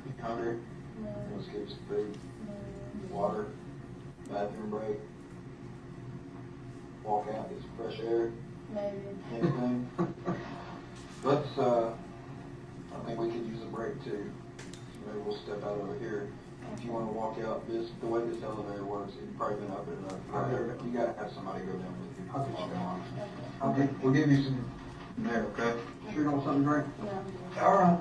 Speaker 8: You hungry?
Speaker 10: No.
Speaker 8: Let's get some food,
Speaker 10: No.
Speaker 8: water, bathroom break, walk out, get some fresh air,
Speaker 10: Maybe.
Speaker 8: anything. Let's, I think we could use a break too. So maybe we'll step out over here. If you want to walk out, the way this elevator works, you've probably been up it enough. You gotta have somebody go down with you. We'll give you some there, okay? Sure you want something to drink?
Speaker 10: No.
Speaker 8: All right.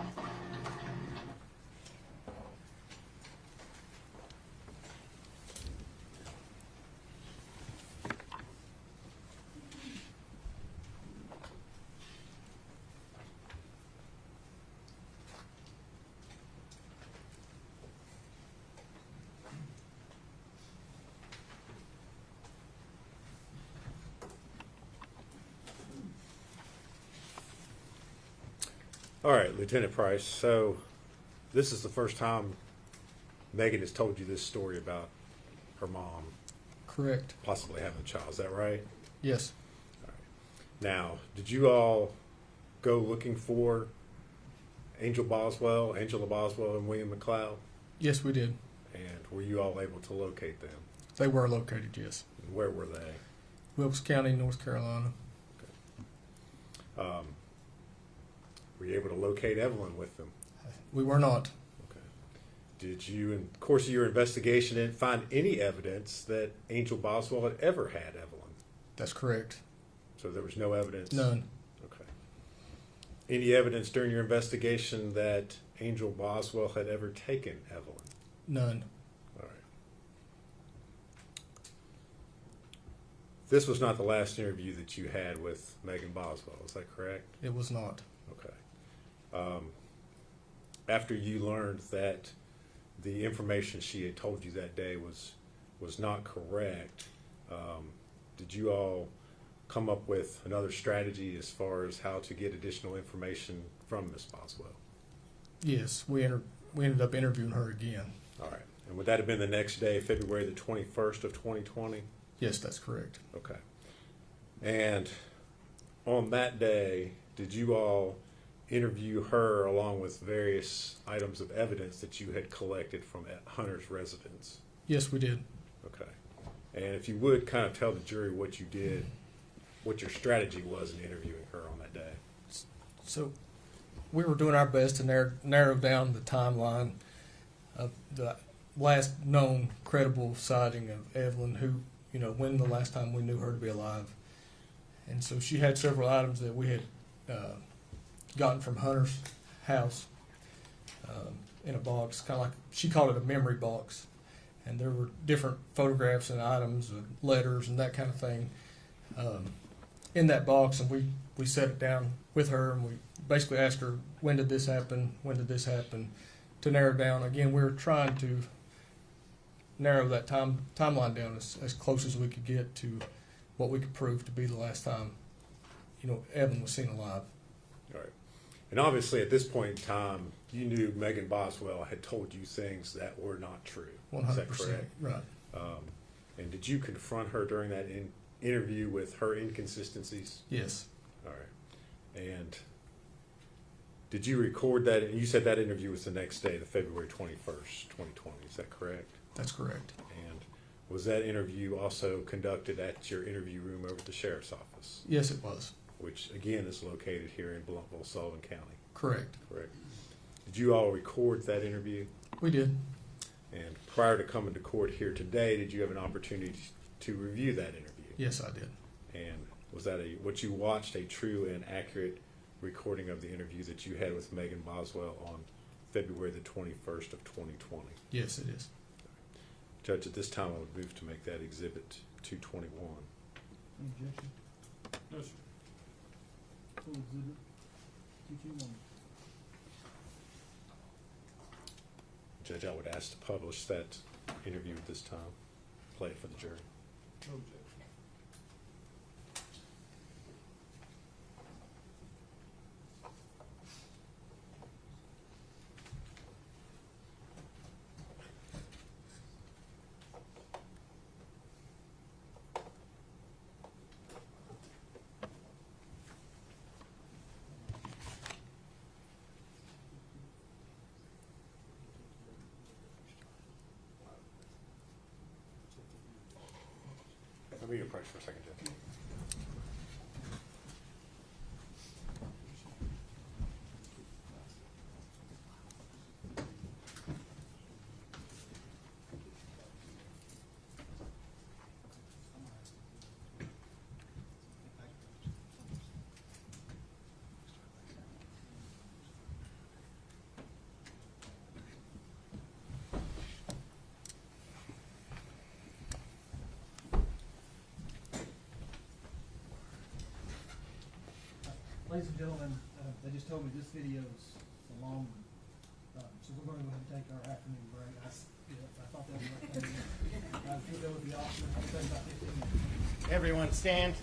Speaker 6: All right, Lieutenant Price, so this is the first time Megan has told you this story about her mom
Speaker 7: Correct.
Speaker 6: possibly having a child, is that right?
Speaker 7: Yes.
Speaker 6: Now, did you all go looking for Angela Boswell, and William McLeod?
Speaker 7: Yes, we did.
Speaker 6: And were you all able to locate them?
Speaker 7: They were located, yes.
Speaker 6: And where were they?
Speaker 7: Wilkes County, North Carolina.
Speaker 6: Were you able to locate Evelyn with them?
Speaker 7: We were not.
Speaker 6: Okay. Did you, in the course of your investigation, find any evidence that Angel Boswell had ever had Evelyn?
Speaker 7: That's correct.
Speaker 6: So there was no evidence?
Speaker 7: None.
Speaker 6: Okay. Any evidence during your investigation that Angel Boswell had ever taken Evelyn?
Speaker 7: None.
Speaker 6: All right. This was not the last interview that you had with Megan Boswell, is that correct?
Speaker 7: It was not.
Speaker 6: Okay. After you learned that the information she had told you that day was not correct, did you all come up with another strategy as far as how to get additional information from Ms. Boswell?
Speaker 7: Yes, we ended up interviewing her again.
Speaker 6: All right. And would that have been the next day, February the 21st of 2020?
Speaker 7: Yes, that's correct.
Speaker 6: Okay. And on that day, did you all interview her along with various items of evidence that you had collected from Hunter's residence?
Speaker 7: Yes, we did.
Speaker 6: Okay. And if you would kind of tell the jury what you did, what your strategy was in interviewing her on that day.
Speaker 7: So we were doing our best to narrow down the timeline of the last known credible sighting of Evelyn, who, when the last time we knew her to be alive. And so she had several items that we had gotten from Hunter's house in a box, kind of like, she called it a memory box. And there were different photographs and items and letters and that kind of thing in that box. And we set it down with her, and we basically asked her, when did this happen, to narrow down. Again, we were trying to narrow that timeline down as close as we could get to what we could prove to be the last time, Evan was seen alive.
Speaker 6: All right. And obviously, at this point in time, you knew Megan Boswell had told you things that were not true.
Speaker 7: 100%.
Speaker 6: Is that correct?
Speaker 7: Right.
Speaker 6: And did you confront her during that interview with her inconsistencies?
Speaker 7: Yes.
Speaker 6: All right. And did you record that? And you said that interview was the next day, the February 21st, 2020. Is that correct?
Speaker 7: That's correct.
Speaker 6: And was that interview also conducted at your interview room over at the sheriff's office?
Speaker 7: Yes, it was.
Speaker 6: Which, again, is located here in Blumpville, Sullivan County.
Speaker 7: Correct.
Speaker 6: Correct. Did you all record that interview?
Speaker 7: We did.
Speaker 6: And prior to coming to court here today, did you have an opportunity to review that interview?
Speaker 7: Yes, I did.
Speaker 6: And was that what you watched, a true and accurate recording of the interview that you had with Megan Boswell on February the 21st of 2020?
Speaker 7: Yes, it is.
Speaker 6: Judge, at this time I would move to make that exhibit 221.
Speaker 4: Any objection?
Speaker 5: No, sir.
Speaker 4: Full exhibit, 221.
Speaker 6: Judge, I would ask to publish that interview at this time, play it for the jury.
Speaker 5: No objection.
Speaker 6: Let me approach for a second, Judge.
Speaker 4: Ladies and gentlemen, they just told me this video is a long one, so we're going to go ahead and take our afternoon break. I thought that was right. I think that would be awesome. It'll take about 15 minutes.
Speaker 12: Everyone stand.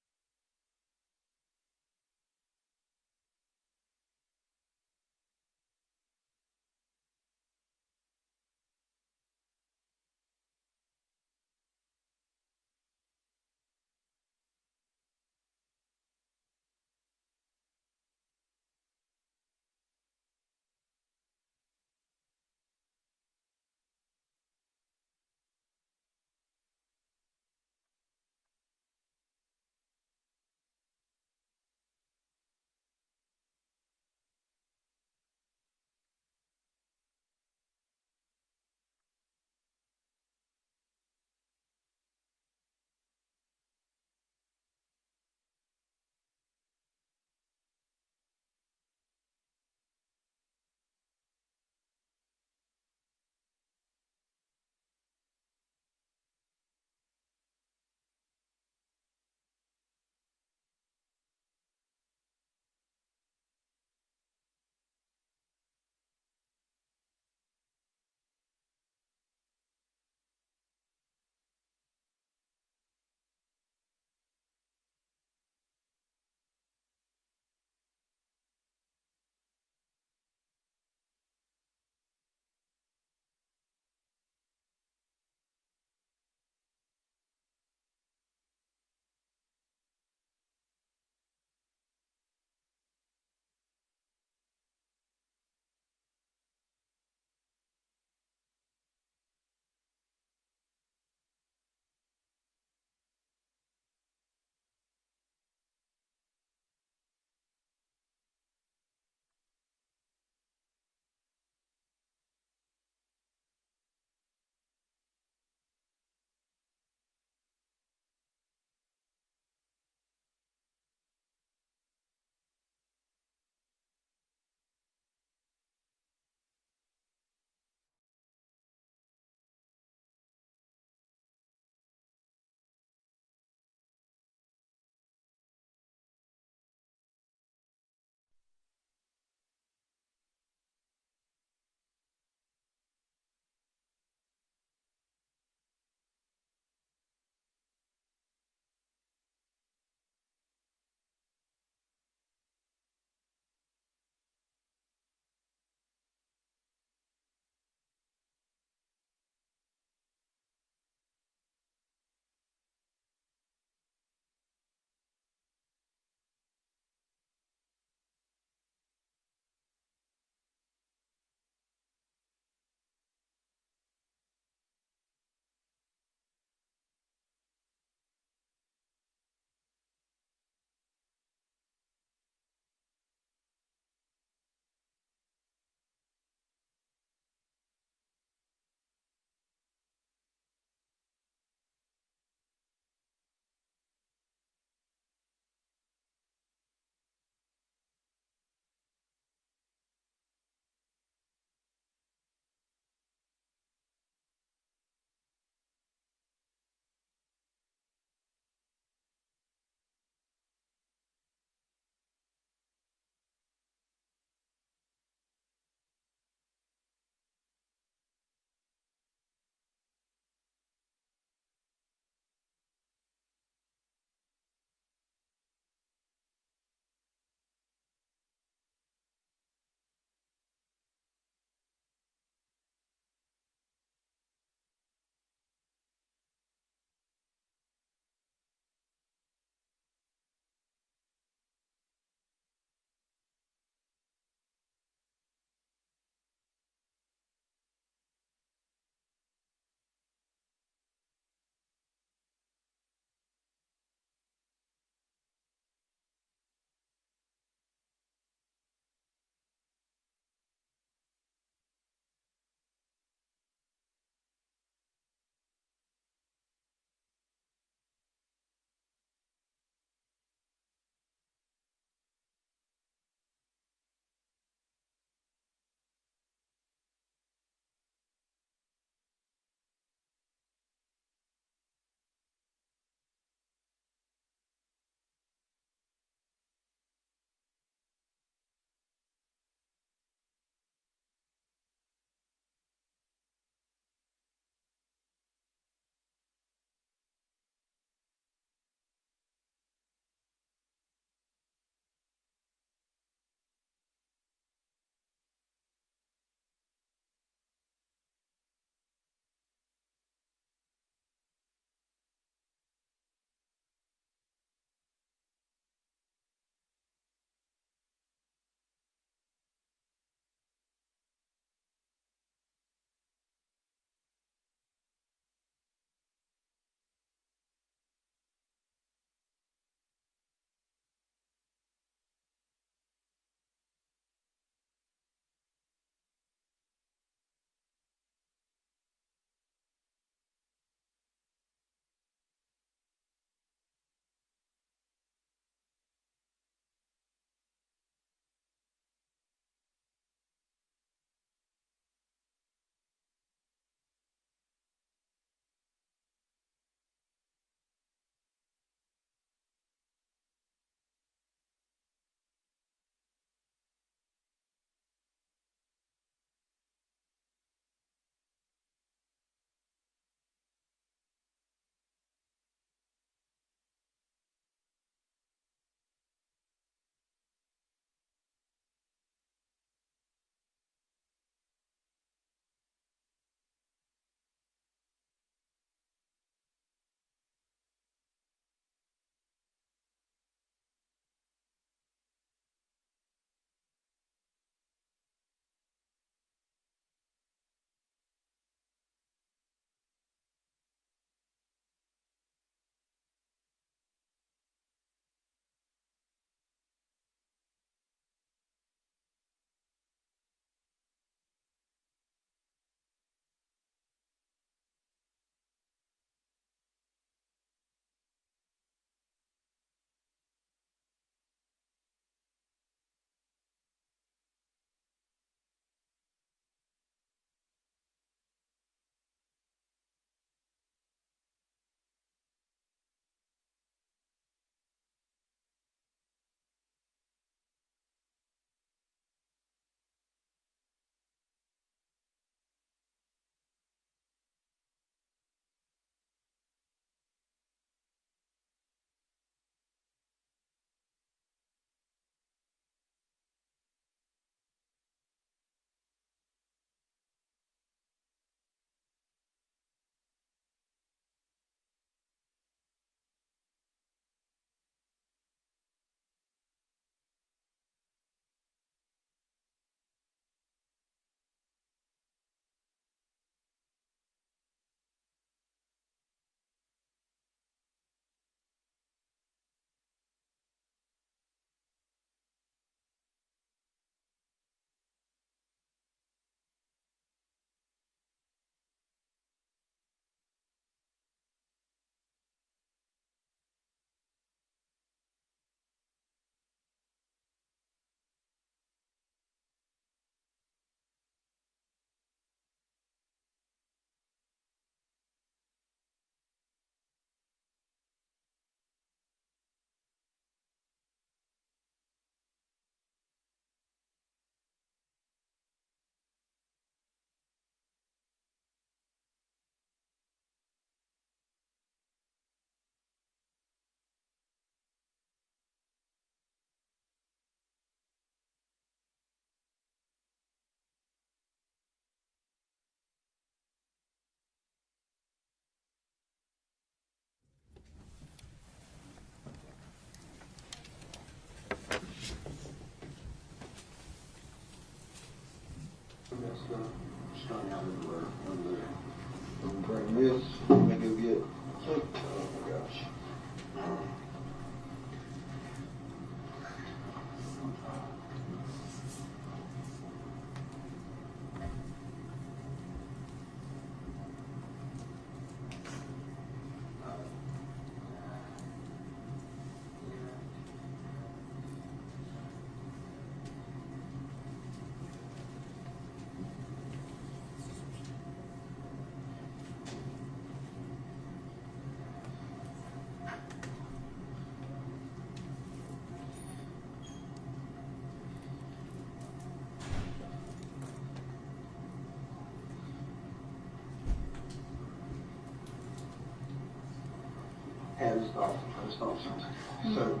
Speaker 8: I just thought something. So,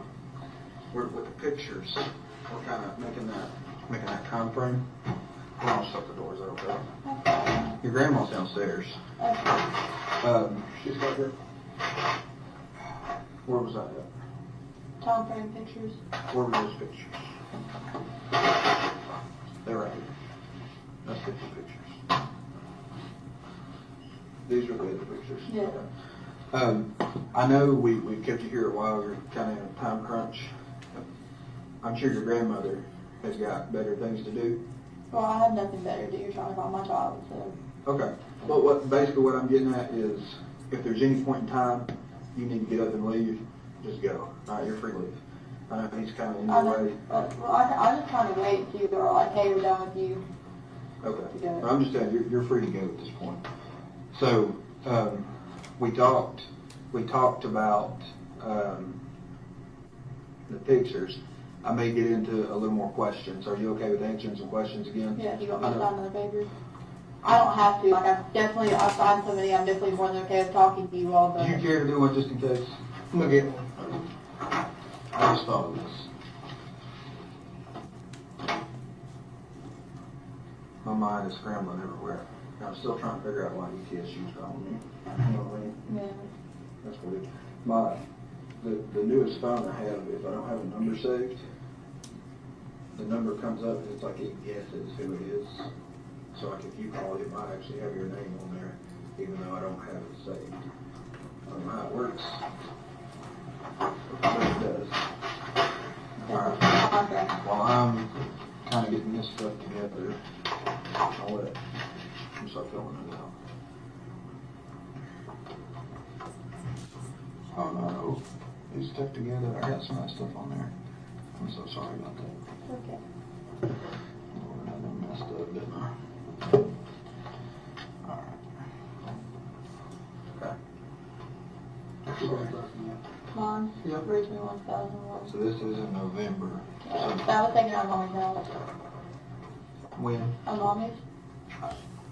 Speaker 8: with the pictures, we're kind of making that time frame. We're gonna shut the doors, okay? Your grandma's downstairs. She's got her. Where was that at?
Speaker 10: Time frame pictures.
Speaker 8: Where were those pictures? They're right here. That's 50 pictures. These are the other pictures.
Speaker 10: Yeah.
Speaker 8: I know we kept you here a while. You're kind of in a time crunch. I'm sure your grandmother has got better things to do.
Speaker 10: Well, I have nothing better to do. You're trying to find my child, so.
Speaker 8: Okay. Well, basically what I'm getting at is, if there's any point in time you need to get up and leave, just go. All right, you're free to leave. I know he's kind of in your way.
Speaker 10: Well, I just kind of wait until you are like, hey, we're done with you.
Speaker 8: Okay.
Speaker 10: Yeah.
Speaker 8: I'm just saying, you're free to go at this point. So, we talked about the pictures. I may get into a little more questions. Are you okay with answering some questions again?
Speaker 10: Yeah, you want me to sign another paper? I don't have to. Like, I've signed somebody. I'm definitely more than okay with talking to you all, but.
Speaker 8: Do you care to do one just in case? I'm gonna get one. I just thought of this. My mind is scrambling everywhere. I'm still trying to figure out why ETSU's calling me. You know what I mean?
Speaker 10: Yeah.
Speaker 8: That's what it. The newest phone I have, if I don't have a number saved, the number comes up and it's like it guesses who it is. So like if you call it might actually have your name on there, even though I don't have it saved. I don't know how it works. But it does. Alright.
Speaker 10: Okay.
Speaker 8: While I'm kind of getting this stuff together, I'll let you start filling it out. Oh no, these stuck together. I got some of that stuff on there. I'm so sorry about that.
Speaker 10: Okay.
Speaker 8: Lord, I done messed up, didn't I? Alright. Okay.
Speaker 10: Mom?
Speaker 8: Yep.
Speaker 10: 321,001.
Speaker 8: So this is in November.
Speaker 10: That was taken out of mommy's house.
Speaker 8: When?
Speaker 10: On mommy's?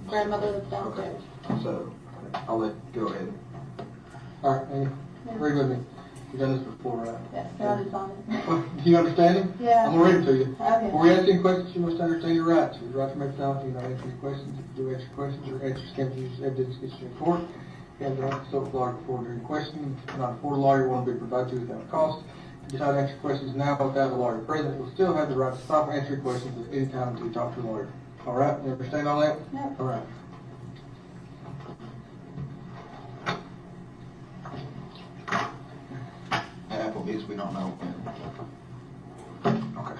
Speaker 10: Grandmother lives downstairs.
Speaker 8: Okay. So, I'll let you go ahead. Alright, Amy, read with me. You've done this before, right?
Speaker 10: Yeah, I just signed it.
Speaker 8: Well, do you understand him?
Speaker 10: Yeah.
Speaker 8: I'm gonna read it to you.
Speaker 10: Okay.
Speaker 8: Before we ask any questions, you must understand your rights. Your right to make silence, you not answer any questions. If you do answer questions, your answers can be used as evidence against you in court. You have the right to consult with a lawyer before during questioning. If you cannot afford a lawyer, one will be provided to you without cost. If you decide to answer questions now without a lawyer present, you will still have the right to stop answering questions at any time until you talk to a lawyer. All right? You understand all that?
Speaker 10: Yep.
Speaker 8: All right. At Applebee's, we don't know when. Okay.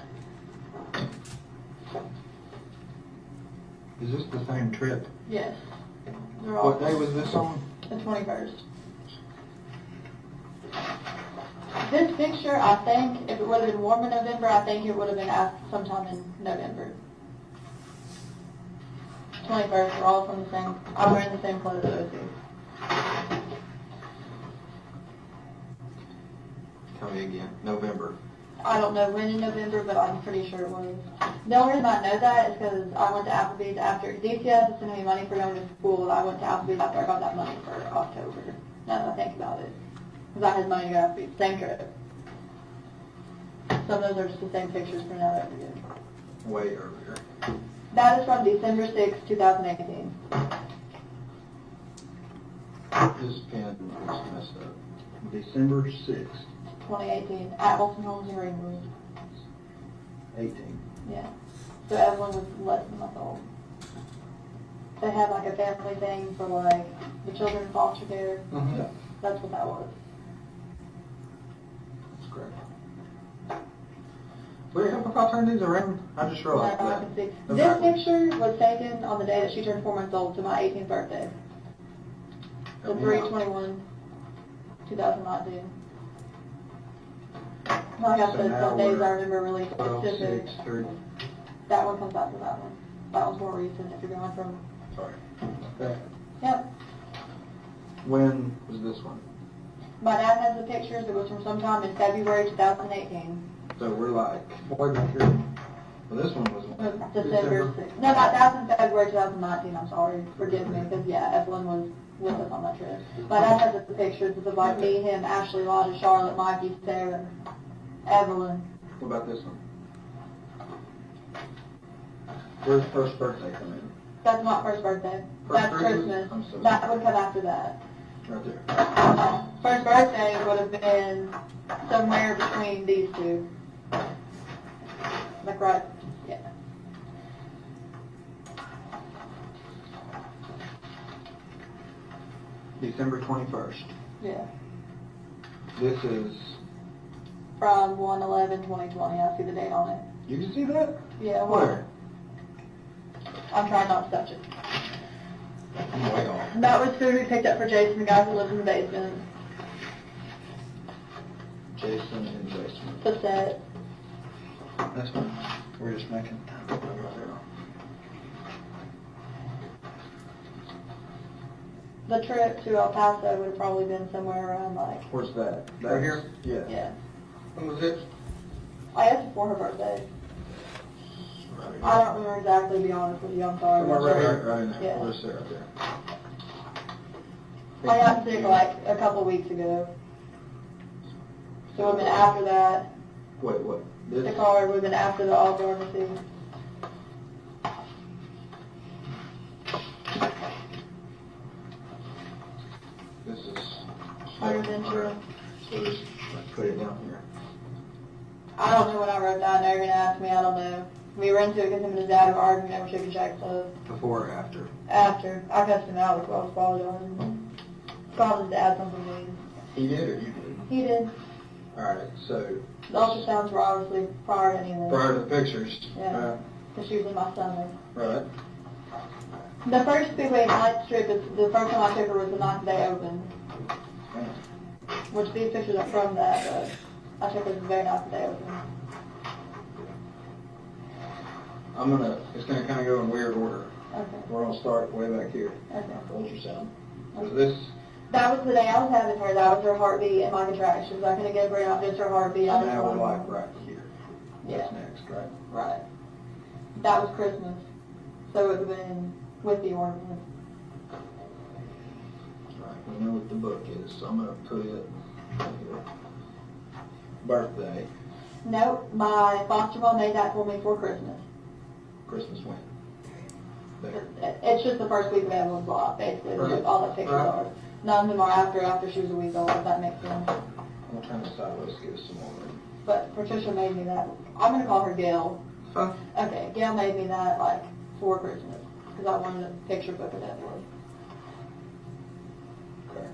Speaker 8: Is this the same trip?
Speaker 10: Yes. They're all.
Speaker 8: What day was this on?
Speaker 10: The 21st. This picture, I think, if it would have been warm in November, I think it would have been sometime in November. 21st, we're all from the same, I'm wearing the same clothes as those two.
Speaker 8: Tell me again. November.
Speaker 10: I don't know when in November, but I'm pretty sure it was. The only reason I know that is because I went to Applebee's after, DCS was sending me money for going to school, and I went to Applebee's after I got that money for October. Now that I think about it. Because I had money to go to Applebee's, same trip. Some of those are just the same pictures for now that we did.
Speaker 8: Way earlier.
Speaker 10: That is from December 6, 2018.
Speaker 8: This pen is messed up. December 6th,
Speaker 10: 2018, at Olsen Homes in Greenwood.
Speaker 8: 18.
Speaker 10: Yeah. So Evelyn was less than a month old. They had like a family thing for like the children in foster care.
Speaker 8: Mm-hmm.
Speaker 10: That's what that was.
Speaker 8: That's correct. Will you help if I turn these around? I just realized
Speaker 10: No, I
Speaker 8: that.
Speaker 10: can see.
Speaker 8: The
Speaker 10: This
Speaker 8: backwards.
Speaker 10: picture was taken on the day that she turned 4 months old, to my 18th birthday. So
Speaker 8: Help me out.
Speaker 10: 3/21/2019. Like I
Speaker 8: So
Speaker 10: said,
Speaker 8: now
Speaker 10: some days
Speaker 8: we're
Speaker 10: I remember really
Speaker 8: 12,
Speaker 10: specific.
Speaker 8: 6, 3.
Speaker 10: That one comes after that one. That one's more recent if you're going from.
Speaker 8: Sorry. Okay.
Speaker 10: Yep.
Speaker 8: When was this one?
Speaker 10: My dad has the pictures. It was from sometime in February 2018.
Speaker 8: So we're like, well, this one was
Speaker 10: December 6th. No, that was in February 2019. I'm sorry. Forgive me. Because, yeah, Evelyn was with us on that trip. My dad has the pictures of like me, him, Ashley, Lodge, Charlotte, Mikey, Sarah, Evelyn.
Speaker 8: What about this one? Where's first birthday come in?
Speaker 10: That's not first birthday.
Speaker 8: First
Speaker 10: That's
Speaker 8: Christmas?
Speaker 10: Christmas.
Speaker 8: I'm so
Speaker 10: That
Speaker 8: sorry.
Speaker 10: would come after that.
Speaker 8: Right there.
Speaker 10: First birthday would have been somewhere between these two. Like right, yeah.
Speaker 8: December 21st.
Speaker 10: Yeah.
Speaker 8: This is,
Speaker 10: From 1/11/2020. I see the date on it.
Speaker 8: you can see that?
Speaker 10: Yeah,
Speaker 8: Where?
Speaker 10: I'm trying not to touch it.
Speaker 8: I'm way off.
Speaker 10: That was food we picked up for Jason, the guy who lives in the basement.
Speaker 8: Jason in the basement.
Speaker 10: The set.
Speaker 8: That's fine. We're just making time. Right there.
Speaker 10: The trip to El Paso would have probably been somewhere around like,
Speaker 8: Where's that? Right here? Yeah.
Speaker 10: yeah.
Speaker 8: When was it?
Speaker 10: I asked before her birthday.
Speaker 8: Right here.
Speaker 10: I don't remember exactly, to be honest with you. I'm sorry.
Speaker 8: Somewhere right here, right in there.
Speaker 10: Yeah.
Speaker 8: We'll just sit right there.
Speaker 10: I got sick like a couple weeks ago. So it would have been after that.
Speaker 8: Wait, what?
Speaker 10: The
Speaker 8: This?
Speaker 10: card would have been after the all pharmacy.
Speaker 8: This is.
Speaker 10: Hunter's insurance.
Speaker 8: So just put it down here.
Speaker 10: I don't know what I wrote down. They're gonna ask me. I don't know. We ran into it because him and his dad were arguing over chicken shack stuff.
Speaker 8: Before or after?
Speaker 10: After I cussed him out with Wells Fargo and called his dad something mean.
Speaker 8: He did or you did?
Speaker 10: He did.
Speaker 8: Alright, so
Speaker 10: The ultrasounds were obviously prior to any of this.
Speaker 8: prior to the pictures.
Speaker 10: Yeah. Because she was in my stomach.
Speaker 8: Right.
Speaker 10: The first Speedway night trip is the first time I took her was the ninth day open. Which these pictures are from that, but I took her the very ninth day open.
Speaker 8: It's gonna kinda go in weird order.
Speaker 10: Okay.
Speaker 8: We're gonna start way back here.
Speaker 10: Okay.
Speaker 8: Ultrasound. Was this,
Speaker 10: That was the day I was having her. That was her heartbeat and my contractions. I couldn't give her out just her heartbeat. I just
Speaker 8: now we're
Speaker 10: wanted-
Speaker 8: like right here.
Speaker 10: Yeah.
Speaker 8: That's next, right?
Speaker 10: Right. That was Christmas. So it would have been with the ornament.
Speaker 8: Right, we know what the book is, so I'm gonna put it right here. Birthday,
Speaker 10: Nope, my foster mom made that for me for Christmas.
Speaker 8: Christmas when? There.
Speaker 10: It's just the first week of Evelyn's life, basically.
Speaker 8: Right.
Speaker 10: All the pictures
Speaker 8: Right.
Speaker 10: are. None of them are after she was a week old, if that makes sense.
Speaker 8: I'm gonna turn this sideways to give us some more room.
Speaker 10: But Patricia made me that. I'm going to call her Gail.
Speaker 8: Huh?
Speaker 10: Okay, Gail made me that, like, for Christmas. Because I wanted a picture book of Evelyn.
Speaker 8: Okay.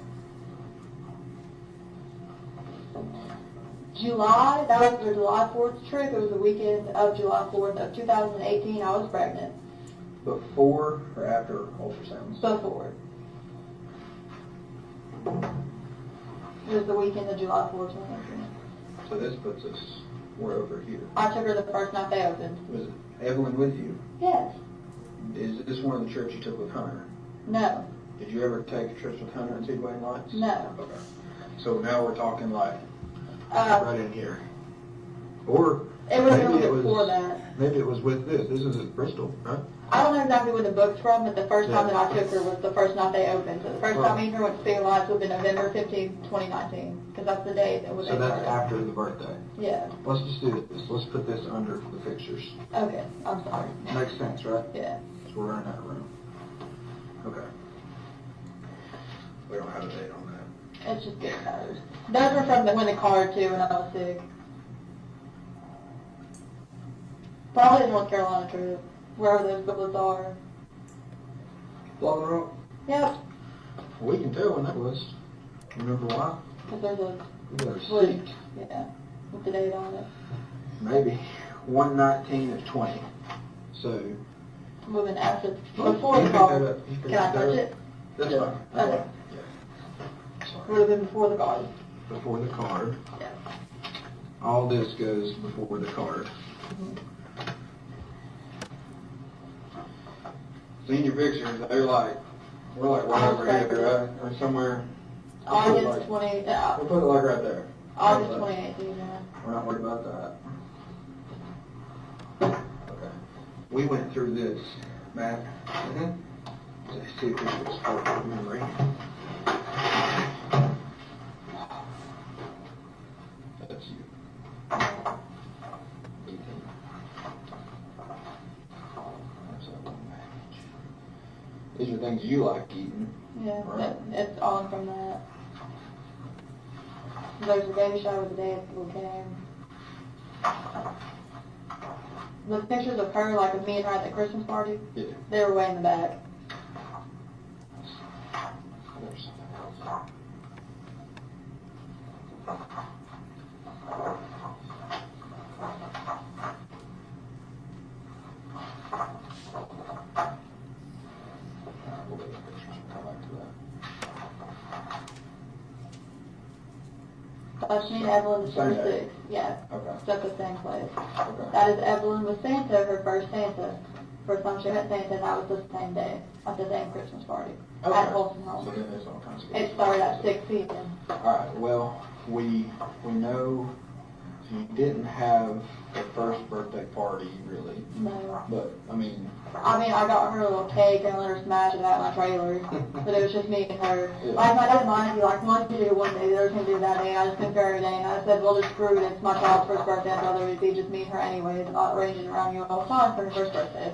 Speaker 10: July, that was the July 4th trip. It was the weekend of July 4th of 2018. I was pregnant.
Speaker 8: Before or after ultrasounds?
Speaker 10: Before. It was the weekend of July 4th, 2018.
Speaker 8: So this puts us, we're over here.
Speaker 10: I took her the first night they opened.
Speaker 8: Was Evelyn with you?
Speaker 10: Yes.
Speaker 8: Is this one of the trips you took with Hunter?
Speaker 10: No.
Speaker 8: Did you ever take trips with Hunter and Speedway Lights?
Speaker 10: No.
Speaker 8: Okay. So now we're talking like
Speaker 10: Uh,
Speaker 8: right in here. Or
Speaker 10: It would have
Speaker 8: maybe
Speaker 10: been
Speaker 8: it
Speaker 10: before
Speaker 8: was,
Speaker 10: that.
Speaker 8: maybe it was with this. This is at Bristol, right?
Speaker 10: I don't know exactly when the book's from, but the first time
Speaker 8: Yeah.
Speaker 10: that I took her was the first night they opened. So the first
Speaker 8: Well-
Speaker 10: time me and her went to Speed Lights would have been November 15th, 2019. Because that's the day that was
Speaker 8: So that's after the birthday.
Speaker 10: Yeah.
Speaker 8: Let's just do this. Let's put this under the pictures.
Speaker 10: Okay. I'm sorry.
Speaker 8: Makes sense, right?
Speaker 10: Yeah.
Speaker 8: So we're running out of room. Okay. We don't have a date on that.
Speaker 10: It's just getting those. Those were from when the card too when I was sick. Probably the North Carolina trip. Wherever those booklets are.
Speaker 8: Blowing Rock?
Speaker 10: Yep.
Speaker 8: We can tell when that was. Remember why?
Speaker 10: Because there's a
Speaker 8: We got a
Speaker 10: blue.
Speaker 8: seat.
Speaker 10: Yeah. With the date on it.
Speaker 8: Maybe 1/19 of 20. So.
Speaker 10: Moving after,
Speaker 8: Oh,
Speaker 10: before
Speaker 8: you
Speaker 10: the
Speaker 8: pick
Speaker 10: card.
Speaker 8: that up. You pick
Speaker 10: Can I
Speaker 8: that
Speaker 10: touch
Speaker 8: up.
Speaker 10: it?
Speaker 8: That's
Speaker 10: Yeah.
Speaker 8: fine.
Speaker 10: Okay.
Speaker 8: Yeah.
Speaker 10: Would
Speaker 8: Sorry.
Speaker 10: have been before the card.
Speaker 8: Before the card.
Speaker 10: Yeah.
Speaker 8: All this goes before the card. Seen your pictures, they're like, we're like right over here, right? Or somewhere.
Speaker 10: August 20,
Speaker 8: We'll put it like right there.
Speaker 10: August 2018, yeah.
Speaker 8: We're not worried about that. Okay. We went through this, Matt. To see if we could spark your memory. These are things you like eating.
Speaker 10: Yeah,
Speaker 8: Right.
Speaker 10: it's all from that. There's a baby shower the day of the little came. The pictures of her, like of me and her at the Christmas party,
Speaker 8: Yeah.
Speaker 10: they were way in the back.
Speaker 8: There's something else. We'll get the pictures and come back to that.
Speaker 10: That's me and Evelyn, the
Speaker 8: Same day?
Speaker 10: 26th. Yeah,
Speaker 8: Okay.
Speaker 10: it's at the same place.
Speaker 8: Okay.
Speaker 10: That is Evelyn with Santa, her first Santa. First time she met Santa, and that was the same day, at the same Christmas party,
Speaker 8: Okay.
Speaker 10: at Folsom
Speaker 8: So
Speaker 10: Home.
Speaker 8: then there's all kinds of.
Speaker 10: It started at 6 p.m.
Speaker 8: Alright, well, we know you didn't have the first birthday party really,
Speaker 10: No.
Speaker 8: but, I mean,
Speaker 10: I got her a little cake and let her smash it at my trailer, but it was just me and her.
Speaker 8: Yeah.
Speaker 10: Like, my dad minded me, like, one to do one day, the other can do that day, and I just couldn't do every day, and I said, well, just screw it, it's my child's first birthday, I'd rather it be just me and her anyways, and not arranging around you all the time for her first birthday.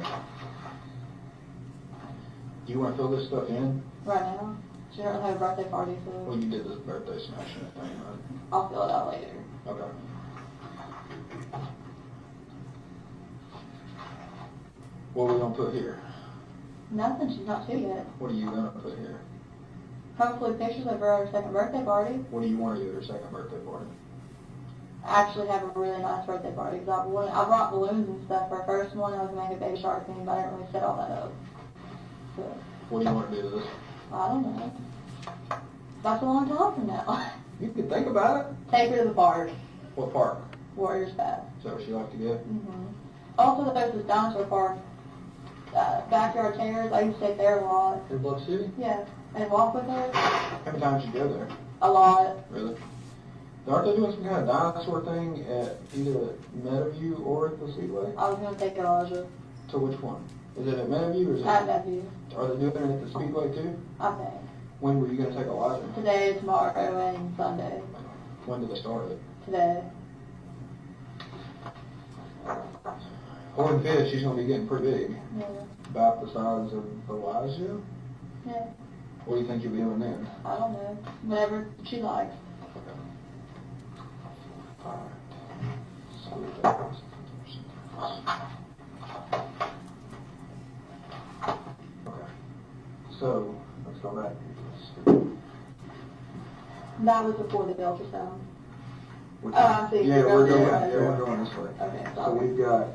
Speaker 8: do you wanna fill this stuff in?
Speaker 10: Right now, she doesn't have a birthday party,
Speaker 8: Well,
Speaker 10: so
Speaker 8: you did this birthday smashing thing, right?
Speaker 10: I'll fill it out later.
Speaker 8: Okay. What are we gonna put here?
Speaker 10: Nothing, she's not 2 yet.
Speaker 8: What are you gonna put here?
Speaker 10: Hopefully pictures of her second birthday party.
Speaker 8: What do you wanna do at her second birthday party?
Speaker 10: Actually have a really nice birthday party, because I brought balloons and stuff for her first one, I was going to make a baby shark theme, but I didn't really set all that up. So,
Speaker 8: What do you wanna do to this?
Speaker 10: I don't know. That's a long time from now.
Speaker 8: You can think about it.
Speaker 10: Take her to the park,
Speaker 8: What park?
Speaker 10: Warriors Path.
Speaker 8: Is that what she like to get?
Speaker 10: Also, there's this dinosaur park, backyard terrace. I used to stay there a lot.
Speaker 8: In Bluff City?
Speaker 10: Yeah, and walk with her
Speaker 8: How many times you go there?
Speaker 10: a lot.
Speaker 8: Really? Aren't they doing some kind of dinosaur thing at either Meadowview or at the Speedway?
Speaker 10: I was going to take Elijah
Speaker 8: To which one? Is it at Meadowview or is it?
Speaker 10: at that view,
Speaker 8: Are they doing it at the Speedway too?
Speaker 10: I think.
Speaker 8: When were you gonna take Elijah?
Speaker 10: Today, tomorrow, and Sunday.
Speaker 8: When did they start it?
Speaker 10: Today.
Speaker 8: Horn Pit, she's gonna be getting pretty big.
Speaker 10: Yeah.
Speaker 8: About the size of Elijah?
Speaker 10: Yeah.
Speaker 8: What do you think you'll be doing then?
Speaker 10: I don't know. Whatever she likes.
Speaker 8: Alright. Okay. So, let's go back.
Speaker 10: That was before the ultrasound.
Speaker 8: Which-
Speaker 10: I see.
Speaker 8: Yeah,
Speaker 10: You're
Speaker 8: we're
Speaker 10: going
Speaker 8: going,
Speaker 10: there.
Speaker 8: yeah, we're going this way.
Speaker 10: Okay,
Speaker 8: So
Speaker 10: sorry.
Speaker 8: we've got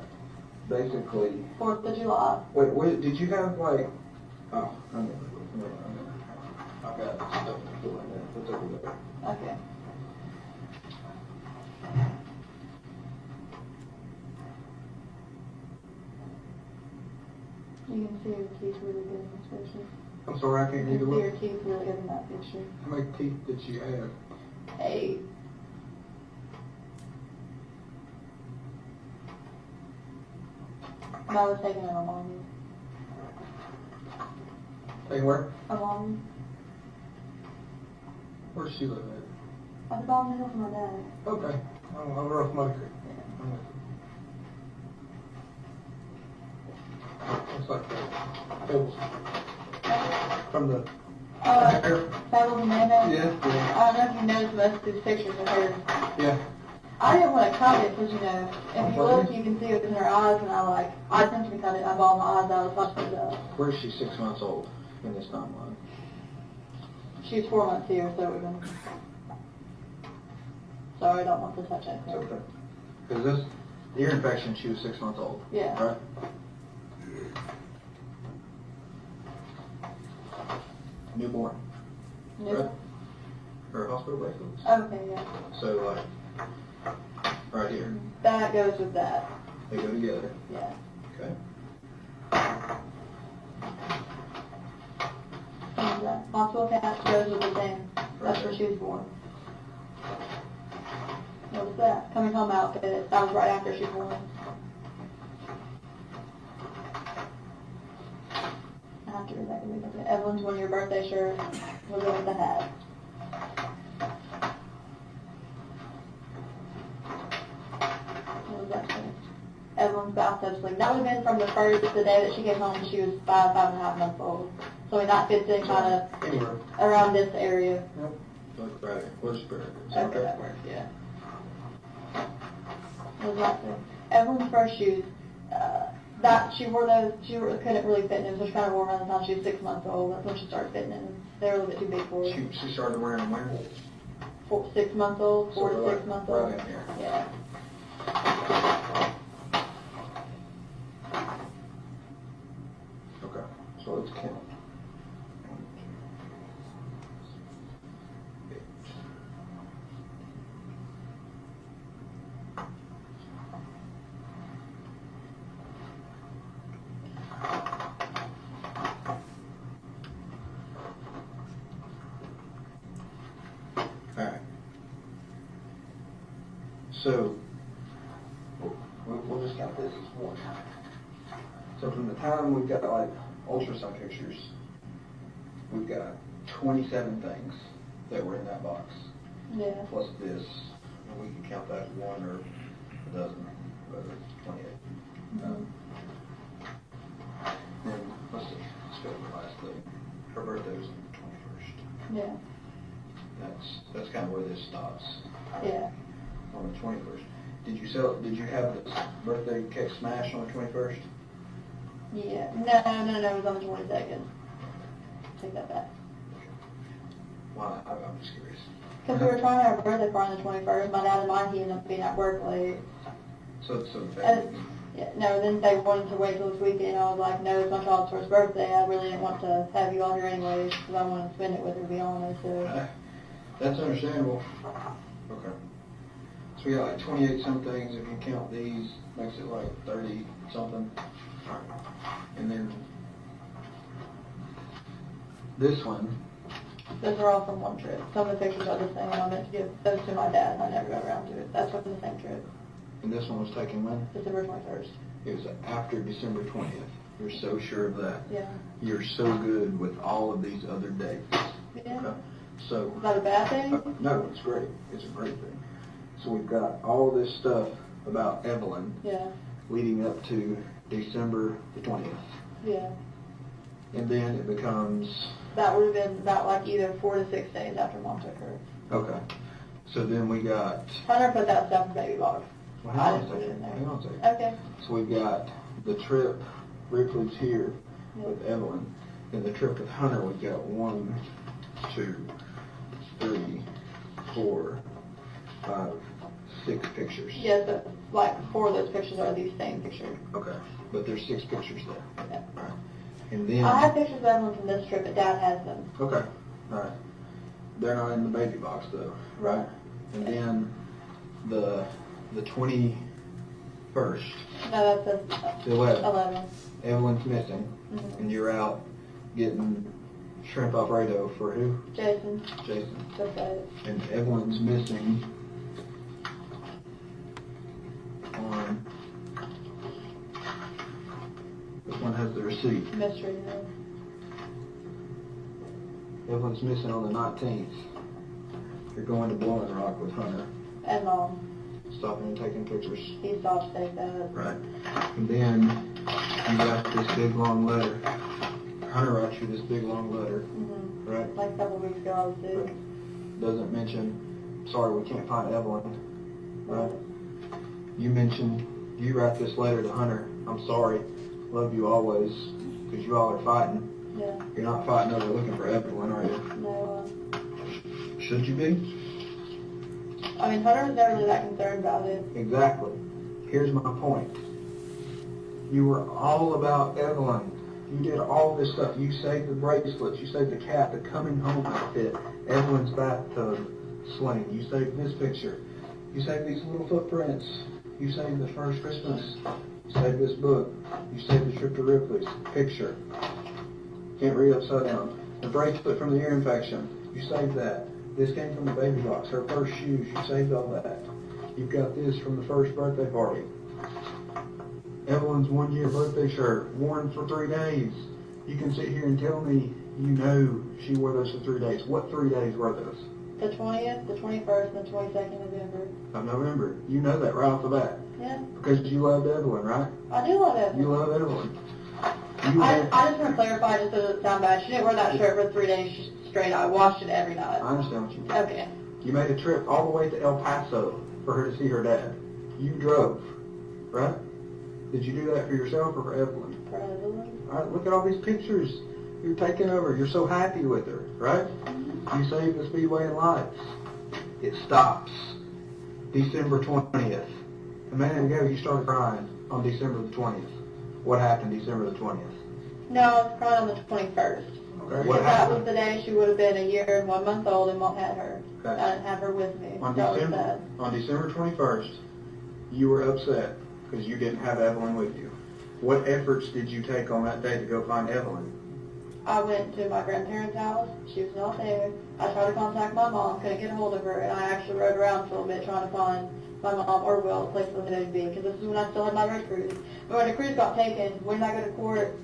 Speaker 8: basically,
Speaker 10: 4th of July.
Speaker 8: wait, did you have like, oh, I've got stuff to put in there, it's over there.
Speaker 10: Okay. You can see your teeth really good in this picture.
Speaker 8: I'm sorry, I can't
Speaker 10: You
Speaker 8: read the
Speaker 10: can see your
Speaker 8: look.
Speaker 10: teeth really good in that picture.
Speaker 8: How many teeth did she have?
Speaker 10: 8. That was taken at a mommy.
Speaker 8: Hey, where?
Speaker 10: A mommy.
Speaker 8: Where's she live
Speaker 10: At the bottom middle for my dad.
Speaker 8: at? Okay, I'm over off Muddy Creek. Looks like the pebbles from the hair.
Speaker 10: Pebbles and mayonnaise?
Speaker 8: Yeah,
Speaker 10: I don't know if you noticed most of these pictures of her.
Speaker 8: yeah.
Speaker 10: I didn't want to cut it because, you know, if you look, you can see it in her eyes, and I essentially cut it. I bawled my eyes out as much as
Speaker 8: Where is she 6 months old in this timeline?
Speaker 10: she was 4 months here, so it would have been. Sorry, I don't want to touch that.
Speaker 8: It's okay. Because this ear infection, she was 6 months old.
Speaker 10: Yeah.
Speaker 8: Right? Newborn.
Speaker 10: No?
Speaker 8: Right? Her hospital bracelets.
Speaker 10: Okay, yeah.
Speaker 8: So, right here.
Speaker 10: That goes with that.
Speaker 8: They go together.
Speaker 10: Yeah.
Speaker 8: Okay.
Speaker 10: And the hospital cast goes with the same. That's where she was born. What was that? Coming home outfit. That was right after she was born. After that, we look at Evelyn's one of your birthday shirts. We'll go with the hat. What was that say? Evelyn's bathtub sleeve. That would have been from the day that she came home. She was 5.5 months old. So I mean, that fits in kind of
Speaker 9: Anywhere.
Speaker 10: around this area.
Speaker 9: Look right. Where's the
Speaker 10: Okay, that works, yeah. Exactly. Evelyn's first shoes, she couldn't really fit in them, so she kind of wore them around the time she was 6 months old. That's when she started fitting in them. They were a little bit too big for her.
Speaker 9: She started wearing them when?
Speaker 10: 6 months old, 4 to 6 months old.
Speaker 9: Right in here.
Speaker 10: Yeah.
Speaker 9: Okay, so let's count. 1, 2, 8. Alright. So, we'll just count this as one. So from the time we've got like ultrasound pictures, we've got 27 things that were in that box.
Speaker 10: Yeah.
Speaker 9: Plus this, and we can count that as one or a dozen, whether it's 28. Then, let's see, let's go to the last thing. Her birthday was on the 21st.
Speaker 10: Yeah.
Speaker 9: That's kind of where this stops.
Speaker 10: Yeah.
Speaker 9: On the 21st. Did you have this birthday cake smash on the 21st?
Speaker 10: Yeah. No, it was on the 22nd. Take that back.
Speaker 9: Why? I'm just curious.
Speaker 10: Because we were trying to have a birthday party on the 21st. My dad and mine, he ended up being at work late.
Speaker 9: So
Speaker 10: Yeah, no, then they wanted to wait till this weekend. I was like, no, it's my child's first birthday. I really didn't want to have you all here anyways because I wanted to spend it with her, to be honest. So.
Speaker 9: That's understandable. Okay. So we got like 28 some things. If you count these, makes it like 30 something. Alright. And then this one.
Speaker 10: Those are all from one trip. Some of the pictures are the same. I meant to give those to my dad and I never got around to it. That's from the same trip.
Speaker 9: And this one was taken when?
Speaker 10: December 21st.
Speaker 9: It was after December 20th. You're so sure of that?
Speaker 10: Yeah.
Speaker 9: You're so good with all of these other dates.
Speaker 10: Yeah.
Speaker 9: Okay. So.
Speaker 10: Is that a bad thing?
Speaker 9: No, it's great. It's a great thing. So we've got all this stuff about Evelyn.
Speaker 10: Yeah.
Speaker 9: Leading up to December the 20th.
Speaker 10: Yeah.
Speaker 9: And then it becomes.
Speaker 10: That would have been about like either 4 to 6 days after Mom took her.
Speaker 9: Okay. So then we got.
Speaker 10: Hunter put that stuff in baby box.
Speaker 9: Well,
Speaker 10: I
Speaker 9: hang on
Speaker 10: didn't
Speaker 9: a
Speaker 10: put it in
Speaker 9: second.
Speaker 10: there.
Speaker 9: Hang on a second.
Speaker 10: Okay.
Speaker 9: So we've got the trip Ripley's here
Speaker 10: Yeah.
Speaker 9: with Evelyn. And the trip with Hunter, we've got 1, 2, 3, 4, 5, 6 pictures.
Speaker 10: Yeah, but like 4 of those pictures are these same pictures.
Speaker 9: Okay. But there's 6 pictures there.
Speaker 10: Yeah.
Speaker 9: All right. And then.
Speaker 10: I have pictures of Evelyn from this trip, but Dad has them.
Speaker 9: Okay. All right. They're not in the baby box though, right? And then the 21st.
Speaker 10: No, that's
Speaker 9: The 11th.
Speaker 10: 11.
Speaker 9: Evelyn's missing,
Speaker 10: Mhm.
Speaker 9: and you're out getting shrimp Alfredo for who?
Speaker 10: Jason.
Speaker 9: Jason.
Speaker 10: That's it.
Speaker 9: And Evelyn's missing on. This one has the receipt.
Speaker 10: Mystery.
Speaker 9: Evelyn's missing on the 19th. You're going to Blowing Rock with Hunter.
Speaker 10: And Mom.
Speaker 9: Stopping and taking pictures.
Speaker 10: He stopped to take that.
Speaker 9: Right. And then you got this big long letter. Hunter writes you this big long letter.
Speaker 10: Mm-hmm.
Speaker 9: Right.
Speaker 10: Like a couple weeks ago I was due.
Speaker 9: Right. Doesn't mention, sorry, we can't find Evelyn. Right. You mentioned, you write this letter to Hunter. I'm sorry. Love you always. Because you all are fighting.
Speaker 10: Yeah.
Speaker 9: You're not fighting over looking for Evelyn, are you?
Speaker 10: No,
Speaker 9: Should you be?
Speaker 10: I mean, Hunter was never really that concerned about it.
Speaker 9: Exactly. Here's my point. You were all about Evelyn. You did all this stuff. You saved the bracelets. You saved the cat, the coming home outfit, Evelyn's bathtub sling. You saved this picture. You saved these little footprints. You saved the first Christmas. You saved this book. You saved the trip to Ripley's picture. Can't read upside down. The bracelet from the ear infection. You saved that. This came from the baby box. Her first shoes. You saved all that. You've got this from the first birthday party. Evelyn's 1-year birthday shirt, worn for 3 days. You can sit here and tell me you know she wore those for 3 days. What 3 days were those?
Speaker 10: The 20th, the 21st, and the 22nd of November.
Speaker 9: Of November. You know that right off the bat.
Speaker 10: Yeah,
Speaker 8: Because you loved Evelyn, right?
Speaker 10: I do love Evelyn.
Speaker 8: You love Evelyn.
Speaker 10: I just want to clarify just so it doesn't sound bad. She didn't wear that shirt for 3 days straight. I washed it every night.
Speaker 8: I understand what you mean.
Speaker 10: Okay.
Speaker 8: You made a trip all the way to El Paso for her to see her dad. You drove, right? Did you do that for yourself or for Evelyn?
Speaker 10: For Evelyn.
Speaker 8: All right, look at all these pictures you're taking of her. You're so happy with her, right? You saved the Speedway and lights. It stops December 20th. A minute ago, you started crying on December the 20th. What happened December the 20th?
Speaker 10: No, I was crying on the 21st.
Speaker 8: Okay.
Speaker 10: Because that was the day she would have been 1 year and 1 month old and Mom had her.
Speaker 8: Okay.
Speaker 10: I didn't have her with me.
Speaker 8: On
Speaker 10: That was sad.
Speaker 8: December 21st, you were upset because you didn't have Evelyn with you. What efforts did you take on that day to go find Evelyn?
Speaker 10: I went to my grandparents' house. She was not there. I tried to contact my mom, couldn't get a hold of her, and I actually rode around for a little bit trying to find my mom or Will, the place where they would be, because this is when I still had my road cruise. But when the cruise got taken, when did I go to court?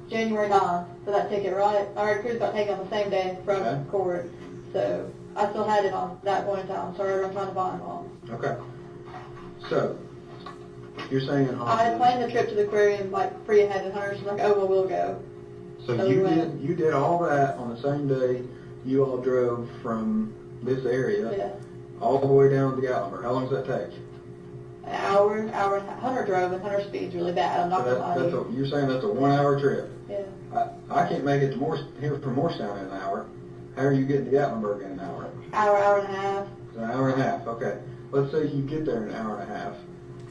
Speaker 10: January 9th for that ticket, right? My road cruise got taken on the same day from
Speaker 8: Okay.
Speaker 10: court, so I still had it on that point in time, so I rode around trying to find mom.
Speaker 8: Okay. So, you're saying in
Speaker 10: I had planned the trip to the aquarium like free ahead of her. She's like, oh, well, we'll go.
Speaker 8: So
Speaker 10: So we
Speaker 8: you
Speaker 10: went.
Speaker 8: did all that on the same day you all drove from this area
Speaker 10: Yeah.
Speaker 8: all the way down to Gatlinburg. How long does that take?
Speaker 10: An hour and a half. Hunter drove, and Hunter speed's really bad. I'm not
Speaker 8: So
Speaker 10: gonna lie to you.
Speaker 8: you're saying that's a 1 hour trip.
Speaker 10: Yeah.
Speaker 8: I can't make it to here from Morristown in an hour. How are you getting to Gatlinburg in an hour?
Speaker 10: Hour and a half.
Speaker 8: It's an hour and a half. Okay. Let's say you get there in an hour and a half.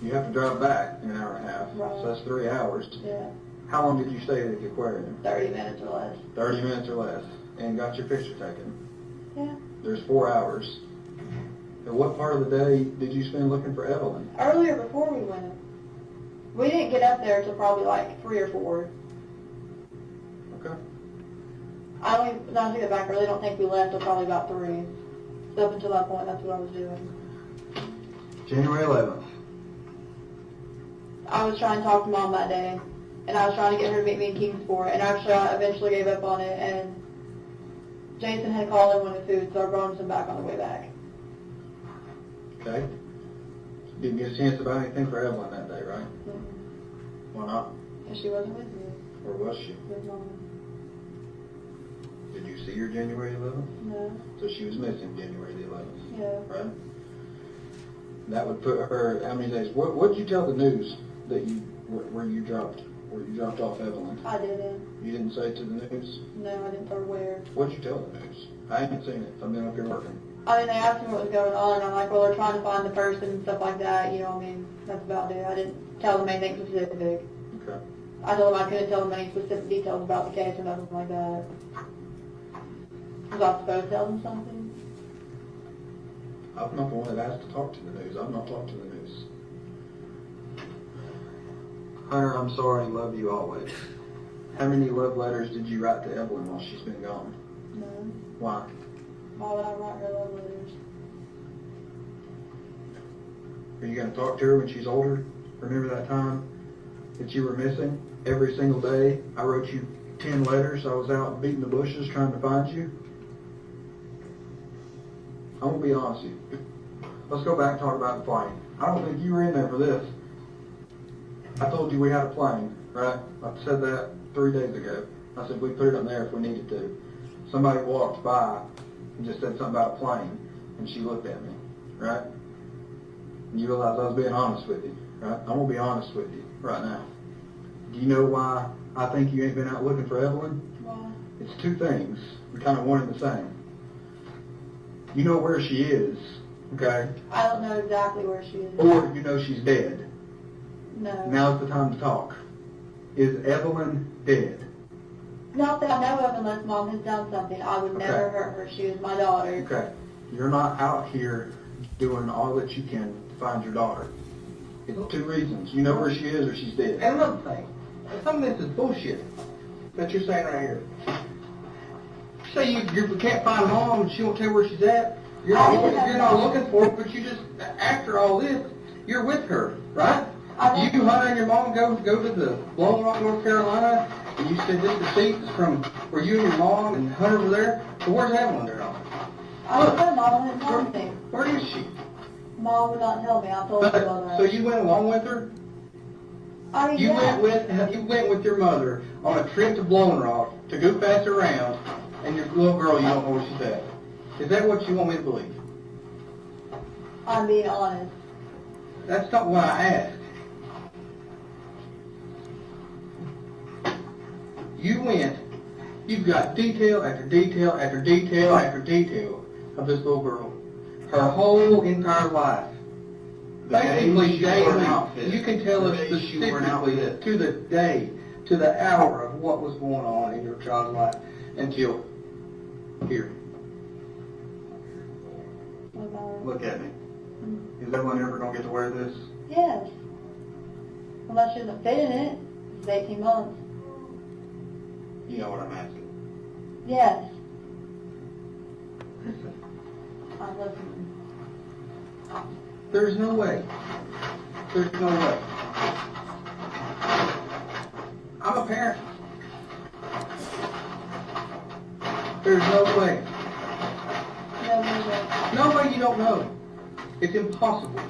Speaker 8: You have to drive back in an hour and a half.
Speaker 10: Right.
Speaker 8: So that's 3 hours.
Speaker 10: Yeah.
Speaker 8: How long did you stay at the aquarium?
Speaker 10: 30 minutes or less.
Speaker 8: 30 minutes or less. And got your picture taken.
Speaker 10: Yeah.
Speaker 8: There's 4 hours. And what part of the day did you spend looking for Evelyn?
Speaker 10: Earlier before we went. We didn't get up there till probably like 3 or 4.
Speaker 8: Okay.
Speaker 10: Now I take it back, I really don't think we left till probably about 3. So up until that point, that's what I was doing.
Speaker 8: January 11th.
Speaker 10: I was trying to talk to Mom that day, and I was trying to get her to meet me in Kingsport, and actually I eventually gave up on it, and Jason had called and wanted food, so I brought him some back on the way back.
Speaker 8: Okay. Didn't get a chance to buy anything for Evelyn that day, right?
Speaker 10: Mm-hmm.
Speaker 8: Why not?
Speaker 10: Because she wasn't with me.
Speaker 8: Or was she?
Speaker 10: With Mom.
Speaker 8: Did you see her January 11th?
Speaker 10: No.
Speaker 8: So she was missing January the 11th,
Speaker 10: Yeah.
Speaker 8: right? That would put her, how many days? What did you tell the news that where you dropped off Evelyn?
Speaker 10: I didn't.
Speaker 8: You didn't say it to the news?
Speaker 10: No, I didn't tell her where.
Speaker 8: What did you tell the news? I haven't seen it. I've been up here working.
Speaker 10: I mean, they asked me what was going on, and I'm like, well, they're trying to find the person and stuff like that, you know, I mean, that's about it. I didn't tell them anything specific.
Speaker 8: Okay.
Speaker 10: I told them I couldn't tell them any specific details about the case or nothing like that. Was I supposed to tell them something?
Speaker 8: I'm not the one that asked to talk to the news. I've not talked to the news. Hunter, I'm sorry. Love you always. How many love letters did you write to Evelyn while she's been gone?
Speaker 10: No.
Speaker 8: Why?
Speaker 10: Why would I write her love letters?
Speaker 8: Are you going to talk to her when she's older? Remember that time that you were missing? Every single day, I wrote you 10 letters. I was out beating the bushes trying to find you. I'm going to be honest with you. Let's go back and talk about the plane. I don't think you were in there for this. I told you we had a plane, right? I said that 3 days ago. I said we'd put it on there if we needed to. Somebody walked by and just said something about a plane, and she looked at me, right? And you realize I was being honest with you, right? I'm going to be honest with you right now. Do you know why I think you ain't been out looking for Evelyn?
Speaker 10: Why?
Speaker 8: It's two things. We're kind of one and the same. You know where she is, okay?
Speaker 10: I don't know exactly where she is.
Speaker 8: Or you know she's dead.
Speaker 10: No.
Speaker 8: Now's the time to talk. Is Evelyn dead?
Speaker 10: Not that I know of unless Mom has done something. I would never hurt her. She was my daughter.
Speaker 8: Okay. You're not out here doing all that you can to find your daughter. It's 2 reasons. You know where she is or she's dead. And another thing, some of this is bullshit that you're saying right here. Say you can't find Mom and she won't tell you where she's at. You're not looking for her, but you just, after all this, you're with her, right? You, Hunter, and your mom go to the Blowing Rock, North Carolina, and you said this receipt is from where you and your mom and Hunter were there. So where's Evelyn there?
Speaker 10: I don't know, Mom. I didn't know anything.
Speaker 8: Where is she?
Speaker 10: Mom would not tell me. I told her about that.
Speaker 9: So you went along with her?
Speaker 10: I mean,
Speaker 9: You
Speaker 10: yeah.
Speaker 9: went with your mother on a trip to Blowing Rock to go pass around, and your little girl, you don't know where she's at. Is that what you want me to believe?
Speaker 10: I'm being honest.
Speaker 9: That's not what I asked. You went, you've got detail after detail after detail after detail of this little girl. Her whole entire life. Basically daily. You can tell us specifically to the day, to the hour of what was going on in your child's life until here.
Speaker 10: What about her?
Speaker 8: Look at me. Is Evelyn ever gonna get to wear this?
Speaker 10: Yes. Unless she doesn't fit in it. It's 18 months.
Speaker 8: You know what I'm asking.
Speaker 10: Yes. I'm listening.
Speaker 9: There's no way. There's no way. I'm a parent. There's no way. No way you don't know. It's impossible.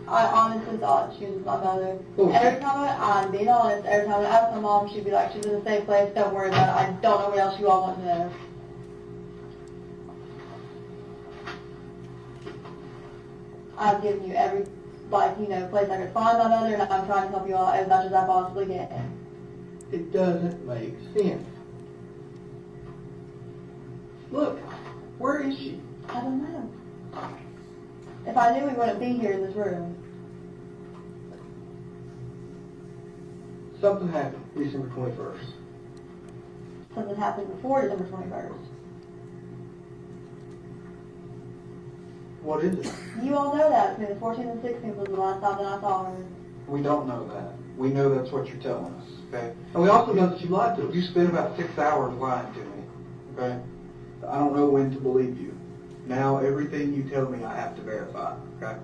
Speaker 10: I honestly thought she was my mother.
Speaker 9: Oh,
Speaker 10: Every time I'm being honest, every time I ask my mom, she'd be like, she's in a safe place, don't worry about it. I don't know what else you all want to know. I've given you every, place I could find my mother, and I'm trying to help you all as much as I possibly can.
Speaker 9: It doesn't make sense. Look, where is she?
Speaker 10: I don't know. If I knew we wouldn't be here in this room.
Speaker 9: Something happened December 21st.
Speaker 10: Something happened before December 21st.
Speaker 9: What is it?
Speaker 10: You all know that. Between the 14th and 16th was the last time that I saw her.
Speaker 9: We don't know that. We know that's what you're telling us, okay? And we also know that you lied to us. You spent about 6 hours lying to me, okay? I don't know when to believe you. Now everything you tell me I have to verify, okay?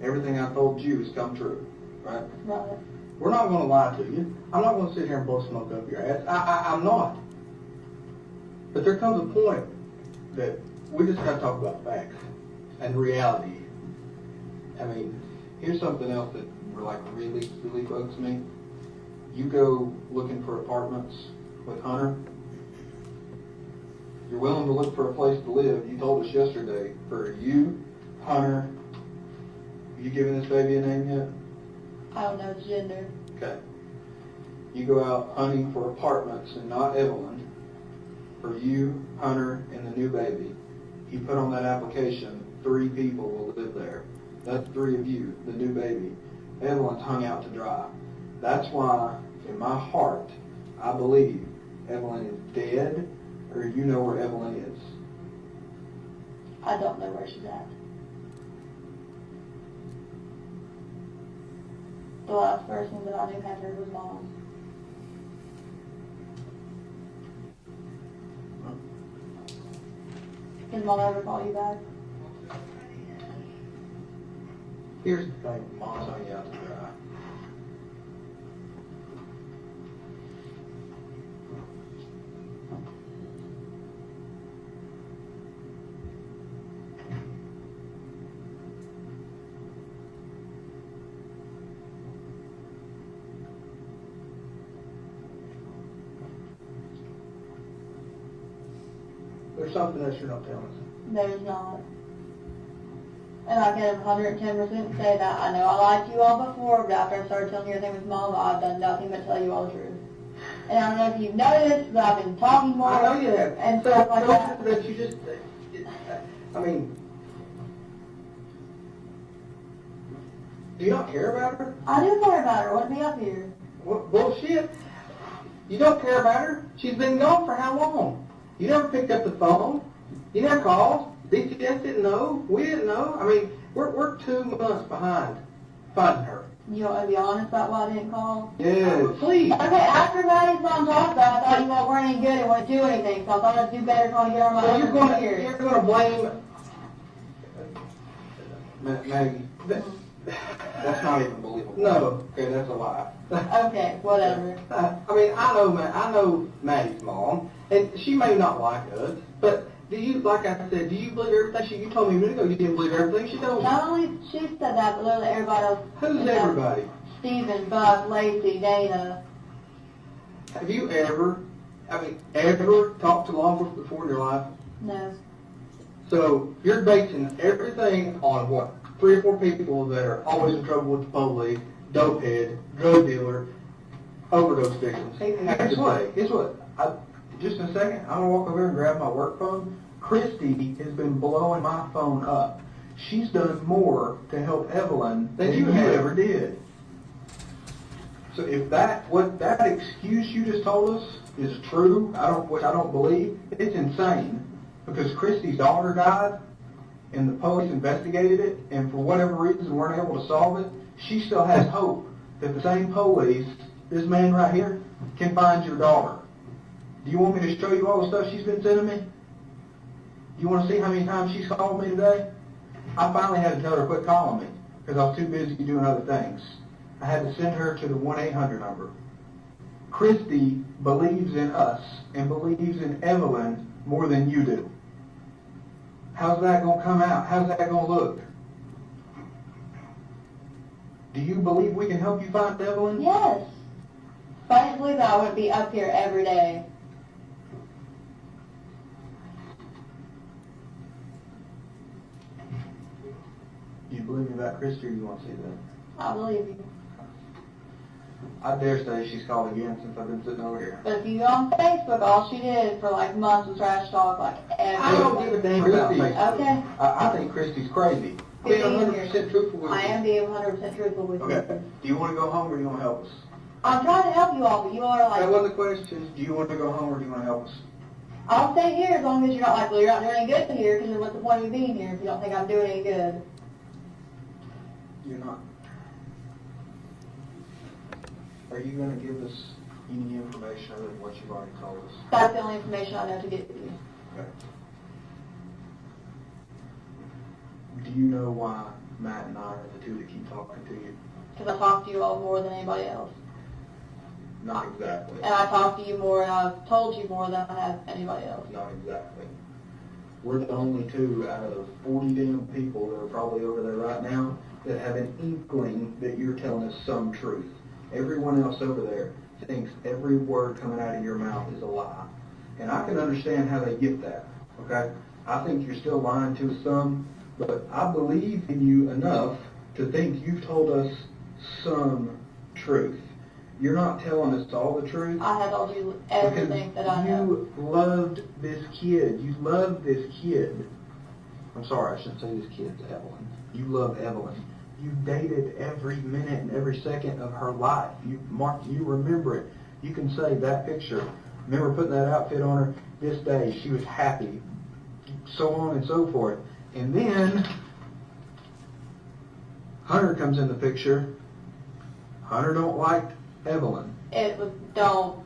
Speaker 9: Everything I told you has come true, right?
Speaker 10: Right.
Speaker 9: We're not going to lie to you. I'm not going to sit here and blow smoke up your ass. I'm not. But there comes a point that we just got to talk about facts and reality. I mean, here's something else that really bugs me. You go looking for apartments with Hunter. You're willing to look for a place to live. You told us yesterday for you, Hunter. You given this baby a name yet?
Speaker 10: I don't know its gender.
Speaker 9: Okay. You go out hunting for apartments and not Evelyn. For you, Hunter, and the new baby. You put on that application, 3 people will live there. That's 3 of you, the new baby. Evelyn's hung out to dry. That's why, in my heart, I believe Evelyn is dead, or you know where Evelyn is.
Speaker 10: I don't know where she's at. The last person that I knew had her was Mom. Did Mom ever call you back?
Speaker 9: Here's the thing, Mom's hung out to dry. There's something else you're not telling us.
Speaker 10: There's not. And I can 110% say that. I know I lied to you all before, but after I started telling you everything with Mom, I've done nothing but tell you all the truth. And I don't know if you've noticed, but I've been talking more.
Speaker 9: I know you have.
Speaker 10: And stuff like that.
Speaker 9: That you just, I mean, do you not care about her?
Speaker 10: I do care about her. Wouldn't be up here.
Speaker 9: What bullshit? You don't care about her? She's been gone for how long? You never picked up the phone. You never called. DCS didn't know. We didn't know. I mean, we're 2 months behind finding her.
Speaker 10: You want to be honest about why I didn't call?
Speaker 9: Yes. Please.
Speaker 10: Okay, after Maddie's mom talked about it, I thought you all weren't any good and wouldn't do anything, so I thought I'd do better trying to get on my
Speaker 9: So
Speaker 10: own
Speaker 9: you're
Speaker 10: here.
Speaker 9: going to blame Maggie. That's not even believable. No. Okay, that's a lie.
Speaker 10: Okay, whatever.
Speaker 9: I mean, I know Maddie's mom, and she may not like us, but Do you, like I said, do you believe everything you told me a minute ago? You didn't believe everything she told me.
Speaker 10: Not only she said that, but literally everybody else.
Speaker 9: Who's everybody?
Speaker 10: Stephen, Buck, Lacey, Dana.
Speaker 9: Have you ever talked to law enforcement before in your life?
Speaker 10: No.
Speaker 9: So you're basing everything on what? 3 or 4 people that are always in trouble with the police, dopehead, drug dealer, overdose victims. Guess what? Just in a second, I'm going to walk over here and grab my work phone. Christy has been blowing my phone up. She's done more to help Evelyn than you ever did. So if that excuse you just told us is true, which I don't believe, it's insane. Because Christy's daughter died, and the police investigated it, and for whatever reason weren't able to solve it, she still has hope that the same police, this man right here, can find your daughter. Do you want me to show you all the stuff she's been sending me? Do you want to see how many times she's called me today? I finally had to tell her to quit calling me because I was too busy doing other things. I had to send her to the 1-800 number. Christy believes in us and believes in Evelyn more than you do. How's that going to come out? How's that going to look? Do you believe we can help you find Evelyn?
Speaker 10: Yes. If I didn't believe that, I wouldn't be up here every day.
Speaker 9: Do you believe me about Christy, or you want to see that?
Speaker 10: I believe you.
Speaker 9: I dare say she's called again since I've been sitting over here.
Speaker 10: But if you go on Facebook, all she did for like months was trash talk like every
Speaker 9: I don't give a damn about Facebook.
Speaker 10: Okay.
Speaker 9: I think Christy's crazy. I'm being 100% truthful with you.
Speaker 10: I am being 100% truthful with you.
Speaker 9: Okay. Do you want to go home or do you want to help us?
Speaker 10: I'm trying to help you all, but you all are like...
Speaker 9: That wasn't the question. Do you want to go home or do you want to help us?
Speaker 10: I'll stay here as long as you're not like, well, you're not doing any good here, because then what's the point of me being here if you don't think I'm doing any good?
Speaker 9: You're not. Are you going to give us any information other than what you've already told us?
Speaker 10: That's the only information I know to give you.
Speaker 9: Okay. Do you know why Matt and I are the two that keep talking to you?
Speaker 10: Because I talk to you all more than anybody else.
Speaker 9: Not exactly.
Speaker 10: And I talk to you more, and I've told you more than I have anybody else.
Speaker 9: Not exactly. We're the only 2 out of 40 damn people that are probably over there right now that have an inkling that you're telling us some truth. Everyone else over there thinks every word coming out of your mouth is a lie. And I can understand how they get that, okay? I think you're still lying to us some, but I believe in you enough to think you've told us some truth. You're not telling us all the truth.
Speaker 10: I have told you everything that I know.
Speaker 9: You loved this kid. You loved this kid. I'm sorry, I shouldn't say this kid's Evelyn. You love Evelyn. You dated every minute and every second of her life. You remember it. You can say that picture. Remember putting that outfit on her this day. She was happy. So on and so forth. And then Hunter comes in the picture. Hunter don't like Evelyn.
Speaker 10: It was, don't.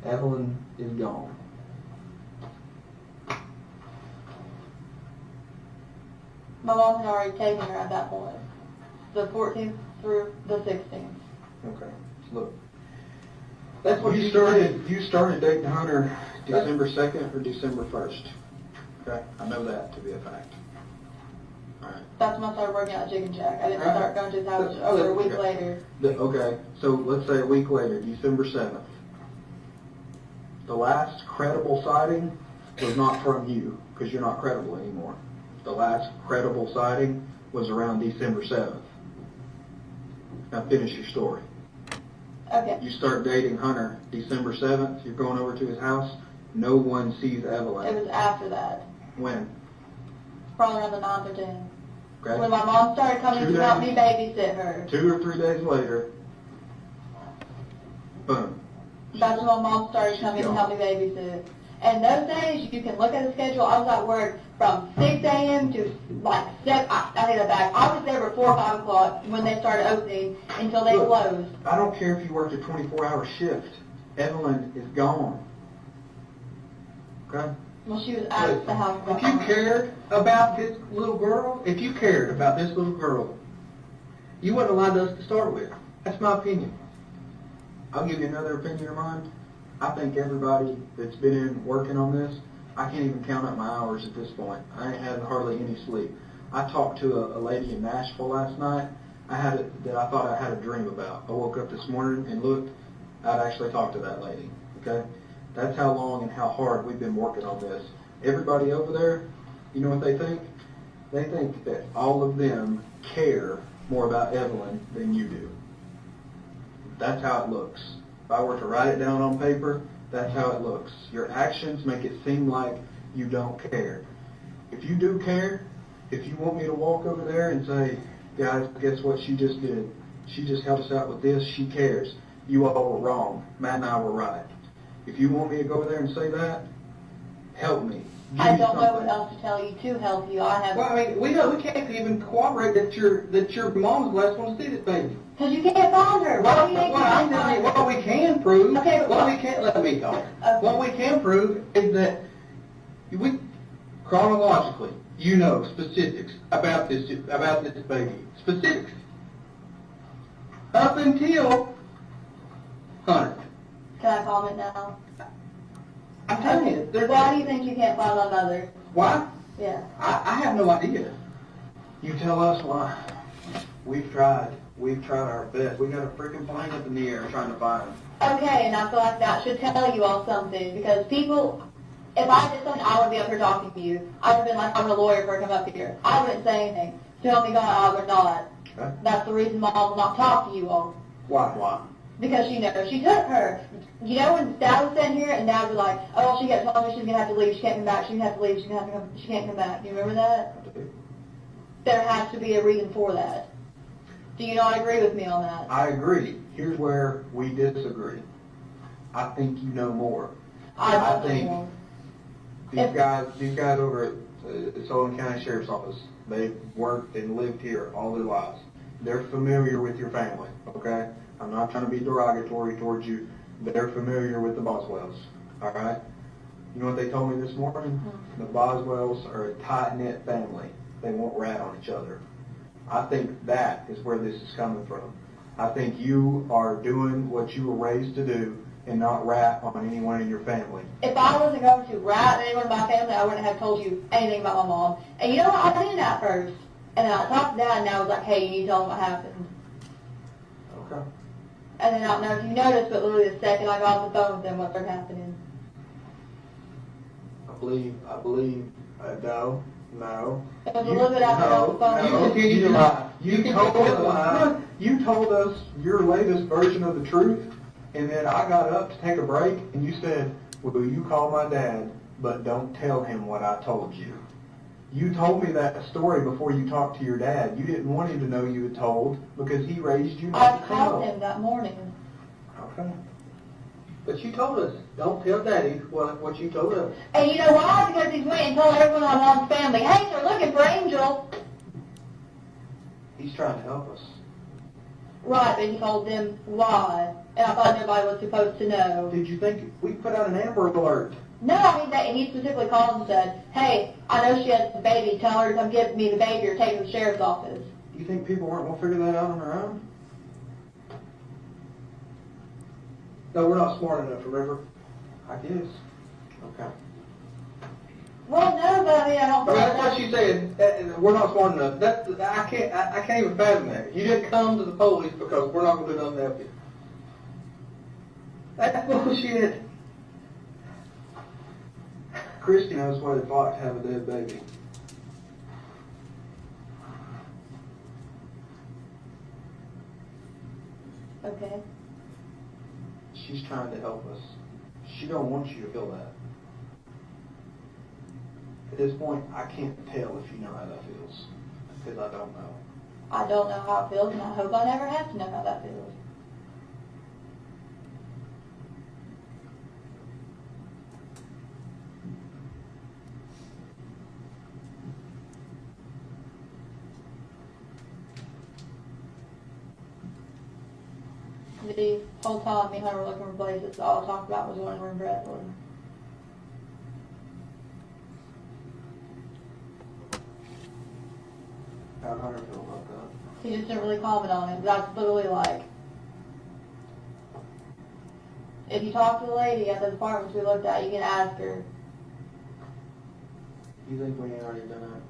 Speaker 9: Evelyn is gone.
Speaker 10: My mom had already taken her at that point. The 14th through the 16th.
Speaker 9: Okay. Look. That's what you started dating Hunter December 2nd or December 1st. Okay? I know that to be a fact. All right.
Speaker 10: That's when I started working at Chicken Shack. I didn't start going to his house over a week later.
Speaker 9: Okay. So let's say a week later, December 7th. The last credible sighting was not from you because you're not credible anymore. The last credible sighting was around December 7th. Now finish your story.
Speaker 10: Okay.
Speaker 9: You start dating Hunter December 7th. You're going over to his house. No one sees Evelyn.
Speaker 10: It was after that.
Speaker 9: When?
Speaker 10: Probably around the 9th or 10th.
Speaker 9: Okay.
Speaker 10: When my mom started coming to help me babysit her.
Speaker 9: 2 or 3 days later, boom.
Speaker 10: That's when my mom started coming to help me babysit. And those days, you can look at the schedule. I was at work from 6 a.m. to like 7. I take that back. I was there before 5 o'clock when they started opening until they closed.
Speaker 9: I don't care if you worked a 24-hour shift. Evelyn is gone. Okay?
Speaker 10: Well, she was at the house.
Speaker 9: If you cared about this little girl, you wouldn't have lied to us to start with. That's my opinion. I'll give you another opinion of mine.
Speaker 8: I think everybody that's been in working on this, I can't even count up my hours at this point. I ain't had hardly any sleep. I talked to a lady in Nashville last night. That I thought I had a dream about. I woke up this morning and looked. I'd actually talked to that lady. Okay, that's how long and how hard we've been working on this. Everybody over there, you know what they think? They think that all of them care more about Evelyn than you do. That's how it looks. If I were to write it down on paper, that's how it looks. Your actions make it seem like you don't care. If you do care, if you want me to walk over there and say, guys, guess what she just did? She just helped us out with this. She cares. You all were wrong. Matt and I were right. If you want me to go over there and say that, help me.
Speaker 10: I don't know what else to tell you to help you. I have.
Speaker 9: Well, I mean, we can't even cooperate that your mom's the last one to see this baby.
Speaker 10: Because you can't find her. What do you think you can't find her?
Speaker 9: What we can prove,
Speaker 10: Okay, but
Speaker 9: let me talk.
Speaker 10: Okay.
Speaker 9: What we can prove is that chronologically, you know specifics about this baby. Specifics. Up until Hunter.
Speaker 10: Can I comment now?
Speaker 9: I'm telling you.
Speaker 10: Why do you think you can't find my mother?
Speaker 9: Why?
Speaker 10: Yeah.
Speaker 9: I have no idea.
Speaker 8: You tell us why. We've tried. We've tried our best. We got a freaking plane up in the air trying to find them.
Speaker 10: Okay, and I feel like that should tell you all something, because people, if I did something, I would be up here talking to you. I would have been like, I'm a lawyer for come up here. I wouldn't say anything. Tell me God, I would not.
Speaker 8: Okay.
Speaker 10: That's the reason Mom will not talk to you all.
Speaker 8: Why?
Speaker 10: Because she took her. You know when Dad was sitting here and Dad was like, oh, she got told me she's going to have to leave, she can't come back, she's going to have to leave, she can't come back. Do you remember that? There has to be a reason for that. Do you not agree with me on that?
Speaker 8: I agree. Here's where we disagree. I think you know more.
Speaker 10: I
Speaker 8: think
Speaker 10: know.
Speaker 8: these guys over at the Sullivan County Sheriff's Office, they've worked and lived here all their lives. They're familiar with your family, okay? I'm not trying to be derogatory towards you. They're familiar with the Boswells, all right? You know what they told me this morning? The Boswells are a tight-knit family. They won't rat on each other. I think that is where this is coming from. I think you are doing what you were raised to do and not rat on anyone in your family.
Speaker 10: If I wasn't going to rat on anyone in my family, I wouldn't have told you anything about my mom. And you know what? I did that first. And then I talked to Dad, and I was like, hey, you need to tell him what happened.
Speaker 8: Okay.
Speaker 10: And then I don't know if you noticed, but literally the second I got off the phone with them, what started happening.
Speaker 8: I believe, no.
Speaker 10: It was a little bit after I got off the phone.
Speaker 8: You continue to lie. You told us your latest version of the truth, and then I got up to take a break, and you said, will you call my dad, but don't tell him what I told you. You told me that story before you talked to your dad. You didn't want him to know you had told, because he raised you
Speaker 10: I
Speaker 8: not to tell.
Speaker 10: called him that morning.
Speaker 8: Okay.
Speaker 9: But you told us, don't tell Daddy what you told us.
Speaker 10: And you know why? Because he went and told everyone on Mom's family, hey, they're looking for Angel.
Speaker 8: He's trying to help us.
Speaker 10: Right, but he told them why. And I thought nobody was supposed to know.
Speaker 8: Did you think we put out an Amber Alert?
Speaker 10: No, I mean, he specifically called and said, hey, I know she has the baby. Tell her to come give me the baby or take her to the sheriff's office.
Speaker 8: Do you think people weren't going to figure that out on their own?
Speaker 9: No, we're not smart enough, remember?
Speaker 8: I guess. Okay.
Speaker 10: Well, no, but I mean, I don't
Speaker 9: I mean,
Speaker 10: think
Speaker 9: that's what she said. We're not smart enough. I can't even fathom that. You didn't come to the police because we're not going to do nothing to help you. That's bullshit.
Speaker 8: Christy knows what it's like to have a dead baby.
Speaker 10: Okay.
Speaker 8: She's trying to help us. She don't want you to feel that. At this point, I can't tell if you know how that feels, because I don't know.
Speaker 10: I don't know how it feels, and I hope I never have to know how that feels. The whole time me and her were looking for places, all I talked about was one room for Evelyn.
Speaker 8: How'd Hunter feel about that?
Speaker 10: He just didn't really comment on it. That's literally like, If you talk to the lady at the apartments we looked at, you can ask her.
Speaker 9: You think we ain't already done that?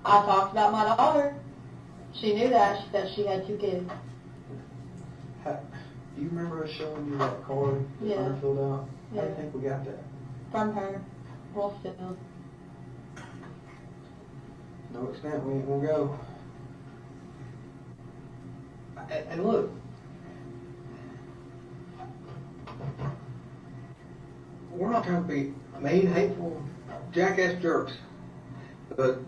Speaker 10: I talked about my daughter. She knew that. She said she had 2 kids.
Speaker 9: Do you remember us showing you that card that
Speaker 10: Yeah.
Speaker 9: Hunter filled out? How do you
Speaker 10: Yeah.
Speaker 9: think we got that?
Speaker 10: From her. Wolffield.
Speaker 9: No extent, we ain't gonna go. And look, we're not trying to be mean, hateful, jackass jerks, but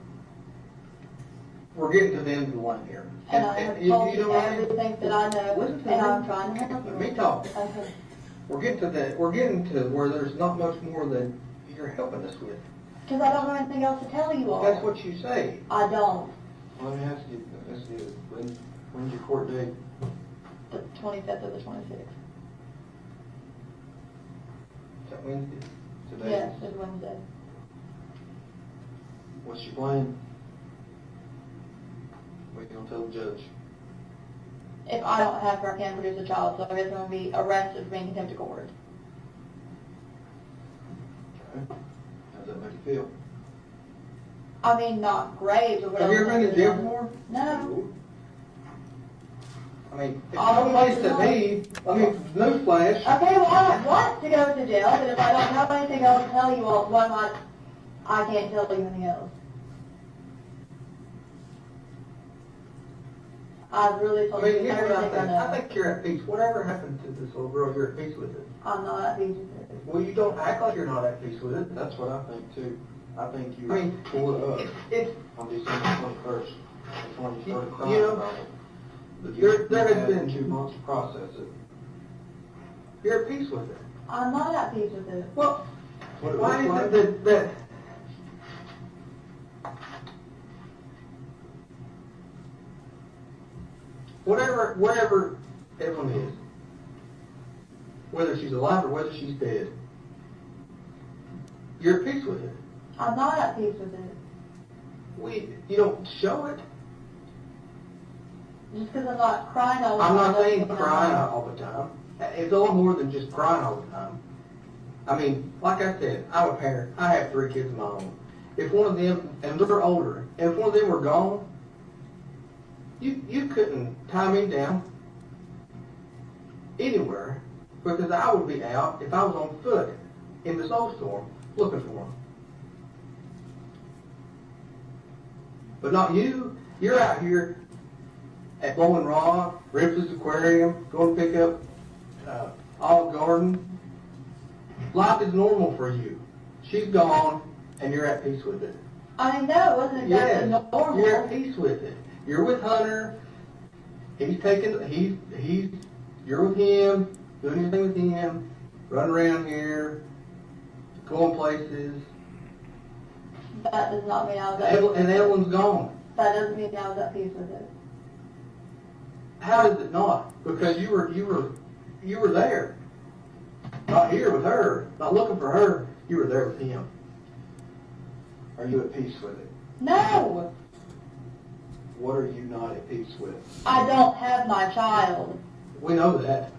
Speaker 9: we're getting to the end of the line here.
Speaker 10: And I have
Speaker 9: you
Speaker 10: told
Speaker 9: know
Speaker 10: you
Speaker 9: what I mean?
Speaker 10: everything that I know,
Speaker 9: Listen to
Speaker 10: and
Speaker 9: me.
Speaker 10: I'm trying to help you.
Speaker 9: Let me talk.
Speaker 10: Okay.
Speaker 9: We're getting to where there's not much more than you're helping us with.
Speaker 10: Because I don't have anything else to tell you all.
Speaker 9: That's what you say.
Speaker 10: I don't.
Speaker 9: Let me ask you, when's your court date?
Speaker 10: The 25th or the 26th.
Speaker 9: Is that Wednesday? Today?
Speaker 10: Yes, it's Wednesday.
Speaker 9: What's your plan? What are you gonna tell the judge?
Speaker 10: If I don't have her, I can't produce a child, so it's going to be arrested for being contempt of court.
Speaker 9: Okay. How does that make you feel?
Speaker 10: I mean, not great, but
Speaker 9: Have you ever been to jail before?
Speaker 10: No.
Speaker 9: I mean, if
Speaker 10: All
Speaker 9: somebody
Speaker 10: the
Speaker 9: said
Speaker 10: way
Speaker 9: me, newsflash.
Speaker 10: Okay, well, I want to go to jail, but if I don't have anything else to tell you all, why not? I can't tell you anything else. I've really
Speaker 9: I
Speaker 10: told
Speaker 9: mean,
Speaker 10: you
Speaker 9: here's what I
Speaker 10: everything I
Speaker 9: think.
Speaker 10: know.
Speaker 9: I think you're at peace. Whatever happened to this little girl, you're at peace with it.
Speaker 10: I'm not at peace with it.
Speaker 9: Well, you don't act like you're not at peace with it. That's what I think too. I think you pull it up on December 21st. That's when you started crying about it. But there has been 2 months to process it. You're at peace with it.
Speaker 10: I'm not at peace with it.
Speaker 9: Well, why is it that whatever Evelyn is, whether she's alive or whether she's dead, you're at peace with it.
Speaker 10: I'm not at peace with it.
Speaker 9: You don't show it.
Speaker 10: Just because I'm not crying all the time.
Speaker 9: I'm not saying
Speaker 10: doesn't mean
Speaker 9: crying
Speaker 10: I'm-
Speaker 9: all the time. It's a lot more than just crying all the time. I mean, like I said, I'm a parent. I have 3 kids of my own. If one of them, and they're older, and if one of them were gone, you couldn't tie me down anywhere because I would be out if I was on foot in the snowstorm looking for them. But not you. You're out here at Bowling Rock, Ripley's Aquarium, going to pick up Olive Garden. Life is normal for you. She's gone, and you're at peace with it.
Speaker 10: I mean, no, it wasn't exactly normal.
Speaker 9: You're at peace with it. You're with Hunter. You're with him, doing anything with him, running around here, going places.
Speaker 10: That does not mean I was at peace with
Speaker 9: And
Speaker 10: it.
Speaker 9: Evelyn's gone.
Speaker 10: That doesn't mean I was at peace with it.
Speaker 9: How is it not? Because you were there. Not here with her, not looking for her. You were there with him. Are you at peace with it?
Speaker 10: No!
Speaker 9: What are you not at peace with?
Speaker 10: I don't have my child.
Speaker 9: We know that.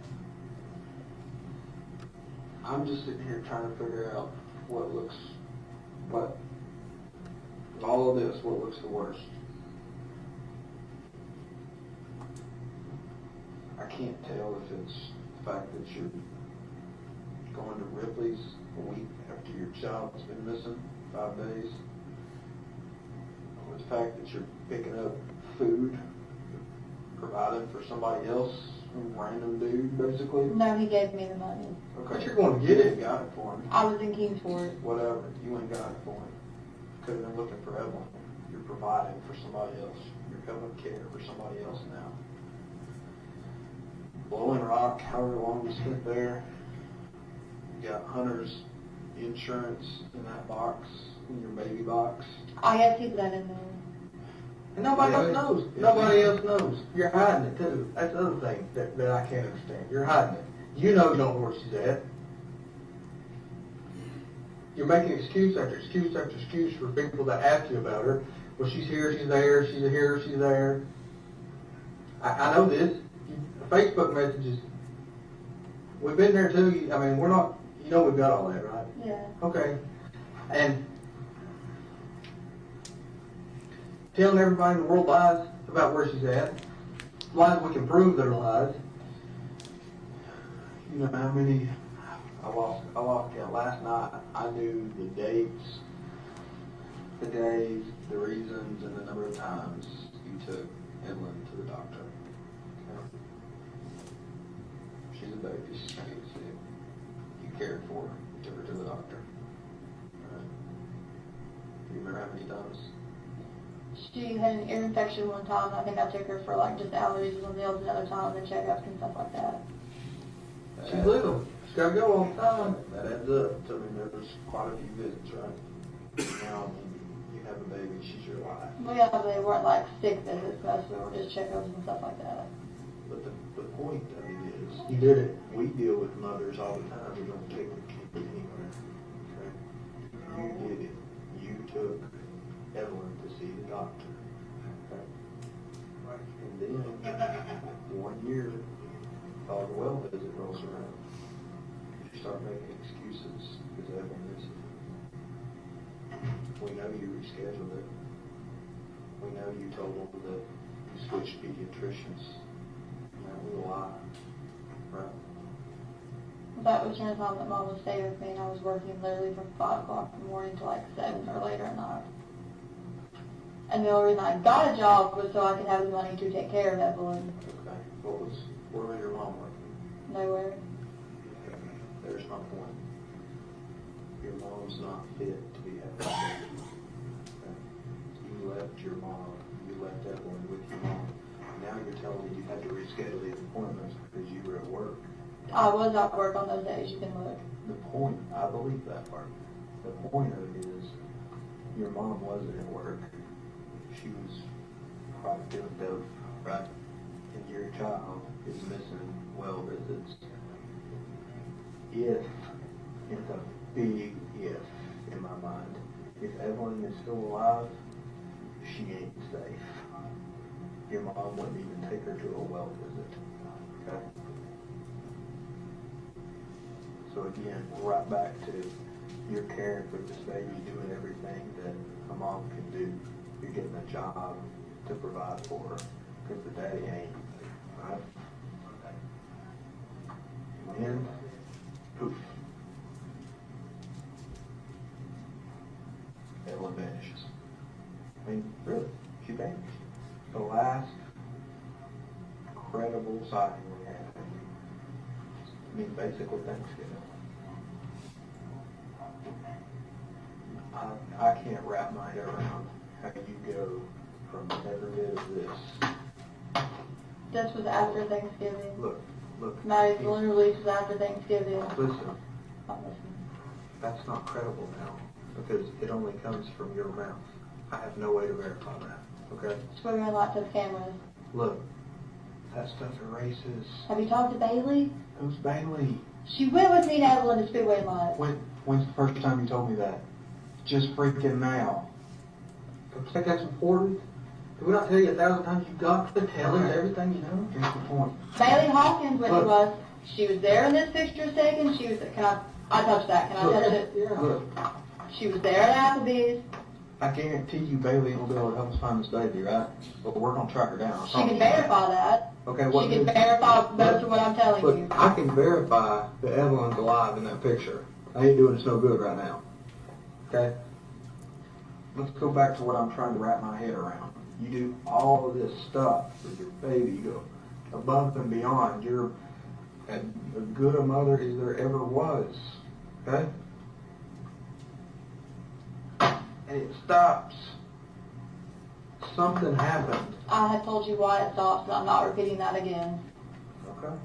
Speaker 9: I'm just sitting here trying to figure out what all of this, what looks the worst. I can't tell if it's the fact that you're going to Ripley's a week after your child's been missing 5 days, or the fact that you're picking up food, providing for somebody else, some random dude, basically.
Speaker 10: No, he gave me the money.
Speaker 9: Okay, you're going to get it and got it for him.
Speaker 10: I was in Kingsport.
Speaker 9: Whatever, you ain't got it for him. Could have been looking for Evelyn. You're providing for somebody else. You're helping care for somebody else now. Blowing Rock, however long you spent there. You got Hunter's insurance in that box, in your baby box.
Speaker 10: I have to keep that in there.
Speaker 9: And nobody else knows. Nobody else knows. You're hiding it too. That's the other thing that I can't understand. You're hiding it. You know you don't know where she's at. You're making excuse after excuse after excuse for people that ask you about her. Well, she's here, she's there, she's here, she's there. I know this. Facebook messages we've been there too. I mean, we're not, you know we've got all that, right?
Speaker 10: Yeah.
Speaker 9: Okay. And telling everybody in the world lies about where she's at. Lies we can prove they're lies. You know how many, I lost count. Last night, I knew the dates, the days, the reasons, and the number of times you took Evelyn to the doctor. Okay? She's a baby, she's not getting sick. You cared for her, you took her to the doctor. All right? Do you remember how many times?
Speaker 10: She had an ear infection one time. I think I took her for like just allergies and meals another time and checkups and stuff like that.
Speaker 9: She's little. She's got to go all the time. That adds up. I mean, there was quite a few visits, right? Now, you have a baby, she's your life.
Speaker 10: Well, yeah, they weren't like sick visits. Most of them were just checkups and stuff like that.
Speaker 9: But the point of it is, you did it. We deal with mothers all the time. We don't take the kid anywhere. Okay? You did it. You took Evelyn to see the doctor. Okay? And then, 1 year, the well visit rolls around. You start making excuses because Evelyn is. We know you rescheduled it. We know you told them that you switched pediatricians. That was a lie. Right?
Speaker 10: That was during the time that Mom would stay with me, and I was working literally from 5 o'clock in the morning to like 7 or later at night. And the only reason I got a job was so I could have the money to take care of Evelyn.
Speaker 9: Okay. Where was your mom working?
Speaker 10: Nowhere.
Speaker 9: There's my point. Your mom's not fit to be having a baby. Okay? You left your mom. You left Evelyn with your mom. Now you're telling me you had to reschedule these appointments because you were at work.
Speaker 10: I was at work on those days, you can look.
Speaker 9: The point, I believe that part. The point of it is, your mom wasn't at work. She was probably doing dope, right? And your child is missing well visits. If, it's a big if in my mind, if Evelyn is still alive, she ain't safe. Your mom wouldn't even take her to a well visit. Okay? So again, we're right back to you're caring for this baby, doing everything that a mom can do. You're getting a job to provide for her because the daddy ain't. Right? And then, poof. Evelyn vanishes. I mean, really, she vanished. The last credible sighting we had. I mean, basically Thanksgiving. I can't wrap my head around how you go from every bit of this.
Speaker 10: This was after Thanksgiving.
Speaker 9: Look.
Speaker 10: Married literally was after Thanksgiving.
Speaker 9: Listen,
Speaker 10: I'm listening.
Speaker 9: that's not credible now because it only comes from your mouth. I have no way to verify that. Okay?
Speaker 10: So we're gonna lock those cameras.
Speaker 9: Look, that stuff erases.
Speaker 10: Have you talked to Bailey?
Speaker 9: Who's Bailey?
Speaker 10: She went with me and Evelyn to Speedway Lot.
Speaker 9: When's the first time you told me that? Just freaking now. Don't you think that's important? Did we not tell you 1,000 times you got to tell us everything you know? Here's the point.
Speaker 10: Bailey Hawkins went
Speaker 9: Look.
Speaker 10: to us. She was there in this picture a second. She was, I touched that. Can I touch it?
Speaker 9: Yeah. Look,
Speaker 10: She was there at Applebee's.
Speaker 9: I guarantee you Bailey will be able to help us find this baby, right? But we're going to track her down. I
Speaker 10: She
Speaker 9: promise
Speaker 10: can
Speaker 9: you that.
Speaker 10: verify that.
Speaker 9: Okay, what?
Speaker 10: She can verify most of what I'm telling
Speaker 9: Look,
Speaker 10: you.
Speaker 9: I can verify that Evelyn's alive in that picture. I ain't doing us no good right now. Okay? Let's go back to what I'm trying to wrap my head around. You do all of this stuff with your baby. You go above and beyond. You're as good a mother as there ever was. Okay? And it stops. Something happened.
Speaker 10: I had told you why it stopped, and I'm not repeating that again.
Speaker 9: Okay?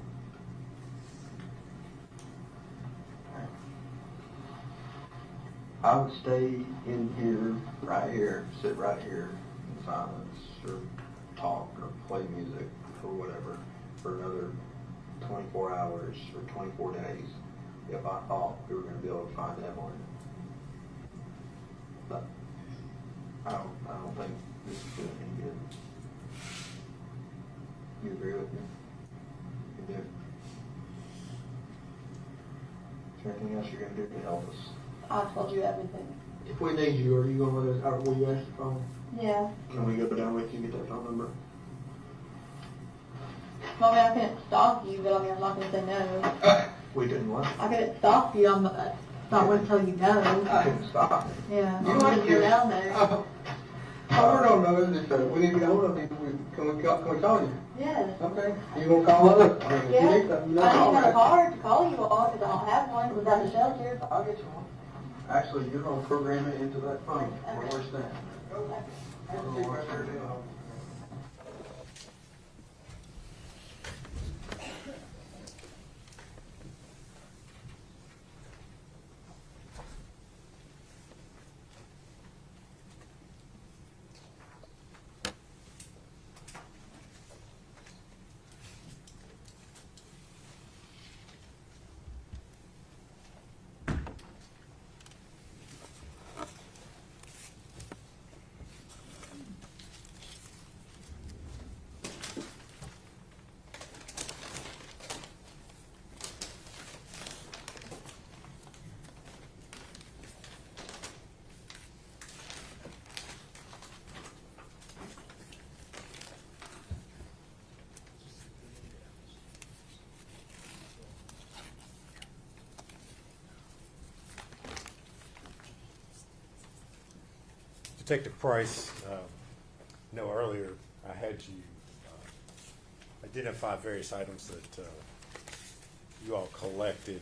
Speaker 9: I would stay in here, right here, sit right here in silence, or talk, or play music, or whatever, for another 24 hours or 24 days if I thought we were going to be able to find Evelyn. But I don't think this is doing any good. You agree with me? You do?
Speaker 8: there anything else you're gonna do to help us?
Speaker 10: I told you everything.
Speaker 9: If we need you, are you gonna let us, or will you answer the phone?
Speaker 10: Yeah.
Speaker 8: Can we go down with you and get that phone number?
Speaker 10: Well, I mean, I couldn't stalk you, but I mean, I'm not gonna say no.
Speaker 8: We didn't what?
Speaker 10: I couldn't stalk you, I'm not gonna tell you no.
Speaker 8: I didn't stop.
Speaker 10: Yeah.
Speaker 9: You
Speaker 10: I'm
Speaker 9: might
Speaker 10: gonna go
Speaker 9: get-
Speaker 10: down there.
Speaker 9: Oh, we're on those, just, we need to get hold of him, can we call you?
Speaker 10: Yes.
Speaker 9: Okay, you gonna call us? I mean, if you
Speaker 10: Yeah.
Speaker 9: need something, you
Speaker 10: I
Speaker 9: know,
Speaker 10: didn't have a
Speaker 9: call us.
Speaker 10: card to call you all, because I don't have one, because I'm the shelter.
Speaker 9: I'll get you one.
Speaker 8: Actually, you're gonna program it into that phone, where we're staying.
Speaker 6: Detective Price, earlier I had you identify various items that you all collected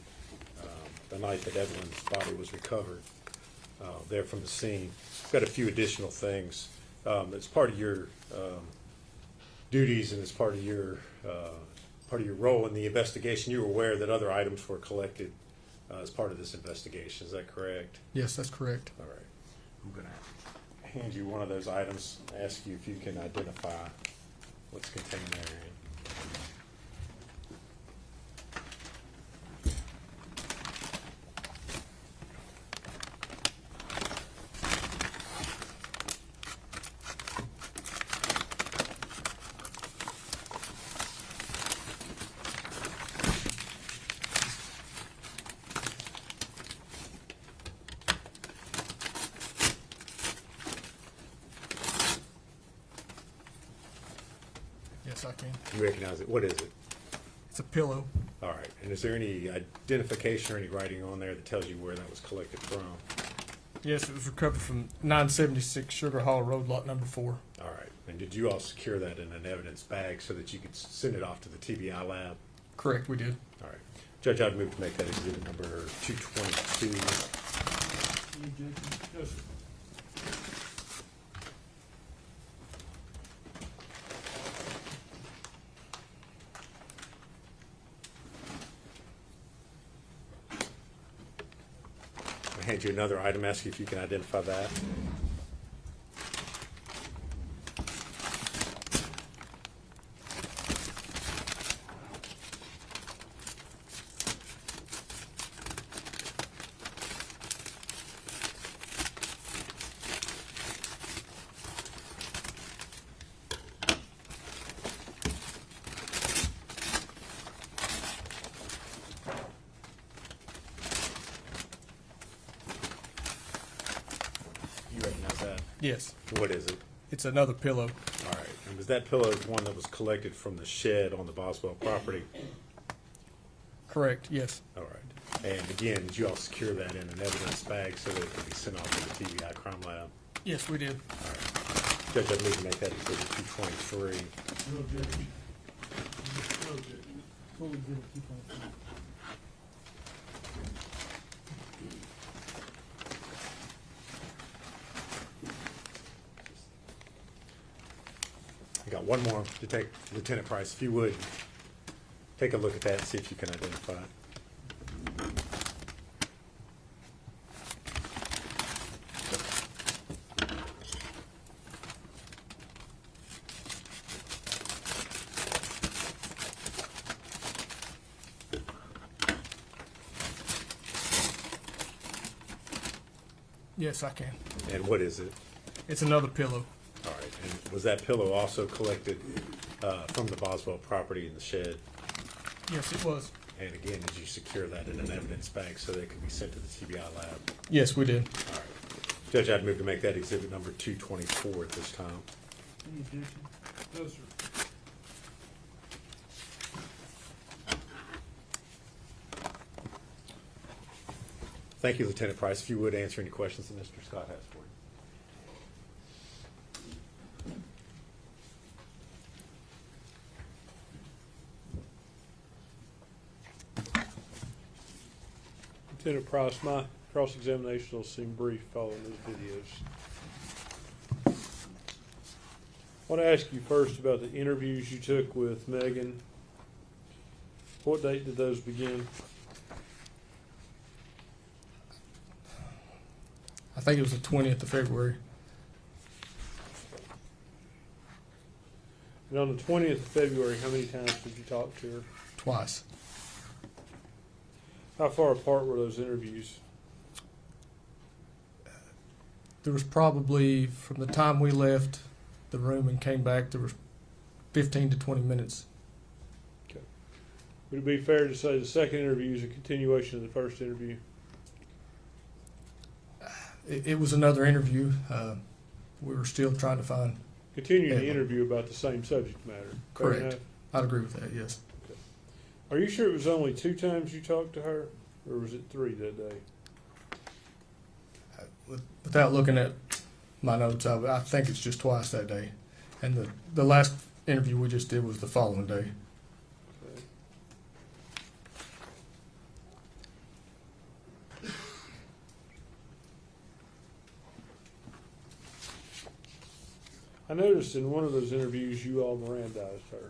Speaker 6: the night that Evelyn's body was recovered there from the scene. Got a few additional things. As part of your duties and as part of your role in the investigation, you were aware that other items were collected as part of this investigation. Is that correct?
Speaker 7: Yes, that's correct.
Speaker 6: All right. I'm going to hand you one of those items, ask you if you can identify what's contained therein.
Speaker 7: Yes, I can.
Speaker 6: You recognize it. What is it?
Speaker 7: It's a pillow.
Speaker 6: All right. And is there any identification or any writing on there that tells you where that was collected from?
Speaker 7: Yes, it was recovered from 976 Sugar Hall Road, lot number 4.
Speaker 6: All right. And did you all secure that in an evidence bag so that you could send it off to the TBI lab?
Speaker 7: Correct, we did.
Speaker 6: All right. Judge, I'd move to make that exhibit number 222.
Speaker 4: Any objections?
Speaker 5: Yes, sir.
Speaker 6: I'll hand you another item, ask you if you can identify that. You recognize that?
Speaker 7: Yes,
Speaker 6: What is it?
Speaker 7: it's another pillow.
Speaker 6: All right. And was that pillow the one that was collected from the shed on the Boswell property?
Speaker 7: Correct, yes.
Speaker 6: All right. And again, did you all secure that in an evidence bag so that it could be sent off to the TBI crime lab?
Speaker 7: Yes, we did.
Speaker 6: All right. Judge, I'd move to make that exhibit 223.
Speaker 5: No objection. No objection.
Speaker 4: Full exhibit 2.3.
Speaker 6: I got one more to take, Lieutenant Price, if you would, take a look at that and see if you can identify it.
Speaker 7: Yes, I can.
Speaker 6: And what is it?
Speaker 7: It's another pillow.
Speaker 6: All right. And was that pillow also collected from the Boswell property in the shed?
Speaker 7: Yes, it was.
Speaker 6: And again, did you secure that in an evidence bank so that it could be sent to the TBI lab?
Speaker 7: Yes, we did.
Speaker 6: All right. Judge, I'd move to make that exhibit number 224 at this time.
Speaker 4: Any objection?
Speaker 5: No, sir.
Speaker 6: Thank you, Lieutenant Price. If you would answer any questions that Mr. Scott has for you.
Speaker 5: Lieutenant Price, my cross-examination will seem brief following those videos. I want to ask you first about the interviews you took with Megan. What date did those begin?
Speaker 7: I think it was the 20th of February.
Speaker 5: And on the 20th of February, how many times did you talk to her?
Speaker 7: Twice.
Speaker 5: How far apart were those interviews?
Speaker 7: There was probably, from the time we left the room and came back, there was 15 to 20 minutes.
Speaker 5: Okay. Would it be fair to say the second interview is a continuation of the first interview?
Speaker 7: It was another interview. We were still trying to find.
Speaker 5: Continuing the
Speaker 7: Evelyn.
Speaker 5: interview about the same subject matter. Fair
Speaker 7: Correct.
Speaker 5: enough?
Speaker 7: I'd agree with that, yes.
Speaker 5: Are you sure it was only 2 times you talked to her, or was it 3 that day?
Speaker 7: Without looking at my notes, I think it's just twice that day. And the last interview we just did was the following day.
Speaker 5: Okay. I noticed in one of those interviews you all Mirandized her.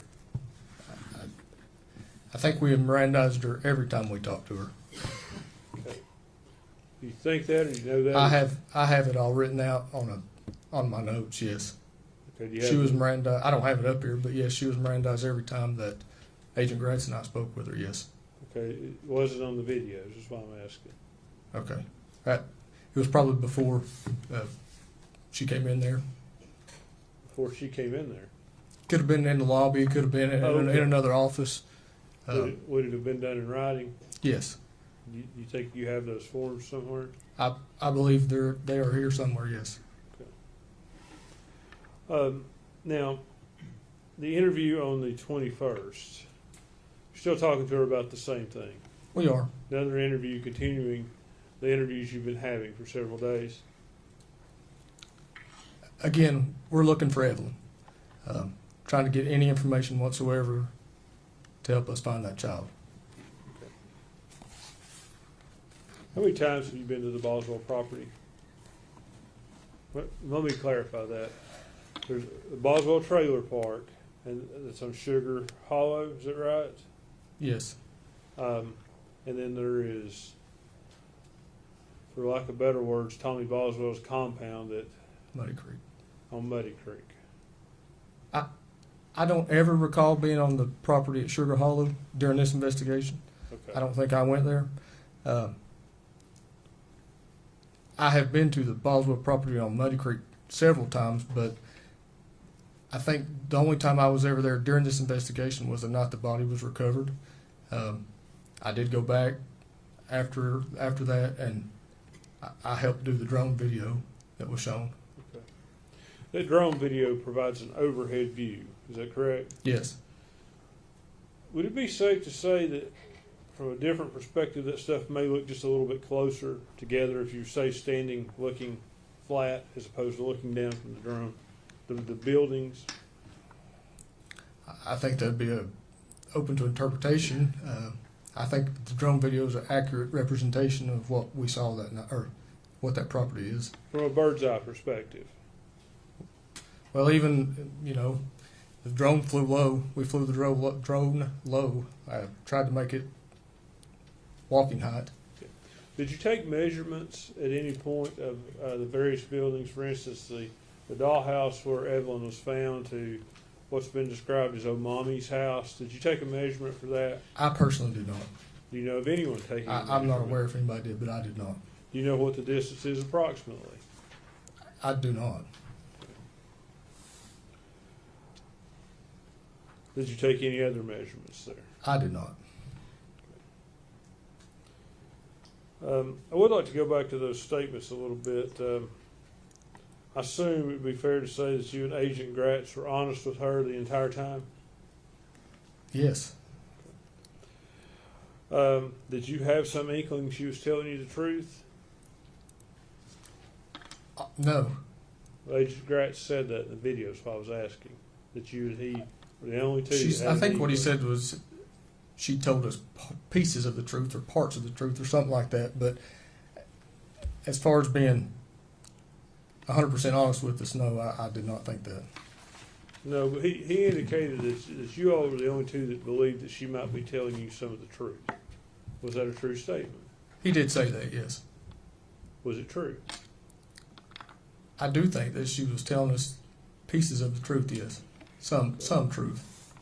Speaker 7: I think we Mirandized her every time we talked to her.
Speaker 5: Okay. Do you think that, or you know that?
Speaker 7: I have it all written out on my notes. Yes,
Speaker 5: Okay, do you have
Speaker 7: she was
Speaker 5: the-
Speaker 7: Mirandized. I don't have it up here, but yes, she was Mirandized every time that Agent Gratz and I spoke with her. Yes.
Speaker 5: Okay, it wasn't on the videos, is why I'm asking.
Speaker 7: Okay. It was probably before she came in there.
Speaker 5: Before she came in there.
Speaker 7: Could have been in the lobby. Could have been
Speaker 5: Okay.
Speaker 7: in another office.
Speaker 5: Would it have been done in writing?
Speaker 7: Yes,
Speaker 5: You think you have those forms somewhere?
Speaker 7: I believe they are here somewhere. Yes.
Speaker 5: Now, the interview on the 21st, you're still talking to her about the same thing.
Speaker 7: We are.
Speaker 5: Another interview continuing the interviews you've been having for several days.
Speaker 7: Again, we're looking for Evelyn. Trying to get any information whatsoever to help us find that child.
Speaker 5: How many times have you been to the Boswell property? Let me clarify that. There's the Boswell Trailer Park, and it's on Sugar Hollow, is that right?
Speaker 7: Yes.
Speaker 5: And then there is, for lack of better words, Tommy Boswell's compound
Speaker 7: Muddy Creek.
Speaker 5: on Muddy Creek.
Speaker 7: I don't ever recall being on the property at Sugar Hollow during this investigation.
Speaker 5: Okay.
Speaker 7: I don't think I went there. I have been to the Boswell property on Muddy Creek several times, but I think the only time I was ever there during this investigation was the night the body was recovered. I did go back after that, and I helped do the drone video that was shown.
Speaker 5: Okay. That drone video provides an overhead view. Is that correct?
Speaker 7: Yes.
Speaker 5: Would it be safe to say that from a different perspective that stuff may look just a little bit closer together if you say standing looking flat as opposed to looking down from the drone? The buildings?
Speaker 7: I think that'd be open to interpretation. I think the drone video is an accurate representation of what we saw that night, or what that property is.
Speaker 5: From a bird's eye perspective.
Speaker 7: Well, even, the drone flew low. We flew the drone low. I tried to make it walking height.
Speaker 5: Did you take measurements at any point of the various buildings? For instance, the dollhouse where Evelyn was found to what's been described as Mommy's house. Did you take a measurement for that?
Speaker 7: I personally do not.
Speaker 5: Do you know of anyone taking a
Speaker 7: I'm not
Speaker 5: measurement?
Speaker 7: aware if anybody did, but I did not.
Speaker 5: Do you know what the distance is approximately?
Speaker 7: I do not.
Speaker 5: Did you take any other measurements there?
Speaker 7: I did not.
Speaker 5: I would like to go back to those statements a little bit. I assume it would be fair to say that you and Agent Gratz were honest with her the entire time?
Speaker 7: Yes.
Speaker 5: Did you have some inkling she was telling you the truth?
Speaker 7: No.
Speaker 5: Agent Gratz said that in the videos, so I was asking. That you and he were the only two.
Speaker 7: I think what he said was she told us pieces of the truth or parts of the truth or something like that. But as far as being 100% honest with us, no, I did not think that.
Speaker 5: No, but he indicated that you all were the only two that believed that she might be telling you some of the truth. Was that a true statement?
Speaker 7: He did say that, yes.
Speaker 5: Was it true?
Speaker 7: I do think that she was telling us pieces of the truth, yes. Some truth.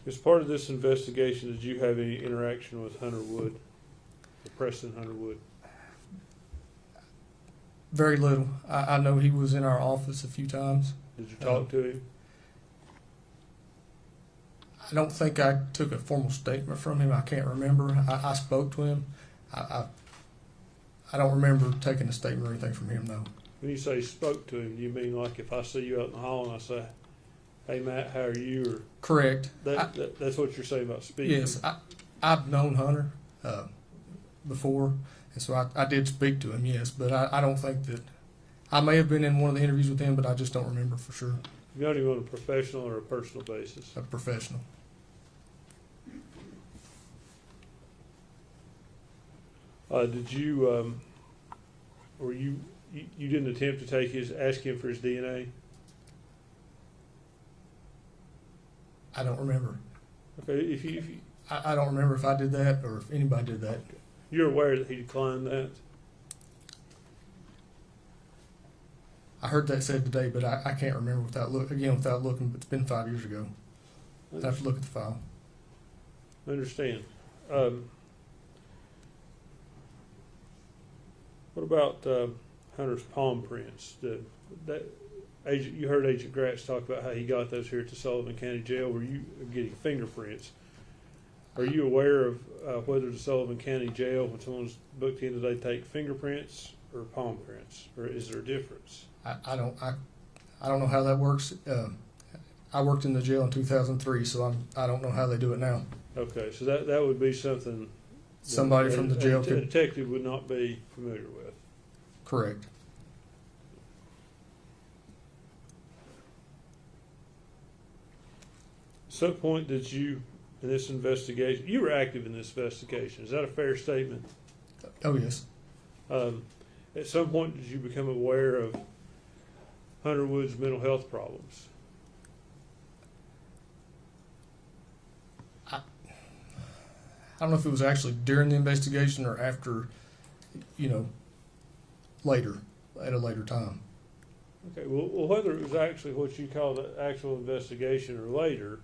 Speaker 5: As part of this investigation, did you have any interaction with Hunter Wood, or Preston Hunter Wood?
Speaker 7: Very little. I know he was in our office a few times.
Speaker 5: Did you talk to him?
Speaker 7: I don't think I took a formal statement from him. I can't remember. I spoke to him. I don't remember taking a statement or anything from him, though.
Speaker 5: When you say spoke to him, do you mean like if I see you out in the hall and I say, "Hey Matt, how are you?" Or
Speaker 7: correct.
Speaker 5: That's what you're saying about speaking.
Speaker 7: Yes, I've known Hunter before, and so I did speak to him. Yes, but I don't think that I may have been in one of the interviews with him, but I just don't remember for sure.
Speaker 5: You know him on a professional or a personal basis?
Speaker 7: A professional.
Speaker 5: Did you, or you didn't attempt to ask him for his DNA?
Speaker 7: I don't remember.
Speaker 5: Okay, if you
Speaker 7: I don't remember if I did that or if anybody did that.
Speaker 5: You're aware that he declined that?
Speaker 7: I heard that said today, but I can't remember without looking. It's been 5 years ago. I have to look at the file.
Speaker 5: I understand. What about Hunter's palm prints? You heard Agent Gratz talk about how he got those here at the Sullivan County Jail. Were you getting fingerprints? Are you aware of whether the Sullivan County Jail, when someone's booked in, do they take fingerprints or palm prints, or is there a difference?
Speaker 7: I don't know how that works. I worked in the jail in 2003, so I don't know how they do it now.
Speaker 5: Okay, so that would be something
Speaker 7: somebody from the jail
Speaker 5: a detective would not be familiar with.
Speaker 7: Correct.
Speaker 5: At some point did you, in this investigation, you were active in this investigation, is that a fair statement?
Speaker 7: Oh, yes.
Speaker 5: At some point did you become aware of Hunter Wood's mental health problems?
Speaker 7: I don't know if it was actually during the investigation or after, later, at a later time.
Speaker 5: Okay, well, whether it was actually what you call the actual investigation or later,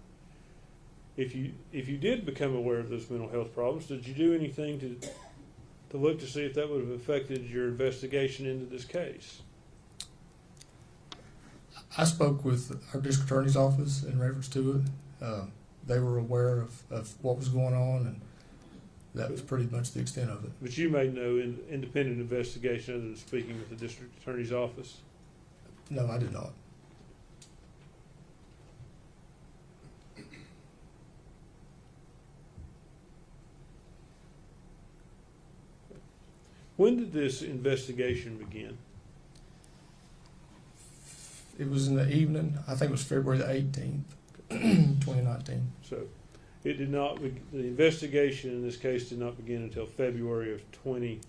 Speaker 5: if you did become aware of those mental health problems, did you do anything to look to see if that would have affected your investigation into this case?
Speaker 7: I spoke with our district attorney's office in reference to it. They were aware of what was going on, and that was pretty much the extent of it.
Speaker 5: But you made no independent investigation other than speaking with the district attorney's office?
Speaker 7: No, I did not.
Speaker 5: When did this investigation begin?
Speaker 7: It was in the evening. I think it was February the 18th, 2019.
Speaker 5: So it did not, the investigation in this case did not begin until February of 2020.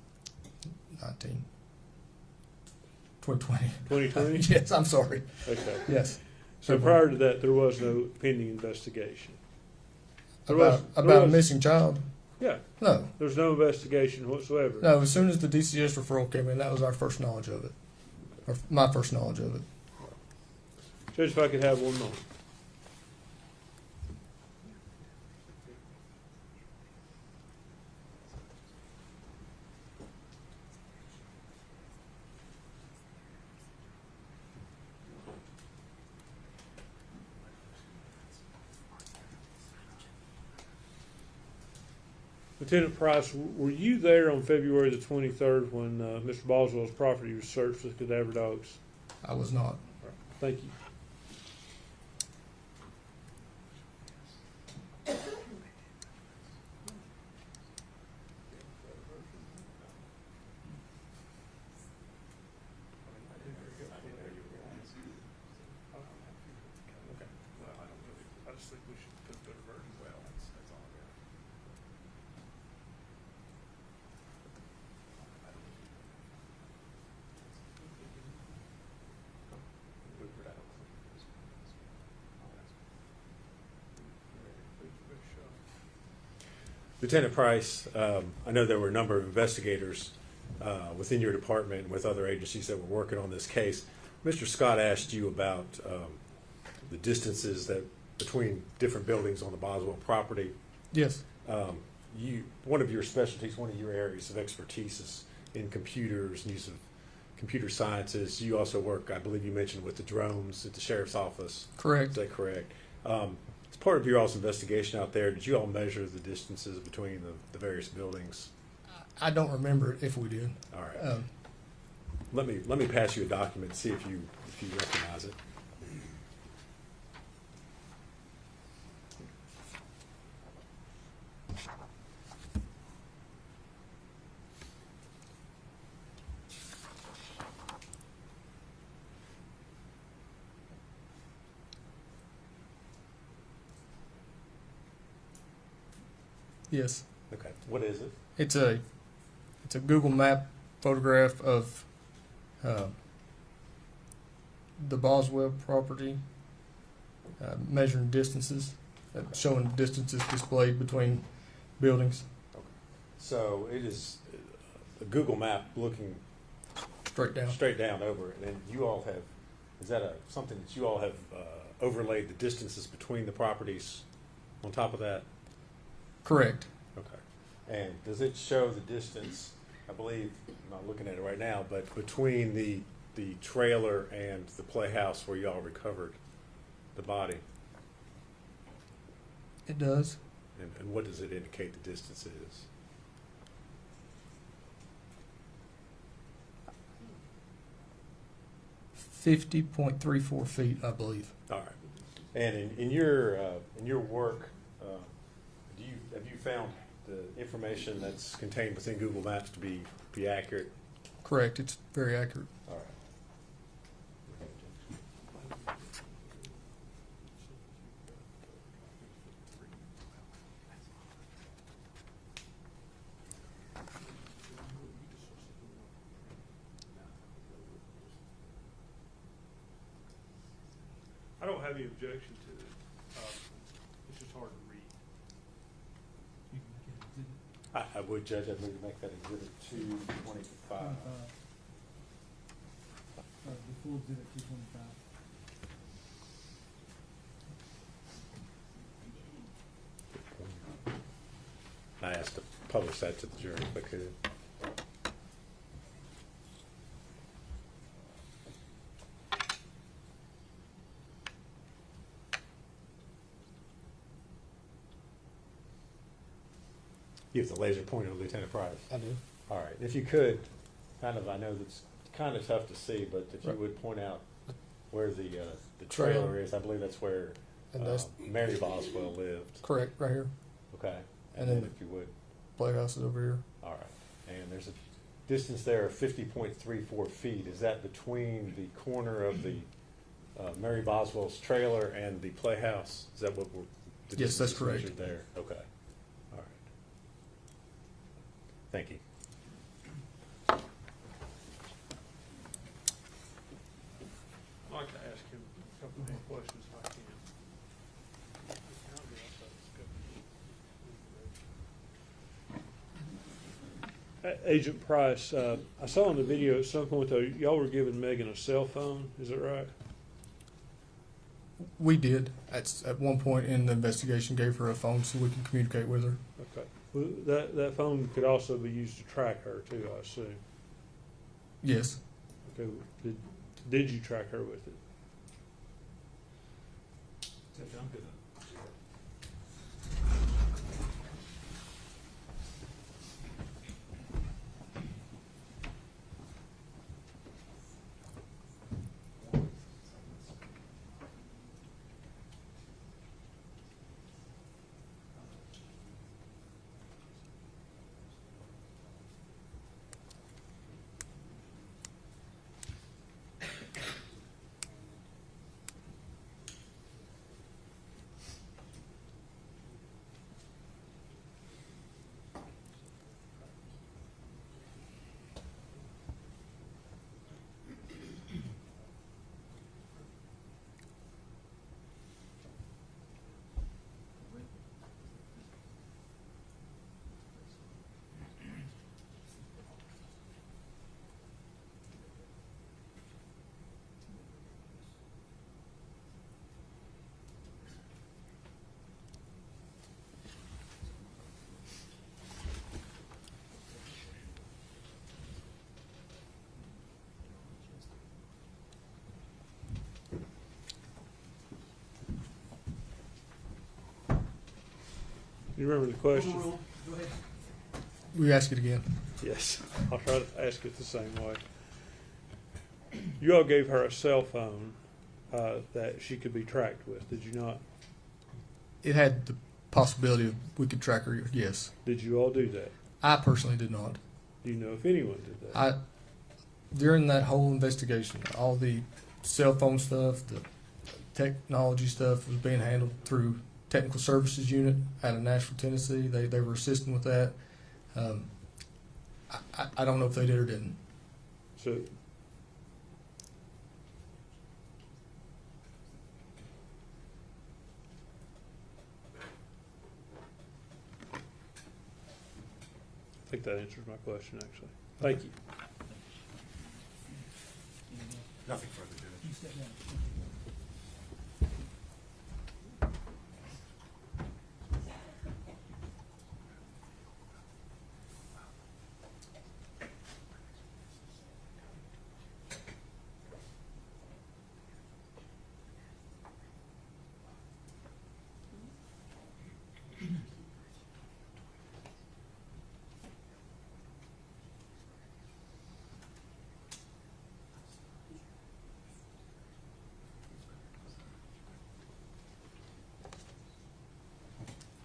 Speaker 5: 2020?
Speaker 7: Yes, I'm sorry.
Speaker 5: Okay.
Speaker 7: Yes.
Speaker 5: So prior to that, there was no pending investigation?
Speaker 7: About a missing child?
Speaker 5: Yeah.
Speaker 7: No.
Speaker 5: There's no investigation whatsoever?
Speaker 7: No, as soon as the DCS referral came in, that was our first knowledge of it. Or my first knowledge of it.
Speaker 5: Judge, if I could have 1 moment. Lieutenant Price, were you there on February the 23rd when Mr. Boswell's property was searched with cadaver dogs?
Speaker 7: I was not.
Speaker 5: Thank you.
Speaker 6: Lieutenant Price, I know there were a number of investigators within your department and with other agencies that were working on this case. Mr. Scott asked you about the distances that between different buildings on the Boswell property.
Speaker 7: Yes.
Speaker 6: One of your specialties, one of your areas of expertise is in computers and use of computer sciences. You also work, I believe you mentioned, with the drones at the sheriff's office.
Speaker 7: Correct.
Speaker 6: Is that correct? As part of your all's investigation out there, did you all measure the distances between the various buildings?
Speaker 7: I don't remember it if we did.
Speaker 6: All right. Let me pass you a document and see if you recognize it.
Speaker 7: Yes.
Speaker 6: Okay. What is it?
Speaker 7: It's a Google Map photograph of the Boswell property, measuring distances, showing distances displayed between buildings.
Speaker 6: Okay. So it is a Google map looking
Speaker 7: Straight down.
Speaker 6: over it, and you all have, is that something that you all have overlaid the distances between the properties on top of that?
Speaker 7: Correct.
Speaker 6: Okay. And does it show the distance, I believe, I'm not looking at it right now, but between the trailer and the playhouse where y'all recovered the body?
Speaker 7: It does.
Speaker 6: And what does it indicate the distance is?
Speaker 7: $50.34 feet, I believe.
Speaker 6: All right. And in your work, have you found the information that's contained within Google Maps to be accurate?
Speaker 7: Correct. It's very accurate.
Speaker 6: All right.
Speaker 5: I don't have any objection to it. It's just hard to read.
Speaker 4: You can make it exhibit
Speaker 6: I would, Judge, I'd move to make that exhibit 225.
Speaker 4: 25. The full exhibit 225.
Speaker 6: I asked to publish that to the jury if I could. You have the laser pointer, Lieutenant Price.
Speaker 7: I do.
Speaker 6: All right. If you could, I know that's kind of tough to see, but if you
Speaker 7: Right.
Speaker 6: would point out where the trailer
Speaker 7: Trailer.
Speaker 6: is, I believe that's where
Speaker 7: And that's
Speaker 6: Mary Boswell lived.
Speaker 7: correct, right here.
Speaker 6: Okay.
Speaker 7: And
Speaker 6: And
Speaker 7: then-
Speaker 6: if you would,
Speaker 7: Playhouse is over here.
Speaker 6: all right. And there's a distance there of 50.34 feet. Is that between the corner of the Mary Boswell's trailer and the playhouse? Is that what we're? The
Speaker 7: Yes, that's
Speaker 6: distance
Speaker 7: correct.
Speaker 6: measured there. Okay. All right. Thank you.
Speaker 5: I'd like to ask him a couple more questions if I can. Agent Price, I saw in the video at some point though, y'all were giving Megan a cell phone, is that right?
Speaker 7: We did at one point in the investigation gave her a phone so we can communicate with her.
Speaker 5: Okay. Well, that phone could also be used to track her too, I assume.
Speaker 7: Yes.
Speaker 5: Okay. Did you track her with it? You remember the question?
Speaker 4: Overruled. Go ahead.
Speaker 7: We ask it again.
Speaker 5: Yes, I'll try to ask it the same way. You all gave her a cell phone that she could be tracked with, did you not?
Speaker 7: It had the possibility of we could track her. Yes,
Speaker 5: Did you all do that?
Speaker 7: I personally did not.
Speaker 5: Do you know if anyone did that?
Speaker 7: During that whole investigation, all the cell phone stuff, the technology stuff was being handled through technical services unit out of Nashville, Tennessee. They were assisting with that. I don't know if they did or didn't.
Speaker 5: So, I think that answers my question, actually. Thank you.
Speaker 6: Nothing further, Judge.
Speaker 4: You step down.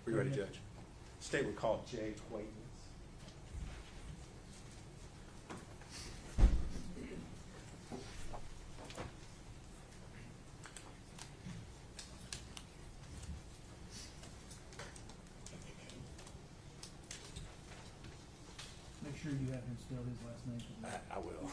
Speaker 6: Are you ready, Judge? State would call Jay Quaintance.
Speaker 4: Make sure you have him spell his last name.
Speaker 6: I will.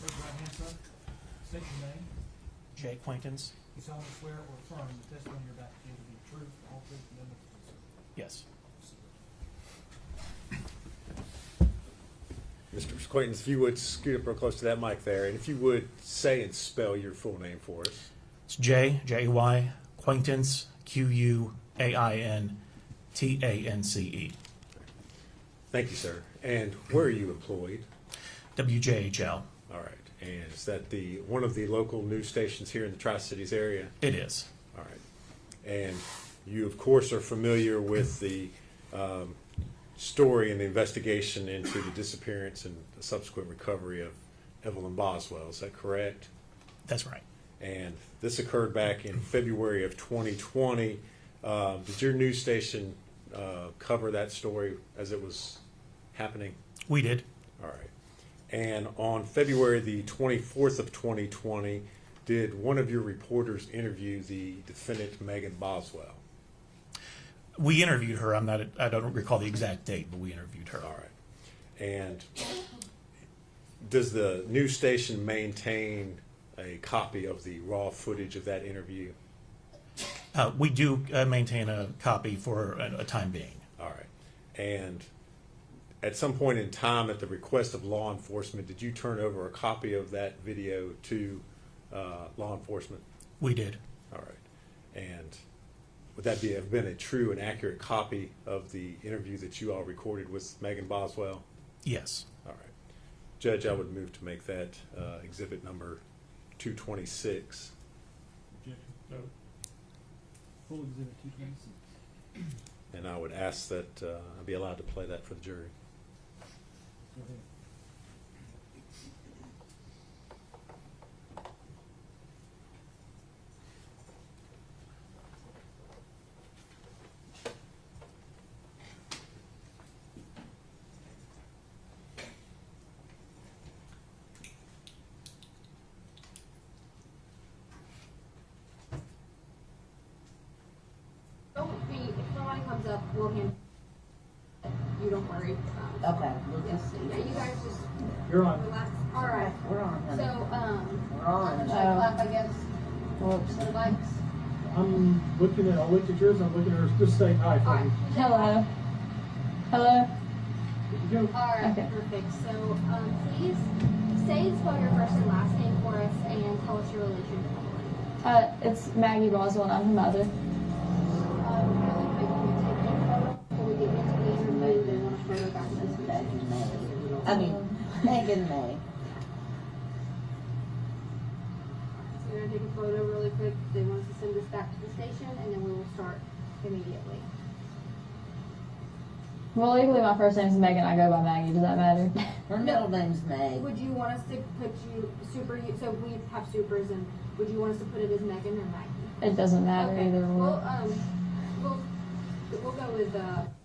Speaker 4: Raise your right hand, sir. State your name.
Speaker 12: Jay Quaintance?
Speaker 4: You solemnly swear or affirm the testimony you're about to give to be the truth, the whole truth, and nothing but the truth.
Speaker 12: Yes.
Speaker 6: Mr. Quaintance, if you would scoot up real close to that mic there, and if you would say and spell your full name for us.
Speaker 12: It's J-A-Y, Quaintance, Q-U-A-I-N-T-A-N-C-E.
Speaker 6: Thank you, sir. And where are you employed?
Speaker 12: WJHL.
Speaker 6: All right. And is that one of the local news stations here in the Tri-Cities area?
Speaker 12: It is.
Speaker 6: All right. And you, of course, are familiar with the story and the investigation into the disappearance and the subsequent recovery of Evelyn Boswell. Is that correct?
Speaker 12: That's right.
Speaker 6: And this occurred back in February of 2020. Did your news station cover that story as it was happening?
Speaker 12: We did.
Speaker 6: All right. And on February the 24th of 2020, did one of your reporters interview the defendant, Megan Boswell?
Speaker 12: We interviewed her. I don't recall the exact date, but we interviewed her.
Speaker 6: All right. And does the news station maintain a copy of the raw footage of that interview?
Speaker 12: We do maintain a copy for a time being.
Speaker 6: All right. And at some point in time, at the request of law enforcement, did you turn over a copy of that video to law enforcement?
Speaker 12: We did.
Speaker 6: All right. And would that have been a true and accurate copy of the interview that you all recorded with Megan Boswell?
Speaker 12: Yes.
Speaker 6: All right. Judge, I would move to make that exhibit number 226.
Speaker 4: Objection.
Speaker 5: No.
Speaker 4: Full exhibit 226.
Speaker 6: And I would ask that I be allowed to play that for the jury.
Speaker 4: Go ahead.
Speaker 13: If somebody comes up, we'll hand. You don't worry.
Speaker 11: Okay, we'll
Speaker 13: Yes,
Speaker 11: just see.
Speaker 13: yeah, you guys just
Speaker 4: You're on.
Speaker 13: relax. All right.
Speaker 11: We're on.
Speaker 13: So,
Speaker 11: We're orange.
Speaker 10: I guess.
Speaker 14: Whoops.
Speaker 10: For the bikes.
Speaker 3: I'll look at yours, I'm looking at hers, just say hi for me.
Speaker 14: Hello. Hello.
Speaker 13: Alright,
Speaker 14: Okay.
Speaker 13: perfect. So, please say spell your first and last name for us and tell us your relation to Evelyn.
Speaker 14: It's Maggie Boswell, and I'm her mother.
Speaker 13: Really quick, can we take a photo before we get into the interview? They want a photo back to this
Speaker 11: Megan May. I mean, Megan May.
Speaker 13: So we're gonna take a photo really quick. They want us to send this back to the station, and then we will start immediately.
Speaker 14: Well, legally, my first name's Megan. I go by Maggie. Does that matter?
Speaker 11: Her middle name's May.
Speaker 13: Would you want us to put you so we have supers, and would you want us to put it as Megan or Maggie?
Speaker 14: It doesn't matter
Speaker 13: Okay.
Speaker 14: either
Speaker 13: Well,
Speaker 14: or.
Speaker 13: we'll go with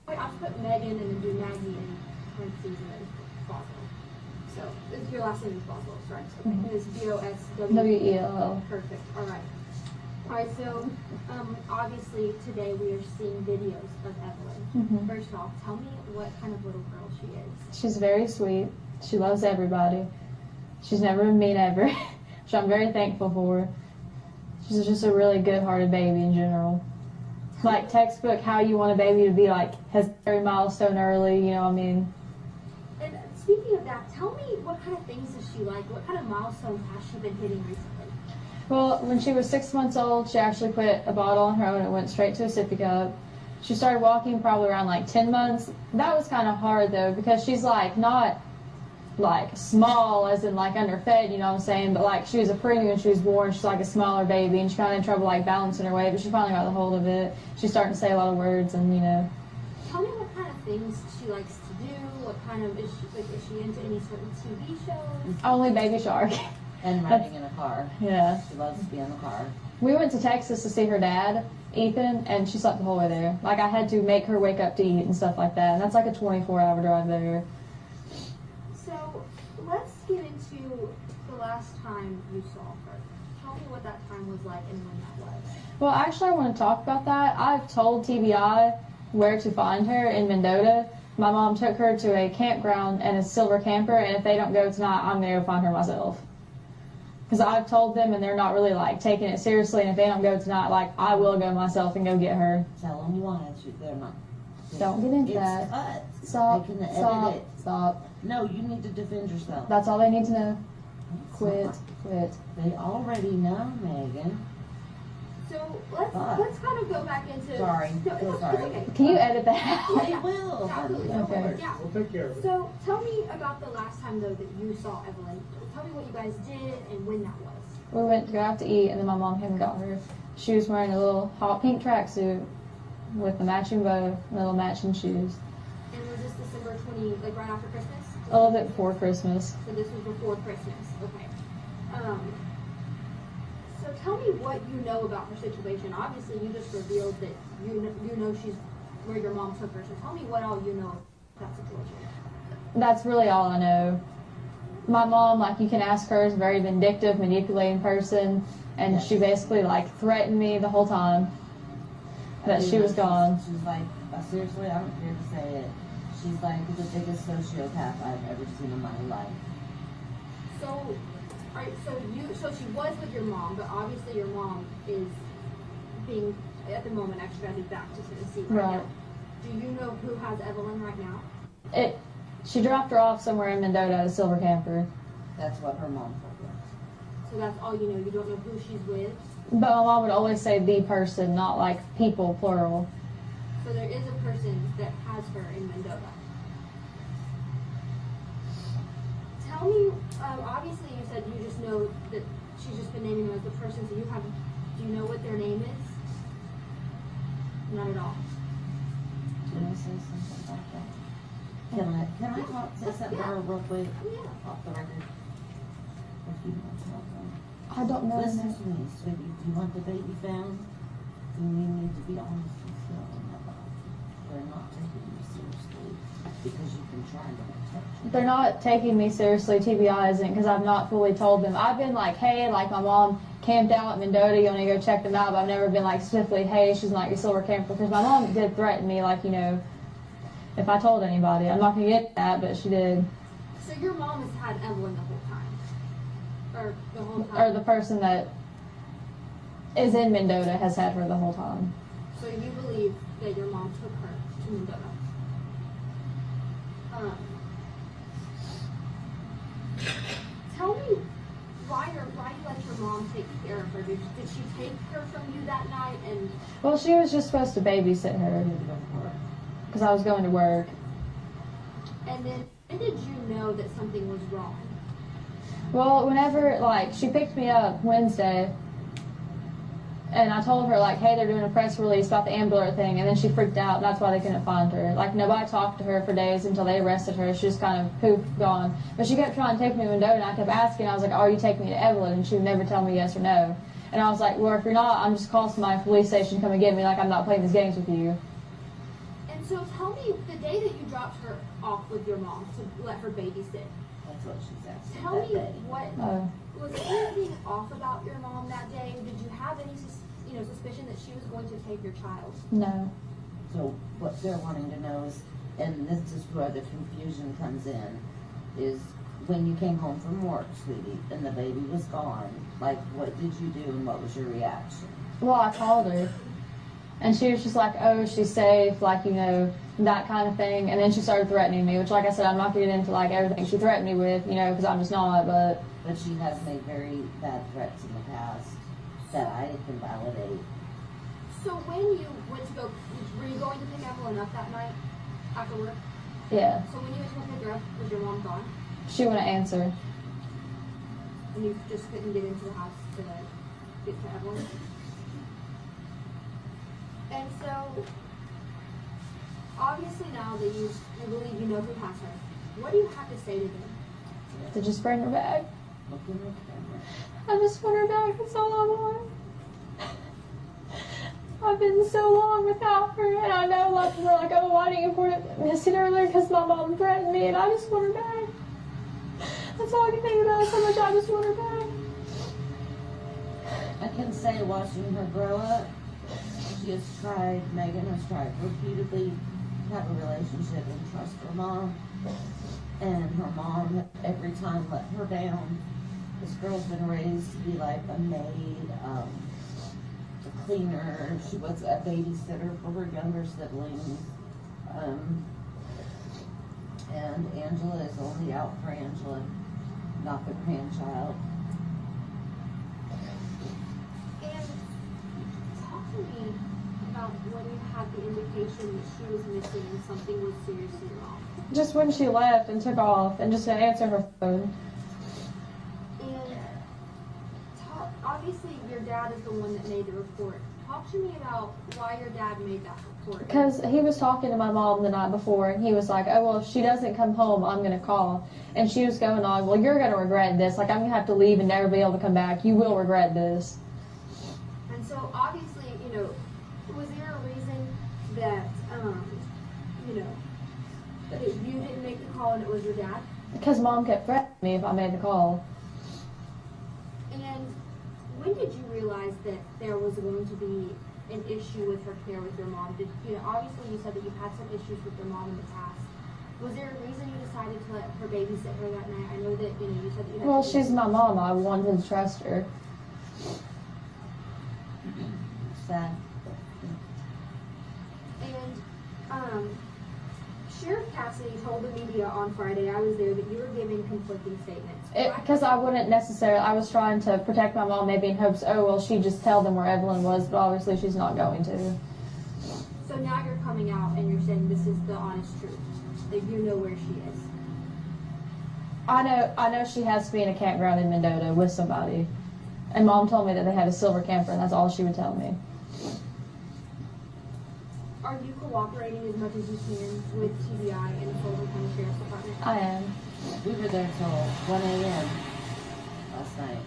Speaker 13: wait, I'll just put Megan and then do Maggie in parentheses and then Boswell. So it's your last name is Boswell, right? Okay.
Speaker 14: Mhm.
Speaker 13: And it's Boswell.
Speaker 14: W-E-L-L.
Speaker 13: Perfect. All right. All right. So obviously today we are seeing videos of Evelyn.
Speaker 14: Mhm.
Speaker 13: First off, tell me what kind of little girl she is.
Speaker 14: She's very sweet. She loves everybody. She's never been mean ever, which I'm very thankful for. She's just a really good-hearted baby in general. Like textbook how you want a baby to be, like has every milestone early, you know what I mean?
Speaker 13: And speaking of that, tell me what kind of things does she like? What kind of milestones has she been hitting recently?
Speaker 14: Well, when she was 6 months old, she actually put a bottle on her own and went straight to a sippy cup. She started walking probably around like 10 months. That was kind of hard though, because she's like not like small as in like underfed, you know what I'm saying, but like she was a preemie when she was born. She's like a smaller baby, and she kind of had trouble like balancing her weight, but she finally got the hold of it. She's starting to say a lot of words, and you know.
Speaker 13: Tell me what kind of things she likes to do. What kind of is she into any certain TV shows?
Speaker 14: Only Baby Shark.
Speaker 11: And riding in a car.
Speaker 14: Yeah.
Speaker 11: She loves to be in the car.
Speaker 14: We went to Texas to see her dad, Ethan, and she slept the whole way there. Like I had to make her wake up to eat and stuff like that, and that's like a 24-hour drive there.
Speaker 13: So let's get into the last time you saw her. Tell me what that time was like and when that was.
Speaker 14: Well, actually, I want to talk about that. I've told TBI where to find her in Mendota. My mom took her to a campground and a silver camper, and if they don't go tonight, I'm going to go find her myself. Because I've told them, and they're not really, like, taking it seriously, and if they don't go tonight, like, I will go myself and go get her.
Speaker 11: Tell them why. They're not.
Speaker 14: Don't get into
Speaker 11: It's
Speaker 14: that.
Speaker 11: cut.
Speaker 14: Stop.
Speaker 11: They can edit
Speaker 14: Stop.
Speaker 11: it.
Speaker 14: Stop.
Speaker 11: No, you need to defend yourself.
Speaker 14: That's all they need to know.
Speaker 11: It's
Speaker 14: Quit.
Speaker 11: not.
Speaker 14: Quit.
Speaker 11: They already know, Megan.
Speaker 13: So let's kind of go back into.
Speaker 11: Sorry.
Speaker 13: No,
Speaker 11: So
Speaker 13: it's
Speaker 11: sorry.
Speaker 13: okay.
Speaker 14: Can you edit that out?
Speaker 11: They will.
Speaker 13: Absolutely.
Speaker 14: Okay.
Speaker 13: Yeah.
Speaker 3: We'll take care of it.
Speaker 13: So tell me about the last time though that you saw Evelyn. Tell me what you guys did and when that was.
Speaker 14: We went to go out to eat, and then my mom came and got her. She was wearing a little hot pink tracksuit with a matching bow and little matching shoes.
Speaker 13: And was this December 20, like right after Christmas?
Speaker 14: A little bit before Christmas.
Speaker 13: So this was before Christmas. Okay. So tell me what you know about her situation. Obviously, you just revealed that you know she's where your mom took her. So tell me what all you know about that situation.
Speaker 14: That's really all I know. My mom, like you can ask her, is a very vindictive, manipulating person, and she basically like threatened me the whole time that she was gone.
Speaker 11: She's like, seriously, I don't care to say it. She's like the biggest sociopath I've ever seen in my life.
Speaker 13: So, all right. So she was with your mom, but obviously your mom is being at the moment extradited back to Tennessee right now. Do you know who has Evelyn right now?
Speaker 14: She dropped her off somewhere in Mendota at a silver camper.
Speaker 11: That's what her mom told her.
Speaker 13: So that's all you know. You don't know who she's with.
Speaker 14: But my mom would always say the person, not like people, plural.
Speaker 13: So there is a person that has her in Mendota. Tell me, obviously you said you just know that she's just been naming them as the person, so do you know what their name is? Not at all.
Speaker 11: Can I say something about that? Can I say something to her real quick?
Speaker 13: Yeah.
Speaker 11: Off the record. If you want to talk on it.
Speaker 14: I don't know.
Speaker 11: Listen to me, sweetie. Do you want the baby found? Then you need to be honest with yourself about it. They're not taking you seriously because you've been trying to protect you.
Speaker 14: They're not taking me seriously, TBI isn't, because I've not fully told them. I've been like, hey, like my mom camped out at Mendota, you want to go check them out, but I've never been like specifically, hey, she's not your silver camper, because my mom did threaten me, like, you know, if I told anybody. I'm not going to get that, but she did.
Speaker 13: So your mom has had Evelyn the whole time? Or the whole time?
Speaker 14: or the person that is in Mendota has had her the whole time.
Speaker 13: So you believe that your mom took her to Mendota? Tell me why you let your mom take care of her. Did she take her from you that night? And
Speaker 14: Well, she was just supposed to babysit her because I was going to work.
Speaker 13: and then when did you know that something was wrong?
Speaker 14: Well, whenever, like, she picked me up Wednesday, and I told her, like, hey, they're doing a press release about the ambulance thing, and then she freaked out, and that's why they couldn't find her. Like, nobody talked to her for days until they arrested her. She just kind of poof, gone. But she kept trying to take me to Mendota, and I kept asking, I was like, are you taking me to Evelyn? And she would never tell me yes or no. And I was like, well, if you're not, I'm just calling somebody from the police station to come and get me, like, I'm not playing these games with you.
Speaker 13: And so tell me the day that you dropped her off with your mom to let her babysit.
Speaker 15: That's what she's asking.
Speaker 13: Tell me
Speaker 15: that day.
Speaker 13: what was there anything off about your mom that day? Did you have any suspicion that she was going to take your child?
Speaker 14: No.
Speaker 15: So what they're wanting to know is, and this is where the confusion comes in, is when you came home from work, sweetie, and the baby was gone, like, what did you do and what was your reaction?
Speaker 14: Well, I called her, and she was just like, oh, she's safe, like, you know, that kind of thing. And then she started threatening me, which, like I said, I'm not going to get into, like, everything she threatened me with, you know, because I'm just not, but...
Speaker 15: But she has made very bad threats in the past that I can validate.
Speaker 13: So when you went to go, were you going to pick Evelyn up that night after work?
Speaker 14: Yeah.
Speaker 13: So when you went to go pick her up, was your mom gone?
Speaker 14: She wouldn't answer.
Speaker 13: And you just couldn't get into the house to get to Evelyn? And so, obviously now that you believe you know who has her, what do you have to say to them?
Speaker 14: To just bring her back.
Speaker 15: Look in the camera.
Speaker 14: I just want her back, that's all I want. I've been so long without her, and I know a lot of people are like, oh, why didn't you report it missing earlier? Because my mom threatened me, and I just want her back. That's all I can think about is how much I just want her back.
Speaker 15: I can say watching her grow up, Megan has tried repeatedly to have a relationship and trust her mom. And her mom, every time, let her down. This girl's been raised to be like a maid, a cleaner. She was a babysitter for her younger siblings. And Angela is only out for Angela, not the grandchild.
Speaker 13: And talk to me about when you had the indication that she was missing and something was seriously wrong.
Speaker 14: Just when she left and took off and just didn't answer her phone.
Speaker 13: And obviously your dad is the one that made the report. Talk to me about why your dad made that report.
Speaker 14: Because he was talking to my mom the night before, and he was like, oh, well, if she doesn't come home, I'm going to call. And she was going on, well, you're going to regret this. Like, I'm going to have to leave and never be able to come back. You will regret this.
Speaker 13: And so, obviously, you know, was there a reason that, you know, that you didn't make the call and it was your dad?
Speaker 14: Because Mom kept threatening me if I made the call.
Speaker 13: And when did you realize that there was going to be an issue with her care with your mom? Obviously you said that you've had some issues with your mom in the past. Was there a reason you decided to let her babysit her that night? I know that, you said that you had...
Speaker 14: Well, she's my mom. I wanted to trust her.
Speaker 15: Sad.
Speaker 13: And, Sheriff Cassidy told the media on Friday, I was there, that you were giving conflicting statements.
Speaker 14: Because I wouldn't necessarily, I was trying to protect my mom maybe in hopes, oh, well, she'd just tell them where Evelyn was, but obviously she's not going to.
Speaker 13: So now you're coming out and you're saying this is the honest truth, that you know where she is.
Speaker 14: I know she has to be in a campground in Mendota with somebody. And Mom told me that they had a silver camper, and that's all she would tell me.
Speaker 13: Are you cooperating as much as you can with TBI and the Sullivan County Sheriff's Department?
Speaker 14: I am.
Speaker 15: We were there till 1 a.m. last night.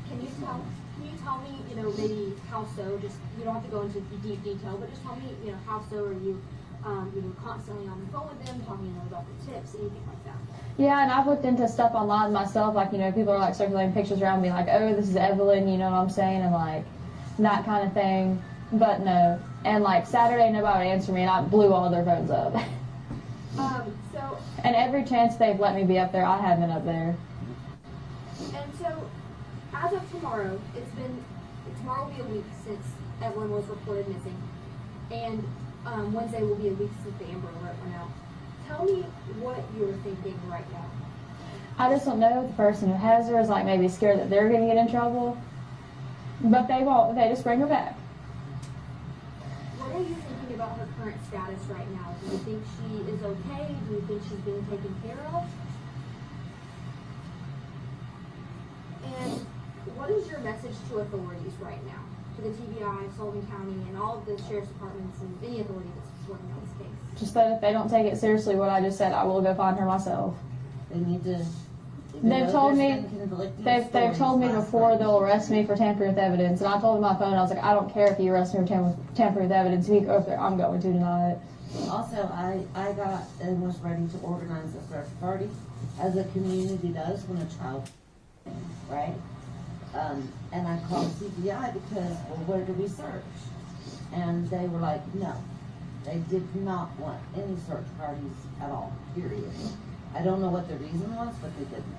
Speaker 13: Can you tell me, maybe how so? Just, you don't have to go into deep detail, but just tell me, how so are you, constantly on the phone with them, talking about the tips, anything like that?
Speaker 14: Yeah, and I've looked into stuff online myself, like, people are, like, circulating pictures around me, like, oh, this is Evelyn, you know what I'm saying, and, like, that kind of thing. But no. And, like, Saturday, nobody would answer me, and I blew all their phones up.
Speaker 13: So...
Speaker 14: And every chance they've let me be up there, I have been up there.
Speaker 13: And so, as of tomorrow, tomorrow will be a week since Evelyn was reported missing, and Wednesday will be a week since the Amber Alert went out. Tell me what you're thinking right now.
Speaker 14: I just don't know if the person who has her is like maybe scared that they're going to get in trouble, but they won't. They just bring her back.
Speaker 13: What are you thinking about her current status right now? Do you think she is okay? Do you think she's being taken care of? And what is your message to authorities right now? To the TBI, Sullivan County, and all of the sheriff's departments and any authority that's working on this case?
Speaker 14: Just that if they don't take it seriously, what I just said, I will go find her myself.
Speaker 15: They need to.
Speaker 14: They've told me before they'll arrest me for tampering with evidence, and I told them on my phone, I was like, I don't care if you arrest me for tampering with evidence. If you go up there, I'm going to tonight.
Speaker 15: Also, I got and was ready to organize a search party, as a community does when a child, right? And I called CBI because, well, where do we search? And they were like, no, they did not want any search parties at all, period. I don't know what the reason was, but they didn't.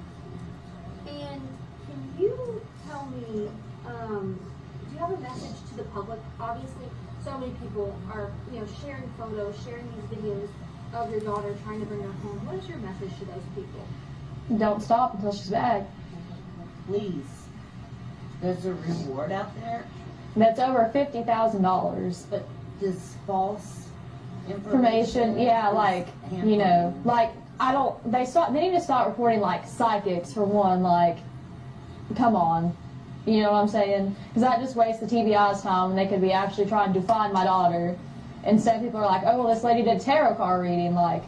Speaker 13: And can you tell me, do you have a message to the public? Obviously, so many people are, sharing photos, sharing these videos of your daughter trying to bring her home. What is your message to those people?
Speaker 14: Don't stop until she's back.
Speaker 15: Please. There's a reward out there.
Speaker 14: That's over $50,000.
Speaker 15: But this false
Speaker 14: information, yeah, like, they need to stop reporting like psychics for one, like, come on. You know what I'm saying? Because that just wastes the TBI's time when they could be actually trying to find my daughter. Instead, people are like, oh, well, this lady did tarot card reading, like,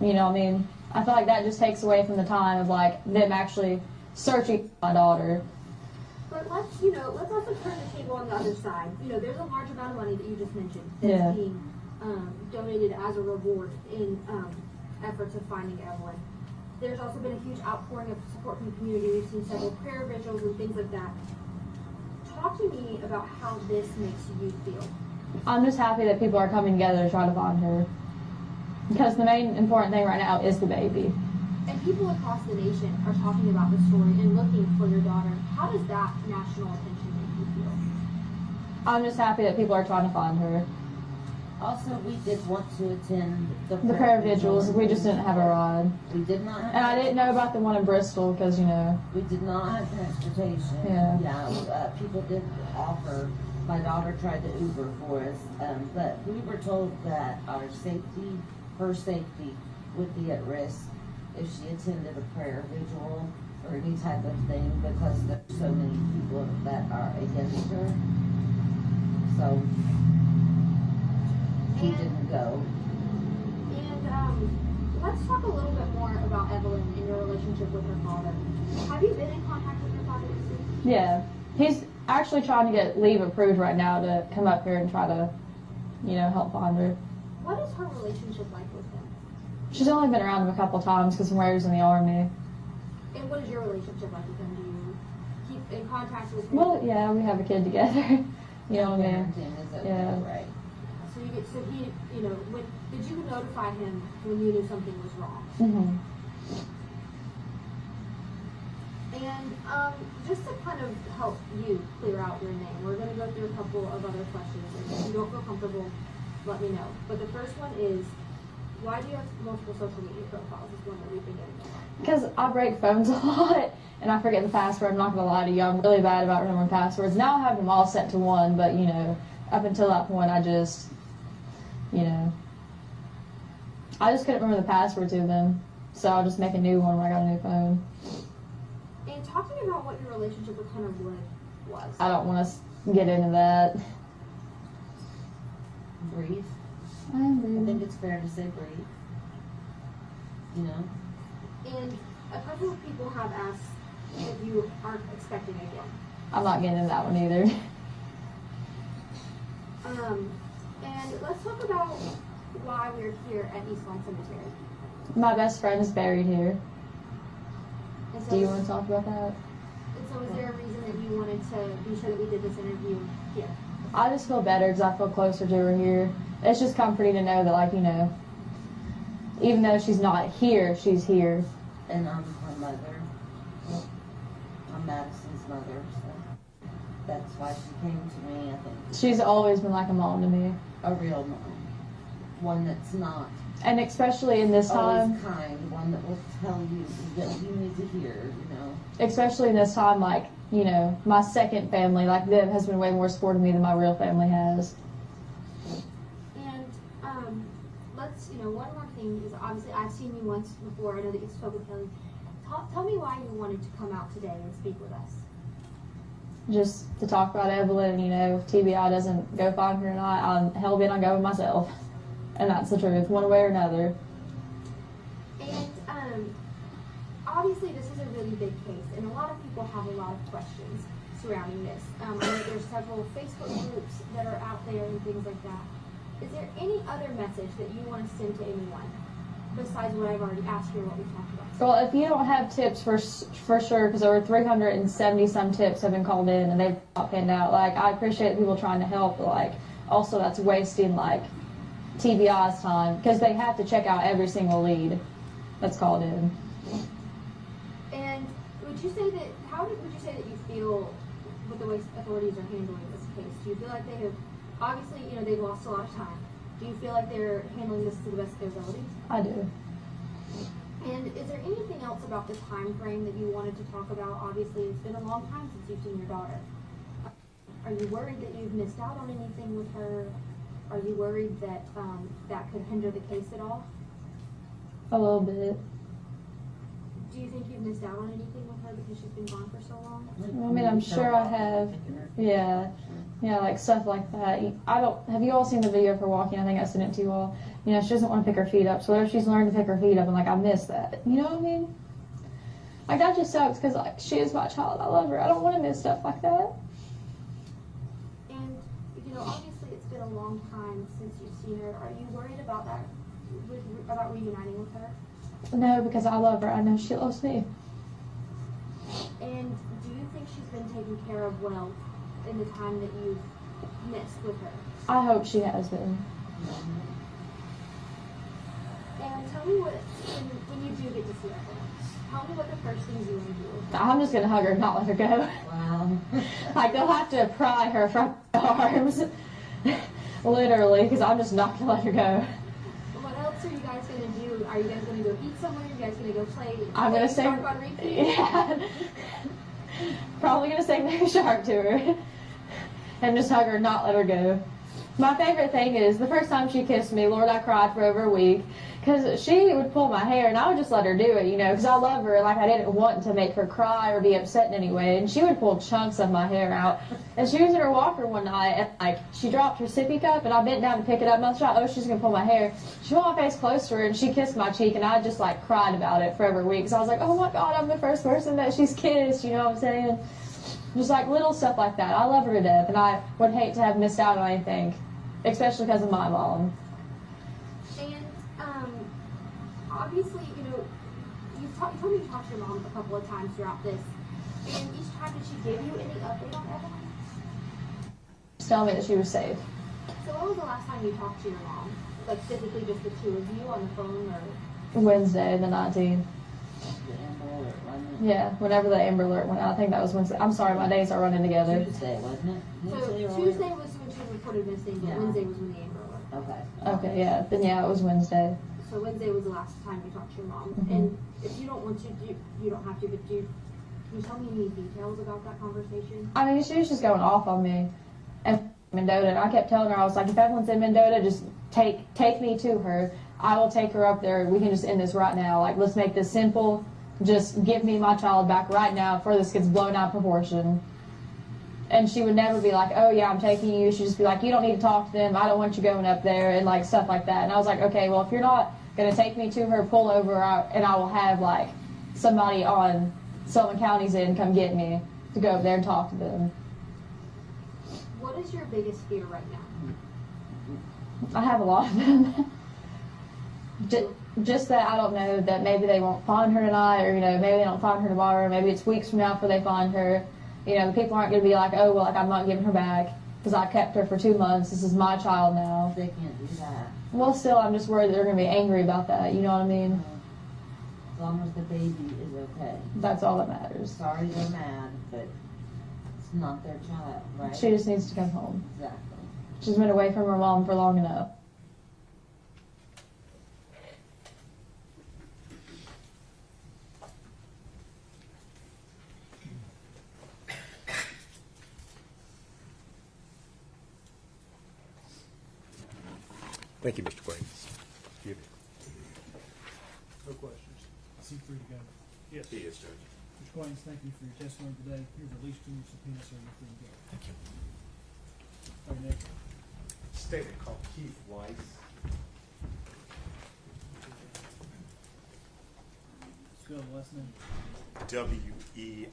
Speaker 14: you know what I mean? I feel like that just takes away from the time of, like, them actually searching for my daughter.
Speaker 13: But let's also turn the table on the other side. There's a large amount of money that you just mentioned that's being donated as a reward in efforts of finding Evelyn. There's also been a huge outpouring of support from the community. We've seen several prayer vigils and things like that. Talk to me about how this makes you feel.
Speaker 14: I'm just happy that people are coming together to try to find her. Because the main important thing right now is the baby.
Speaker 13: And people across the nation are talking about the story and looking for your daughter. How does that national attention make you feel?
Speaker 14: I'm just happy that people are trying to find her.
Speaker 15: Also, we did want to attend the
Speaker 14: prayer vigils. We just didn't have a ride.
Speaker 15: We did not have.
Speaker 14: And I didn't know about the one in Bristol because,
Speaker 15: we did not have transportation.
Speaker 14: Yeah.
Speaker 15: People did offer. My daughter tried to Uber for us, but we were told that her safety would be at risk if she attended a prayer vigil or any type of thing, because there's so many people that are against her. So he didn't go.
Speaker 13: And let's talk a little bit more about Evelyn and your relationship with her father. Have you been in contact with your father?
Speaker 14: Yeah. He's actually trying to get leave approved right now to come up here and try to, help find her.
Speaker 13: What is her relationship like with him?
Speaker 14: She's only been around him a couple times because Ray was in the Army.
Speaker 13: And what is your relationship like with him? Do you keep in contact with him?
Speaker 14: Well, yeah, we have a kid together. You know what I mean? Yeah.
Speaker 15: Right.
Speaker 13: Did you notify him when you knew something was wrong?
Speaker 14: Mm-hmm.
Speaker 13: And just to kind of help you clear out your name, we're going to go through a couple of other questions. And if you don't feel comfortable, let me know. But the first one is, why do you have multiple social media profiles? Is one that we've been getting.
Speaker 14: Because I break phones a lot, and I forget the password. I'm not going to lie to you. I'm really bad about remembering passwords. Now I have them all set to one, but, up until that point, I just, I just couldn't remember the password to them. So I'll just make a new one when I got a new phone.
Speaker 13: And talk to me about what your relationship with Hunter Wood was.
Speaker 14: I don't want to get into that.
Speaker 15: Brief. I think it's fair to say brief.
Speaker 13: And a couple of people have asked if you aren't expecting again.
Speaker 14: I'm not getting into that one either.
Speaker 13: And let's talk about why we're here at East Lawn Cemetery.
Speaker 14: My best friend is buried here.
Speaker 13: So
Speaker 14: do you want to talk about that?
Speaker 13: And so is there a reason that you wanted to be sure that we did this interview here?
Speaker 14: I just feel better because I feel closer to her here. It's just comforting to know that, even though she's not here, she's here.
Speaker 15: And I'm her mother. I'm Madison's mother, so that's why she came to me, I think.
Speaker 14: She's always been like a mom to me.
Speaker 15: A real mom. One that's not
Speaker 14: And especially in this time,
Speaker 15: always kind, one that will tell you that you need to hear, you know.
Speaker 14: especially in this time, like, you know, my second family, like Viv, has been way more supportive of me than my real family has.
Speaker 13: And one more thing is obviously I've seen you once before. I know that you spoke with Kelly. Tell me why you wanted to come out today and speak with us.
Speaker 14: Just to talk about Evelyn, you know, if TBI doesn't go find her or not, I'm hell bent on going myself. And that's the truth, one way or another.
Speaker 13: And obviously this is a really big case, and a lot of people have a lot of questions surrounding this. I know there's several Facebook groups that are out there and things like that. Is there any other message that you want to send to anyone besides what I've already asked you or what we talked about?
Speaker 14: Well, if you don't have tips for sure, because over 370 some tips have been called in and they've not panned out. Like, I appreciate people trying to help, but like, also that's wasting like TBI's time, because they have to check out every single lead that's called in.
Speaker 13: And would you say that, would you say that you feel with the way authorities are handling this case? Do you feel like they have, obviously, you know, they've lost a lot of time. Do you feel like they're handling this to the best of their abilities?
Speaker 14: I do.
Speaker 13: And is there anything else about the time frame that you wanted to talk about? Obviously, it's been a long time since you've seen your daughter. Are you worried that you've missed out on anything with her? Are you worried that that could hinder the case at all?
Speaker 14: A little bit.
Speaker 13: Do you think you've missed out on anything with her because she's been gone for so long?
Speaker 14: I mean, I'm sure I have. Yeah. Yeah, like stuff like that. Have you all seen the video of her walking? I think I sent it to you all. You know, she doesn't want to pick her feet up, so what if she's learned to pick her feet up and like, I miss that? You know what I mean? Like, that just sucks because like, she is my child. I love her. I don't want to miss stuff like that.
Speaker 13: And, you know, obviously it's been a long time since you've seen her. Are you worried about that, about reuniting with her?
Speaker 14: No, because I love her. I know she loves me.
Speaker 13: And do you think she's been taken care of well in the time that you've missed with her?
Speaker 14: I hope she has been.
Speaker 13: And tell me when you do get to see her, tell me what the first things you want to do with her.
Speaker 14: I'm just going to hug her and not let her go.
Speaker 15: Wow.
Speaker 14: Like, they'll have to pry her from my arms. Literally, because I'm just not going to let her go.
Speaker 13: What else are you guys going to do? Are you guys going to go eat somewhere? Are you guys going to go play?
Speaker 14: I'm going to sing.
Speaker 13: On repeat?
Speaker 14: Yeah. Probably going to sing Baby Shark to her. And just hug her and not let her go. My favorite thing is, the first time she kissed me, Lord, I cried for over a week. Because she would pull my hair, and I would just let her do it, you know, because I love her. Like, I didn't want to make her cry or be upset in any way. And she would pull chunks of my hair out. And she was in her walker one night, and, like, she dropped her sippy cup, and I bent down to pick it up, and I thought, oh, she's going to pull my hair. She pulled my face close to her, and she kissed my cheek, and I just, like, cried about it for over a week. So I was like, oh, my God, I'm the first person that she's kissed, you know what I'm saying? Just, like, little stuff like that. I love her to death, and I would hate to have missed out on anything, especially because of my mom.
Speaker 13: Obviously, you know, you told me you talked to your mom a couple of times throughout this, and each time did she give you any update on Evelyn?
Speaker 14: Just tell me that she was safe.
Speaker 13: So when was the last time you talked to your mom? Like physically just the two of you on the phone, or?
Speaker 14: Wednesday, the 19th.
Speaker 15: The Amber Alert, wasn't it?
Speaker 14: Yeah, whenever the Amber Alert went out. I think that was Wednesday. I'm sorry, my days are running together.
Speaker 15: Tuesday, wasn't it?
Speaker 13: So Tuesday was when she reported missing, but
Speaker 15: Yeah.
Speaker 13: Wednesday was when the Amber Alert.
Speaker 15: Okay.
Speaker 14: Okay, yeah. Then yeah, it was Wednesday.
Speaker 13: So Wednesday was the last time you talked to your mom.
Speaker 14: Mm-hmm.
Speaker 13: And if you don't want to, you don't have to, but can you tell me any details about that conversation?
Speaker 14: I mean, she was just going off on me. And Mendota, and I kept telling her, I was like, if Evelyn's in Mendota, just take me to her. I will take her up there. We can just end this right now. Like, let's make this simple. Just give me my child back right now before this gets blown out of proportion. And she would never be like, oh, yeah, I'm taking you. She'd just be like, you don't need to talk to them. I don't want you going up there, and, like, stuff like that. And I was like, okay, well, if you're not going to take me to her, pull over, and I will have, like, somebody on Sullivan County's end come get me to go over there and talk to them.
Speaker 13: What is your biggest fear right now?
Speaker 14: I have a lot of them. Just that I don't know that maybe they won't find her tonight, or, you know, maybe they don't find her tomorrow. Maybe it's weeks from now before they find her. You know, the people aren't going to be like, oh, well, like, I'm not giving her back because I kept her for 2 months. This is my child now.
Speaker 15: They can't do that.
Speaker 14: Well, still, I'm just worried that they're going to be angry about that. You know what I mean?
Speaker 15: As long as the baby is okay.
Speaker 14: That's all that matters.
Speaker 15: Sorry they're mad, but not their child, right?
Speaker 14: She just needs to come home.
Speaker 15: Exactly.
Speaker 14: She's been away from her mom for long enough.
Speaker 6: Thank you, Mr. Quaid.
Speaker 3: No questions. Is he free to go?
Speaker 5: Yes.
Speaker 6: He is, Judge.
Speaker 4: Mr. Quains, thank you for your testimony today. You're released from your subpoena, so you're free to go.
Speaker 12: Thank you.
Speaker 4: All right, next.
Speaker 6: Statement called Keith Weiss.
Speaker 4: Spell the last name.
Speaker 6: W-E-I-S-S.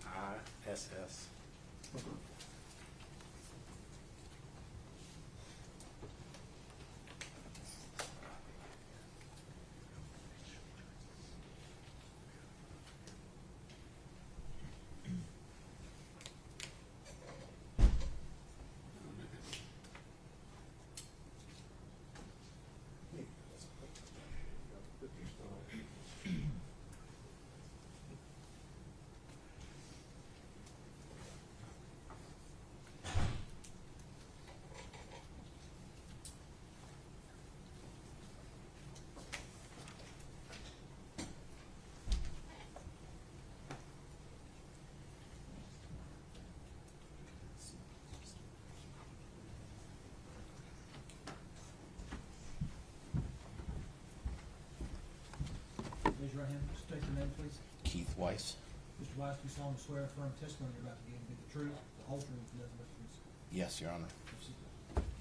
Speaker 4: Raise your right hand. State your name, please.
Speaker 12: Keith Weiss.
Speaker 4: Mr. Weiss, do you solemnly swear affirm testimony you're about to give will be the truth, the whole truth, and nothing but the truth?
Speaker 12: Yes, Your Honor.
Speaker 4: Proceed.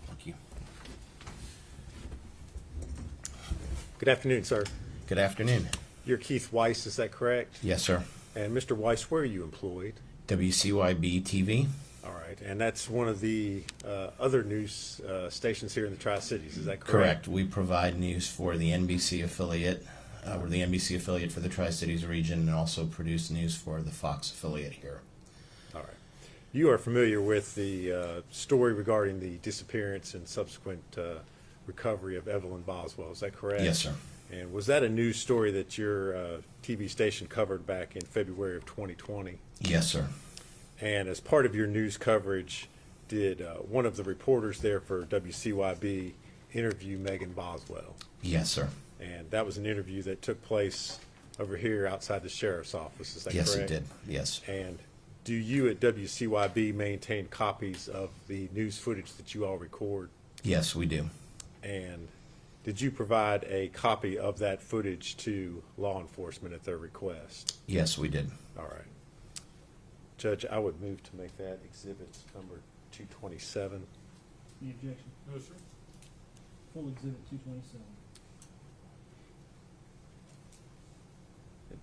Speaker 12: Thank you.
Speaker 6: Good afternoon, sir.
Speaker 12: Good afternoon.
Speaker 6: You're Keith Weiss, is that correct?
Speaker 12: Yes, sir.
Speaker 6: And Mr. Weiss, where are you employed?
Speaker 12: WCYB TV.
Speaker 6: All right, and that's one of the other news stations here in the Tri-Cities, is that correct?
Speaker 12: Correct. We provide news for the NBC affiliate. We're the NBC affiliate for the Tri-Cities region and also produce news for the Fox affiliate here.
Speaker 6: All right. You are familiar with the story regarding the disappearance and subsequent recovery of Evelyn Boswell, is that correct?
Speaker 12: Yes, sir.
Speaker 6: And was that a news story that your TV station covered back in February of 2020?
Speaker 12: Yes, sir.
Speaker 6: And as part of your news coverage, did one of the reporters there for WCYB interview Megan Boswell?
Speaker 12: Yes, sir.
Speaker 6: And that was an interview that took place over here outside the sheriff's office, is that
Speaker 12: Yes,
Speaker 6: correct?
Speaker 12: it did. Yes.
Speaker 6: And do you at WCYB maintain copies of the news footage that you all record?
Speaker 12: Yes, we do.
Speaker 6: And did you provide a copy of that footage to law enforcement at their request?
Speaker 12: Yes, we did.
Speaker 6: All right. Judge, I would move to make that exhibit number 227.
Speaker 4: Any objection?
Speaker 5: No, sir.
Speaker 4: Full exhibit 227.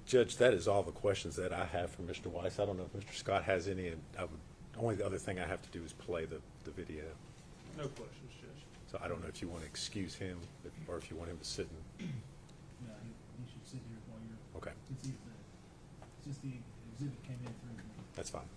Speaker 6: Judge, that is all the questions that I have for Mr. Weiss. I don't know if Mr. Scott has any. Only the other thing I have to do is play the video.
Speaker 5: No questions, Judge.
Speaker 6: So I don't know if you want to excuse him or if you want him to sit and.
Speaker 4: No, he should sit here while you're.
Speaker 6: Okay,
Speaker 4: It's just the exhibit came in through me.
Speaker 6: that's fine.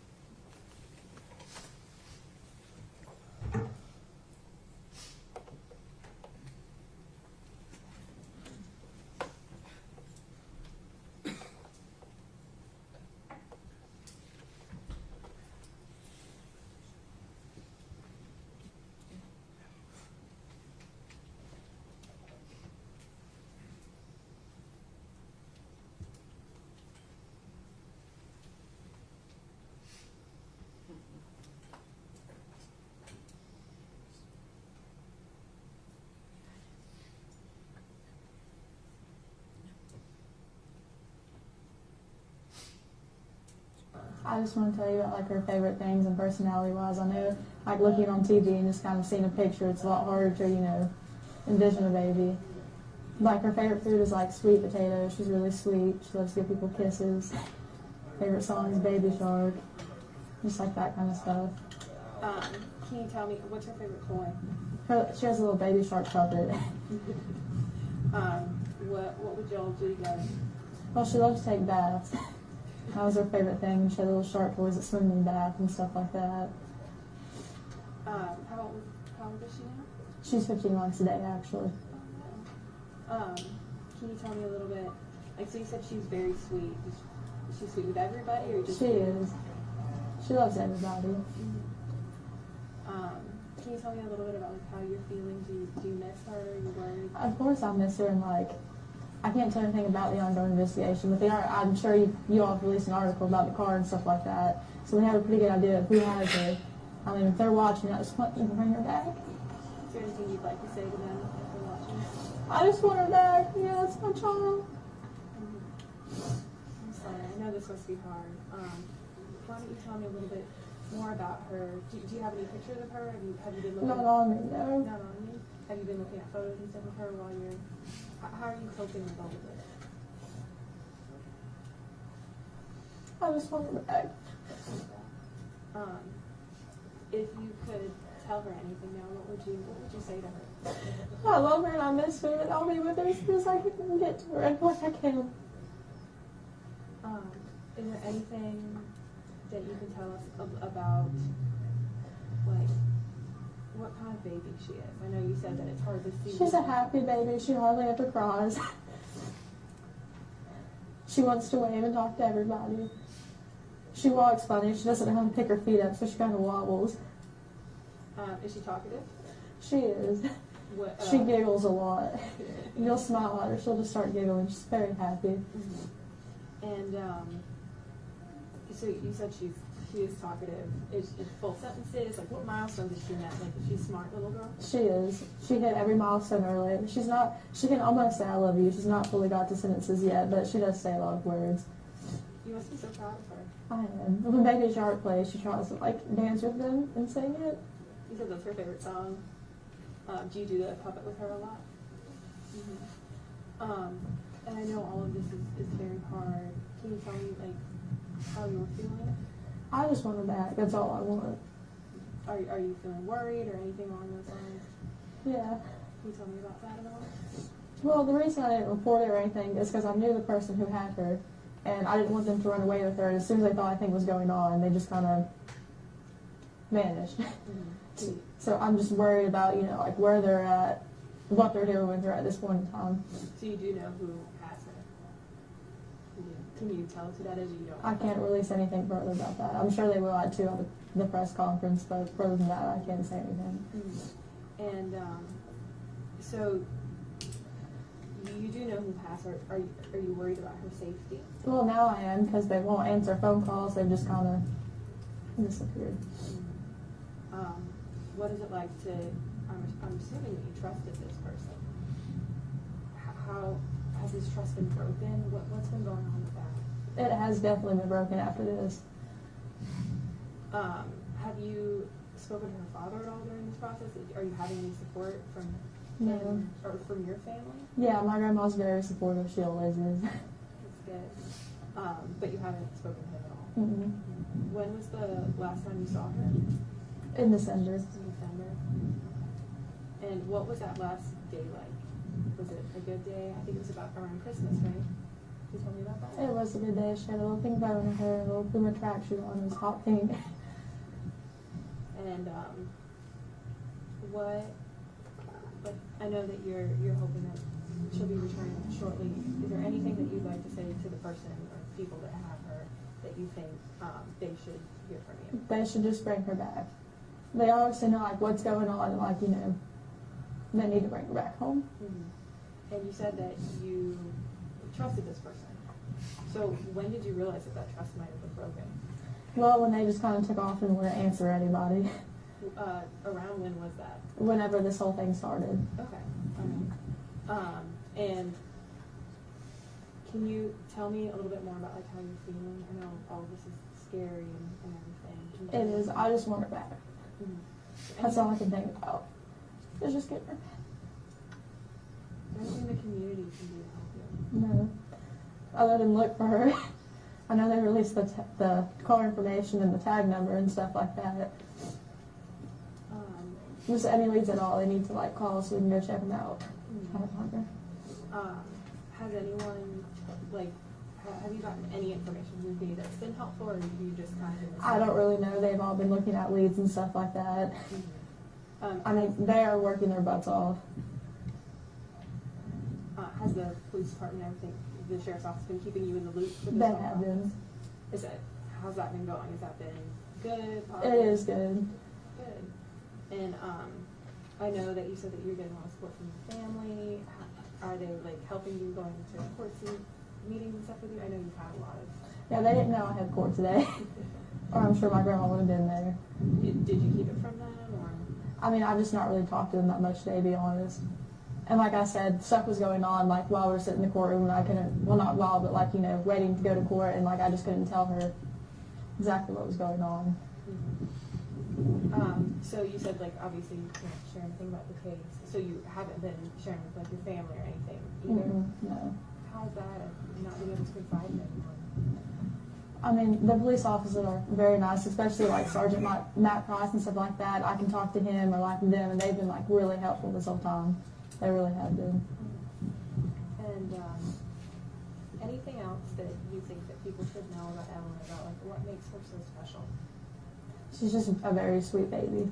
Speaker 14: I just want to tell you about like her favorite things and personality wise. I know like looking on TV and just kind of seeing a picture, it's a lot harder to, envision a baby. Like her favorite food is like sweet potatoes. She's really sweet. She loves to give people kisses. Favorite song is Baby Shark. Just like that kind of stuff.
Speaker 13: Can you tell me, what's her favorite toy?
Speaker 14: She has a little Baby Shark puppet.
Speaker 13: What would y'all do together?
Speaker 14: Well, she loves to take baths. That was her favorite thing. She had little shark toys that swim in the bath and stuff like that.
Speaker 13: How old is she now?
Speaker 14: She's 15 months today, actually.
Speaker 13: Can you tell me a little bit, like, so you said she's very sweet. Is she sweet with everybody or just?
Speaker 14: She is. She loves everybody.
Speaker 13: Can you tell me a little bit about like how you're feeling? Do you miss her? Are you worried?
Speaker 14: Of course I miss her, and like, I can't tell anything about the ongoing investigation, but I'm sure you all have released an article about the car and stuff like that, so we have a pretty good idea of who has her. I mean, if they're watching, I just want you to bring her back.
Speaker 13: Is there anything you'd like to say to them if they're watching?
Speaker 14: I just want her back. Yeah, it's my child.
Speaker 13: I'm sorry, I know this must be hard. Why don't you tell me a little bit more about her? Do you have any pictures of her? Have you been looking?
Speaker 14: Not on me, no.
Speaker 13: Not on you? Have you been looking at photos and stuff of her while you're? How are you coping with all of this?
Speaker 14: I just want her back.
Speaker 13: If you could tell her anything now, what would you say to her?
Speaker 14: I love her and I miss her, and I'll be with her as soon as I can get to her and like I can.
Speaker 13: Is there anything that you can tell us about, like, what kind of baby she is? I know you said that it's hard to see.
Speaker 14: She's a happy baby. She hardly ever cries. She wants to wave and talk to everybody. She walks funny. She doesn't know how to pick her feet up, so she kind of wobbles.
Speaker 13: Is she talkative?
Speaker 14: She is.
Speaker 13: What,
Speaker 14: she giggles a lot. You'll smile at her, she'll just start giggling. She's very happy.
Speaker 13: And so you said she is talkative. Is full sentences? Like, what milestones is she met? Like, is she a smart little girl?
Speaker 14: She is. She hit every milestone early. She can almost say I love you. She's not fully got to sentences yet, but she does say a lot of words.
Speaker 13: You must be so proud of her.
Speaker 14: I am. When Baby Shark plays, she tries to like dance with them and sing it.
Speaker 13: You said that's her favorite song. Do you do the puppet with her a lot? And I know all of this is very hard. Can you tell me like how you're feeling?
Speaker 14: I just want her back. That's all I want.
Speaker 13: Are you feeling worried or anything along those lines?
Speaker 14: Yeah.
Speaker 13: Can you tell me about that at all?
Speaker 14: Well, the reason I didn't report it or anything is because I knew the person who had her, and I didn't want them to run away with her. And as soon as they thought anything was going on, they just kind of vanished. So I'm just worried about, like where they're at, what they're doing with her at this point in time.
Speaker 13: So you do know who has her? Can you tell us who that is, or you don't?
Speaker 14: I can't release anything further about that. I'm sure they will add to at the press conference, but further than that, I can't say anything.
Speaker 13: And so you do know who has her. Are you worried about her safety?
Speaker 14: Well, now I am, because they won't answer phone calls. They've just kind of disappeared.
Speaker 13: What is it like to? I'm assuming that you trusted this person. How has this trust been broken? What's been going on with that?
Speaker 14: It has definitely been broken after this.
Speaker 13: Have you spoken to her father at all during this process? Are you having any support from him or from your family?
Speaker 14: Yeah, my grandma's very supportive. She always is.
Speaker 13: That's good. But you haven't spoken to him at all?
Speaker 14: Mm-hmm.
Speaker 13: When was the last time you saw her?
Speaker 14: In December.
Speaker 13: In December. And what was that last day like? Was it a good day? I think it was around Christmas, right? Can you tell me about that?
Speaker 14: It was a good day. She had a little pink bow in her hair, a little Puma tracksuit on. It was hot pink.
Speaker 13: And I know that you're hoping that she'll be returning shortly. Is there anything that you'd like to say to the person or people that have her that you think they should hear from you?
Speaker 14: They should just bring her back. They obviously know like what's going on, and like they need to bring her back home.
Speaker 13: Mm-hmm. And you said that you trusted this person. So when did you realize that trust might have been broken?
Speaker 14: Well, when they just kind of took off and wouldn't answer anybody.
Speaker 13: Around when was that?
Speaker 14: Whenever this whole thing started.
Speaker 13: Okay. And can you tell me a little bit more about like how you're feeling? I know all of this is scary and everything.
Speaker 14: It is. I just want her back.
Speaker 13: Mm-hmm.
Speaker 14: That's all I can think about. Is just get her.
Speaker 13: Anything the community can do to help you?
Speaker 14: No. Other than look for her. I know they released the car information and the tag number and stuff like that. Just any leads at all, they need to like call so we can go check them out. Try to find her.
Speaker 13: Has anyone have you gotten any information from me that's been helpful, or you just kind of?
Speaker 14: I don't really know. They've all been looking at leads and stuff like that. I mean, they are working their butts off.
Speaker 13: Has the police department and everything, the sheriff's office, been keeping you in the loop for this?
Speaker 14: They have been.
Speaker 13: How's that been going? Has that been good?
Speaker 14: It
Speaker 13: Positive?
Speaker 14: is good.
Speaker 13: Good. And I know that you said that you're getting a lot of support from your family. Are they like helping you going to court meetings and stuff with you? I know you've had a lot of.
Speaker 14: Yeah, they didn't know I had court today, or I'm sure my grandma would have been there.
Speaker 13: Did you keep it from them, or?
Speaker 14: I mean, I've just not really talked to them that much today, to be honest. And like I said, stuff was going on, like, while we were sitting in the courtroom, and I couldn't, well, not while, but like, you know, waiting to go to court, and like, I just couldn't tell her exactly what was going on.
Speaker 13: So you said, like, obviously you can't share anything about the case, so you haven't been sharing with, like, your family or anything either?
Speaker 14: No.
Speaker 13: How's that, not being able to confide in anyone?
Speaker 14: I mean, the police officers are very nice, especially like Sergeant Matt Price and stuff like that. I can talk to him or like them, and they've been like really helpful this whole time. They really have been.
Speaker 13: And anything else that you think that people should know about Evelyn, about like what makes her so special?
Speaker 14: She's just a very sweet baby.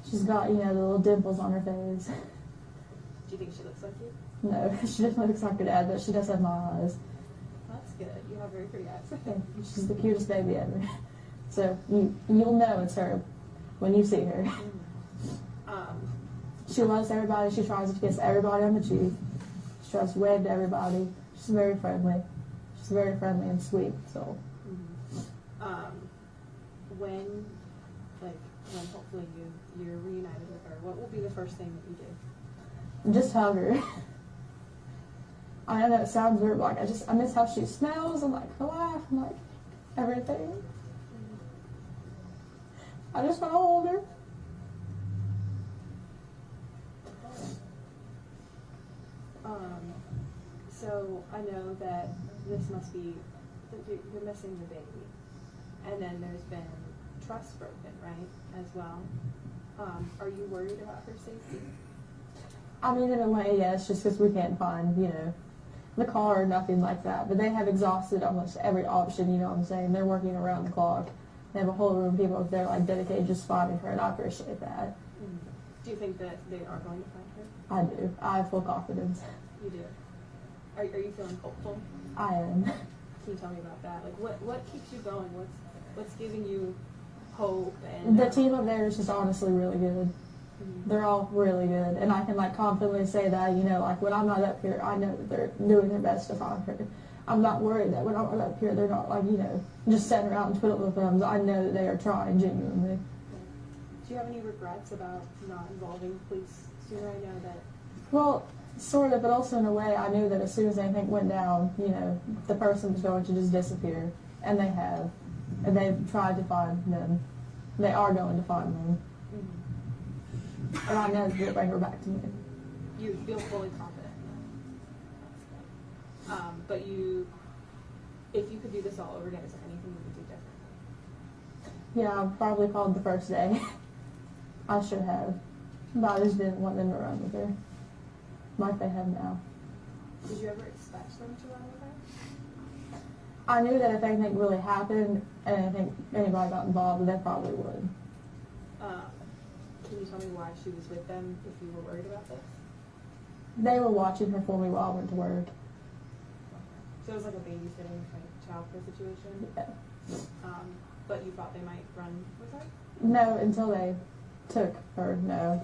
Speaker 14: She's got, you know, the little dimples on her face.
Speaker 13: Do you think she looks like you?
Speaker 14: No, she definitely looks like her dad, but she does have my eyes.
Speaker 13: That's good. You have very pretty eyes.
Speaker 14: She's the cutest baby ever. So you'll know it's her when you see her. She loves everybody. She tries to kiss everybody on the cheek. She tries to wave to everybody. She's very friendly. She's very friendly and sweet. So.
Speaker 13: When hopefully you're reunited with her, what will be the first thing that you do?
Speaker 14: Just hug her. I know it sounds weird, but like I miss how she smells and like her laugh and like everything. I just want to hold her.
Speaker 13: So I know that this must be that you're missing the baby, and then there's been trust broken, right, as well. Are you worried about her safety?
Speaker 14: I mean, in a way, yes, just because we can't find, you know, the car or nothing like that. But they have exhausted almost every option, you know what I'm saying? They're working around the clock. They have a whole room of people up there, like, dedicated just finding her, and I appreciate that.
Speaker 13: Do you think that they are going to find her?
Speaker 14: I do. I have full confidence.
Speaker 13: You do? Are you feeling hopeful?
Speaker 14: I am.
Speaker 13: Can you tell me about that? Like, what keeps you going? What's giving you hope? And
Speaker 14: the team up there is just honestly really good. They're all really good, and I can like confidently say that, you know, like when I'm not up here, I know that they're doing their best to find her. I'm not worried that when I'm not up here, they're not like, you know, just sitting around and twiddling their thumbs. I know that they are trying genuinely.
Speaker 13: Do you have any regrets about not involving police sooner? I know that.
Speaker 14: Well, sort of, but also in a way, I knew that as soon as anything went down, you know, the person was going to just disappear, and they have, and they've tried to find them. They are going to find them. And I know that they'll bring her back to me.
Speaker 13: You feel fully confident. But if you could do this all over again, is there anything you would do differently?
Speaker 14: Yeah, I probably called the first day. I should have. But I just didn't want them to run with her. Like they have now.
Speaker 13: Did you ever expect them to run with her?
Speaker 14: I knew that if anything really happened, and I think anybody got involved, they probably would.
Speaker 13: Can you tell me why she was with them if you were worried about this?
Speaker 14: They were watching her for me while I went to work.
Speaker 13: So it was like a babysitting kind of childcare situation?
Speaker 14: Yeah.
Speaker 13: But you thought they might run with her?
Speaker 14: No, until they took her, no.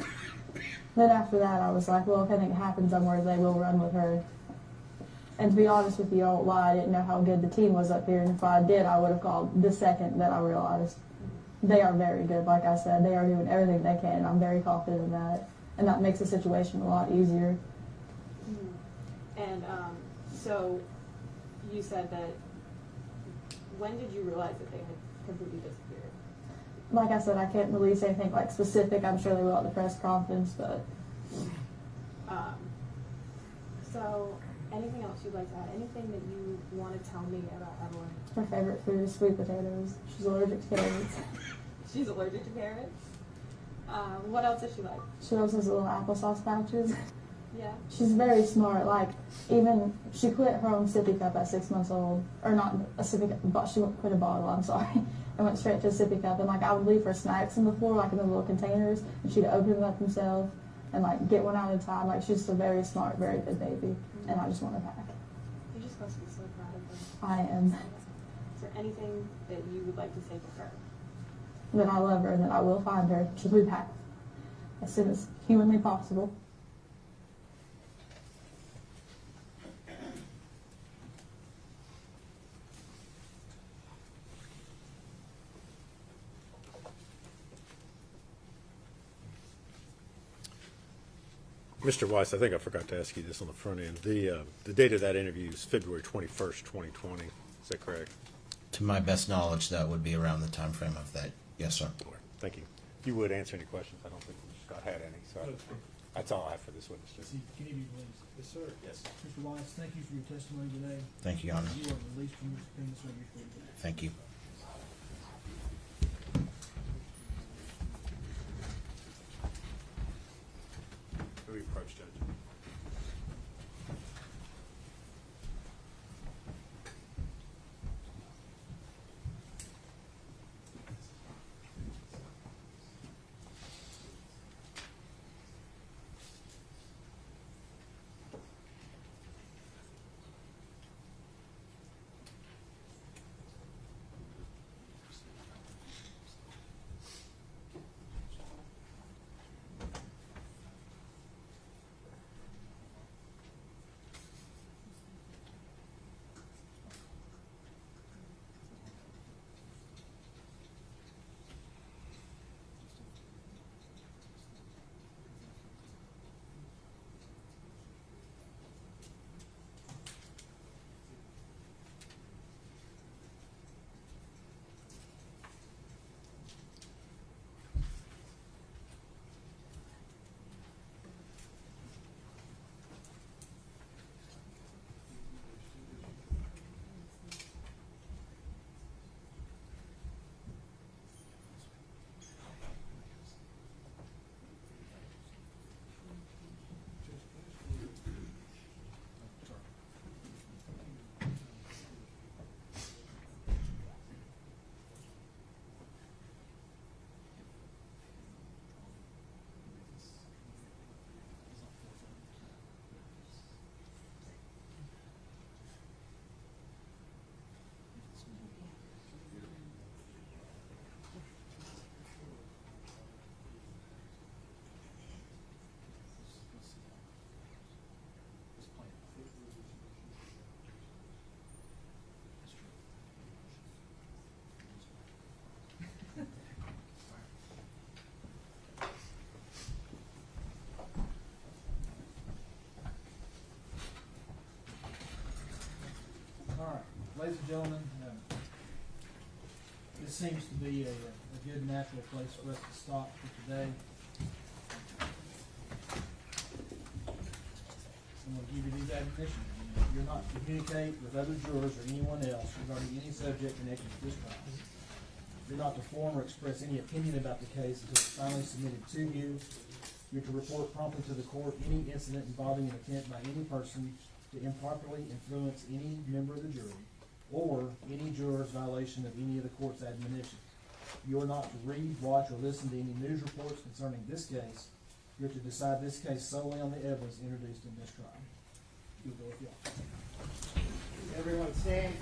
Speaker 14: Then after that, I was like, well, if anything happens, I'm worried they will run with her. And to be honest with you, I won't lie, I didn't know how good the team was up here, and if I did, I would have called the second that I realized. They are very good, like I said. They are doing everything they can. I'm very confident in that. And that makes the situation a lot easier.
Speaker 13: And so you said that, when did you realize that they had completely disappeared?
Speaker 14: Like I said, I can't release anything like specific. I'm sure they will at the press conference, but.
Speaker 13: So anything else you'd like to add? Anything that you want to tell me about Evelyn?
Speaker 14: Her favorite food is sweet potatoes. She's allergic to carrots.
Speaker 13: She's allergic to carrots? What else does she like?
Speaker 14: She loves those little applesauce pouches.
Speaker 13: Yeah.
Speaker 14: She's very smart. Like, even, she quit her own sippy cup at 6 months old. Or not a sippy cup, but she quit a bottle, I'm sorry. And went straight to a sippy cup. And, like, I would leave her snacks on the floor, like in the little containers. And she'd open them up herself and, like, get one out at a time. Like, she's just a very smart, very good baby. And I just want her back.
Speaker 13: You're just supposed to be so proud of her.
Speaker 14: I am.
Speaker 13: Is there anything that you would like to say to her?
Speaker 14: that I love her and that I will find her. She'll be back as soon as humanly possible.
Speaker 6: Mr. Weiss, I think I forgot to ask you this on the front end. The date of that interview is February 21st, 2020. Is that correct?
Speaker 12: To my best knowledge, that would be around the time frame of that. Yes, sir.
Speaker 6: Thank you. If you would answer any questions, I don't think Scott had any, so that's all I have for this witness.
Speaker 4: Can you be released?
Speaker 5: Yes, sir.
Speaker 6: Yes.
Speaker 4: Mr. Weiss, thank you for your testimony today.
Speaker 12: Thank you, Your Honor.
Speaker 4: You are released from your subpoena, so you're free to go.
Speaker 12: Thank you.
Speaker 6: Who we approach, Judge?
Speaker 4: Ladies and gentlemen, this seems to be a good natural place for us to stop for today. I'm going to give you these admonitions. You're not to communicate with other jurors or anyone else regarding any subject connected to this trial. You're not to form or express any opinion about the case until it's finally submitted to you. You're to report promptly to the court any incident involving an attempt by any person to improperly influence any member of the jury, or any juror's violation of any of the court's admonitions. You are not to read, watch, or listen to any news reports concerning this case. You're to decide this case solely on the evidence introduced in this trial. We'll go with y'all.
Speaker 16: Everyone stand.